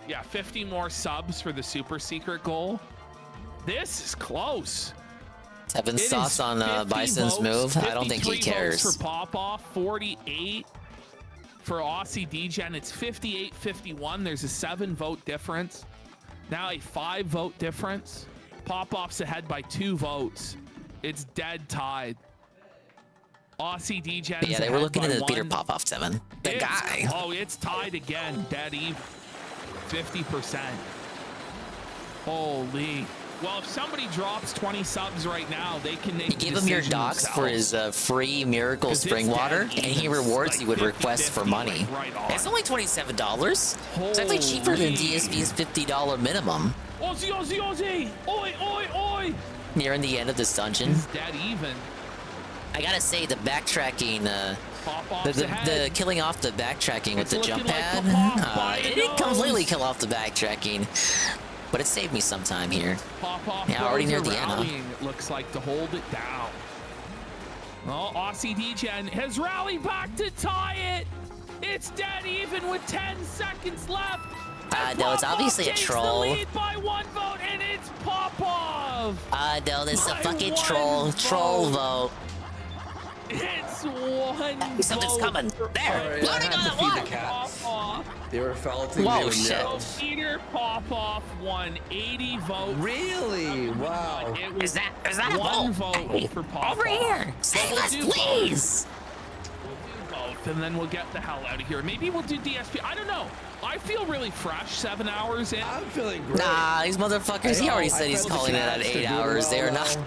Yeah, 50 more subs for the super secret goal. This is close. Tevin's It thoughts is on 50 Bison's votes, move? I don't think he 53 votes cares. for Pop-Off, 48 for Aussie Degen. It's 58-51. There's a 7-vote difference. Now a 5-vote difference. Pop-Off's ahead by 2 votes. It's dead tied. Aussie Degen. Yeah, they were looking into the Peter Popoff, Tevin. The guy. Oh, it's tied again. Dead even. 50%. Holy. Well, if somebody drops 20 subs right now, they can make Give him your docs for his free Miracle Spring Water, and he rewards you with requests for money. It's only $27. It's actually cheaper than DSP's $50 minimum. Aussie, Aussie, Aussie! Oi, oi, oi! Nearing the end of this dungeon. Dead even. I gotta say, the backtracking, the killing off the backtracking with the jump pad, it didn't completely kill off the backtracking, but it saved me some time here. Yeah, already near the end, huh? It looks like to hold it down. Oh, Aussie Degen has rallied back to tie it. It's dead even with 10 seconds left. No, it's obviously a troll. The lead by 1 vote, and it's Popov. No, this is a fucking troll vote. It's 1 Something's vote. coming. There, Right, loading on the one. Popov. They were felting. Whoa, they were shit. nails. So Peter Popov won 80 votes. Really? Wow. It was Is that a 1 vote? vote for Popov. Over here. Save us, please. We'll do both, and then we'll get the hell out of here. Maybe we'll do DSP. I don't know. I feel really fresh 7 hours in. I'm feeling great. Nah, these motherfuckers. He already said he's feel calling it at the 8 chats are hours. doing They're well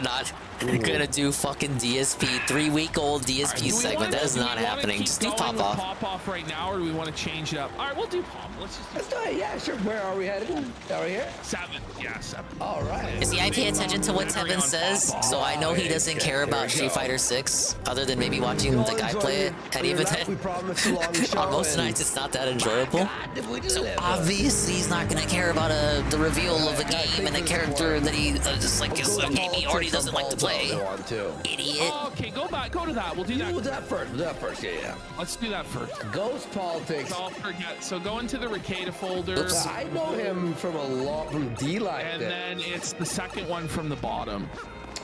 not gonna do fucking DSP 3-week-old DSP segment. That is not happening. Just do pop off. Pop off right now, or do we want to change it up? All right, we'll do pop. Let's do it. Yeah, sure. Where are we headed? Are we here? 7. Yeah, 7. All right. See, I pay attention to what Tevin says, so I know he doesn't care about Street Fighter 6, other than maybe watching the guy play it. And even then, on most nights, it's not that enjoyable. So obviously, he's not gonna care about the reveal of a game and a character that he just like is a game he already doesn't like to play. Idiot. Oh, okay, go to that. We'll do that. We'll do that first. We'll do that first. Yeah. Let's do that first. Ghost politics. Don't forget. So go into the Ricada folder. Oops. I know him from D-Live. And then it's the second one from the bottom.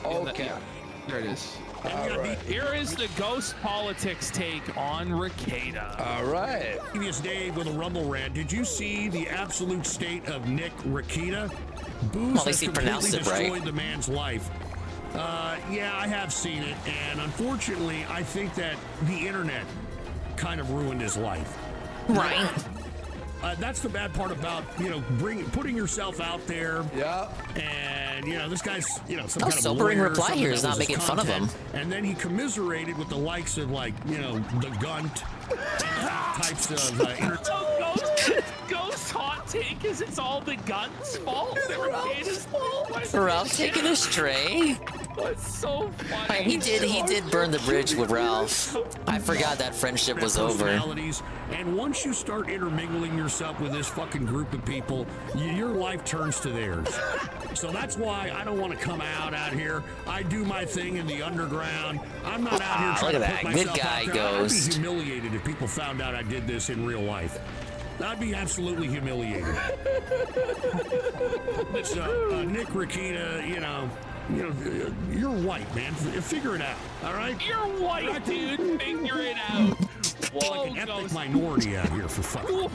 Okay. There it is. Right. Here is the Ghost Politics take on Ricada. All right. Previous day with a Rumble rant, did you see the absolute state of Nick Ricada? Booze At least he pronounced it right. destroyed the man's life. Yeah, I have seen it, and unfortunately, I think that the internet kind of ruined his life. Right. That's the bad part about, putting yourself out there. Yeah. And, this guy's, some No kind of sobering lawyer or reply something here that is not was his making fun of him. content. And then he commiserated with the likes of, the Gunt types of... Ghost hot take is it's all the Gun's fault. Ricada's fault. Ralph taking a stray. That's so funny. He did burn the bridge with Ralph. I forgot that friendship was over. And once you start intermingling yourself with this fucking group of people, your life turns to theirs. So that's why I don't want to come out here. I do my thing in the underground. I'm not out here trying look to at put that. Good myself guy, out there. Ghost. I'd be humiliated if people found out I did this in real life. I'd be absolutely humiliated. So, Nick Ricada, you're white, man. Figure it out, all right? You're white, dude. Figure it out. Whoa, like an ethnic minority out here for fucking.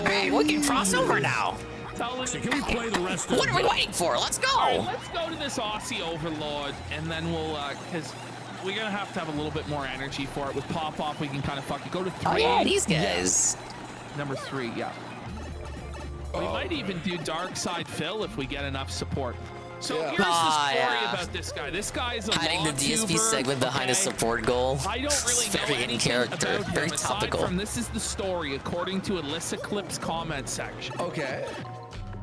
Hey, we can cross over now. So can we play the rest of What are we waiting for? Let's go. All right, let's go to this Aussie Overlord, and then we'll, because we're going to have a little bit more energy for it. With Pop-Off, we can kind of fucking go to 3. Oh, yeah, these guys. Number 3, yeah. We might even do Dark Side Phil if we get enough support. So here's the story about this guy. This guy is a hiding the DSP lawtuber, segment behind a support goal. I don't really know very in anything character, about very him, aside topical. from this is the story according to Alyssa Clip's comment section. Okay.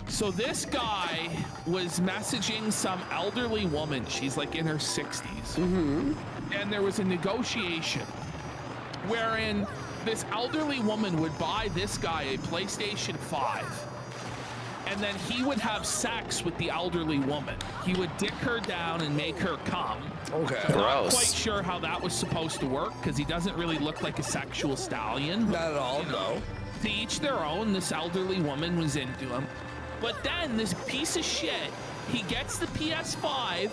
So this guy was messaging some elderly woman. She's like in her 60s. Mm-hmm. And there was a negotiation wherein this elderly woman would buy this guy a PlayStation 5. And then he would have sex with the elderly woman. He would dick her down and make her come. Okay. I'm not quite sure how that was supposed to work because he doesn't really look like a sexual stallion. Not at all, no. To each their own, this elderly woman was into him. But then this piece of shit, he gets the PS5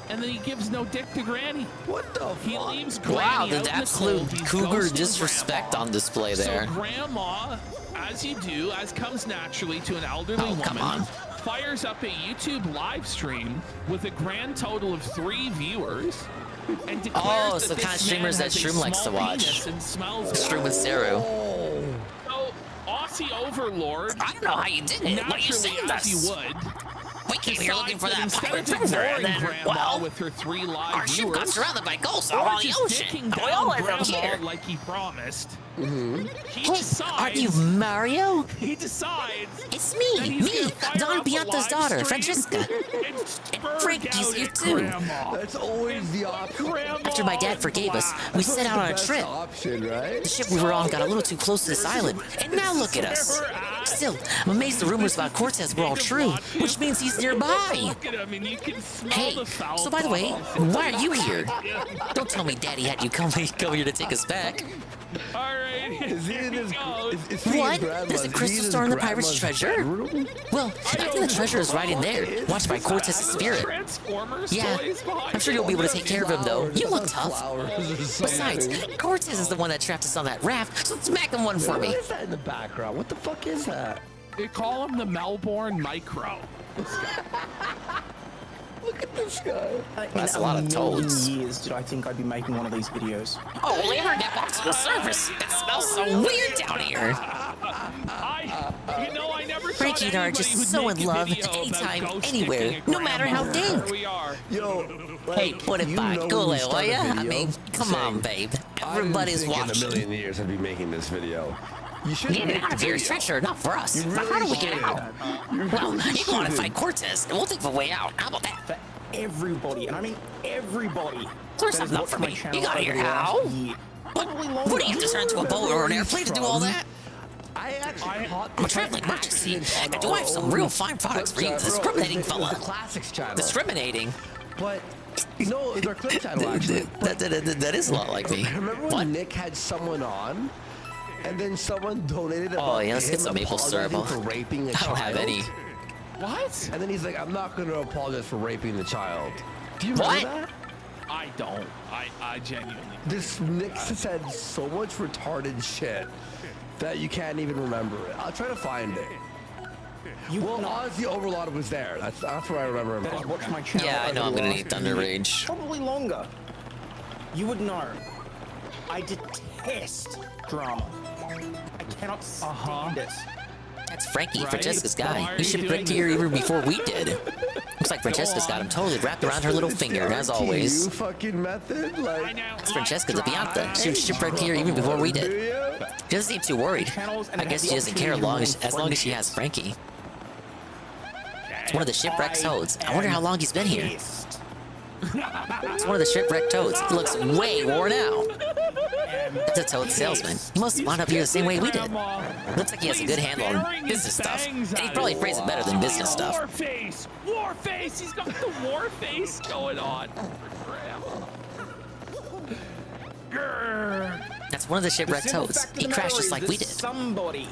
and then he gives no dick to Granny. What the fuck? He leaves Granny Wow, out the in the absolute cold. He's cougar ghosting disrespect Grandma. on display there. So Grandma, as you do, as comes naturally to an elderly woman, come on. fires up a YouTube live stream with a grand total of 3 viewers and declares so that kind of this streamers man that has a Shroom likes to small watch. penis and smells Stream with Saru. So Aussie Overlord, I don't know how you did it. What are you saying naturally, as this? you would, We came here looking for that instead pirate of treasure, and ignoring then, Grandma well, with her 3 live our ship viewers, got surrounded by ghosts all or on the just ocean. dicking And we down all ended up Grandma here. like he promised. Mm-hmm. He decides. Are you Mario? He decides. It's that me, he's gonna fire Don up a Bianca's live daughter, stream Francesca. And Frank spurge is out you at too. Grandma. That's always the option. After my dad forgave us, we set out on a trip. Option, right? The ship we were on got a little too close to this island, and now look at us. Still, I'm amazed the rumors about Cortez were all true, which means he's nearby. Look at him and you can smell Hey, the foul so by the way, balls. why are you here? Don't tell me Daddy had you come here to take us back. All right. Is he in his? Is he What? his grandma's- There's a is he crystal in star in the his pirate's grandma's treasure? bedroom? Well, I think the treasure is right in there, watched by Cortez's spirit. Transformers Yeah, toys behind I'm sure you'll be able to take care of him, though. You look tough. Flowers. Besides, Cortez is the one that trapped us on that raft, so smack him one for me. What is that in the background? What the fuck is that? They call him the Melbourne Micro. Look at this guy. That's a lot of toads. Years did I think I'd be making one of these videos? Oh, we ever get back to the surface? It smells so weird down here. I never Frankie and I are just so in love anytime, anywhere, no matter how dank. Yo, Hey, put it back, go will ya? I mean, come on, babe. Everybody's watching. In a million years, I'd be making this video. You should get it out of your treasure, not for us. But how do we get out? Well, you go on and fight Cortez, and we'll think of a way out. How about that? For everybody, and I mean everybody. There's something up for me. You got here how? What do you have to turn into a boat or an airplane to do all that? I'm a traveling emergency. And do I have some real fine products for you, discriminating fella? The Classics channel. Discriminating? But no, it's our clip channel actually. That is a lot like me. Remember when Nick had someone on, and then someone donated? Oh yeah, let's get some maple syrup. For raping a I don't have any. What? And then he's like, I'm not going to apologize for raping the child. Do you What? remember that? I don't. I genuinely. This Nick said so much retarded shit that you can't even remember it. I'll try to find it. Well, honestly, Overlord was there. That's where I remember him. That watch my channel. Yeah, I know I'm gonna need Thunder Rage. Probably longer. You would know. I detest drama. I cannot stand it. That's Frankie, Francesca's guy. He shipwrecked here even before we did. Looks like Francesca's got him totally wrapped around her little finger, as always. You fucking method, like. It's Francesca the Beyonce. She was shipwrecked here even before we did. She doesn't seem too worried. I guess she doesn't care as long as she has Frankie. It's one of the shipwrecked toads. I wonder how long he's been here. It's one of the shipwrecked toads. He looks way worn out. That's a toad salesman. He must have wound up here the same way we did. Looks like he has a good handle on business stuff. And he probably phrase it better than business stuff. War face! War face! He's got the war face going on. That's one of the shipwrecked toads. He crashed just like we did. Somebody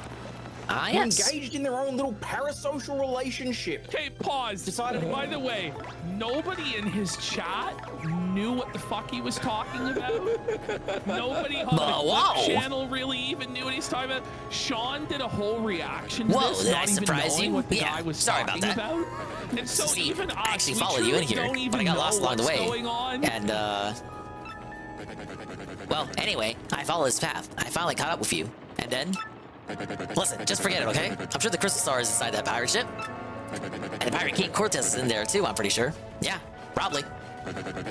yes. engaged in their own little parasocial relationship. Okay, pause. By the way, nobody in his chat knew what the fuck he was talking about. Nobody on the channel really even knew what he's talking about. Sean did a whole reaction to this, did not I even surprise knowing you? what the guy was sorry talking about that. And so See, even I actually us, followed you in here, but I got lost along the way. And well, anyway, I followed his path. I finally caught up with you. And then, listen, just forget it, okay? I'm sure the crystal star is inside that pirate ship. And the pirate King Cortez is in there too, I'm pretty sure. Yeah, probably.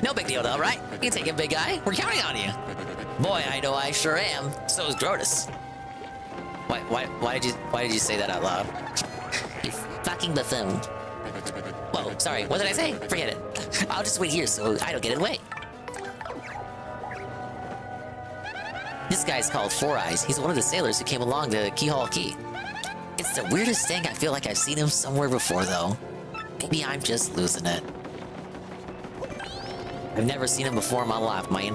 No big deal though, right? You can take it, big guy. We're counting on you. Boy, I know I sure am. So is Grotus. Why did you say that out loud? You fucking buffoon. Whoa, sorry, what did I say? Forget it. I'll just wait here so I don't get in the way. This guy's called Four Eyes. He's one of the sailors who came along the Keyhole Key. It's the weirdest thing. I feel like I've seen him somewhere before, though. Maybe I'm just losing it. I've never seen him before in my life, man.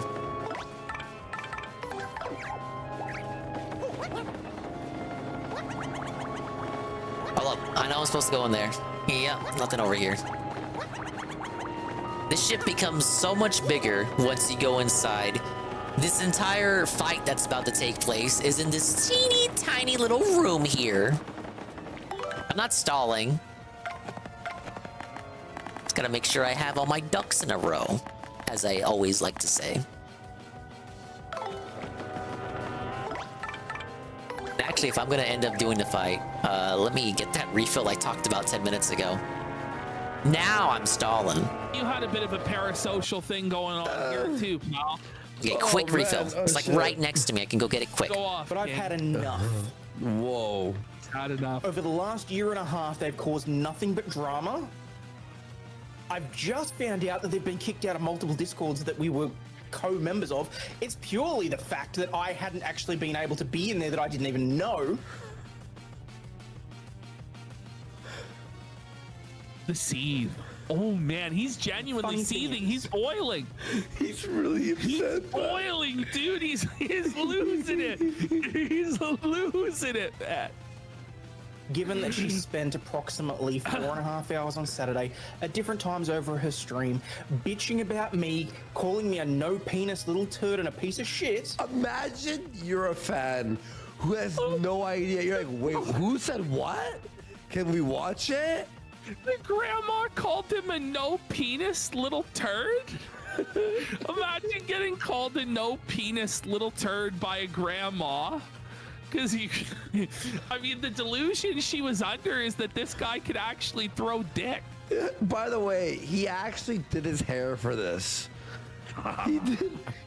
Hold up. I know I'm supposed to go in there. Yeah, nothing over here. This ship becomes so much bigger once you go inside. This entire fight that's about to take place is in this teeny tiny little room here. I'm not stalling. Just gotta make sure I have all my ducks in a row, as I always like to say. Actually, if I'm gonna end up doing the fight, let me get that refill I talked about 10 minutes ago. Now I'm stalling. You had a bit of a parasocial thing going on here too, pal. Okay, quick refill. It's like right next to me. I can go get it quick. Go off, but I've had enough. Whoa. Had enough. Over the last year and a half, they've caused nothing but drama. I've just found out that they've been kicked out of multiple Discords that we were co-members of. It's purely the fact that I hadn't actually been able to be in there that I didn't even know. The seethe. Oh man, he's genuinely seething. He's boiling. He's really upset. He's boiling, dude. He's losing it. He's losing it, Matt. Given that she spent approximately 4.5 hours on Saturday at different times over her stream, bitching about me, calling me a no penis little turd and a piece of shit. Imagine you're a fan who has no idea. You're like, wait, who said what? Can we watch it? The grandma called him a no penis little turd. Imagine getting called a no penis little turd by a grandma. Because I mean, the delusion she was under is that this guy could actually throw dick. By the way, he actually did his hair for this.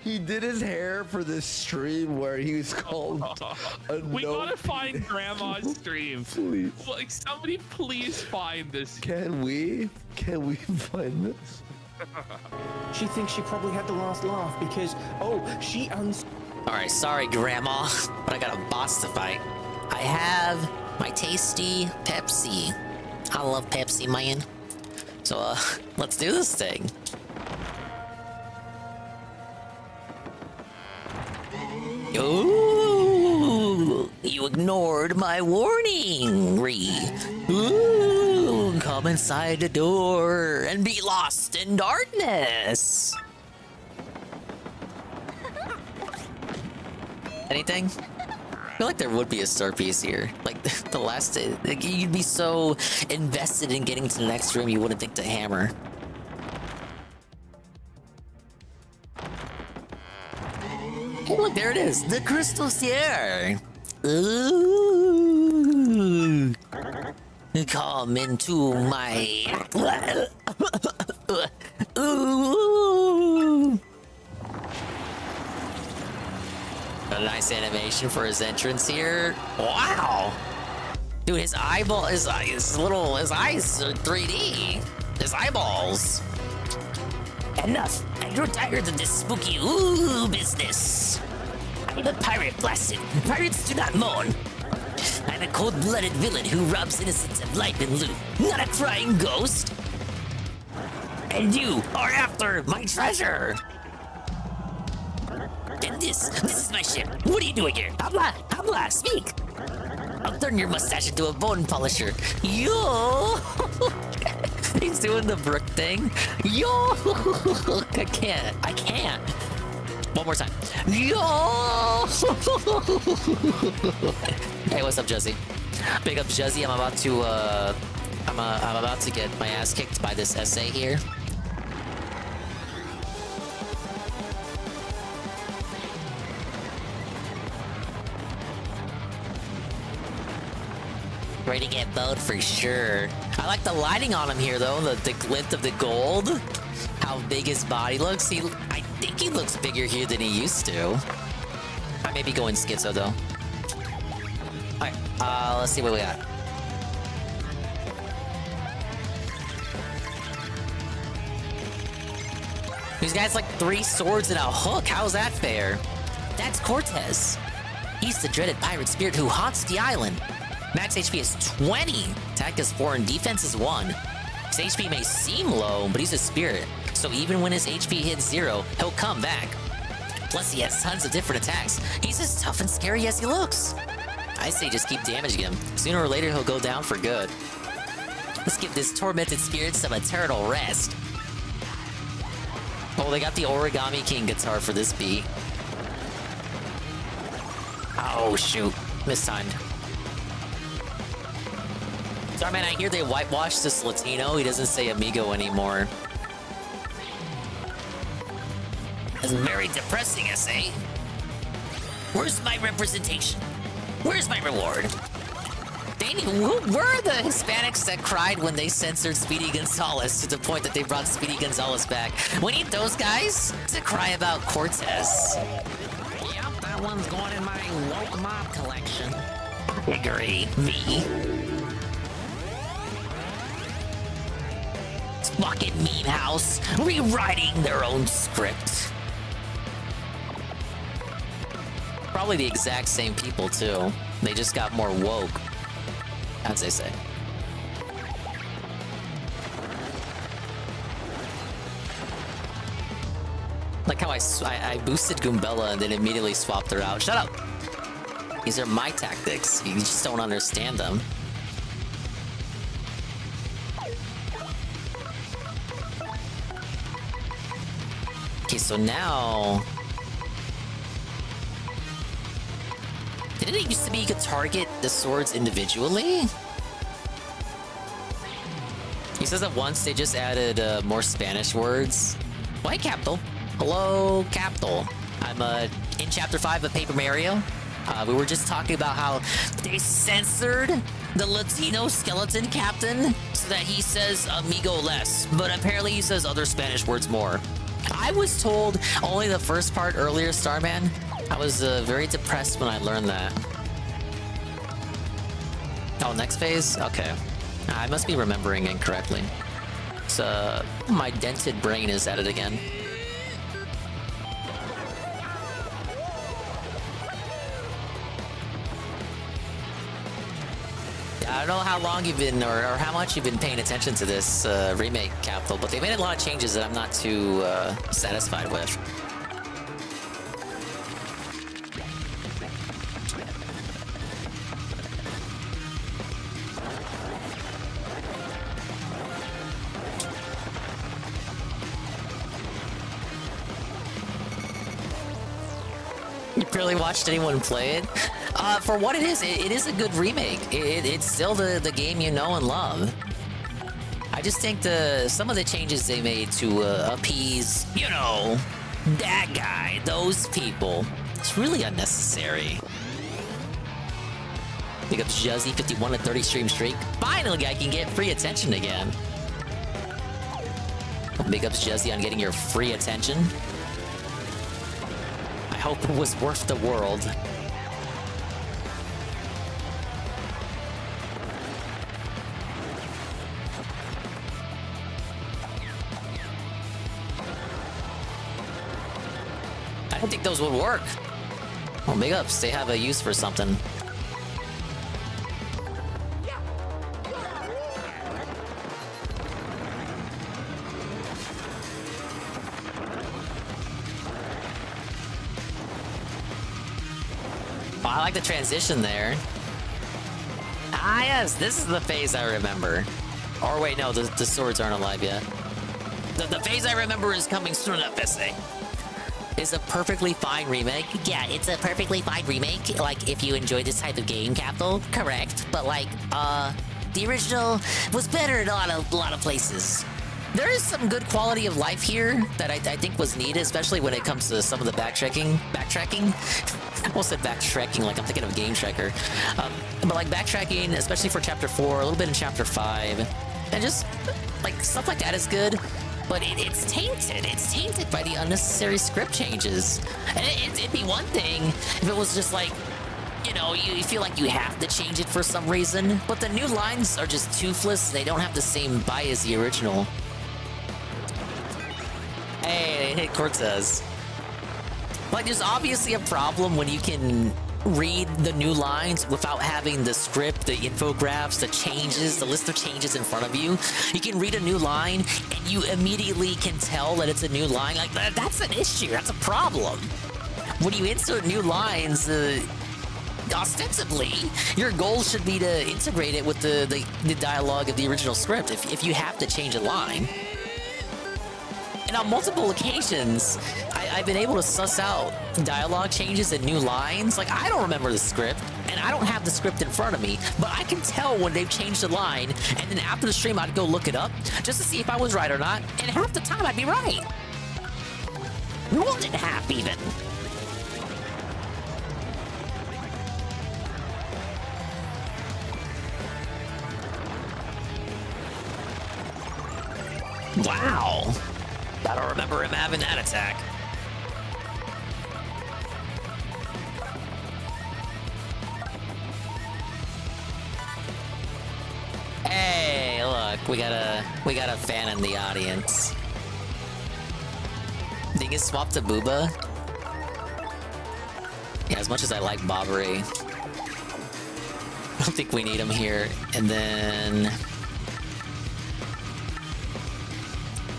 He did his hair for this stream where he was called we gotta find grandma's stream. Please. Like, somebody please find this. Can we find this? She thinks she probably had the last laugh because, she Alright, sorry, Grandma, but I got a boss to fight. I have my tasty Pepsi. I love Pepsi, man. So, let's do this thing. Ooh, you ignored my warning, Ree. Ooh, come inside the door and be lost in darkness. Anything? I feel like there would be a star piece here. Like the last, like, you'd be so invested in getting to the next room, you wouldn't think to hammer. Oh, look, there it is. The crystal sphere. Ooh. Come into my... Ooh. A nice animation for his entrance here. Wow. Dude, his eyeball, his eyes are 3D. His eyeballs. Enough. I grew tired of this spooky business. I'm a pirate blasted. Pirates do not mourn. I'm a cold-blooded villain who robs innocents of life and loot, not a crying ghost. And you are after my treasure. And this is my ship. What are you doing here? Habla, speak. I'll turn your mustache into a bone polisher. Yo! He's doing the Brook thing. Yo! I can't. One more time. Yo! Hey, what's up, Juzzy? Big up, Juzzy. I'm about to get my ass kicked by this essay here. Ready to get bowed for sure. I like the lighting on him here, though. The glint of the gold. How big his body looks. I think he looks bigger here than he used to. I may be going schizo, though. Alright, let's see what we got. These guys like 3 swords and a hook. How's that fair? That's Cortez. He's the dreaded pirate spirit who haunts the island. Max HP is 20. Attack is 4 and defense is 1. His HP may seem low, but he's a spirit. So even when his HP hits 0, he'll come back. Plus he has tons of different attacks. He's as tough and scary as he looks. I say just keep damaging him. Sooner or later he'll go down for good. Let's give this tormented spirit some eternal rest. Oh, they got the Origami King guitar for this beat. Oh shoot, mistimed. Sorry, man, I hear they whitewashed this Latino. He doesn't say amigo anymore. That's very depressing, essay. Where's my representation? Where's my reward? Danny, who were the Hispanics that cried when they censored Speedy Gonzalez to the point that they brought Speedy Gonzalez back? We need those guys to cry about Cortez. Yep, that one's going in my woke mob collection. Agree, me. Fucking meme house, rewriting their own script. Probably the exact same people too. They just got more woke, as they say. Like how I boosted Goombella and then immediately swapped her out. Shut up! These are my tactics. You just don't understand them. Okay, so now... Didn't it used to be you could target the swords individually? He says that once they just added more Spanish words. Well, hey, Captal. Hello, Captal. I'm in Chapter 5 of Paper Mario. We were just talking about how they censored the Latino skeleton captain so that he says amigo less, but apparently he says other Spanish words more. I was told only the first part earlier, Starman. I was very depressed when I learned that. Oh, next phase? Okay. I must be remembering incorrectly. So my dented brain is at it again. I don't know how long you've been or how much you've been paying attention to this remake, Capital, but they made a lot of changes that I'm not too satisfied with. You barely watched anyone play it? For what it is a good remake. It's still the game you know and love. I just think some of the changes they made to appease, you know, that guy, those people, it's really unnecessary. Big up Juzzy, 51 to 30 stream streak. Finally, I can get free attention again. Big ups Juzzy on getting your free attention. I hope it was worth the world. I don't think those would work. Well, big ups. They have a use for something. Oh, I like the transition there. Ah, yes. This is the phase I remember. Or wait, no. The swords aren't alive yet. The phase I remember is coming soon enough, SA. Is a perfectly fine remake. Yeah, it's a perfectly fine remake. Like, if you enjoy this type of game, Capital, correct. But like, the original was better in a lot of places. There is some good quality of life here that I think was needed, especially when it comes to some of the backtracking. I almost said backtracking, like I'm thinking of Game Tracker. But like backtracking, especially for Chapter 4, a little bit in Chapter 5, and just like stuff like that is good. But it's tainted. It's tainted by the unnecessary script changes. And it'd be one thing if it was just like, you know, you feel like you have to change it for some reason. But the new lines are just toothless. They don't have the same bite as the original. Hey, Cortez. Like, there's obviously a problem when you can read the new lines without having the script, the infographics, the changes, the list of changes in front of you. You can read a new line and you immediately can tell that it's a new line. Like, that's an issue. That's a problem. When you insert new lines, ostensibly, your goal should be to integrate it with the dialogue of the original script if you have to change a line. And on multiple occasions, I've been able to suss out dialogue changes and new lines. Like, I don't remember the script, and I don't have the script in front of me, but I can tell when they've changed the line, and then after the stream, I'd go look it up just to see if I was right or not, and half the time, I'd be right. More than half, even. Wow. I don't remember him having that attack. Hey, look, we got a fan in the audience. Think he swapped to Booba? Yeah, as much as I like Bobbery, I don't think we need him here. And then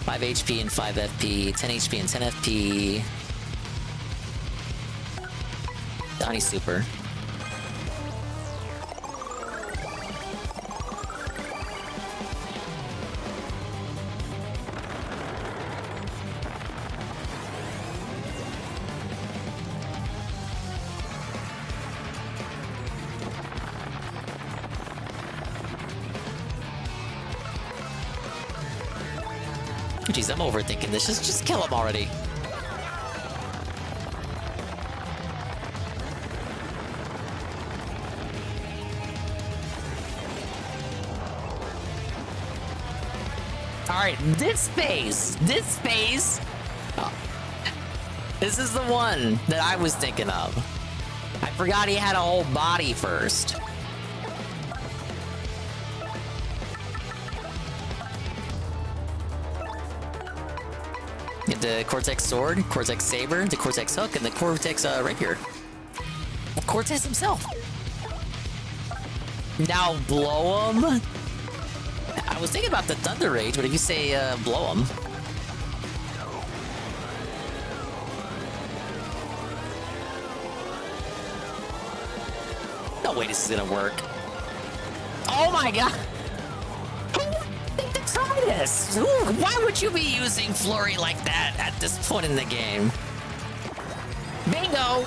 5 HP and 5 FP, 10 HP and 10 FP. Donnie Super. Jeez, I'm overthinking this. Just kill him already. Alright, this phase. Oh. This is the one that I was thinking of. I forgot he had a whole body first. The Cortex Sword, Cortex Saber, the Cortex Hook, and the Cortex Rapier. Cortex himself. Now blow him? I was thinking about the Thunder Rage, but if you say blow him. No way this is gonna work. Oh my god! Try this! Why would you be using Flurry like that at this point in the game? Bingo!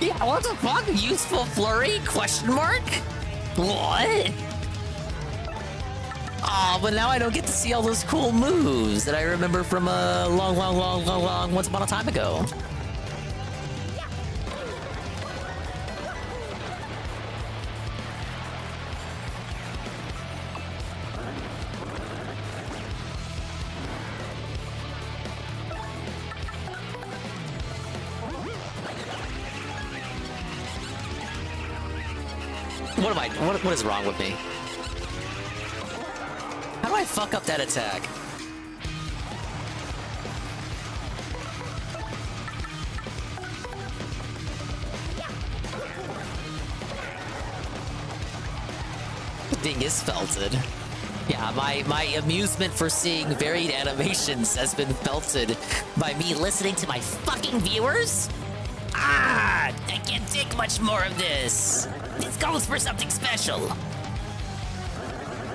Yeah, what the fuck? Useful Flurry? Question mark? What? Aw, but now I don't get to see all those cool moves that I remember from a long once upon a time ago. What is wrong with me? How do I fuck up that attack? Dingus felted. Yeah, my amusement for seeing varied animations has been felted by me listening to my fucking viewers? Ah, I can't take much more of this. This calls for something special.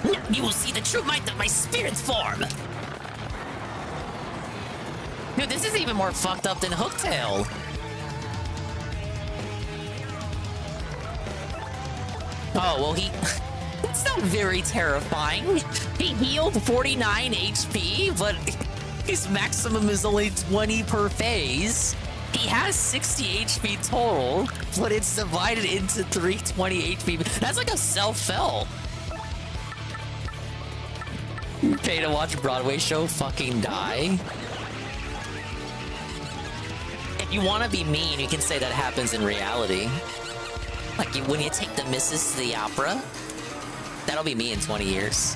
Now you will see the true might of my spirit's form. Dude, this is even more fucked up than Hooktail. Oh, well, that's not very terrifying. He healed 49 HP, but his maximum is only 20 per phase. He has 60 HP total, but it's divided into 320 HP. That's like a self-fell. Pay to watch a Broadway show, fucking die. If you want to be mean, you can say that happens in reality. Like when you take the missus to the opera, that'll be me in 20 years.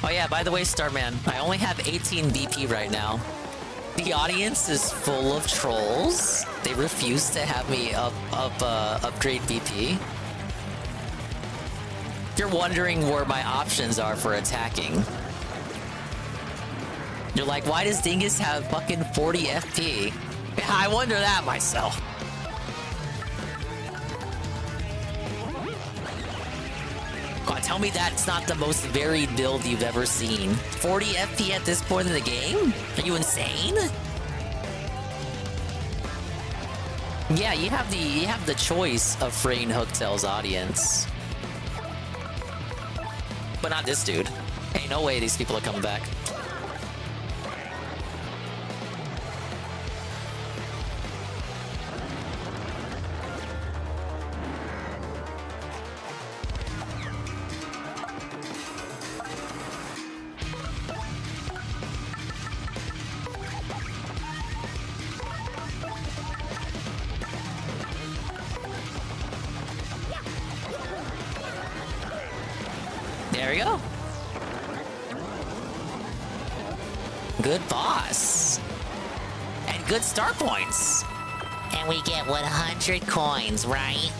Oh yeah, by the way, Starman, I only have 18 BP right now. The audience is full of trolls. They refuse to have me upgrade BP. You're wondering where my options are for attacking. You're like, why does Dingus have fucking 40 FP? Yeah, I wonder that myself. God, tell me that's not the most varied build you've ever seen. 40 FP at this point in the game? Are you insane? Yeah, you have the choice of freeing Hooktail's audience. But not this dude. Hey, no way these people are coming back. There we go. Good boss. And good star points. And we get 100 coins, right?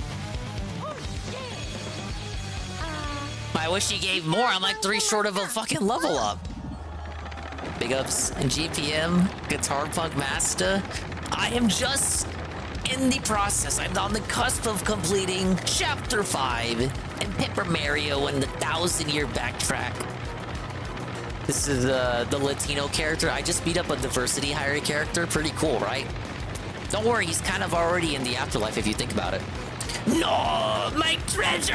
I wish you gave more. I'm like 3 short of a fucking level up. Big ups and GPM, Guitar Punk Master. I am just in the process. I'm on the cusp of completing Chapter 5 and Paper Mario and the 1,000-year backtrack. This is the Latino character. I just beat up a diversity hierarchy character. Pretty cool, right? Don't worry, he's kind of already in the afterlife if you think about it. No, my treasure!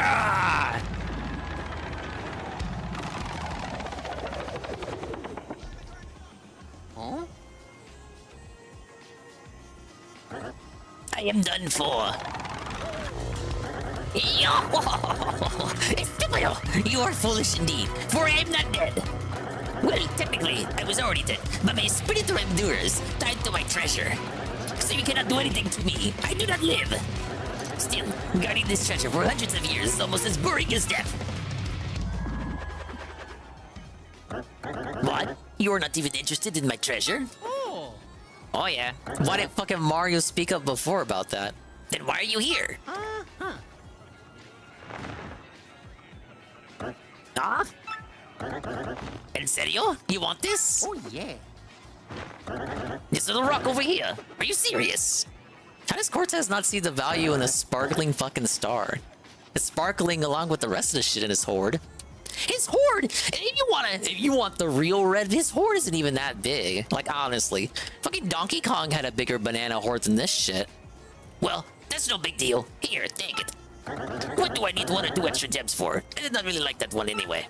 Huh? I am done for. Estúpido! You are foolish indeed, for I am not dead. Well, technically, I was already dead, but my spirit endures, tied to my treasure. So you cannot do anything to me. I do not live. Still, guarding this treasure for hundreds of years is almost as boring as death. What? You're not even interested in my treasure? Oh yeah. Why didn't fucking Mario speak up before about that? Then why are you here? Huh? En serio? You want this? Oh yeah. This little rock over here. Are you serious? How does Cortez not see the value in the sparkling fucking star? It's sparkling along with the rest of the shit in his hoard. His hoard! If you want the real red, his hoard isn't even that big. Like, honestly. Fucking Donkey Kong had a bigger banana hoard than this shit. Well, that's no big deal. Here, take it. What do I need 1 or 2 extra gems for? I did not really like that one anyway.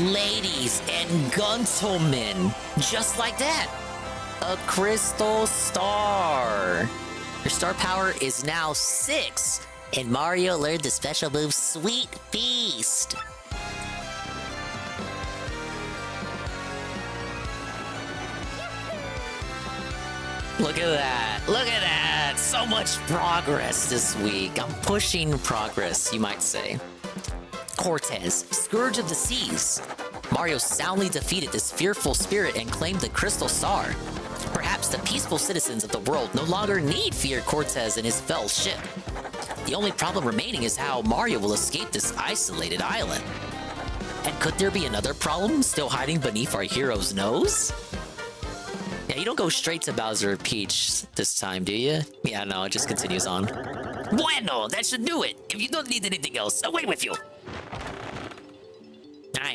Ladies and gentlemen, just like that, a crystal star. Your star power is now 6, and Mario learned the special move Sweet Feast. Look at that. Look at that. So much progress this week. I'm pushing progress, you might say. Cortez, Scourge of the Seas. Mario soundly defeated this fearful spirit and claimed the Crystal Star. Perhaps the peaceful citizens of the world no longer need fear Cortez and his fell ship. The only problem remaining is how Mario will escape this isolated island. And could there be another problem still hiding beneath our hero's nose? Yeah, you don't go straight to Bowser or Peach this time, do you? Yeah, no, it just continues on. Bueno, that should do it. If you don't need anything else, away with you.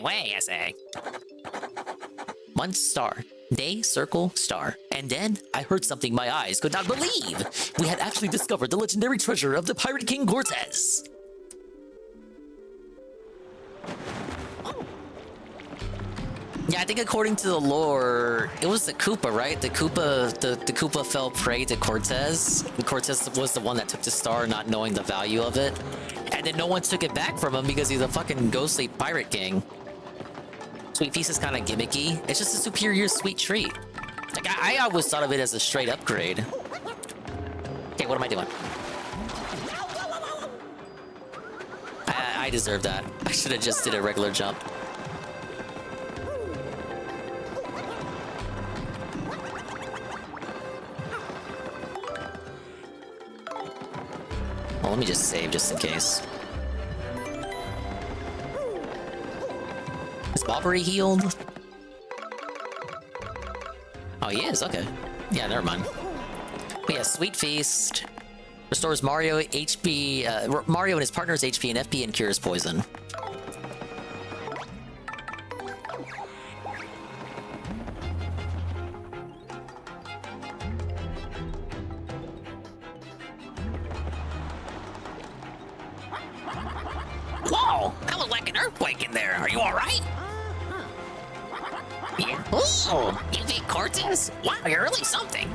Way, I say. 1 star. Day, circle, star. And then I heard something my eyes could not believe. We had actually discovered the legendary treasure of the Pirate King Cortez. Yeah, I think according to the lore, it was the Koopa, right? The Koopa fell prey to Cortez. Cortez was the one that took the star, not knowing the value of it. And then no one took it back from him because he's a fucking ghostly pirate king. Sweet Feast is kind of gimmicky. It's just a superior sweet treat. Like, I always thought of it as a straight upgrade. Okay, what am I doing? I deserve that. I should have just did a regular jump. Well, let me just save just in case. Is Bobbery healed? Oh, he is? Okay. Yeah, never mind. But yeah, Sweet Feast restores Mario HP, Mario and his partner's HP and FP and cures poison. Whoa! That was like an earthquake in there. Are you alright? Yeah. Oh, you beat Cortez? Wow, you're really something.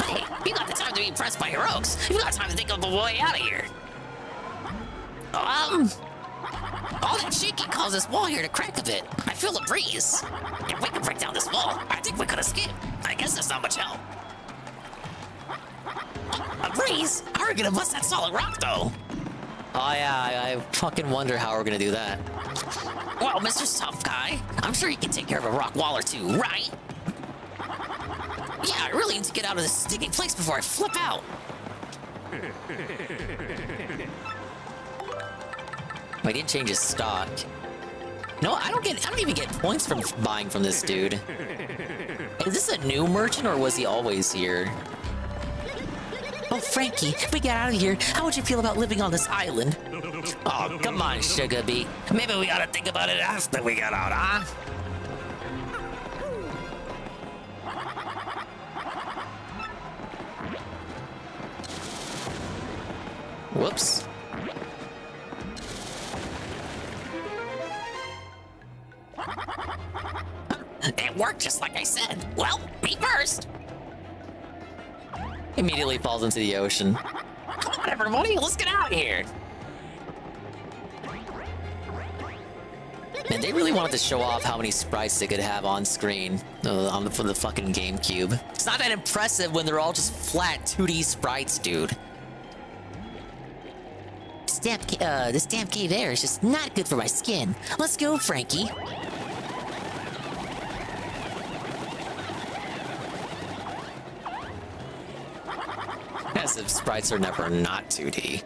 Hey, you got the time to be impressed by heroics. You got time to think of a way out of here. All that shaking caused this wall here to crack a bit. I feel a breeze. If we could break down this wall, I think we could escape. I guess there's not much help. A breeze? How are we gonna bust that solid rock, though? Oh yeah, I fucking wonder how we're gonna do that. Well, Mr. Tough Guy, I'm sure you can take care of a rock wall or two, right? Yeah, I really need to get out of this sticky place before I flip out. I didn't change his stock. No, I don't even get points from buying from this dude. Is this a new merchant or was he always here? Oh, Frankie, if we get out of here, how would you feel about living on this island? Oh, come on, Sugar Bee. Maybe we ought to think about it after we get out, huh? Whoops. It worked just like I said. Well, me first. Immediately falls into the ocean. Come on, everybody, let's get out of here. Man, they really wanted to show off how many sprites they could have on screen for the fucking GameCube. It's not that impressive when they're all just flat 2D sprites, dude. This damn cave air is just not good for my skin. Let's go, Frankie. As if sprites are never not 2D.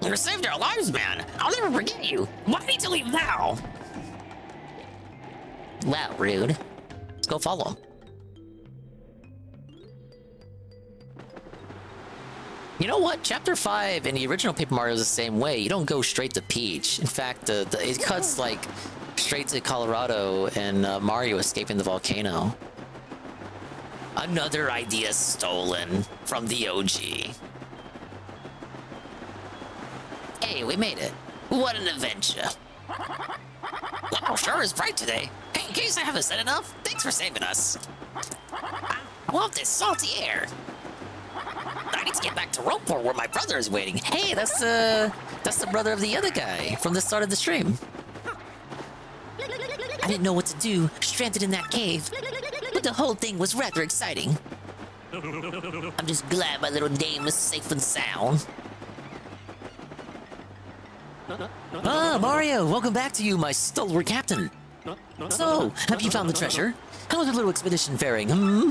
You saved our lives, man. I'll never forget you. Why need to leave now? Wow, rude. Let's go follow him. You know what? Chapter 5 in the original Paper Mario is the same way. You don't go straight to Peach. In fact, it cuts like straight to Colorado and Mario escaping the volcano. Another idea stolen from the OG. Hey, we made it. What an adventure. Wow, sure is bright today. Hey, in case I haven't said enough, thanks for saving us. I love this salty air. I need to get back to Roleport where my brother is waiting. Hey, that's the brother of the other guy from the start of the stream. I didn't know what to do, stranded in that cave, but the whole thing was rather exciting. I'm just glad my little dame is safe and sound. Ah, Mario, welcome back to you, my stalwart captain. So, have you found the treasure? How's the little expedition faring, hmm?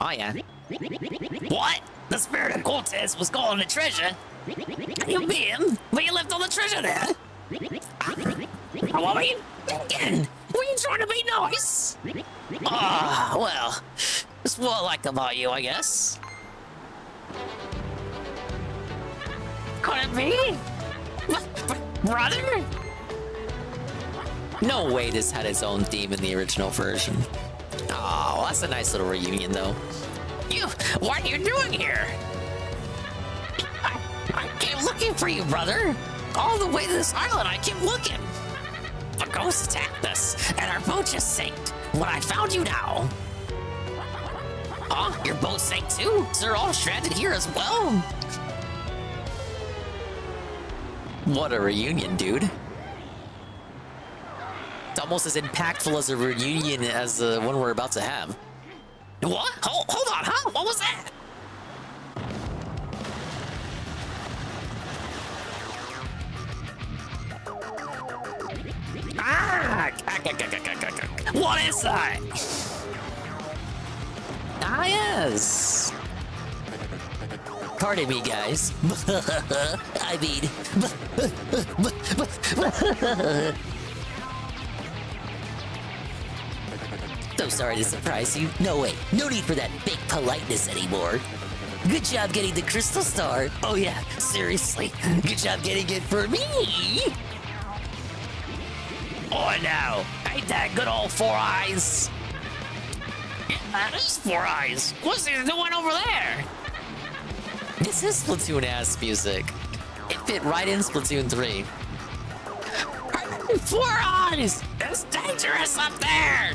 Oh, yeah. What? The spirit of Cortez was calling the treasure? You mean? But you left all the treasure there? What were you thinking? Were you trying to be nice? Ah, well, it's what I like about you, I guess. Could it be? Brother? No way this had its own theme in the original version. Oh, that's a nice little reunion, though. What are you doing here? I came looking for you, brother. All the way to this island, I kept looking. The ghost attacked us, and our boat just sank. When I found you now. Oh, your boat sank too? So they're all stranded here as well? What a reunion, dude. It's almost as impactful as a reunion as the one we're about to have. What? Hold on, huh? What was that? What is that? Ah, yes. Pardon me, guys. I mean... So sorry to surprise you. No way. No need for that fake politeness anymore. Good job getting the crystal star. Oh yeah, seriously. Good job getting it for me. Oh no. Ain't that good old Four Eyes? Yeah, that is Four Eyes. What's he doing over there? This is Splatoon-ass music. It fit right in Splatoon 3. Four Eyes! It's dangerous up there!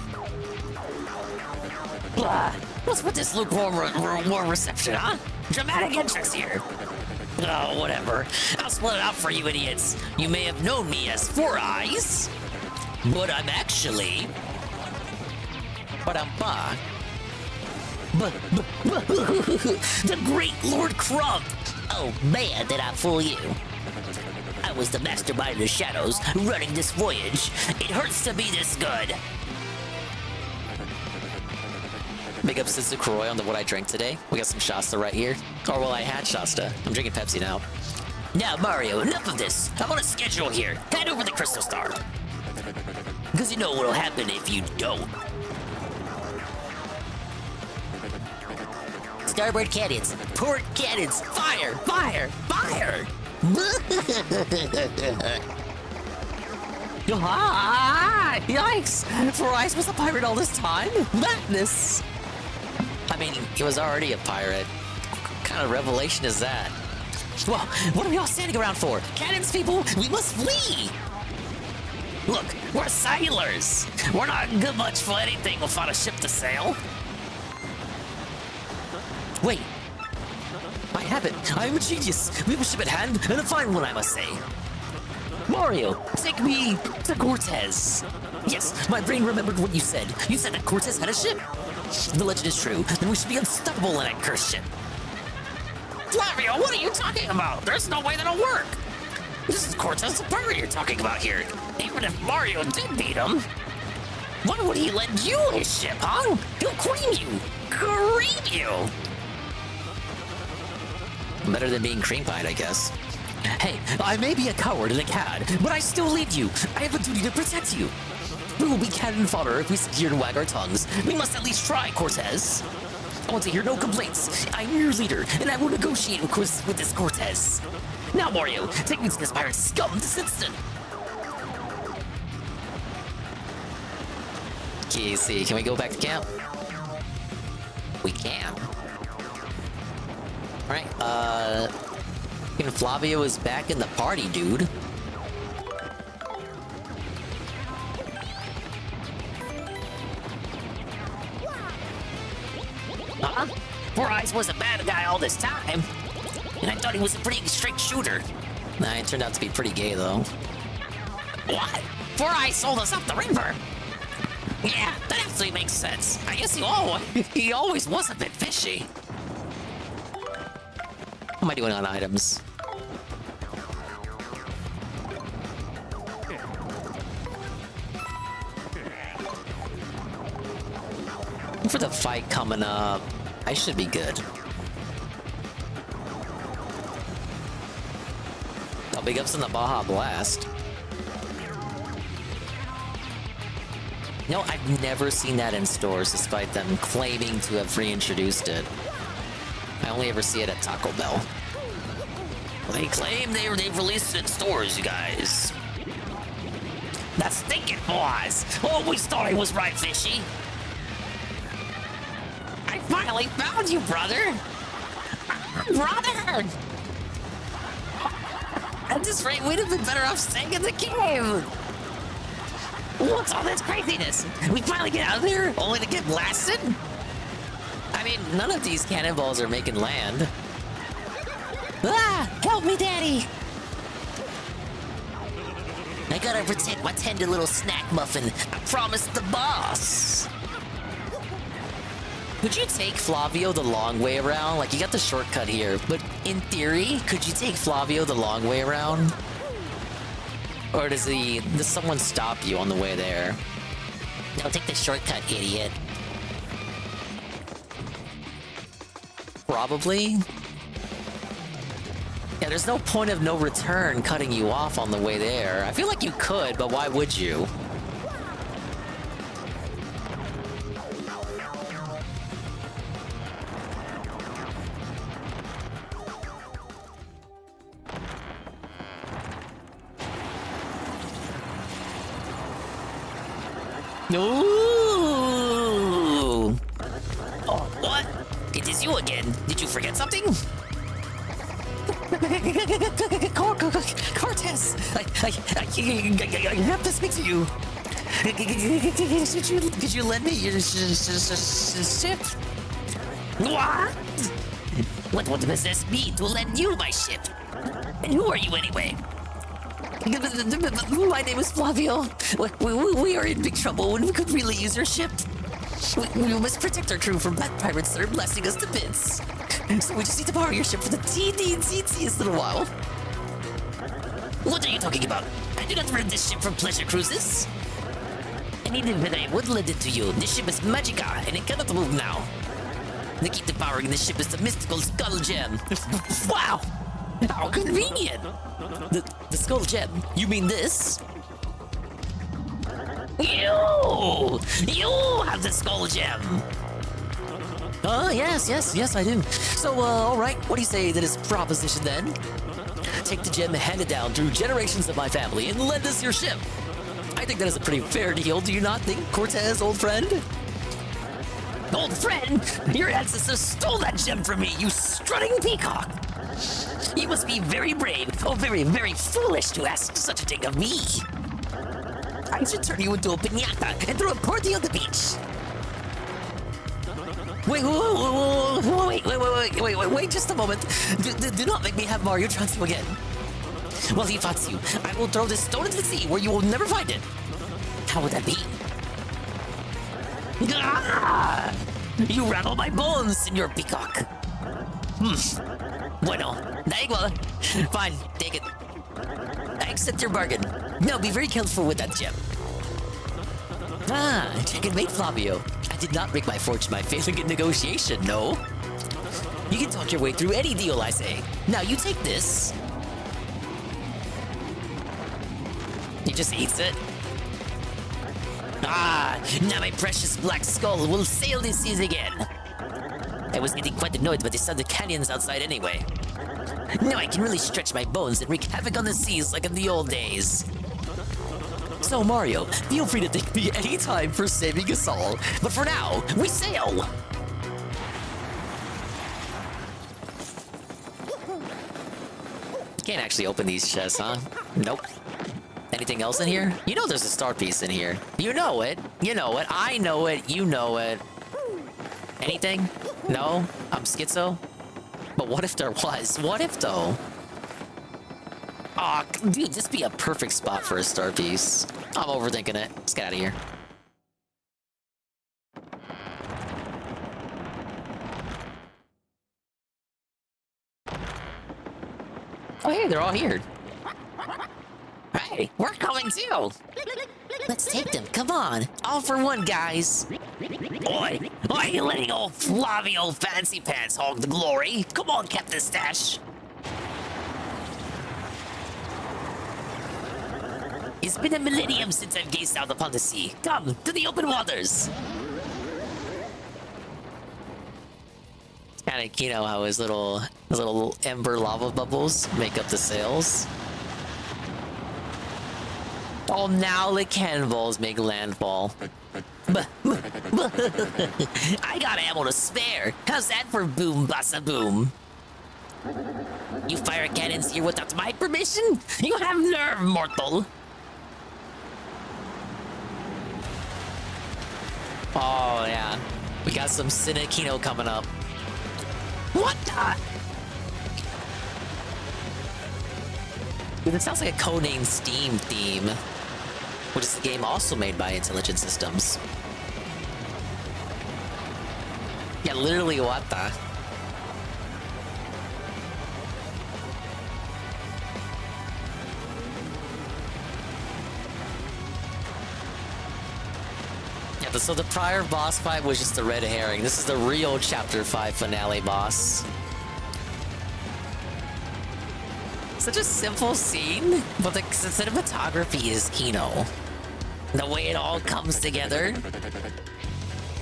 Blah. What's with this lukewarm warm reception, huh? Dramatic interest here. Oh, whatever. I'll split it out for you idiots. You may have known me as Four Eyes, but I'm actually... the Great Lord Crump. Oh man, did I fool you. I was the mastermind of the shadows running this voyage. It hurts to be this good. Big ups to Croy on what I drank today. We got some Shasta right here. Or well, I had Shasta. I'm drinking Pepsi now. Now, Mario, enough of this. I'm on a schedule here. Head over the Crystal Star. Because you know what'll happen if you don't. Starboard cannons. Port cannons. Fire! Fire! Fire! Ah, yikes! Verizon was a pirate all this time? Madness! I mean, he was already a pirate. What kind of revelation is that? Well, what are we all standing around for? Cannons, people! We must flee! Look, we're sailors! We're not good much for anything without a ship to sail. Wait. I have it. I'm a genius. We have a ship at hand, and a fine one, I must say. Mario, take me to Cortez. Yes, my brain remembered what you said. You said that Cortez had a ship. The legend is true. Then we should be unstoppable in that cursed ship. Flavio, what are you talking about? There's no way that'll work. This is Cortez's pirate you're talking about here. Even if Mario did beat him, why would he lend you his ship, huh? He'll cream you. Cream you. Better than being cream pied, I guess. Hey, I may be a coward and a cad, but I still lead you. I have a duty to protect you. We will be cannon fodder if we sit here and wag our tongues. We must at least try, Cortez. I want to hear no complaints. I'm your leader, and I will negotiate with this Cortez. Now, Mario, take me to this pirate scum this instant. Okay, see, can we go back to camp? We can. Alright, Flavio is back in the party, dude. Huh? Four Eyes was a bad guy all this time. And I thought he was a pretty straight shooter. Nah, he turned out to be pretty gay, though. What? Four Eyes sold us up the river. Yeah, that actually makes sense. I guess he always was a bit fishy. What am I doing on items? For the fight coming up, I should be good. Oh, big ups in the Baja Blast. No, I've never seen that in stores, despite them claiming to have reintroduced it. I only ever see it at Taco Bell. They claim they've released it in stores, you guys. That's thinking, boys. Always thought I was right, fishy. I finally found you, brother. Brother! At this rate, we'd have been better off staying in the cave. What's all this craziness? We finally get out of there, only to get blasted? I mean, none of these cannonballs are making land. Ah! Help me, Daddy! I gotta protect my tender little snack muffin. I promised the boss. Could you take Flavio the long way around? Like, you got the shortcut here, but in theory, could you take Flavio the long way around? Or does someone stop you on the way there? No, take the shortcut, idiot. Probably. Yeah, there's no point of no return cutting you off on the way there. I feel like you could, but why would you? Ooh! Oh, what? It is you again. Did you forget something? Cortez! I have to speak to you. Could you lend me your ship? What does this mean to lend you my ship? And who are you anyway? My name is Flavio. We are in big trouble and we could really use your ship. We must protect our crew from bad pirates that are blasting us to bits. So we just need to borrow your ship for the teeniest little while. What are you talking about? I do not rent this ship for pleasure cruises. And even if I would lend it to you, this ship is magica and it cannot move now. The key to powering this ship is the mystical skull gem. Wow! How convenient! The skull gem? You mean this? You have the skull gem. Yes, I do. So, all right. What do you say to this proposition then? Take the gem handed down through generations of my family and lend us your ship. I think that is a pretty fair deal, do you not think, Cortez, old friend? Old friend? Your ancestors stole that gem from me, you strutting peacock! You must be very brave, very, very foolish to ask such a thing of me. I should turn you into a piñata and throw a party on the beach. Wait, just a moment. Do not make me have Mario trounce you again. Well, he fights you. I will throw this stone into the sea where you will never find it. How would that be? Ah! You rattle my bones, Senor Peacock. Bueno, da igual. Fine, take it. I accept your bargain. Now be very careful with that gem. Checkmate, Flavio. I did not make my fortune by failing in negotiation, no. You can talk your way through any deal, I say. Now you take this. He just eats it. Now my precious black skull will sail these seas again. I was getting quite annoyed by the sound of canyons outside anyway. Now I can really stretch my bones and wreak havoc on the seas like in the old days. So Mario, feel free to thank me anytime for saving us all. But for now, we sail! Can't actually open these chests, huh? Nope. Anything else in here? You know there's a star piece in here. You know it. You know it. I know it. You know it. Anything? No? I'm schizo? But what if there was? What if, though? Aw, dude, this be a perfect spot for a star piece. I'm overthinking it. Let's get out of here. Oh, hey, they're all here. Hey, we're coming too! Let's take them, come on! All for one, guys! Oi! Why are you letting old Flavio Fancy Pants hog the glory? Come on, Captain Stash! It's been a millennium since I've gazed out upon the sea. Come, to the open waters! It's kinda, you know, how his little ember lava bubbles make up the sails. Oh, now the cannonballs make landfall. I got ammo to spare. How's that for boom bassa boom? You fire cannons here without my permission? You have nerve, mortal. Oh, yeah. We got some Cinekino coming up. What the? Dude, it sounds like a codename Steam theme, which is the game also made by Intelligent Systems. Yeah, literally, what the? Yeah, so the prior boss fight was just a red herring. This is the real Chapter 5 finale boss. Such a simple scene, but the cinematography is Kino. The way it all comes together.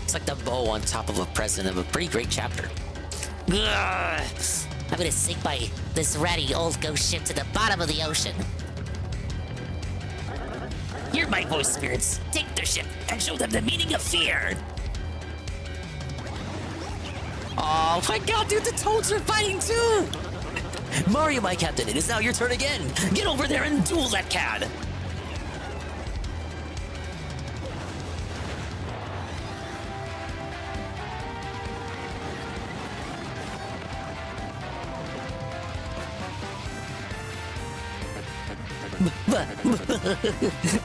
It's like the bow on top of a present of a pretty great chapter. Ugh. I'm gonna sink this ratty old ghost ship to the bottom of the ocean. Hear my voice, spirits. Take their ship and show them the meaning of fear. Oh my god, dude, the Toads are fighting too! Mario, my captain, it is now your turn again. Get over there and duel that cad.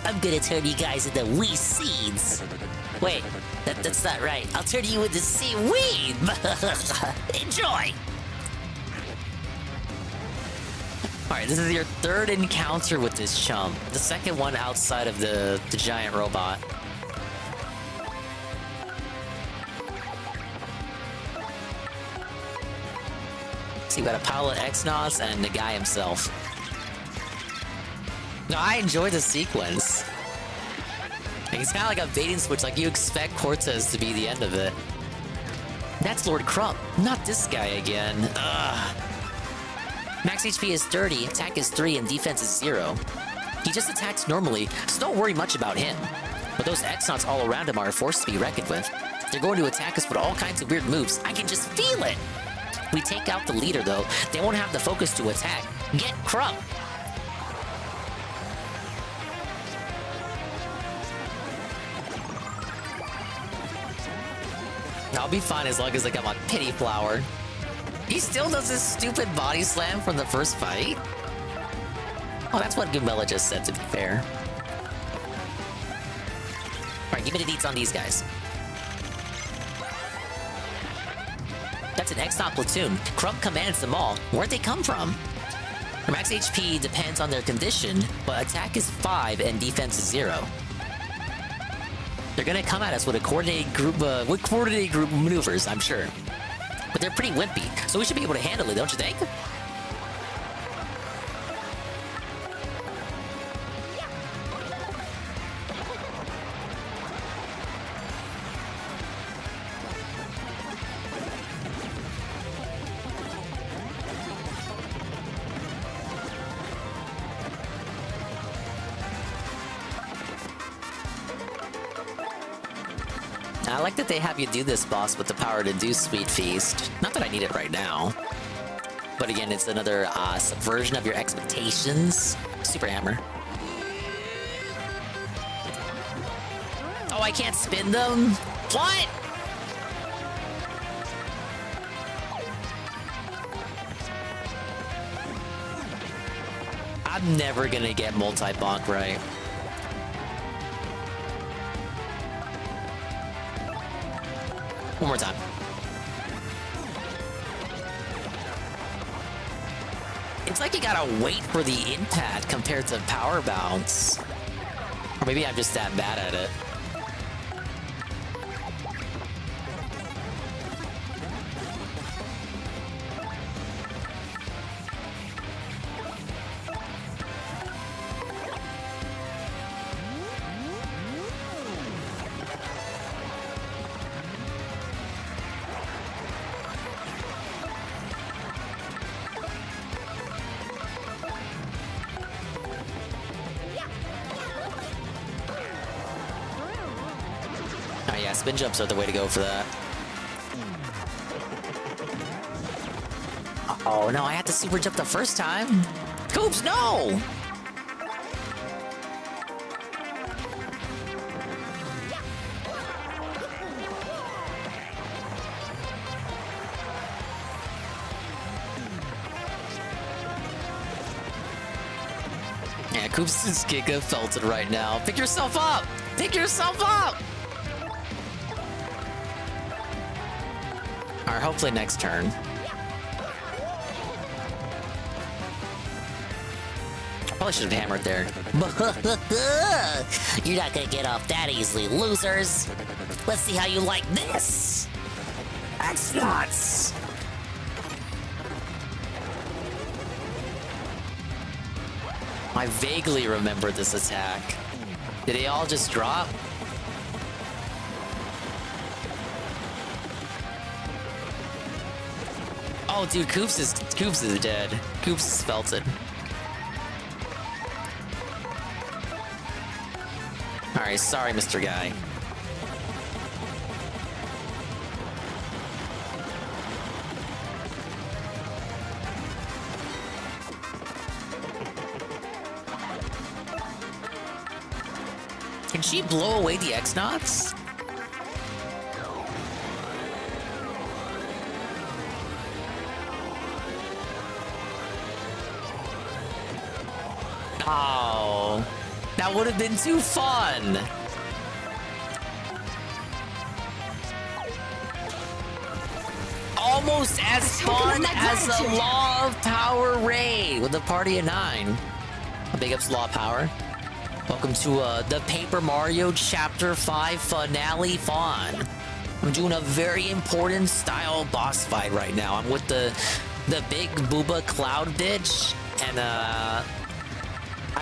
I'm gonna turn you guys into wee seeds. Wait, that's not right. I'll turn you into seaweed. Enjoy. Alright, this is your third encounter with this chump. The second one outside of the giant robot. So you got a pile of X-Nauts and the guy himself. No, I enjoy the sequence. Like, it's kind of like a bait and switch, like you expect Cortez to be the end of it. That's Lord Crump, not this guy again. Ugh. Max HP is 30, attack is 3, and defense is 0. He just attacks normally, so don't worry much about him. But those X-Nauts all around him are a force to be reckoned with. They're going to attack us with all kinds of weird moves. I can just feel it! We take out the leader, though. They won't have the focus to attack. Get Crump! I'll be fine as long as I got my pity flower. He still does this stupid body slam from the first fight? Oh, that's what Goombella just said, to be fair. Alright, give me the deets on these guys. That's an X-Naut platoon. Crump commands them all. Where'd they come from? Their max HP depends on their condition, but attack is 5 and defense is 0. They're gonna come at us with a coordinated group of maneuvers, I'm sure. But they're pretty wimpy, so we should be able to handle it, don't you think? I like that they have you do this boss with the power to do Sweet Feast. Not that I need it right now. But again, it's another subversion of your expectations. Super Hammer. Oh, I can't spin them? What? I'm never gonna get multi-bonk right. One more time. It's like you gotta wait for the impact compared to power bounce. Or maybe I'm just that bad at it. Oh yeah, spin jumps are the way to go for that. Oh no, I had to super jump the first time. Coops, no! Yeah, Coops is giga felted right now. Pick yourself up! Pick yourself up! Alright, hopefully next turn. Probably should have hammered there. You're not gonna get off that easily, losers. Let's see how you like this. X-Nauts. I vaguely remember this attack. Did they all just drop? Oh, dude, Coops is dead. Coops is felted. Alright, sorry, Mr. Guy. Can she blow away the X-Nauts? Oh, that would have been too fun. Oh almost as fun as a Law of Power raid with a party of 9. Big ups Law of Power. Welcome to the Paper Mario Chapter 5 finale fun. I'm doing a very important style boss fight right now. I'm with the big booba cloud bitch, and I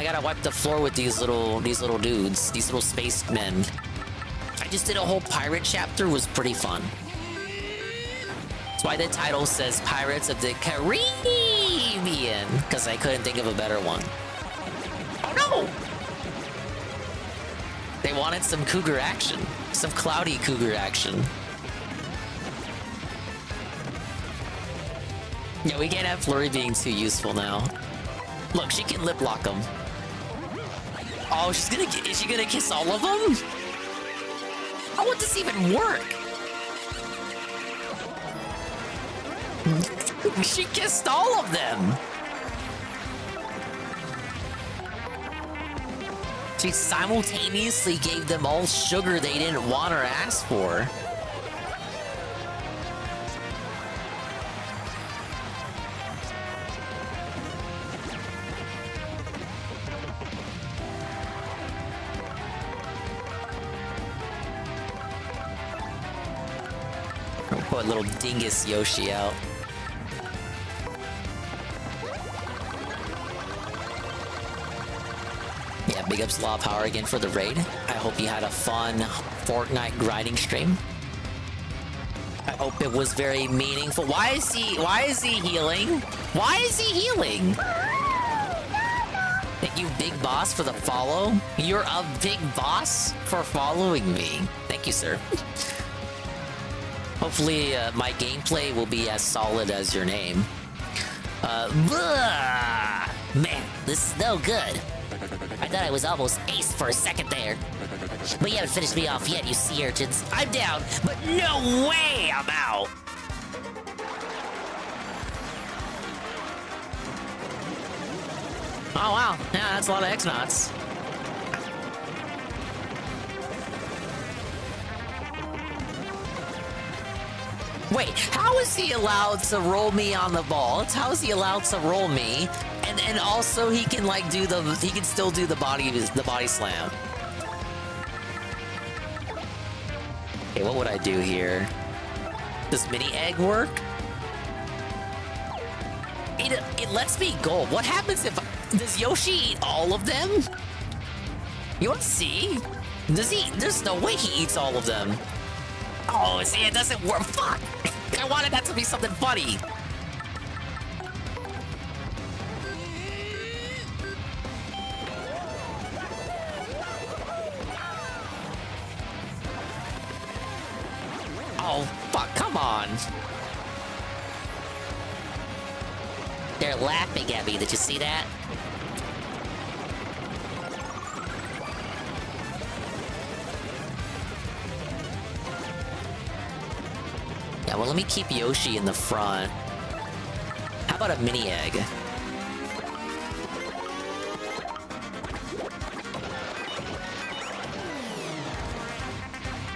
gotta wipe the floor with these little dudes, these little space men. I just did a whole pirate chapter, was pretty fun. That's why the title says Pirates of the CaREEEEebbean, because I couldn't think of a better one. Oh no! They wanted some cougar action, some cloudy cougar action. Yeah, we can't have Flurry being too useful now. Look, she can lip lock them. Oh, is she gonna kiss all of them? How would this even work? She kissed all of them. She simultaneously gave them all sugar they didn't want or ask for. Put little dingus Yoshi out. Yeah, big ups Law Power again for the raid. I hope you had a fun Fortnite grinding stream. I hope it was very meaningful. Why is he healing? Why is he healing? Thank you, Big Boss, for the follow. You're a big boss for following me. Thank you, sir. Hopefully, my gameplay will be as solid as your name. Man, this is no good. I thought I was almost ace for a second there. But you haven't finished me off yet, you sea urchins. I'm down, but no way I'm out. Oh, wow. Yeah, that's a lot of X-Nauts. Wait, how is he allowed to roll me on the ball? How is he allowed to roll me? And also he can like he can still do the body slam. Okay, what would I do here? Does mini egg work? It lets me go. What happens if does Yoshi eat all of them? You want to see? Does he? There's no way he eats all of them. Oh, see, it doesn't work. Fuck! I wanted that to be something funny. Oh, fuck, come on. They're laughing at me. Did you see that? Yeah, well, let me keep Yoshi in the front. How about a mini egg?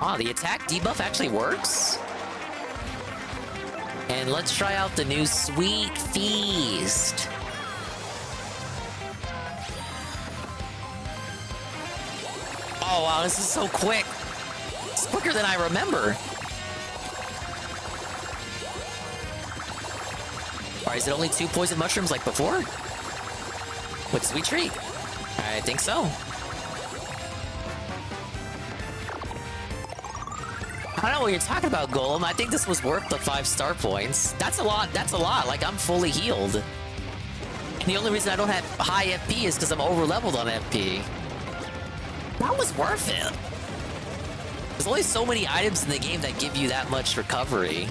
Oh, the attack debuff actually works? And let's try out the new Sweet Feast. Oh, wow, this is so quick. It's quicker than I remember. Alright, is it only 2 poison mushrooms like before? With Sweet Treat? I think so. I don't know what you're talking about, Golem. I think this was worth the 5 star points. That's a lot. That's a lot. Like, I'm fully healed. And the only reason I don't have high FP is because I'm over-leveled on FP. That was worth it. There's only so many items in the game that give you that much recovery.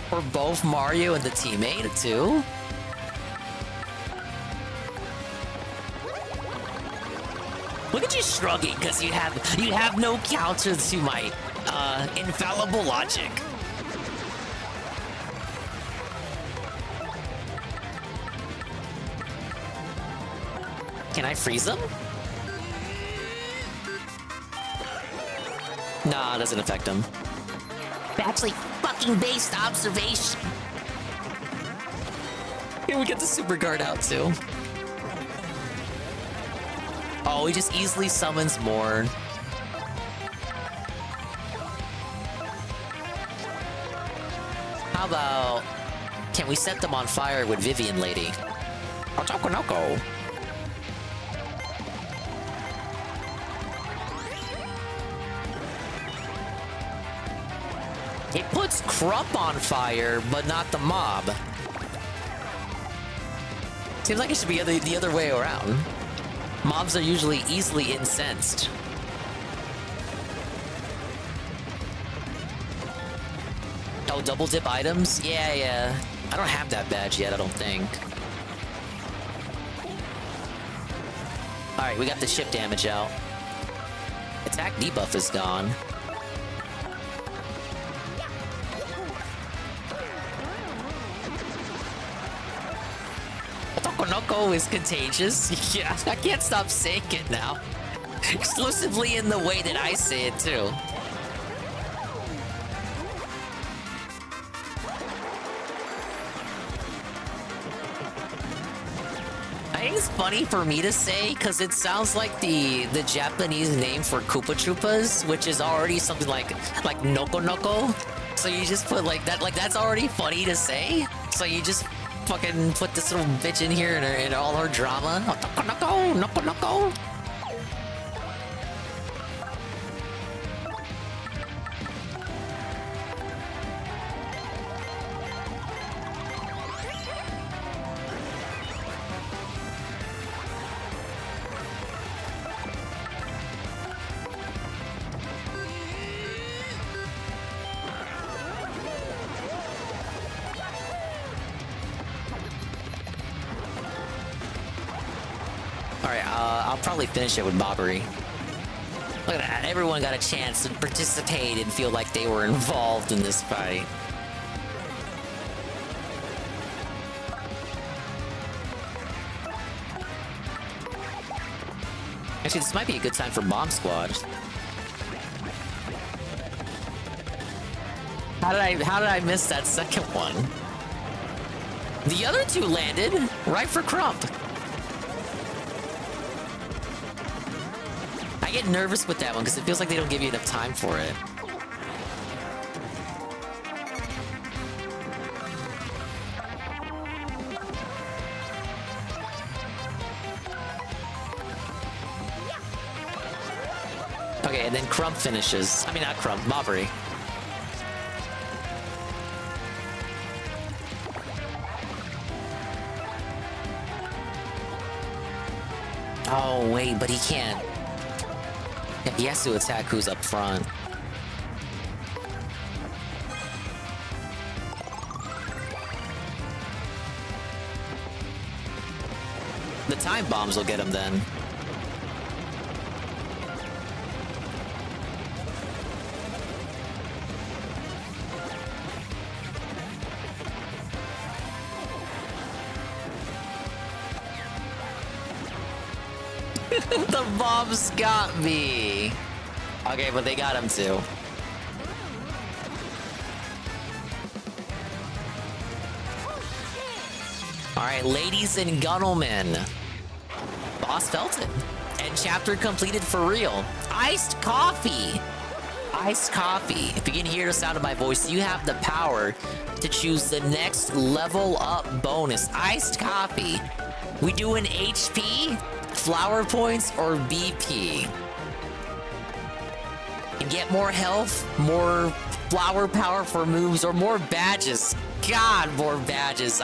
For both Mario and the teammate, too. Look at you shrugging because you have no counter to my infallible logic. Can I freeze them? Nah, it doesn't affect them. Actually, fuck fucking based observation. Here we get the super guard out too. Oh, he just easily summons more. How about, can we set them on fire with Vivian Lady? Otokonoko. It puts Crump on fire, but not the mob. Seems like it should be the other way around. Mobs are usually easily incensed. Oh, double dip items? Yeah. I don't have that badge yet, I don't think. Alright, we got the ship damage out. Attack debuff is gone. Otokonoko is contagious. Yeah, I can't stop saying it now. Exclusively in the way that I say it too. I think it's funny for me to say because it sounds like the Japanese name for Koopa Troopas, which is already something like Noko Noko. So you just put like that, like that's already funny to say. So you just fucking put this little bitch in here in all her drama. Noko Noko, Noko Noko. I'll probably finish it with Bobbery. Look at that, everyone got a chance to participate and feel like they were involved in this fight. Actually, this might be a good time for Bomb Squad. How did I miss that second one? The other two landed right for Crump. I get nervous with that one because it feels like they don't give you enough time for it. Okay, and then Crump finishes. I mean, not Crump, Bobbery. Oh, wait, but he can't. Yeah, he has to attack who's up front. The time bombs will get him then. The bombs got me. Okay, but they got him too. Alright, ladies and gentlemen. Boss felt it. And chapter completed for real. Iced coffee. Iced coffee. If you can hear the sound of my voice, you have the power to choose the next level up bonus. Iced coffee. We do an HP, flower points, or BP. And get more health, more flower power for moves, or more badges. God, more badges.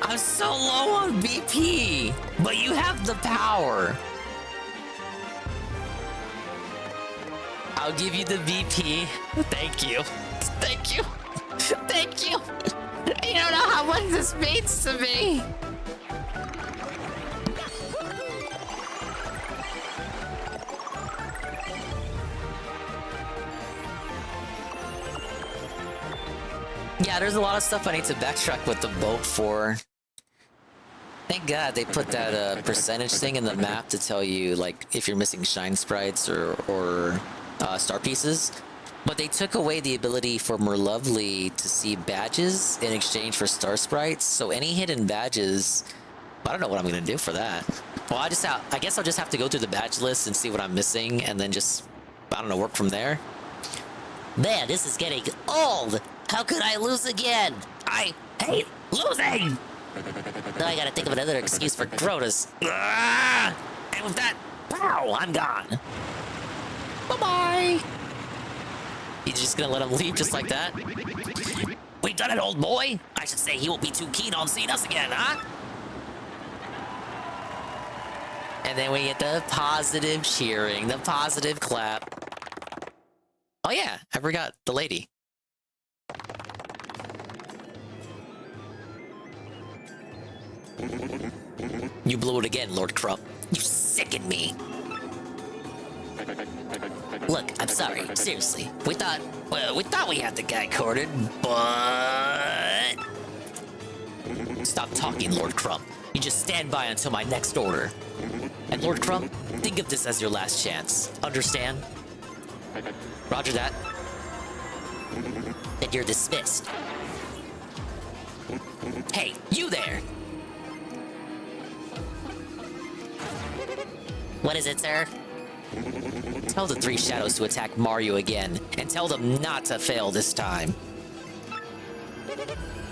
I'm so low on BP, but you have the power. I'll give you the BP. Thank you. Thank you. Thank you. You don't know how much this means to me. Yeah, there's a lot of stuff I need to backtrack with the boat for. Thank God they put that percentage thing in the map to tell you, like, if you're missing shine sprites or star pieces. But they took away the ability for Merlovely to see badges in exchange for star sprites. So any hidden badges, I don't know what I'm gonna do for that. Well, I guess I'll just have to go through the badge list and see what I'm missing, and then just, I don't know, work from there. Man, this is getting old. How could I lose again? I hate losing. Now I gotta think of another excuse for Grotus. And with that, pow, I'm gone. Bye-bye. You just gonna let him leave just like that? We've done it, old boy. I should say he won't be too keen on seeing us again, huh? And then we get the positive cheering, the positive clap. Oh yeah, I forgot the lady. You blew it again, Lord Crump. You sicken me. Look, I'm sorry. Seriously. We thought we had the guy cornered, but... Stop talking, Lord Crump. You just stand by until my next order. And Lord Crump, think of this as your last chance. Understand? Roger that. Then you're dismissed. Hey, you there! What is it, sir? Tell the three shadows to attack Mario again, and tell them not to fail this time.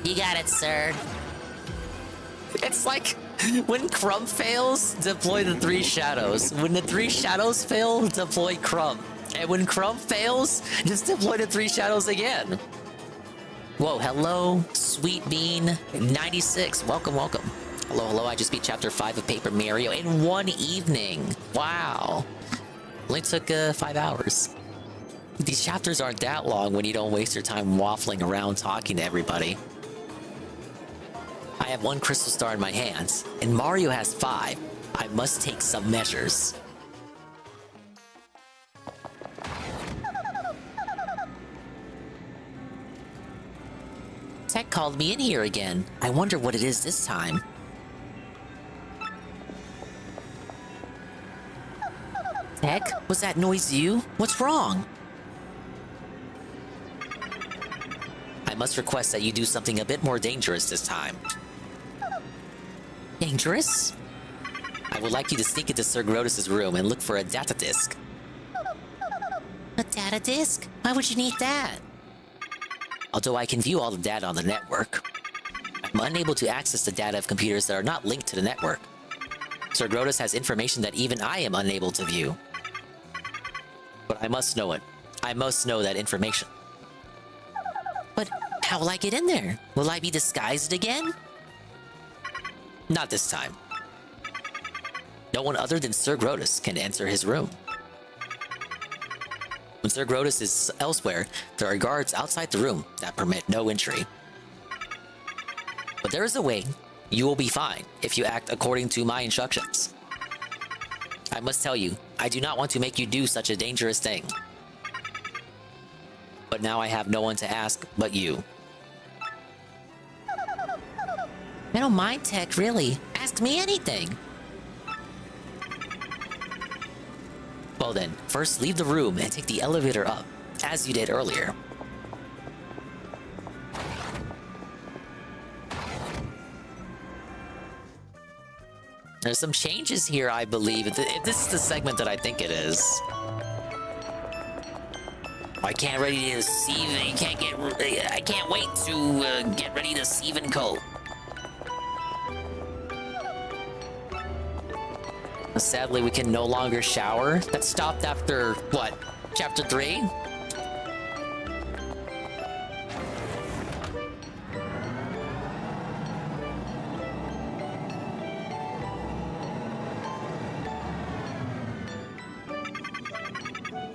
You got it, sir. It's like when Crump fails, deploy the three shadows. When the three shadows fail, deploy Crump. And when Crump fails, just deploy the three shadows again. Whoa, hello, Sweet Bean 96. Welcome, welcome. Hello, hello. I just beat Chapter 5 of Paper Mario in one evening. Wow. Only took 5 hours. These chapters aren't that long when you don't waste your time waffling around talking to everybody. I have 1 crystal star in my hands, and Mario has 5. I must take some measures. Tech called me in here again. I wonder what it is this time. Tech, was that noise you? What's wrong? I must request that you do something a bit more dangerous this time. Dangerous? I would like you to sneak into Sir Grotus' room and look for a data disk. A data disk? Why would you need that? Although I can view all the data on the network, I'm unable to access the data of computers that are not linked to the network. Sir Grotus has information that even I am unable to view. But I must know it. I must know that information. But how will I get in there? Will I be disguised again? Not this time. No one other than Sir Grotus can enter his room. When Sir Grotus is elsewhere, there are guards outside the room that permit no entry. But there is a way. You will be fine if you act according to my instructions. I must tell you, I do not want to make you do such a dangerous thing. But now I have no one to ask but you. I don't mind, Tech, really. Ask me anything. Well then, first leave the room and take the elevator up, as you did earlier. There's some changes here, I believe. If this is the segment that I think it is. I can't ready to see. I can't wait to get ready to sieve and coat. Sadly, we can no longer shower. That stopped after what? Chapter 3?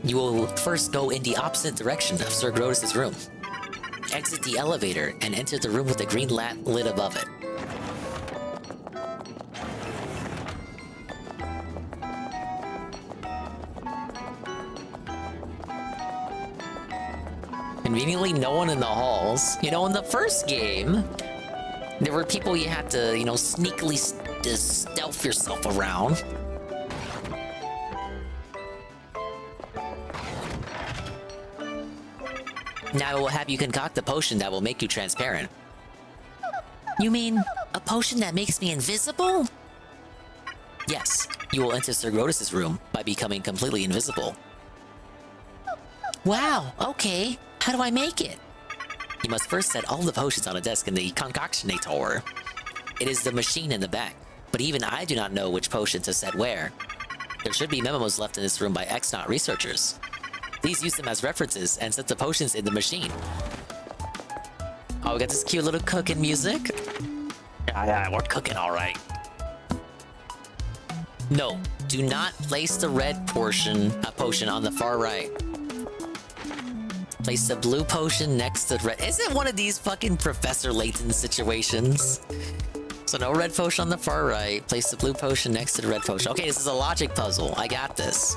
You will first go in the opposite direction of Sir Grotus' room. Exit the elevator and enter the room with the green lid above it. Conveniently, no one in the halls. You know, in the first game, there were people you had to, you know, sneakily stealth yourself around. Now I will have you concoct a potion that will make you transparent. You mean a potion that makes me invisible? Yes, you will enter Sir Grotus's room by becoming completely invisible. Wow, okay. How do I make it? You must first set all the potions on a desk in the concoctionator. It is the machine in the back, but even I do not know which potion to set where. There should be memos left in this room by X-Naut researchers. Please use them as references and set the potions in the machine. Oh, we got this cute little cooking music. Yeah, we're cooking all right. No, do not place the red potion on the far right. Place the blue potion next to the red. Is it one of these fucking Professor Layton situations? So no red potion on the far right. Place the blue potion next to the red potion. Okay, this is a logic puzzle. I got this.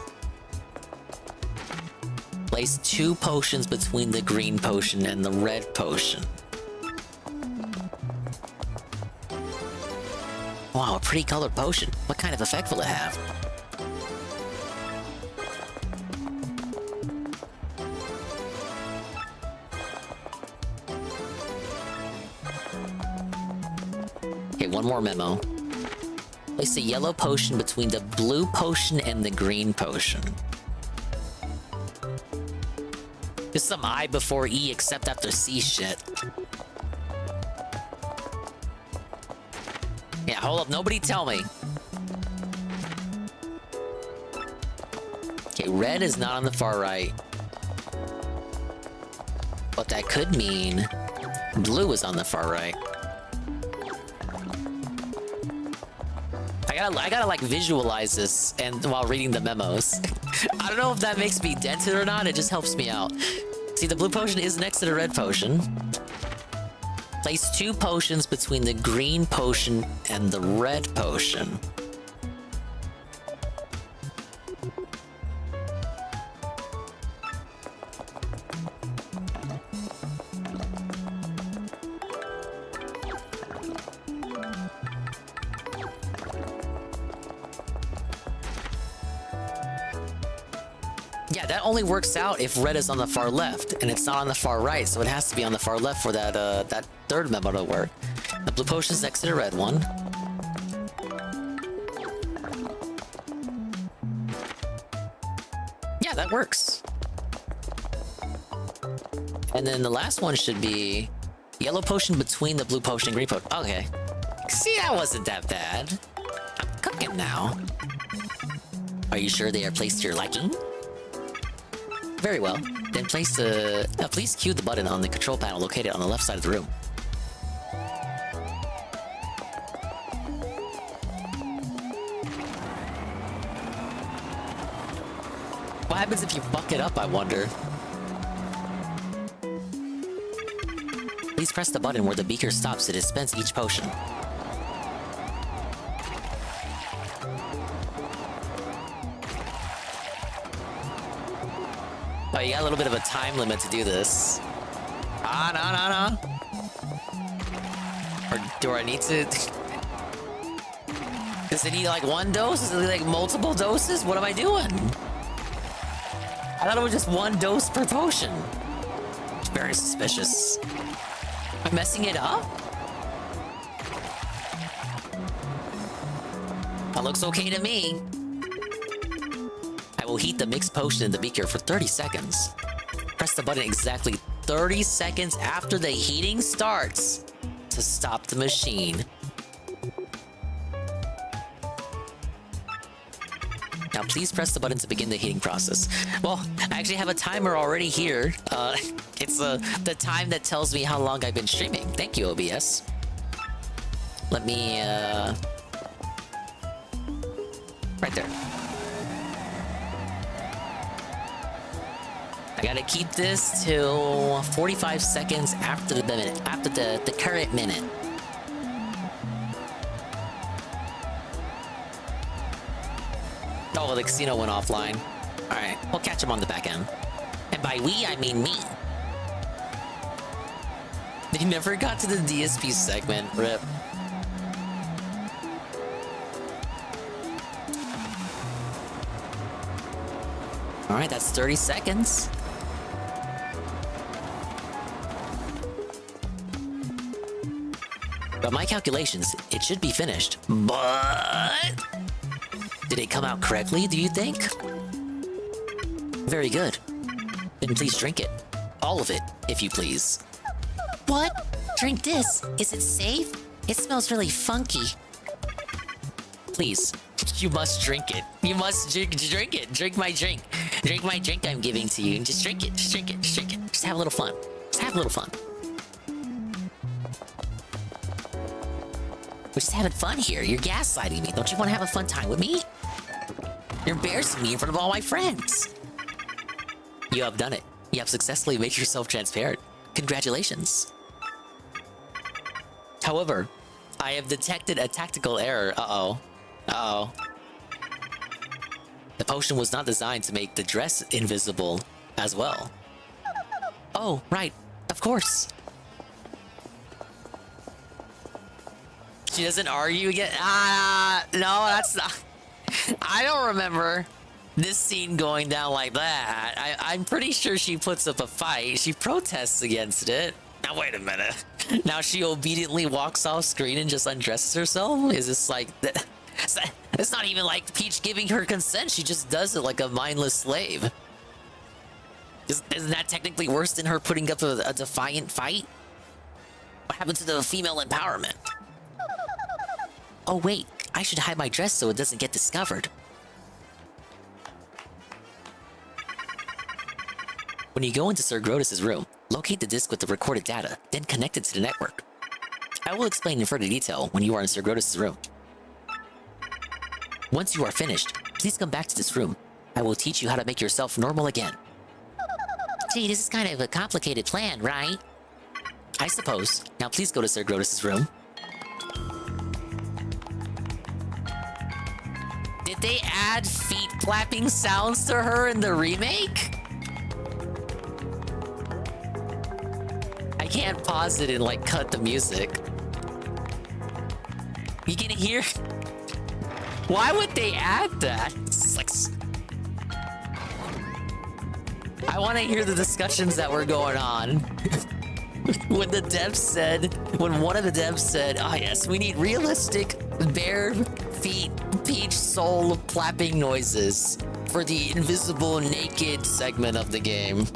Place 2 potions between the green potion and the red potion. Wow, a pretty colored potion. What kind of effect will it have? Okay, one more memo. Place the yellow potion between the blue potion and the green potion. Just some I before E except after C shit. Yeah, hold up. Nobody tell me. Okay, red is not on the far right. But that could mean blue is on the far right. I gotta like visualize this and while reading the memos. I don't know if that makes me dented or not. It just helps me out. See, the blue potion is next to the red potion. Place 2 potions between the green potion and the red potion. Yeah, that only works out if red is on the far left, and it's not on the far right, so it has to be on the far left for that that third memo to work. The blue potion's next to the red one. Yeah, that works. And then the last one should be yellow potion between the blue potion and green potion. Okay. See, that wasn't that bad. I'm cooking now. Are you sure they are placed to your liking? Very well. Then please cue the button on the control panel located on the left side of the room. What happens if you fuck it up, I wonder? Please press the button where the beaker stops to dispense each potion. Oh, you got a little bit of a time limit to do this. No. Or do I need to... Does it need like 1 dose? Is it like multiple doses? What am I doing? I thought it was just 1 dose per potion. It's very suspicious. Am I messing it up? That looks okay to me. I will heat the mixed potion in the beaker for 30 seconds. Press the button exactly 30 seconds after the heating starts to stop the machine. Now please press the button to begin the heating process. Well, I actually have a timer already here. It's the time that tells me how long I've been streaming. Thank you, OBS. Let me, right there. I gotta keep this till 45 seconds after the minute, after the current minute. Oh, the casino went offline. Alright, we'll catch him on the back end. And by we, I mean me. They never got to the DSP segment, rip. Alright, that's 30 seconds. By my calculations, it should be finished. But did it come out correctly, do you think? Very good. Then please drink it. All of it, if you please. What? Drink this. Is it safe? It smells really funky. Please, you must drink it. You must drink it. Drink my drink. Drink my drink I'm giving to you. Just drink it. Just drink it. Just drink it. Just have a little fun. Just have a little fun. We're just having fun here. You're gaslighting me. Don't you want to have a fun time with me? You're embarrassing me in front of all my friends. You have done it. You have successfully made yourself transparent. Congratulations. However, I have detected a tactical error. Uh-oh. Uh-oh. The potion was not designed to make the dress invisible as well. Oh, right. Of course. She doesn't argue again. No, that's not. I don't remember this scene going down like that. I'm pretty sure she puts up a fight. She protests against it. Now, wait a minute. Now she obediently walks off screen and just undresses herself? Is this like... It's not even like Peach giving her consent. She just does it like a mindless slave. Isn't that technically worse than her putting up a defiant fight? What happened to the female empowerment? Oh wait, I should hide my dress so it doesn't get discovered. When you go into Sir Grotus' room, locate the disc with the recorded data, then connect it to the network. I will explain in further detail when you are in Sir Grotus' room. Once you are finished, please come back to this room. I will teach you how to make yourself normal again. Gee, this is kind of a complicated plan, right? I suppose. Now please go to Sir Grotus' room. Did they add feet clapping sounds to her in the remake? I can't pause it and like cut the music. You can hear... Why would they add that? It's like... I want to hear the discussions that were going on. When the devs said... When one of the devs said, oh yes, we need realistic bare feet Peach soul clapping noises for the invisible naked segment of the game.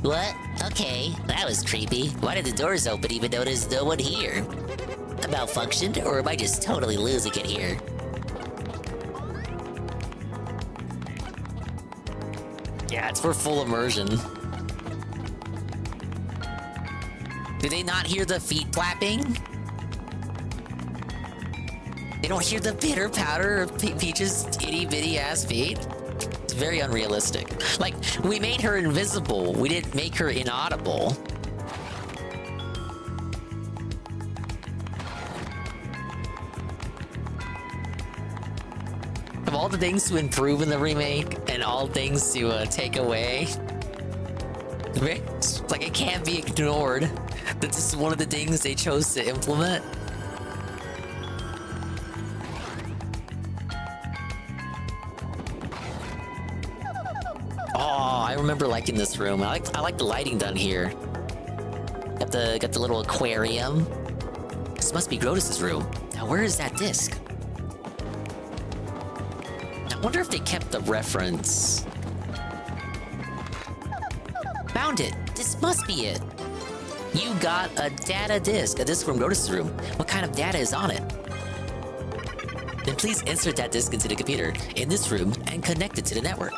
What? Okay, that was creepy. Why did the doors open even though there's no one here? A malfunction, or am I just totally losing it here? Yeah, it's for full immersion. Do they not hear the feet clapping? They don't hear the pitter patter of Peach's itty bitty ass feet? It's very unrealistic. Like, we made her invisible. We didn't make her inaudible. Of all the things to improve in the remake and all things to take away, it's like it can't be ignored that this is one of the things they chose to implement. Oh, I remember liking this room. I like the lighting done here. Got the little aquarium. This must be Grotus's room. Now where is that disc? I wonder if they kept the reference. Found it. This must be it. You got a data disc. A disc from Grotus's room. What kind of data is on it? Then please insert that disc into the computer in this room and connect it to the network.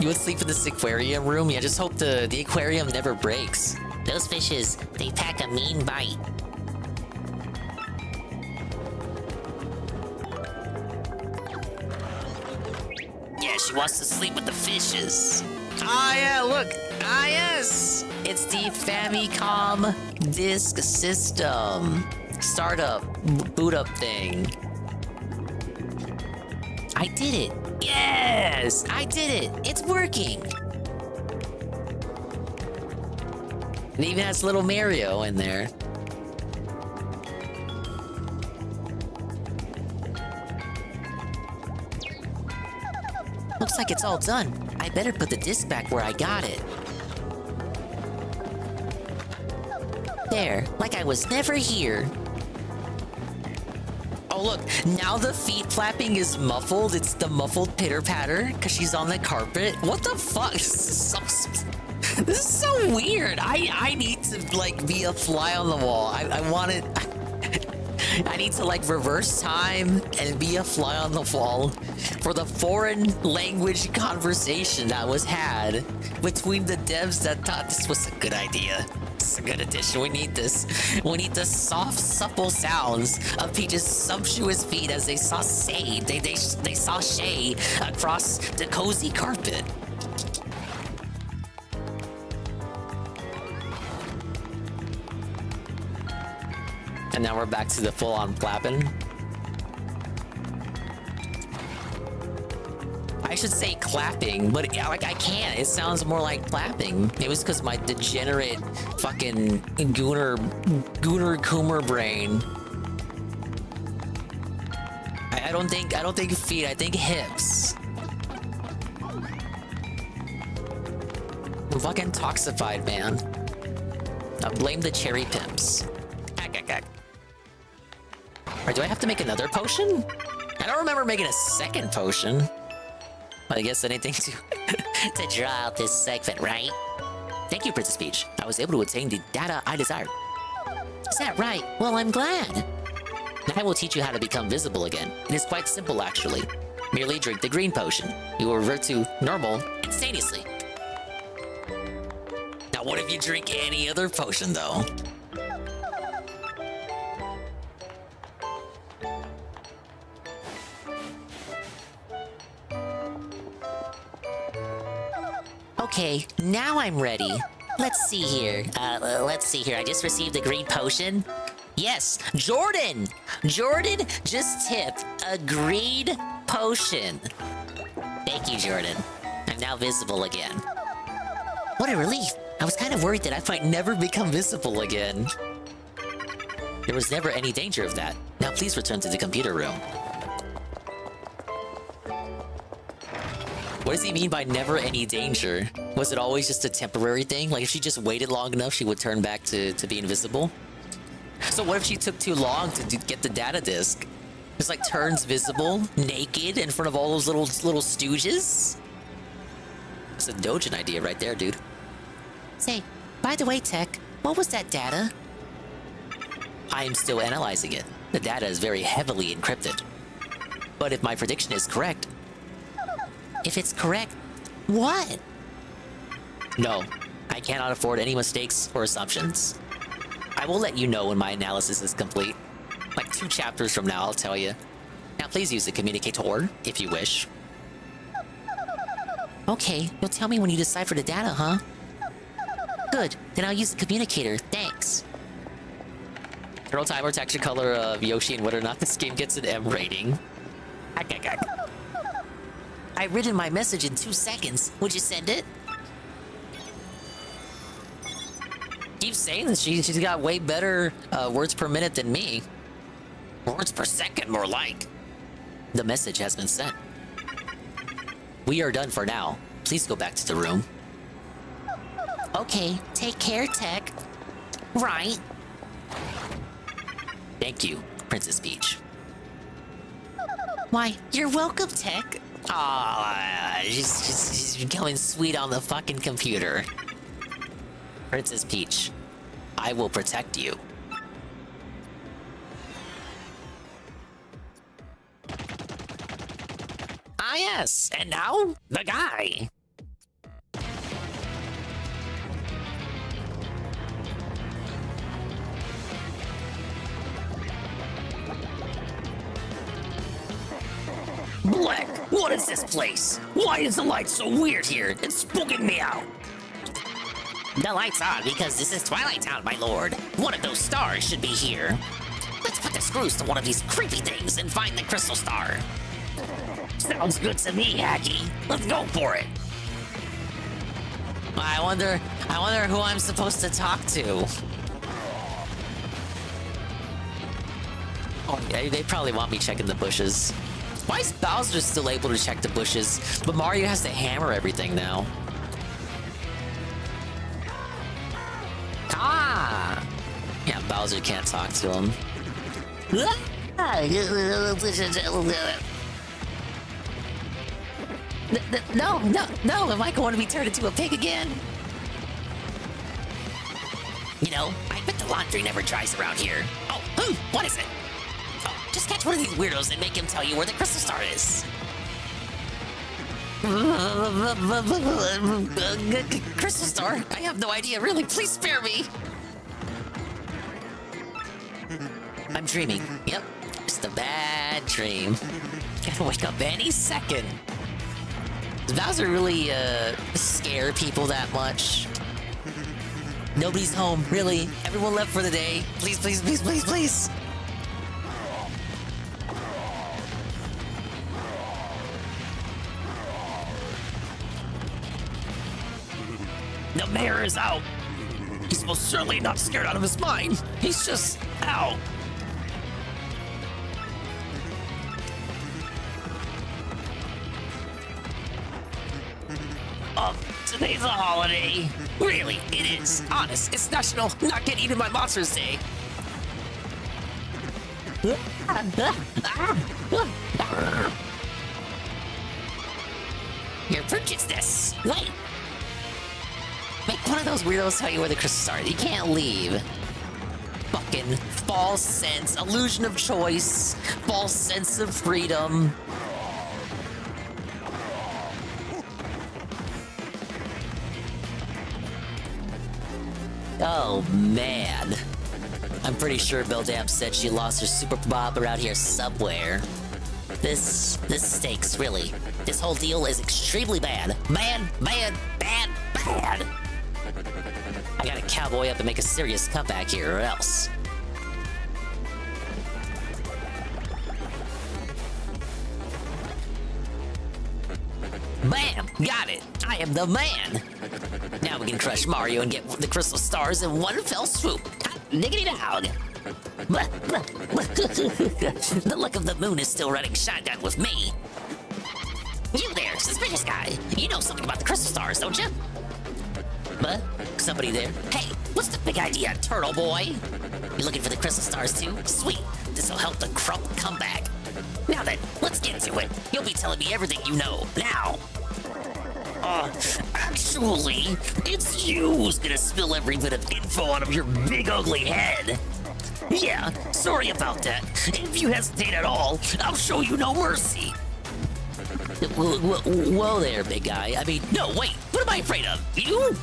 You would sleep in this aquarium room? Yeah, just hope the aquarium never breaks. Those fishes, they pack a mean bite. Yeah, she wants to sleep with the fishes. Ah, yeah, look. Ah, yes. It's the Famicom Disk System. Startup, boot up thing. I did it. Yes, I did it. It's working. It even has little Mario in there. Looks like it's all done. I better put the disc back where I got it. There, like I was never here. Oh look, now the feet flapping is muffled. It's the muffled pitter-patter because she's on the carpet. What the fuck? This is so weird. I need to like be a fly on the wall. I want it. I need to like reverse time and be a fly on the wall for the foreign language conversation that was had between the devs that thought this was a good idea. It's a good addition. We need this. We need the soft, supple sounds of Peach's sumptuous feet as they sauté. They sashay across the cozy carpet. And now we're back to the full-on flapping. I should say clapping, but like I can't. It sounds more like clapping. It was because my degenerate fucking gooner coomer brain. I don't think feet. I think hips. I'm fucking toxified, man. I blame the cherry pimps. Or do I have to make another potion? I don't remember making a second potion. I guess anything to to draw out this segment, right? Thank you, Princess Peach. I was able to attain the data I desired. Is that right? Well, I'm glad. Now I will teach you how to become visible again. It is quite simple, actually. Merely drink the green potion. You will revert to normal instantaneously. Now, what if you drink any other potion, though? Okay, now I'm ready. Let's see here. I just received a green potion. Yes, Jordan! Jordan just tipped a green potion. Thank you, Jordan. I'm now visible again. What a relief. I was kind of worried that I might never become visible again. There was never any danger of that. Now please return to the computer room. What does he mean by never any danger? Was it always just a temporary thing? Like if she just waited long enough, she would turn back to be invisible? So what if she took too long to get the data disk? Just like turns visible, naked, in front of all those little stooges? That's a Dojin idea right there, dude. Say, by the way, Tech, what was that data? I am still analyzing it. The data is very heavily encrypted. But if my prediction is correct... If it's correct, what? No, I cannot afford any mistakes or assumptions. I will let you know when my analysis is complete. Like 2 chapters from now, I'll tell you. Now please use the communicator, if you wish. Okay, you'll tell me when you decipher the data, huh? Good, then I'll use the communicator, thanks. Turtle timer, texture color of Yoshi, and whether or not this game gets an M rating. I've written my message in 2 seconds. Would you send it? Keep saying that she's got way better words per minute than me. Words per second, more like. The message has been sent. We are done for now. Please go back to the room. Okay, take care, Tech. Right. Thank you, Princess Peach. Why, you're welcome, Tech. Aw, she's becoming sweet on the fucking computer. Princess Peach, I will protect you. Ah yes, and now, the guy. Black, what is this place? Why is the light so weird here? It's spooking me out. The light's on because this is Twilight Town, my lord. One of those stars should be here. Let's put the screws to one of these creepy things and find the crystal star. Sounds good to me, Hacky. Let's go for it. I wonder who I'm supposed to talk to. Oh yeah, they probably want me checking the bushes. Why is Bowser still able to check the bushes, but Mario has to hammer everything now? Ah! Bowser can't talk to him. No, am I going to be turned into a pig again? You know, I bet the laundry never dries around here. Oh, what is it? Oh, just catch one of these weirdos and make him tell you where the crystal star is. Crystal star? I have no idea, really. Please spare me. I'm dreaming. Yep, just a bad dream. Gonna wake up any second. Does Bowser really scare people that much? Nobody's home, really. Everyone left for the day. Please, please, please, please, please. The mayor is out. He's most certainly not scared out of his mind. He's just out. Today's a holiday. Really, it is. Honest, it's National Not Get Eaten by Monsters Day. Your purchase this. Wait. Make one of those weirdos tell you where the crystals are. You can't leave. Fucking false sense, illusion of choice, false sense of freedom. Oh, man. I'm pretty sure Bildamp said she lost her Super Bob around here somewhere. This stinks, really. This whole deal is extremely bad. Bad. I gotta cowboy up and make a serious comeback here, or else. Bam! Got it! I am the man! Now we can crush Mario and get the crystal stars in one fell swoop. Niggity dog! The look of the moon is still running shotgun with me. You there, suspicious guy. You know something about the crystal stars, don't you? But somebody there. Hey, what's the big idea, turtle boy? You looking for the crystal stars too? Sweet. This'll help the Crump come back. Now then, let's get to it. You'll be telling me everything you know, now. Actually, it's you who's gonna spill every bit of info out of your big ugly head. Yeah, sorry about that. If you hesitate at all, I'll show you no mercy. Whoa there, big guy. I mean, no, wait, what am I afraid of? You?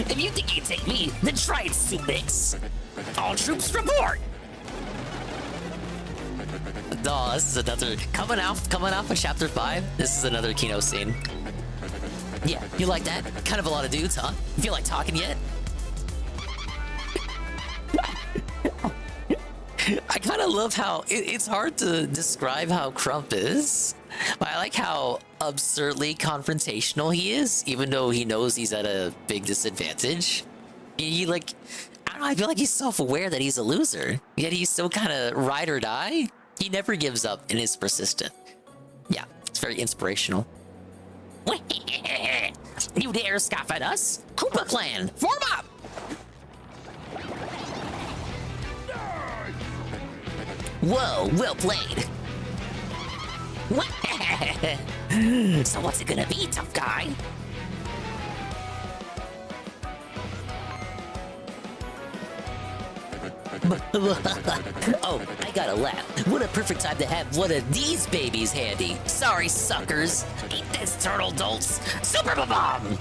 If you think you can take me, then try it, Soup Mix. All troops report. Oh, this is another coming out for chapter 5. This is another Kino scene. Yeah, you like that? Kind of a lot of dudes, huh? You feel like talking yet? I kind of love how it's hard to describe how Crump is. But I like how absurdly confrontational he is, even though he knows he's at a big disadvantage. He like, I don't know, I feel like he's self-aware that he's a loser, yet he's still kind of ride or die. He never gives up and is persistent. Yeah, it's very inspirational. You dare scoff at us? Koopa Clan, form up! Whoa, well played. So what's it gonna be, tough guy? Oh, I gotta laugh. What a perfect time to have one of these babies handy. Sorry, suckers. Eat this, turtle dolts. Super Bomb!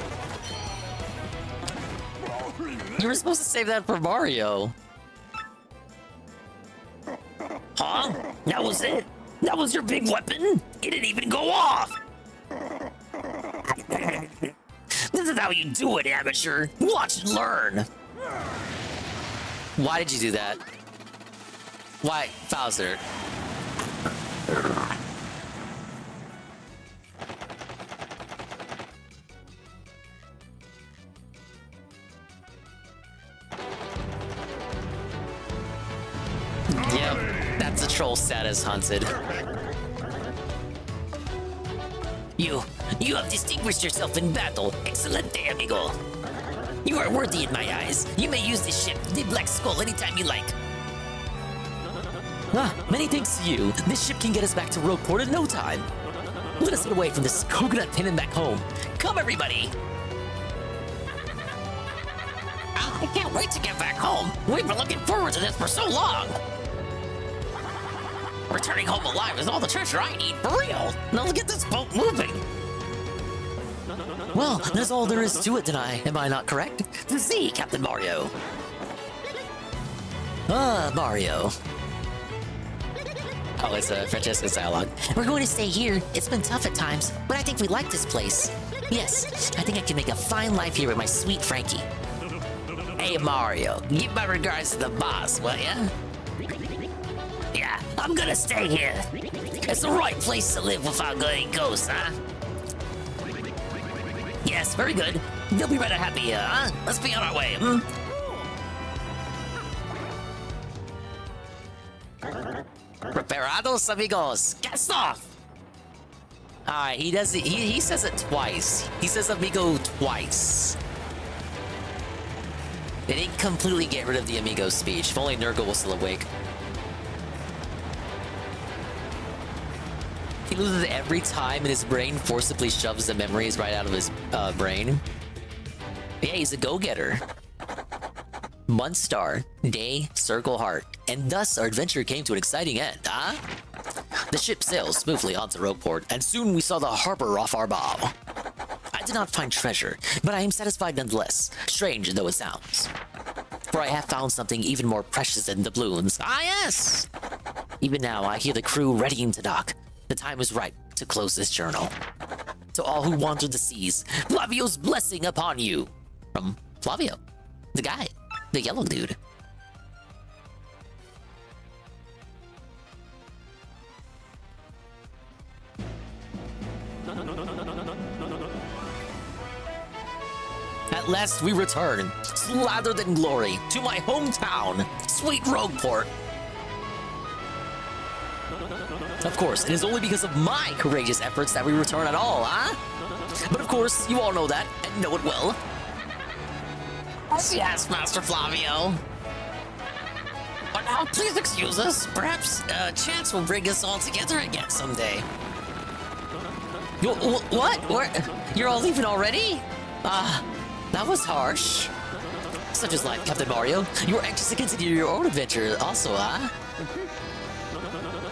You were supposed to save that for Mario. Huh? That was it? That was your big weapon? It didn't even go off! This is how you do it, amateur. Watch and learn. Why did you do that? Why, Bowser? Yep, that's a troll status hunted. You have distinguished yourself in battle. Excelente, amigo. You are worthy in my eyes. You may use this ship, the Black Skull, anytime you like. Many thanks to you. This ship can get us back to Rogueport in no time. Let us get away from this coconut pin and back home. Come, everybody! I can't wait to get back home. We've been looking forward to this for so long. Returning home alive is all the treasure I need, for real. Now let's get this boat moving. Well, that's all there is to it, am I not correct? To see, Captain Mario. Mario. Oh, it's Francesca's dialogue. We're going to stay here. It's been tough at times, but I think we like this place. Yes, I think I can make a fine life here with my sweet Frankie. Hey, Mario, give my regards to the boss, will ya? Yeah, I'm gonna stay here. It's the right place to live without getting ghosts, huh? Yes, very good. You'll be rather happy here, huh? Let's be on our way, Preparados, amigos. Cast off! Alright, he does it. He says it twice. He says amigo twice. They didn't completely get rid of the amigo speech. If only Nurgle was still awake. He loses every time and his brain forcibly shoves the memories right out of his brain. Yeah, he's a go-getter. Month star, day, circle heart, and thus our adventure came to an exciting end, huh? The ship sailed smoothly onto Rogueport, and soon we saw the harbor off our bow. I did not find treasure, but I am satisfied nonetheless, strange though it sounds. For I have found something even more precious than doubloons. Ah, yes! Even now, I hear the crew readying to dock. The time is right to close this journal. To all who wander the seas, Flavio's blessing upon you. From Flavio, the guy, the yellow dude. At last we return, slathered in glory, to my hometown, sweet Rogueport. Of course, it is only because of my courageous efforts that we return at all, huh? But of course, you all know that, and know it well. Yes, Master Flavio. But now, please excuse us. Perhaps chance will bring us all together again someday. What? You're all leaving already? That was harsh. Such is life, Captain Mario. You are anxious to continue your own adventure also, huh?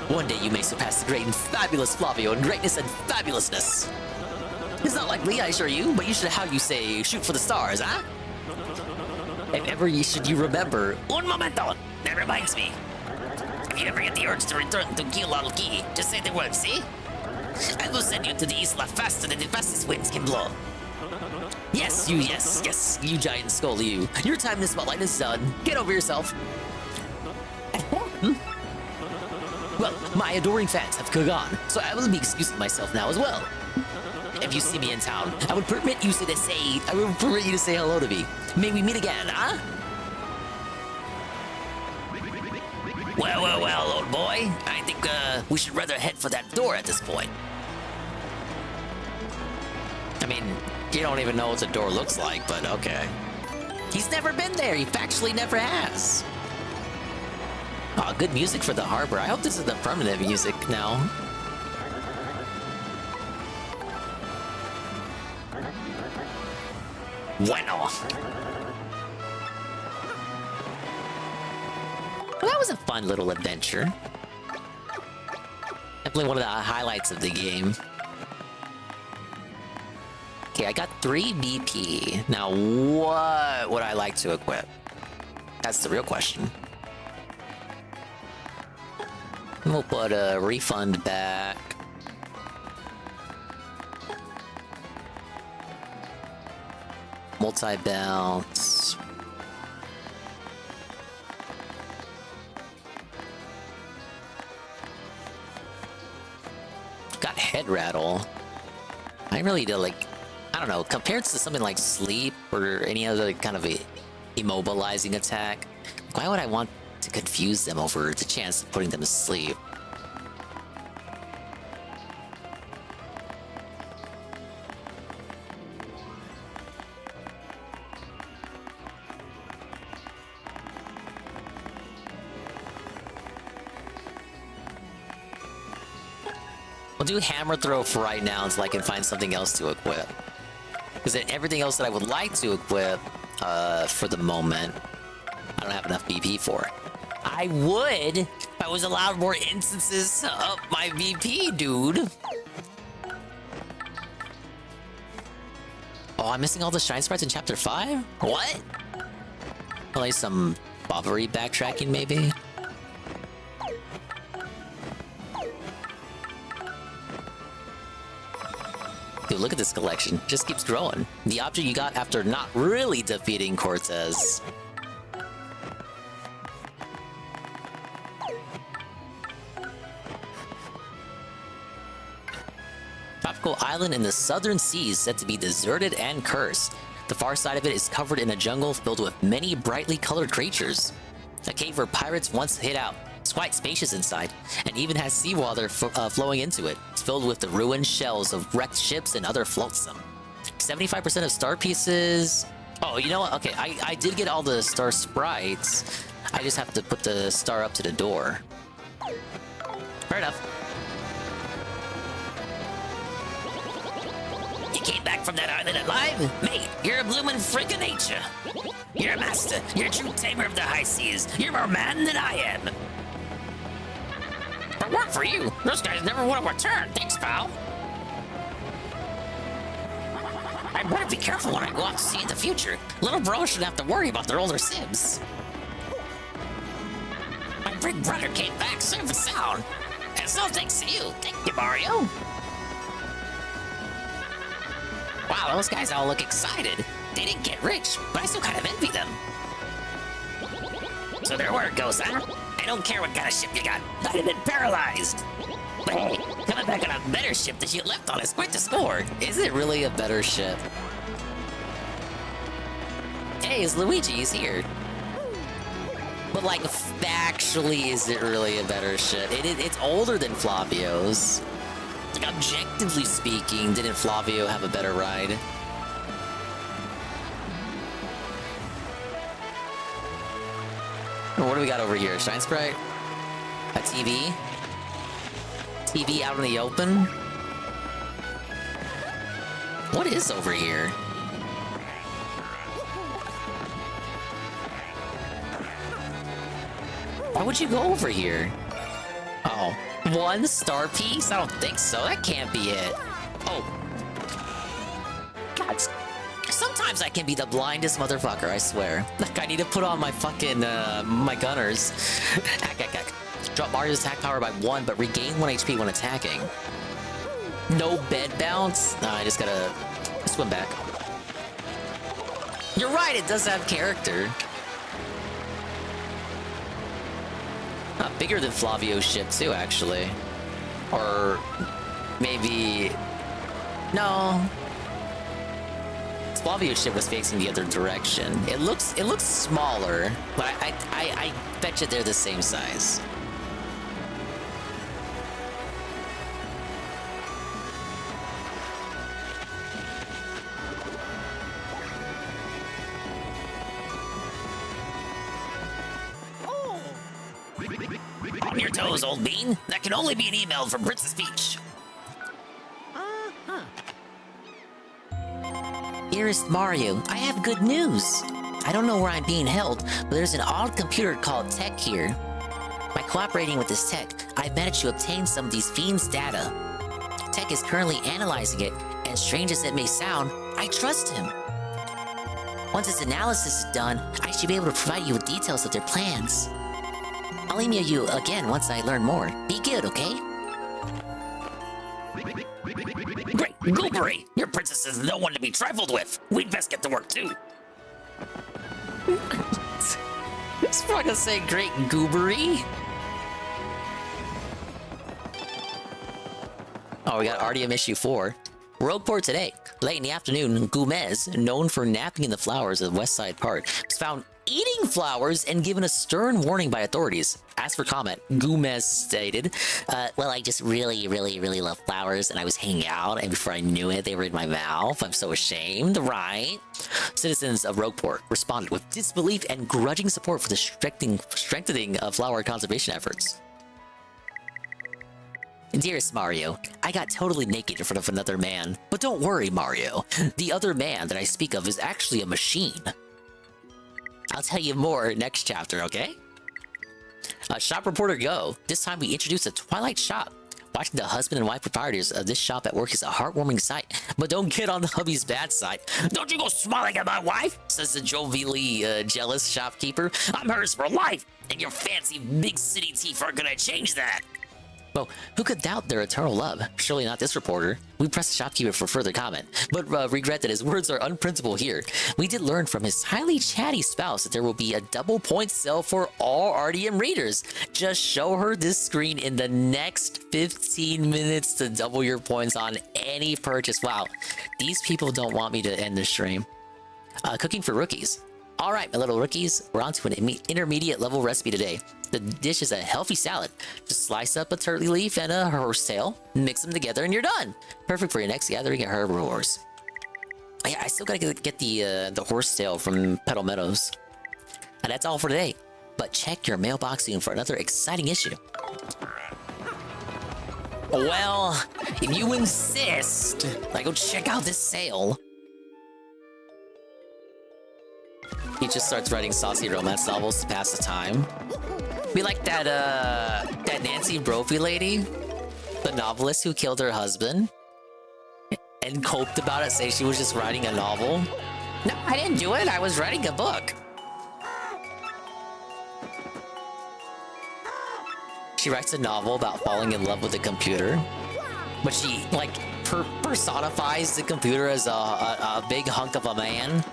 One day you may surpass the great and fabulous Flavio in greatness and fabulousness. It's not likely, I assure you, but you should, how you say, shoot for the stars, huh? If ever you remember, un momento, that reminds me. If you ever get the urge to return to Kilalki, just say the word, see? I will send you to the Isla faster than the fastest winds can blow. Yes, you giant skull, you. Your time in the spotlight is done. Get over yourself. Well, my adoring fans have gone, so I will be excusing myself now as well. If you see me in town, I would permit you to say hello to me. May we meet again, huh? Well, old boy. I think we should rather head for that door at this point. I mean, you don't even know what the door looks like, but okay. He's never been there. He factually never has. Oh, good music for the harbor. I hope this is the permanent music now. Bueno. Well, that was a fun little adventure. Definitely one of the highlights of the game. Okay, I got 3 BP. Now, what would I like to equip? That's the real question. We'll put a refund back. Multi-bounce. Got head rattle. I really do like, I don't know, compared to something like sleep or any other kind of immobilizing attack, why would I want to confuse them over the chance of putting them to sleep? We'll do hammer throw for right now until I can find something else to equip. Because everything else that I would like to equip, for the moment, I don't have enough BP for. I would if I was allowed more instances of my BP, dude. Oh, I'm missing all the shrine sprites in chapter 5? What? Like some bobbery backtracking, maybe? Dude, look at this collection. Just keeps growing. The object you got after not really defeating Cortez. Tropical island in the southern seas said to be deserted and cursed. The far side of it is covered in a jungle filled with many brightly colored creatures. A cave where pirates once hid out. It's quite spacious inside, and even has seawater flowing into it. It's filled with the ruined shells of wrecked ships and other flotsam. 75% of star pieces... Oh, you know what? Okay, I did get all the star sprites. I just have to put the star up to the door. Fair enough. You came back from that island alive? Mate, you're a bloomin' freak of nature. You're a master. You're a true tamer of the high seas. You're more man than I am. But work for you. Those guys never want to return. Thanks, pal. I better be careful when I go out to sea in the future. Little bro shouldn't have to worry about their older sibs. My big brother came back safe and sound. And so thanks to you. Thank you, Mario. Wow, those guys all look excited. They didn't get rich, but I still kind of envy them. So their word goes, huh? I don't care what kind of ship you got. I'd have been paralyzed. But hey, coming back on a better ship that you left on is quite the score. Is it really a better ship? Hey, it's Luigi. He's here. But like, factually, is it really a better ship? It's older than Flavio's. Like, objectively speaking, didn't Flavio have a better ride? What do we got over here? Shine Sprite? A TV? TV out in the open? What is over here? Why would you go over here? Oh. 1 star piece? I don't think so. That can't be it. Oh. God. Sometimes I can be the blindest motherfucker, I swear. Like, I need to put on my fucking, my gunners. Drop Mario's attack power by 1, but regain 1 HP when attacking. No bed bounce? No, I just gotta swim back. You're right, it does have character. Bigger than Flavio's ship too, actually. Or maybe... No. Flavio's ship was facing the other direction. It looks smaller, but I bet you they're the same size. On your toes, old bean. That can only be an email from Princess Peach. Dearest Mario, I have good news. I don't know where I'm being held, but there's an odd computer called Tech here. By cooperating with this Tech, I've managed to obtain some of these fiends' data. Tech is currently analyzing it, and strange as it may sound, I trust him. Once its analysis is done, I should be able to provide you with details of their plans. I'll email you again once I learn more. Be good, okay? Great, Goobery! Your princess is no one to be trifled with. We'd best get to work too. It's probably gonna say great Goobery. Oh, we got Artium issue 4. Rogueport today. Late in the afternoon, Gomez, known for napping in the flowers of West Side Park, was found eating flowers and given a stern warning by authorities. As for comment, Gomez stated, well, I just really, really, really love flowers, and I was hanging out, and before I knew it, they were in my mouth. I'm so ashamed, right? Citizens of Rogueport responded with disbelief and grudging support for the strengthening of flower conservation efforts. Dearest Mario, I got totally naked in front of another man. But don't worry, Mario. The other man that I speak of is actually a machine. I'll tell you more next chapter, okay? Shop Reporter Go. This time we introduce a Twilight shop. Watching the husband and wife proprietors of this shop at work is a heartwarming sight. But don't get on the hubby's bad side. Don't you go smiling at my wife, says the jovially jealous shopkeeper. I'm hers for life, and your fancy big city teeth aren't gonna change that. Well, who could doubt their eternal love? Surely not this reporter. We pressed the shopkeeper for further comment, but regret that his words are unprintable here. We did learn from his highly chatty spouse that there will be a double point sale for all RDM readers. Just show her this screen in the next 15 minutes to double your points on any purchase. Wow, these people don't want me to end the stream. Cooking for rookies. All right, my little rookies, we're on to an intermediate level recipe today. The dish is a healthy salad. Just slice up a turtley leaf and a horsetail, mix them together, and you're done. Perfect for your next gathering at herbivores. Yeah, I still gotta get the horsetail from Petal Meadows. And that's all for today. But check your mailbox soon for another exciting issue. Well, if you insist, I go check out this sale. He just starts writing saucy romance novels to pass the time. Be like that Nancy Brophy lady, the novelist who killed her husband and coped about it, saying she was just writing a novel. No, I didn't do it. I was writing a book. She writes a novel about falling in love with a computer, but she like personifies the computer as a big hunk of a man.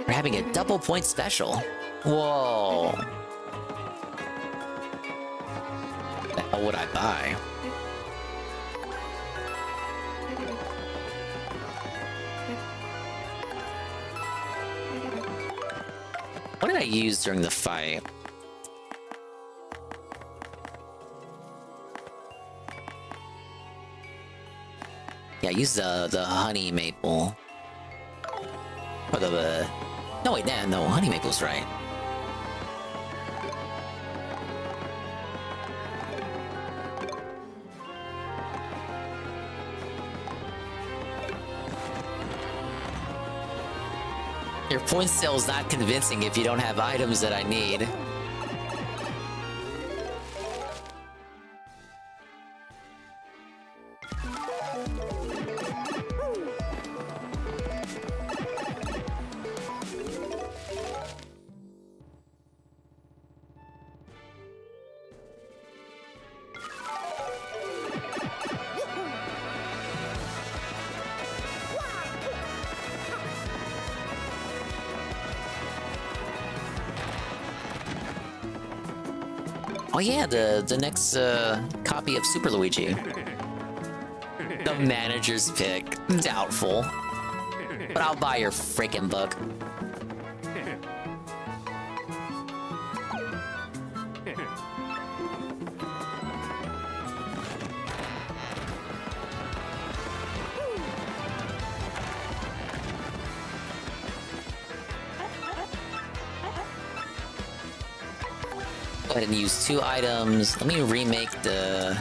We're having a double point special. Whoa. What the hell would I buy? What did I use during the fight? Yeah, I used the honey maple. Or the no wait, no, honey maple's right. Your point sale is not convincing if you don't have items that I need. Oh yeah, the next copy of Super Luigi. The manager's pick. Doubtful. But I'll buy your freaking book. Go ahead and use 2 items. Let me remake the...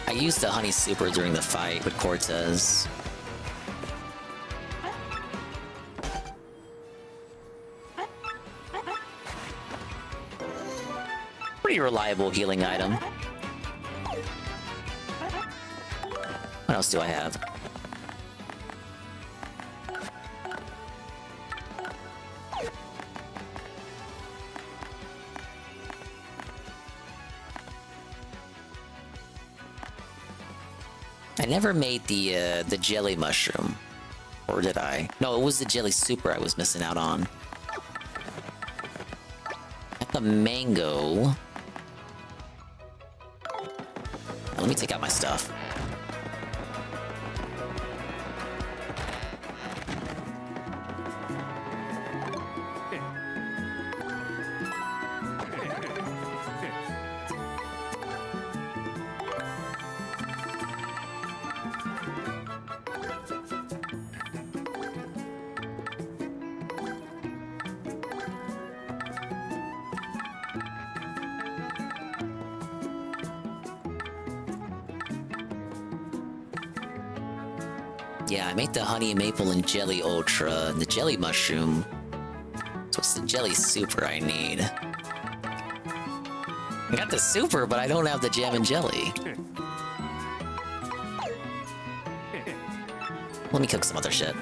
I used the Honey Super during the fight with Cortez. Pretty reliable healing item. What else do I have? I never made the jelly mushroom, or did I? No, it was the jelly super I was missing out on. At the mango. Let me take out my stuff. Yeah, I make the honey maple and jelly ultra, and the jelly mushroom. So it's the jelly super I need. I got the super, but I don't have the jam and jelly. Let me cook some other shit.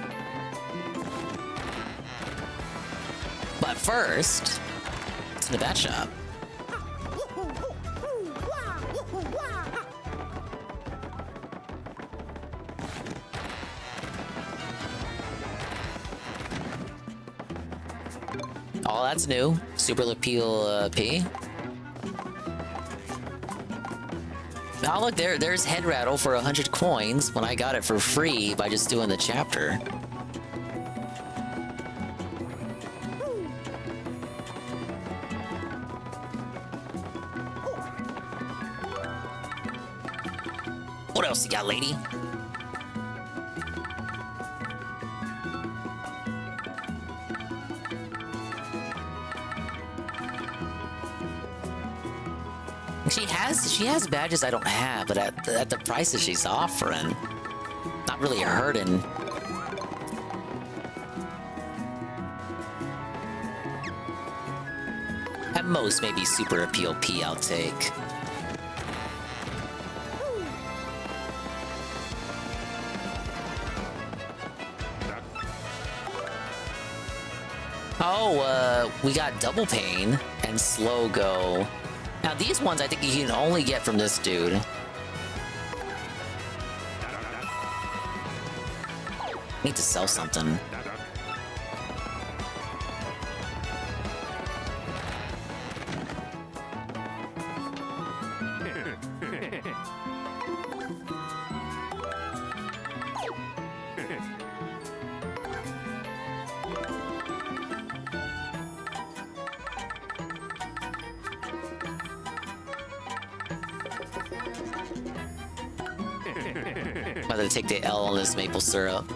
But first, it's in the bat shop. Oh, that's new. Super Lapeel P. Oh, look, there's Head Rattle for 100 coins when I got it for free by just doing the chapter. What else you got, lady? She has badges I don't have, but at the prices she's offering, not really hurting. At most, maybe Super Appeal P I'll take. Oh, we got Double Pain and Slow Go. Now these ones I think you can only get from this dude. Need to sell something. Rather take the L on this maple syrup.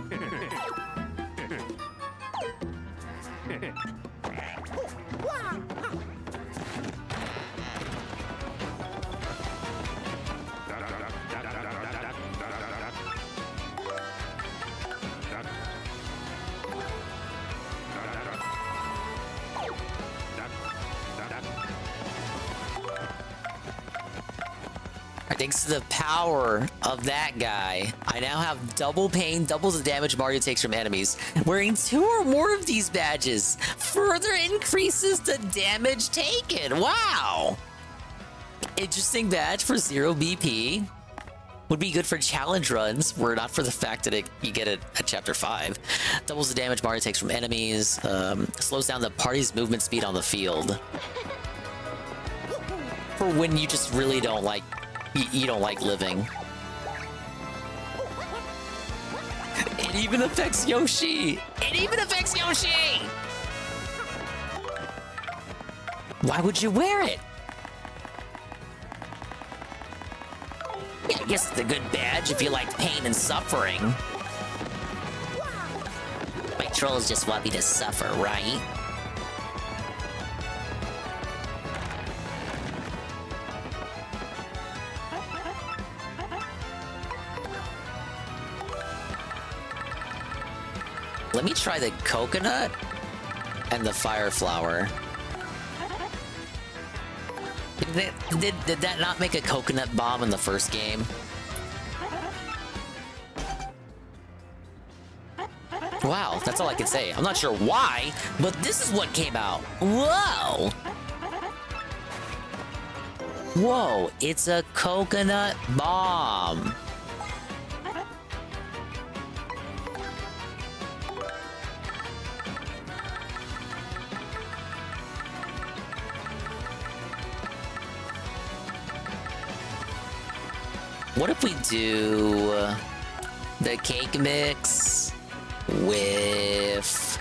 Thanks to the power of that guy, I now have double pain, doubles the damage Mario takes from enemies. Wearing 2 or more of these badges further increases the damage taken. Wow! Interesting badge for 0 BP. Would be good for challenge runs, were not for the fact that you get it at Chapter 5. Doubles the damage Mario takes from enemies. Slows down the party's movement speed on the field. For when you just really don't like... You don't like living. It even affects Yoshi! It even affects Yoshi! Why would you wear it? Yeah, I guess it's a good badge if you like pain and suffering. My trolls just want me to suffer, right? Let me try the coconut and the fire flower. Did that not make a coconut bomb in the first game? Wow, that's all I can say. I'm not sure why, but this is what came out. Whoa! Whoa, it's a coconut bomb. What if we do the cake mix with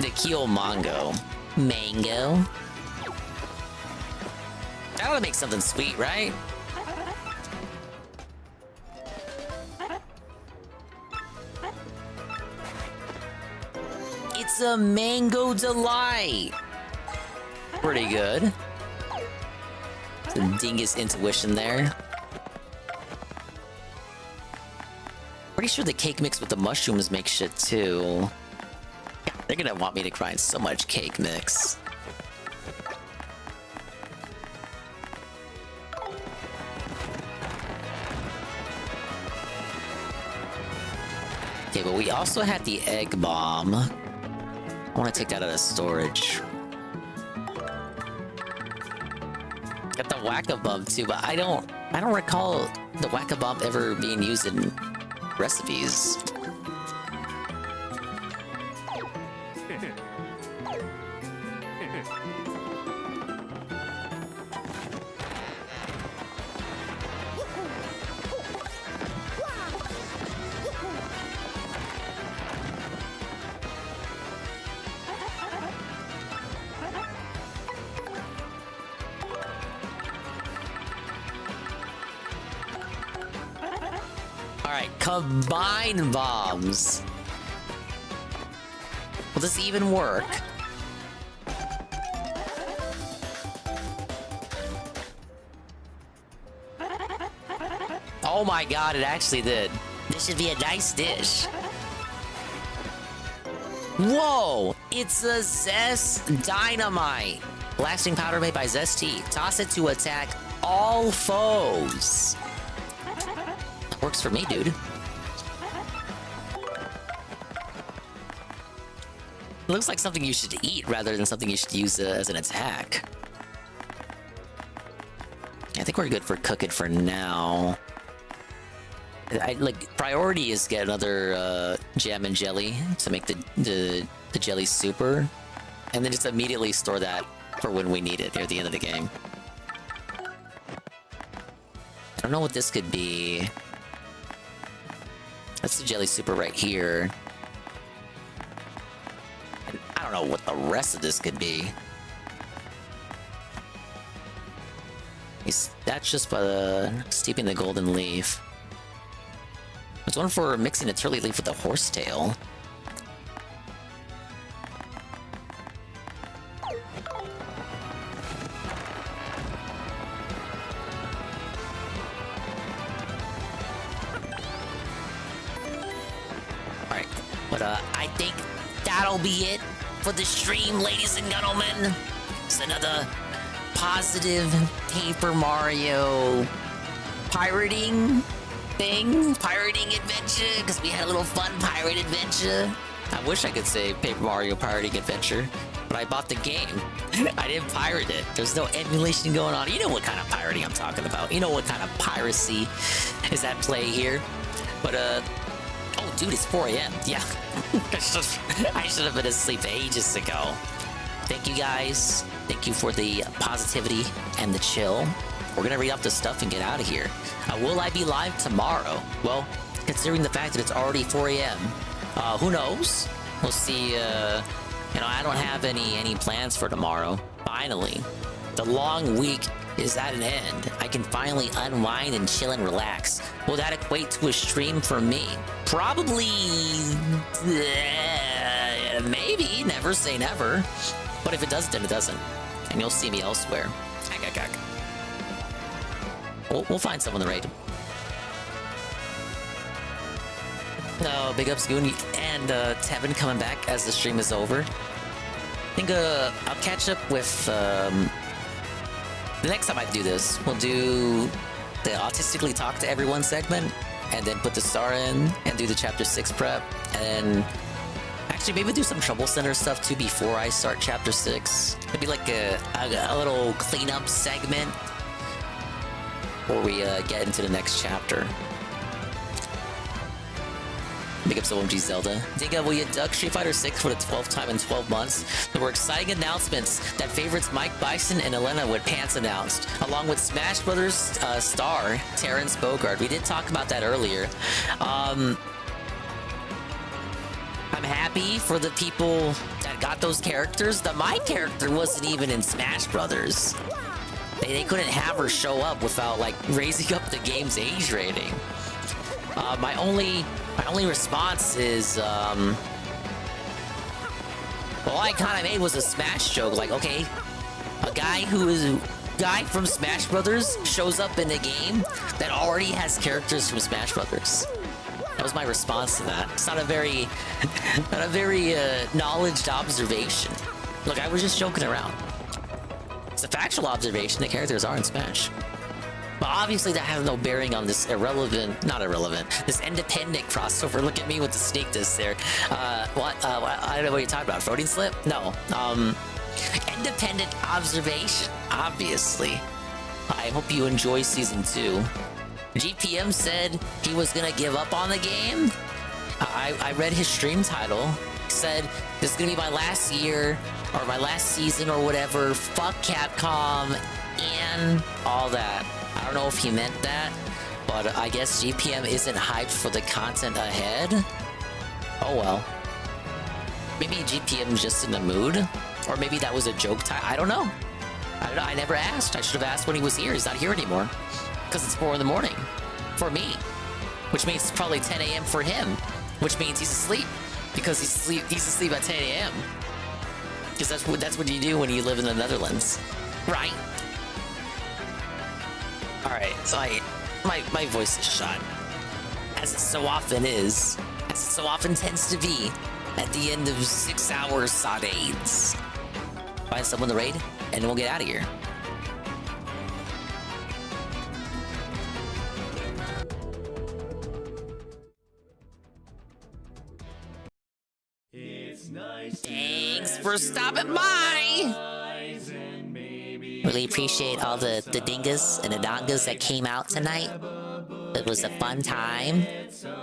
the Keel Mango? Mango? That ought to make something sweet, right? It's a mango delight. Pretty good. Some dingus intuition there. Pretty sure the cake mix with the mushrooms makes shit too. Yeah, they're gonna want me to grind so much cake mix. Okay, but we also had the egg bomb. I want to take that out of storage. Got the whack-a-bomb too, but I don't recall the whack-a-bomb ever being used in recipes. Combine bombs. Will this even work? Oh my god, it actually did. This should be a nice dish. Whoa! It's a Zest Dynamite. Blasting powder made by Zest Tea. Toss it to attack all foes. Works for me, dude. It looks like something you should eat rather than something you should use as an attack. I think we're good for cooking for now. Priority is get another jam and jelly to make the jelly super, and then just immediately store that for when we need it near the end of the game. I don't know what this could be. That's the jelly super right here. And I don't know what the rest of this could be. That's just by steeping the golden leaf. There's one for mixing a turley leaf with a horsetail. Alright, but I think that'll be it for the stream, ladies and gentlemen. It's another positive Paper Mario pirating adventure, because we had a little fun pirate adventure. I wish I could say Paper Mario pirating adventure, but I bought the game. I didn't pirate it. There's no emulation going on. You know what kind of pirating I'm talking about. You know what kind of piracy is at play here. But oh dude, it's 4 a.m. Yeah. I should have been asleep ages ago. Thank you guys. Thank you for the positivity and the chill. We're gonna read off the stuff and get out of here. Will I be live tomorrow? Well, considering the fact that it's already 4 a.m., who knows? We'll see. I don't have any plans for tomorrow. Finally, the long week is at an end. I can finally unwind and chill and relax. Will that equate to a stream for me? Probably. Maybe. Never say never. But if it doesn't, then it doesn't. And you'll see me elsewhere. We'll find someone to raid. No, big ups Goon and Tevin coming back as the stream is over. I think I'll catch up with the next time I do this. We'll do the Autistically Talk to Everyone segment, and then put the star in and do the chapter 6 prep, and then actually maybe do some Trouble Center stuff too before I start chapter 6. Maybe like a little cleanup segment before we get into the next chapter. Big ups to OMG Zelda. Dinga, will you duck Street Fighter 6 for the 12th time in 12 months? There were exciting announcements that favorites Mike Bison and Elena with pants announced, along with Smash Brothers star Terrence Bogard. We did talk about that earlier. I'm happy for the people that got those characters. My character wasn't even in Smash Brothers. They couldn't have her show up without like raising up the game's age rating. My only response is all I kind of made was a Smash joke. Like, okay, a guy from Smash Brothers shows up in a game that already has characters from Smash Brothers. That was my response to that. It's not a very knowledged observation. Look, I was just joking around. It's a factual observation. The characters are in Smash. But obviously that has no bearing on this this independent crossover. Look at me with the sneak diss there. What? I don't know what you're talking about. Voting slip? No. Independent observation, obviously. I hope you enjoy Season 2. GPM said he was gonna give up on the game. I read his stream title. He said, this is gonna be my last year, or my last season, or whatever. Fuck Capcom, and all that. I don't know if he meant that, but I guess GPM isn't hyped for the content ahead. Oh well. Maybe GPM's just in the mood, or maybe that was a joke time. I don't know. I never asked. I should have asked when he was here. He's not here anymore. Because it's 4 in the morning. For me. Which means it's probably 10 a.m. for him. Which means he's asleep. Because he's asleep at 10 a.m. Because that's what you do when you live in the Netherlands. Right? Alright, so my voice is shot. As it so often is. As it so often tends to be. At the end of 6 hours sauteeds. Find someone to raid, and we'll get out of here. Thanks for stopping by! Really appreciate all the dingas and the dongas that came out tonight. It was a fun time.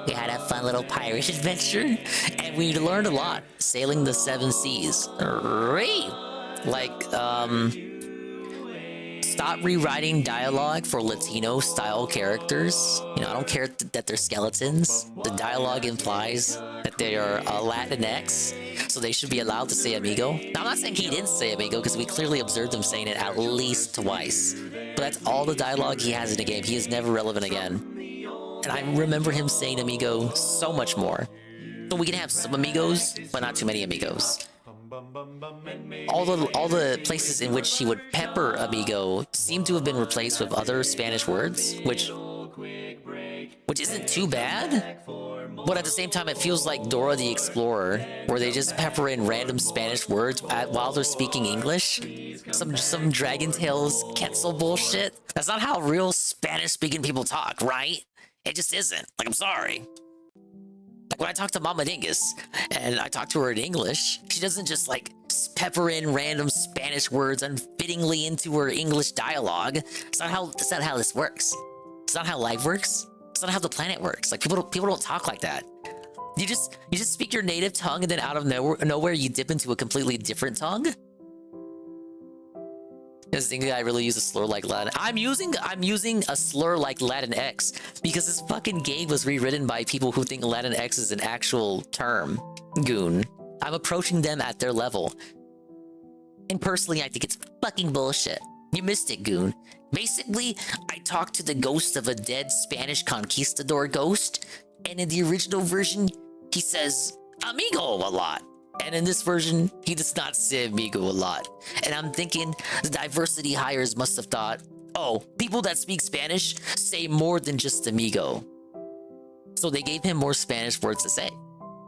We had a fun little pirate adventure. And we learned a lot. Sailing the 7 seas. Great! Like, stop rewriting dialogue for Latino-style characters. You know, I don't care that they're skeletons. The dialogue implies that they are Latinx, so they should be allowed to say amigo. Now, I'm not saying he didn't say amigo, because we clearly observed him saying it at least twice. But that's all the dialogue he has in the game. He is never relevant again. And I remember him saying amigo so much more. So we can have some amigos, but not too many amigos. All the places in which he would pepper amigo seem to have been replaced with other Spanish words, which isn't too bad, but at the same time it feels like Dora the Explorer, where they just pepper in random Spanish words while they're speaking English. Some Dragon Tales Quetzal bullshit. That's not how real Spanish-speaking people talk, right? It just isn't. Like, I'm sorry. Like, when I talk to Mama Dingus, and I talk to her in English, she doesn't just, like, pepper in random Spanish words unfittingly into her English dialogue. It's not how this works. It's not how life works. It's not how the planet works. Like, people don't talk like that. You just speak your native tongue, and then out of nowhere you dip into a completely different tongue? Because think I really use a slur like Latin. I'm using a slur like Latinx because this fucking game was rewritten by people who think Latinx is an actual term. Goon. I'm approaching them at their level. And personally, I think it's fucking bullshit. You missed it, Goon. Basically, I talked to the ghost of a dead Spanish conquistador ghost, and in the original version, he says amigo a lot. And in this version, he does not say amigo a lot. And I'm thinking the diversity hires must have thought, oh, people that speak Spanish say more than just amigo. So they gave him more Spanish words to say.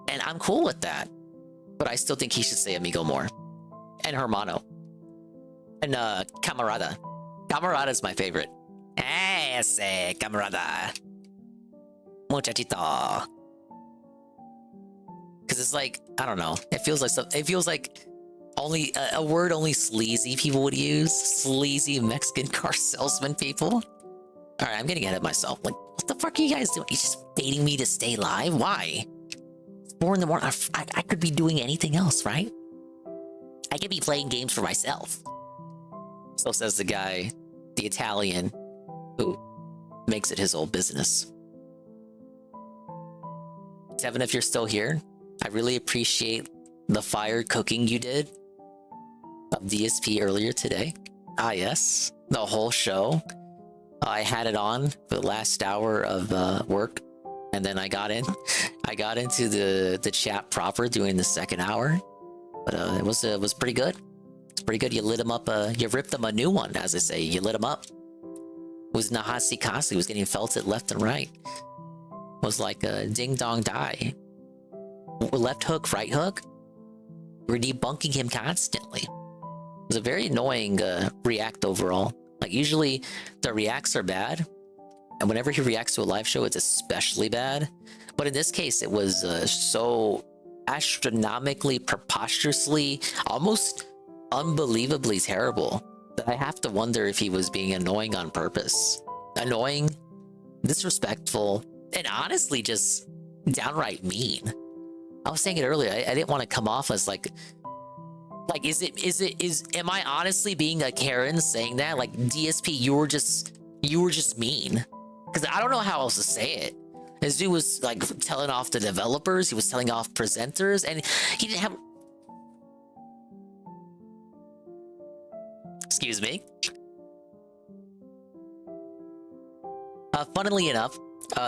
And I'm cool with that. But I still think he should say amigo more. And hermano. And camarada. Camarada is my favorite. Ese camarada. Muchachito. Because it's like, I don't know. It feels like only a word only sleazy people would use. Sleazy Mexican car salesman people. All right, I'm getting ahead of myself. Like, what the fuck are you guys doing? You just baiting me to stay live? Why? It's 4 in the morning. I could be doing anything else, right? I could be playing games for myself. So says the guy, the Italian, who makes it his whole business. Tevin, if you're still here, I really appreciate the fire cooking you did of DSP earlier today. Ah, yes. The whole show. I had it on for the last hour of work, and then I got into the chat proper during the second hour. But it was pretty good. It's pretty good. You lit him up. You ripped him a new one, as they say. You lit him up. It was Nahasi Kasi. He was getting felted left and right. was like a ding dong die. Left hook, right hook. We're debunking him constantly. It was a very annoying react overall. Like usually the reacts are bad, and whenever he reacts to a live show, it's especially bad. But in this case, it was so astronomically, preposterously, almost unbelievably terrible that I have to wonder if he was being annoying on purpose. Annoying, disrespectful, and honestly just downright mean. I was saying it earlier, I didn't want to come off as like am I honestly being a Karen saying that? Like, DSP, you were just mean. Because I don't know how else to say it. This dude was like telling off the developers, he was telling off presenters, and he didn't have... Excuse me. Funnily enough,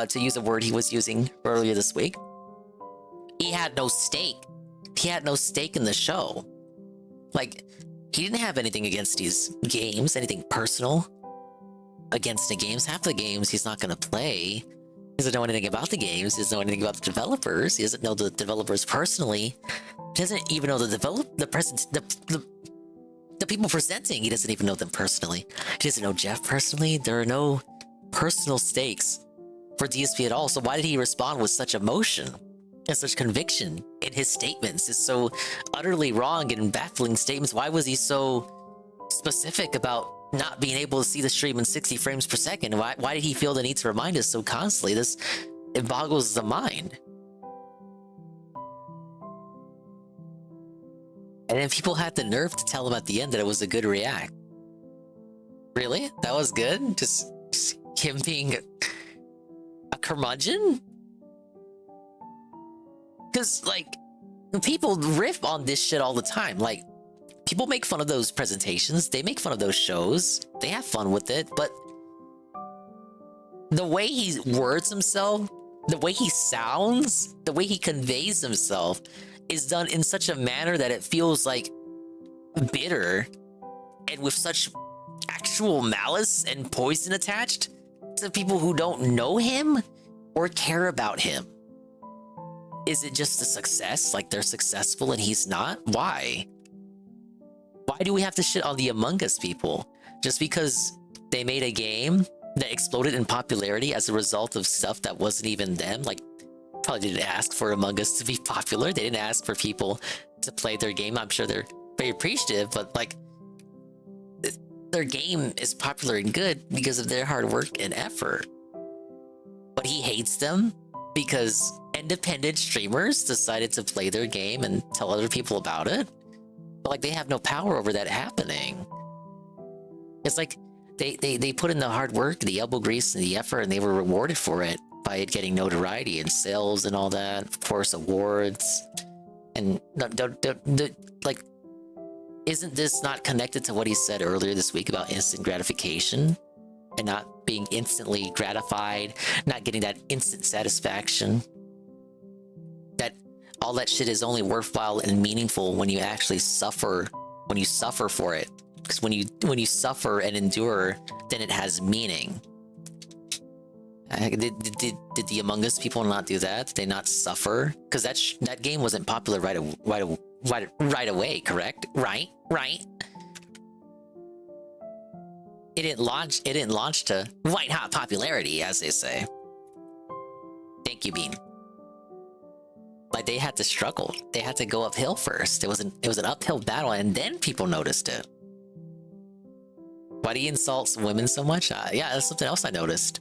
to use a word he was using earlier this week, he had no stake. He had no stake in the show. Like, he didn't have anything against these games, anything personal against the games. Half the games he's not going to play. He doesn't know anything about the games. He doesn't know anything about the developers. He doesn't know the developers personally. He doesn't even know the people presenting. He doesn't even know them personally. He doesn't know Jeff personally. There are no personal stakes for DSP at all. So why did he respond with such emotion and such conviction in his statements? It's so utterly wrong and baffling statements. Why was he so specific about not being able to see the stream in 60 frames per second? Why did he feel the need to remind us so constantly? It boggles the mind. And then people had the nerve to tell him at the end that it was a good react. Really? That was good? Just him being a curmudgeon? Because, like, people riff on this shit all the time. Like, people make fun of those presentations. They make fun of those shows. They have fun with it. But the way he words himself, the way he sounds, the way he conveys himself is done in such a manner that it feels like bitter and with such actual malice and poison attached to people who don't know him or care about him. Is it just a success? Like they're successful and he's not? Why? Why do we have to shit on the Among Us people? Just because they made a game that exploded in popularity as a result of stuff that wasn't even them? Like, probably didn't ask for Among Us to be popular. They didn't ask for people to play their game. I'm sure they're very appreciative, but like, their game is popular and good because of their hard work and effort. But he hates them because independent streamers decided to play their game and tell other people about it. But like, they have no power over that happening. It's like they put in the hard work, the elbow grease, and the effort, and they were rewarded for it by it getting notoriety and sales and all that. Of course, awards. And like, isn't this not connected to what he said earlier this week about instant gratification and not being instantly gratified, not getting that instant satisfaction? That all that shit is only worthwhile and meaningful when you actually suffer, when you suffer for it. Because when you suffer and endure, then it has meaning. Did the Among Us people not do that? Did they not suffer? Because that game wasn't popular right away, correct? Right. It didn't launch to white hot popularity, as they say. Thank you, Bean. Like, they had to struggle. They had to go uphill first. It was an uphill battle, and then people noticed it. Why do you insult women so much? Yeah, that's something else I noticed.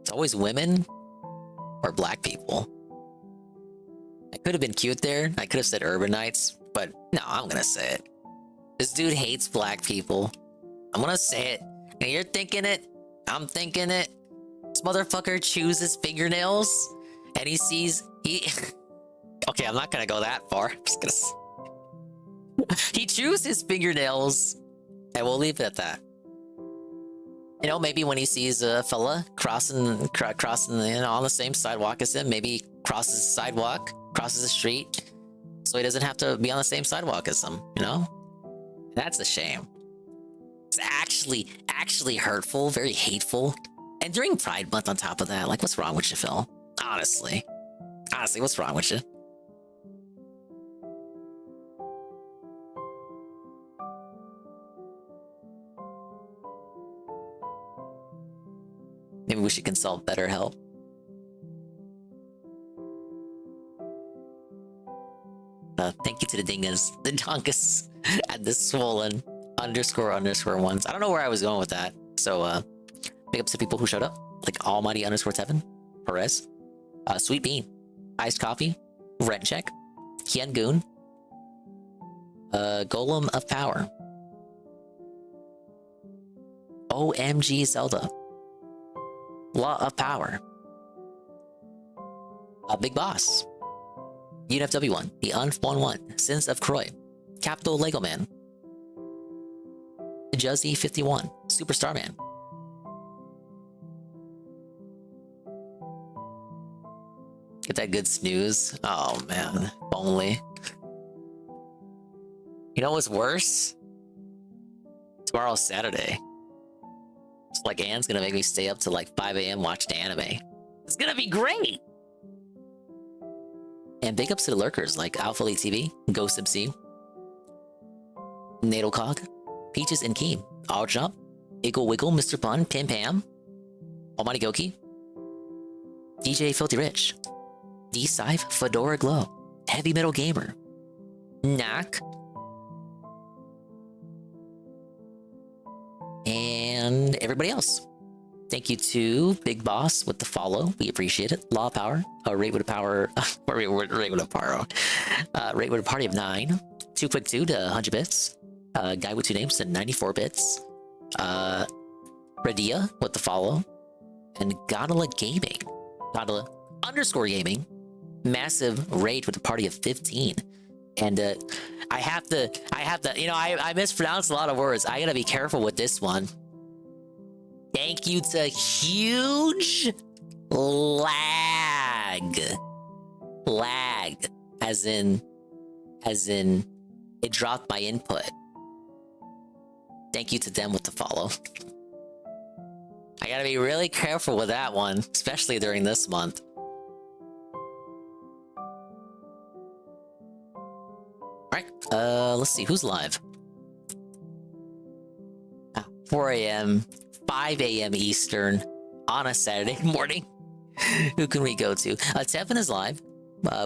It's always women or black people. I could have been cute there. I could have said urbanites, but no, I'm gonna say it. This dude hates black people. I'm gonna say it. And you're thinking it. I'm thinking it. This motherfucker chews his fingernails and he sees Okay, I'm not gonna go that far. I'm just gonna he chews his fingernails, and we'll leave it at that. You know, maybe when he sees a fella crossing on the same sidewalk as him, maybe he crosses the sidewalk, crosses the street, so he doesn't have to be on the same sidewalk as him, you know? That's a shame. It's actually hurtful, very hateful. And during Pride Month on top of that, like, what's wrong with you, Phil? Honestly, what's wrong with you? Maybe we should consult BetterHelp. Thank you to the dingus, the donkus, and the swollen __ones. I don't know where I was going with that. So, big ups to people who showed up, like Almighty _Tevin, Perez, Sweet Bean, Iced Coffee, Rent Check, Hien Goon, Golem of Power, OMG Zelda, Law of Power, Big Boss, UNFW1, The Unfun One, Sins of Croy, Capital Lego Man, Juzzy 51, Superstar Man, get that good snooze. Oh man, if only. You know what's worse? Tomorrow's Saturday. It's like Anne's gonna make me stay up till like 5 a.m. watching anime. It's gonna be great! And big ups to the lurkers like Alpha Elite TV, Ghost MC, Natal Cog, Peaches and Keem, All Jump, Iggle Wiggle, Mr. Pun, Pim Pam, Almighty Goki, DJ Filthy Rich, D-Sive, Fedora Glow, Heavy Metal Gamer, Knock, and everybody else. Thank you to Big Boss with the follow. We appreciate it. Law of Power, rate with a power, rate with a power, rate with a party of 9. Too Quick 2 to 100 bits. Guy with 2 names to 94 bits. Radia with the follow, and Godala Gaming, Godala _gaming, massive rage with a party of 15. And I have to, you know, I mispronounced a lot of words. I gotta be careful with this one. Thank you to Huge Lag, as in it dropped my input. Thank you to them with the follow. I gotta be really careful with that one, especially during this month. Alright, let's see, who's live? 4 a.m., 5 a.m. Eastern, on a Saturday morning. Who can we go to? Tevin is live.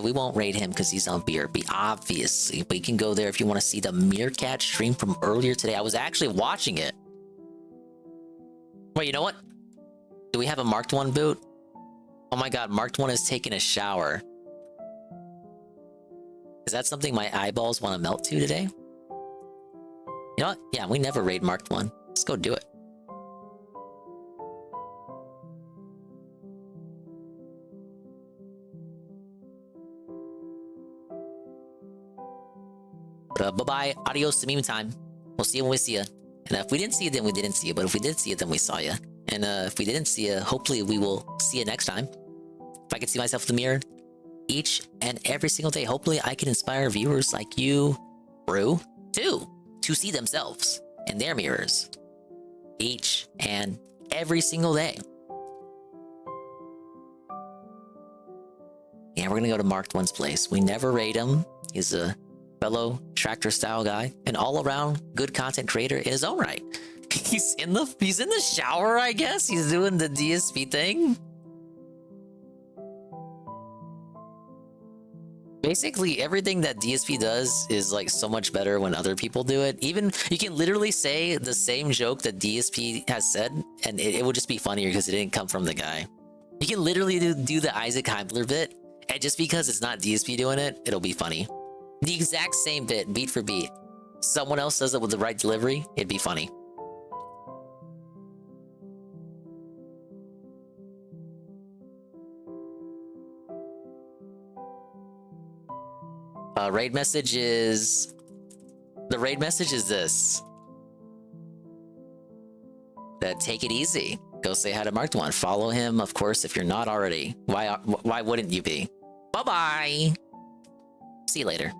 We won't raid him because he's on BRB, obviously. But you can go there if you want to see the Meerkat stream from earlier today. I was actually watching it. Wait, you know what? Do we have a Marked One boot? Oh my god, Marked One is taking a shower. Is that something my eyeballs want to melt to today? You know what? Yeah, we never raid Marked One. Let's go do it. Bye-bye. Adios to meme time. We'll see you when we see you. And if we didn't see you, then we didn't see you. But if we did see you, then we saw you. And if we didn't see you, hopefully we will see you next time. If I can see myself in the mirror each and every single day, hopefully I can inspire viewers like you, Brew, too, to see themselves in their mirrors each and every single day. Yeah, we're gonna go to Marked One's place. We never raid him. He's a fellow tractor style guy, an all-around good content creator in his own right. He's in the shower, I guess. He's doing the DSP thing. Basically, everything that DSP does is like so much better when other people do it. Even you can literally say the same joke that DSP has said, and it would just be funnier because it didn't come from the guy. You can literally do the Isaac Heimler bit, and just because it's not DSP doing it, it'll be funny. The exact same bit, beat for beat. Someone else says it with the right delivery, it'd be funny. Raid message is... The raid message is this. Take it easy. Go say hi to Marked One. Follow him, of course, if you're not already. Why wouldn't you be? Bye-bye! See you later.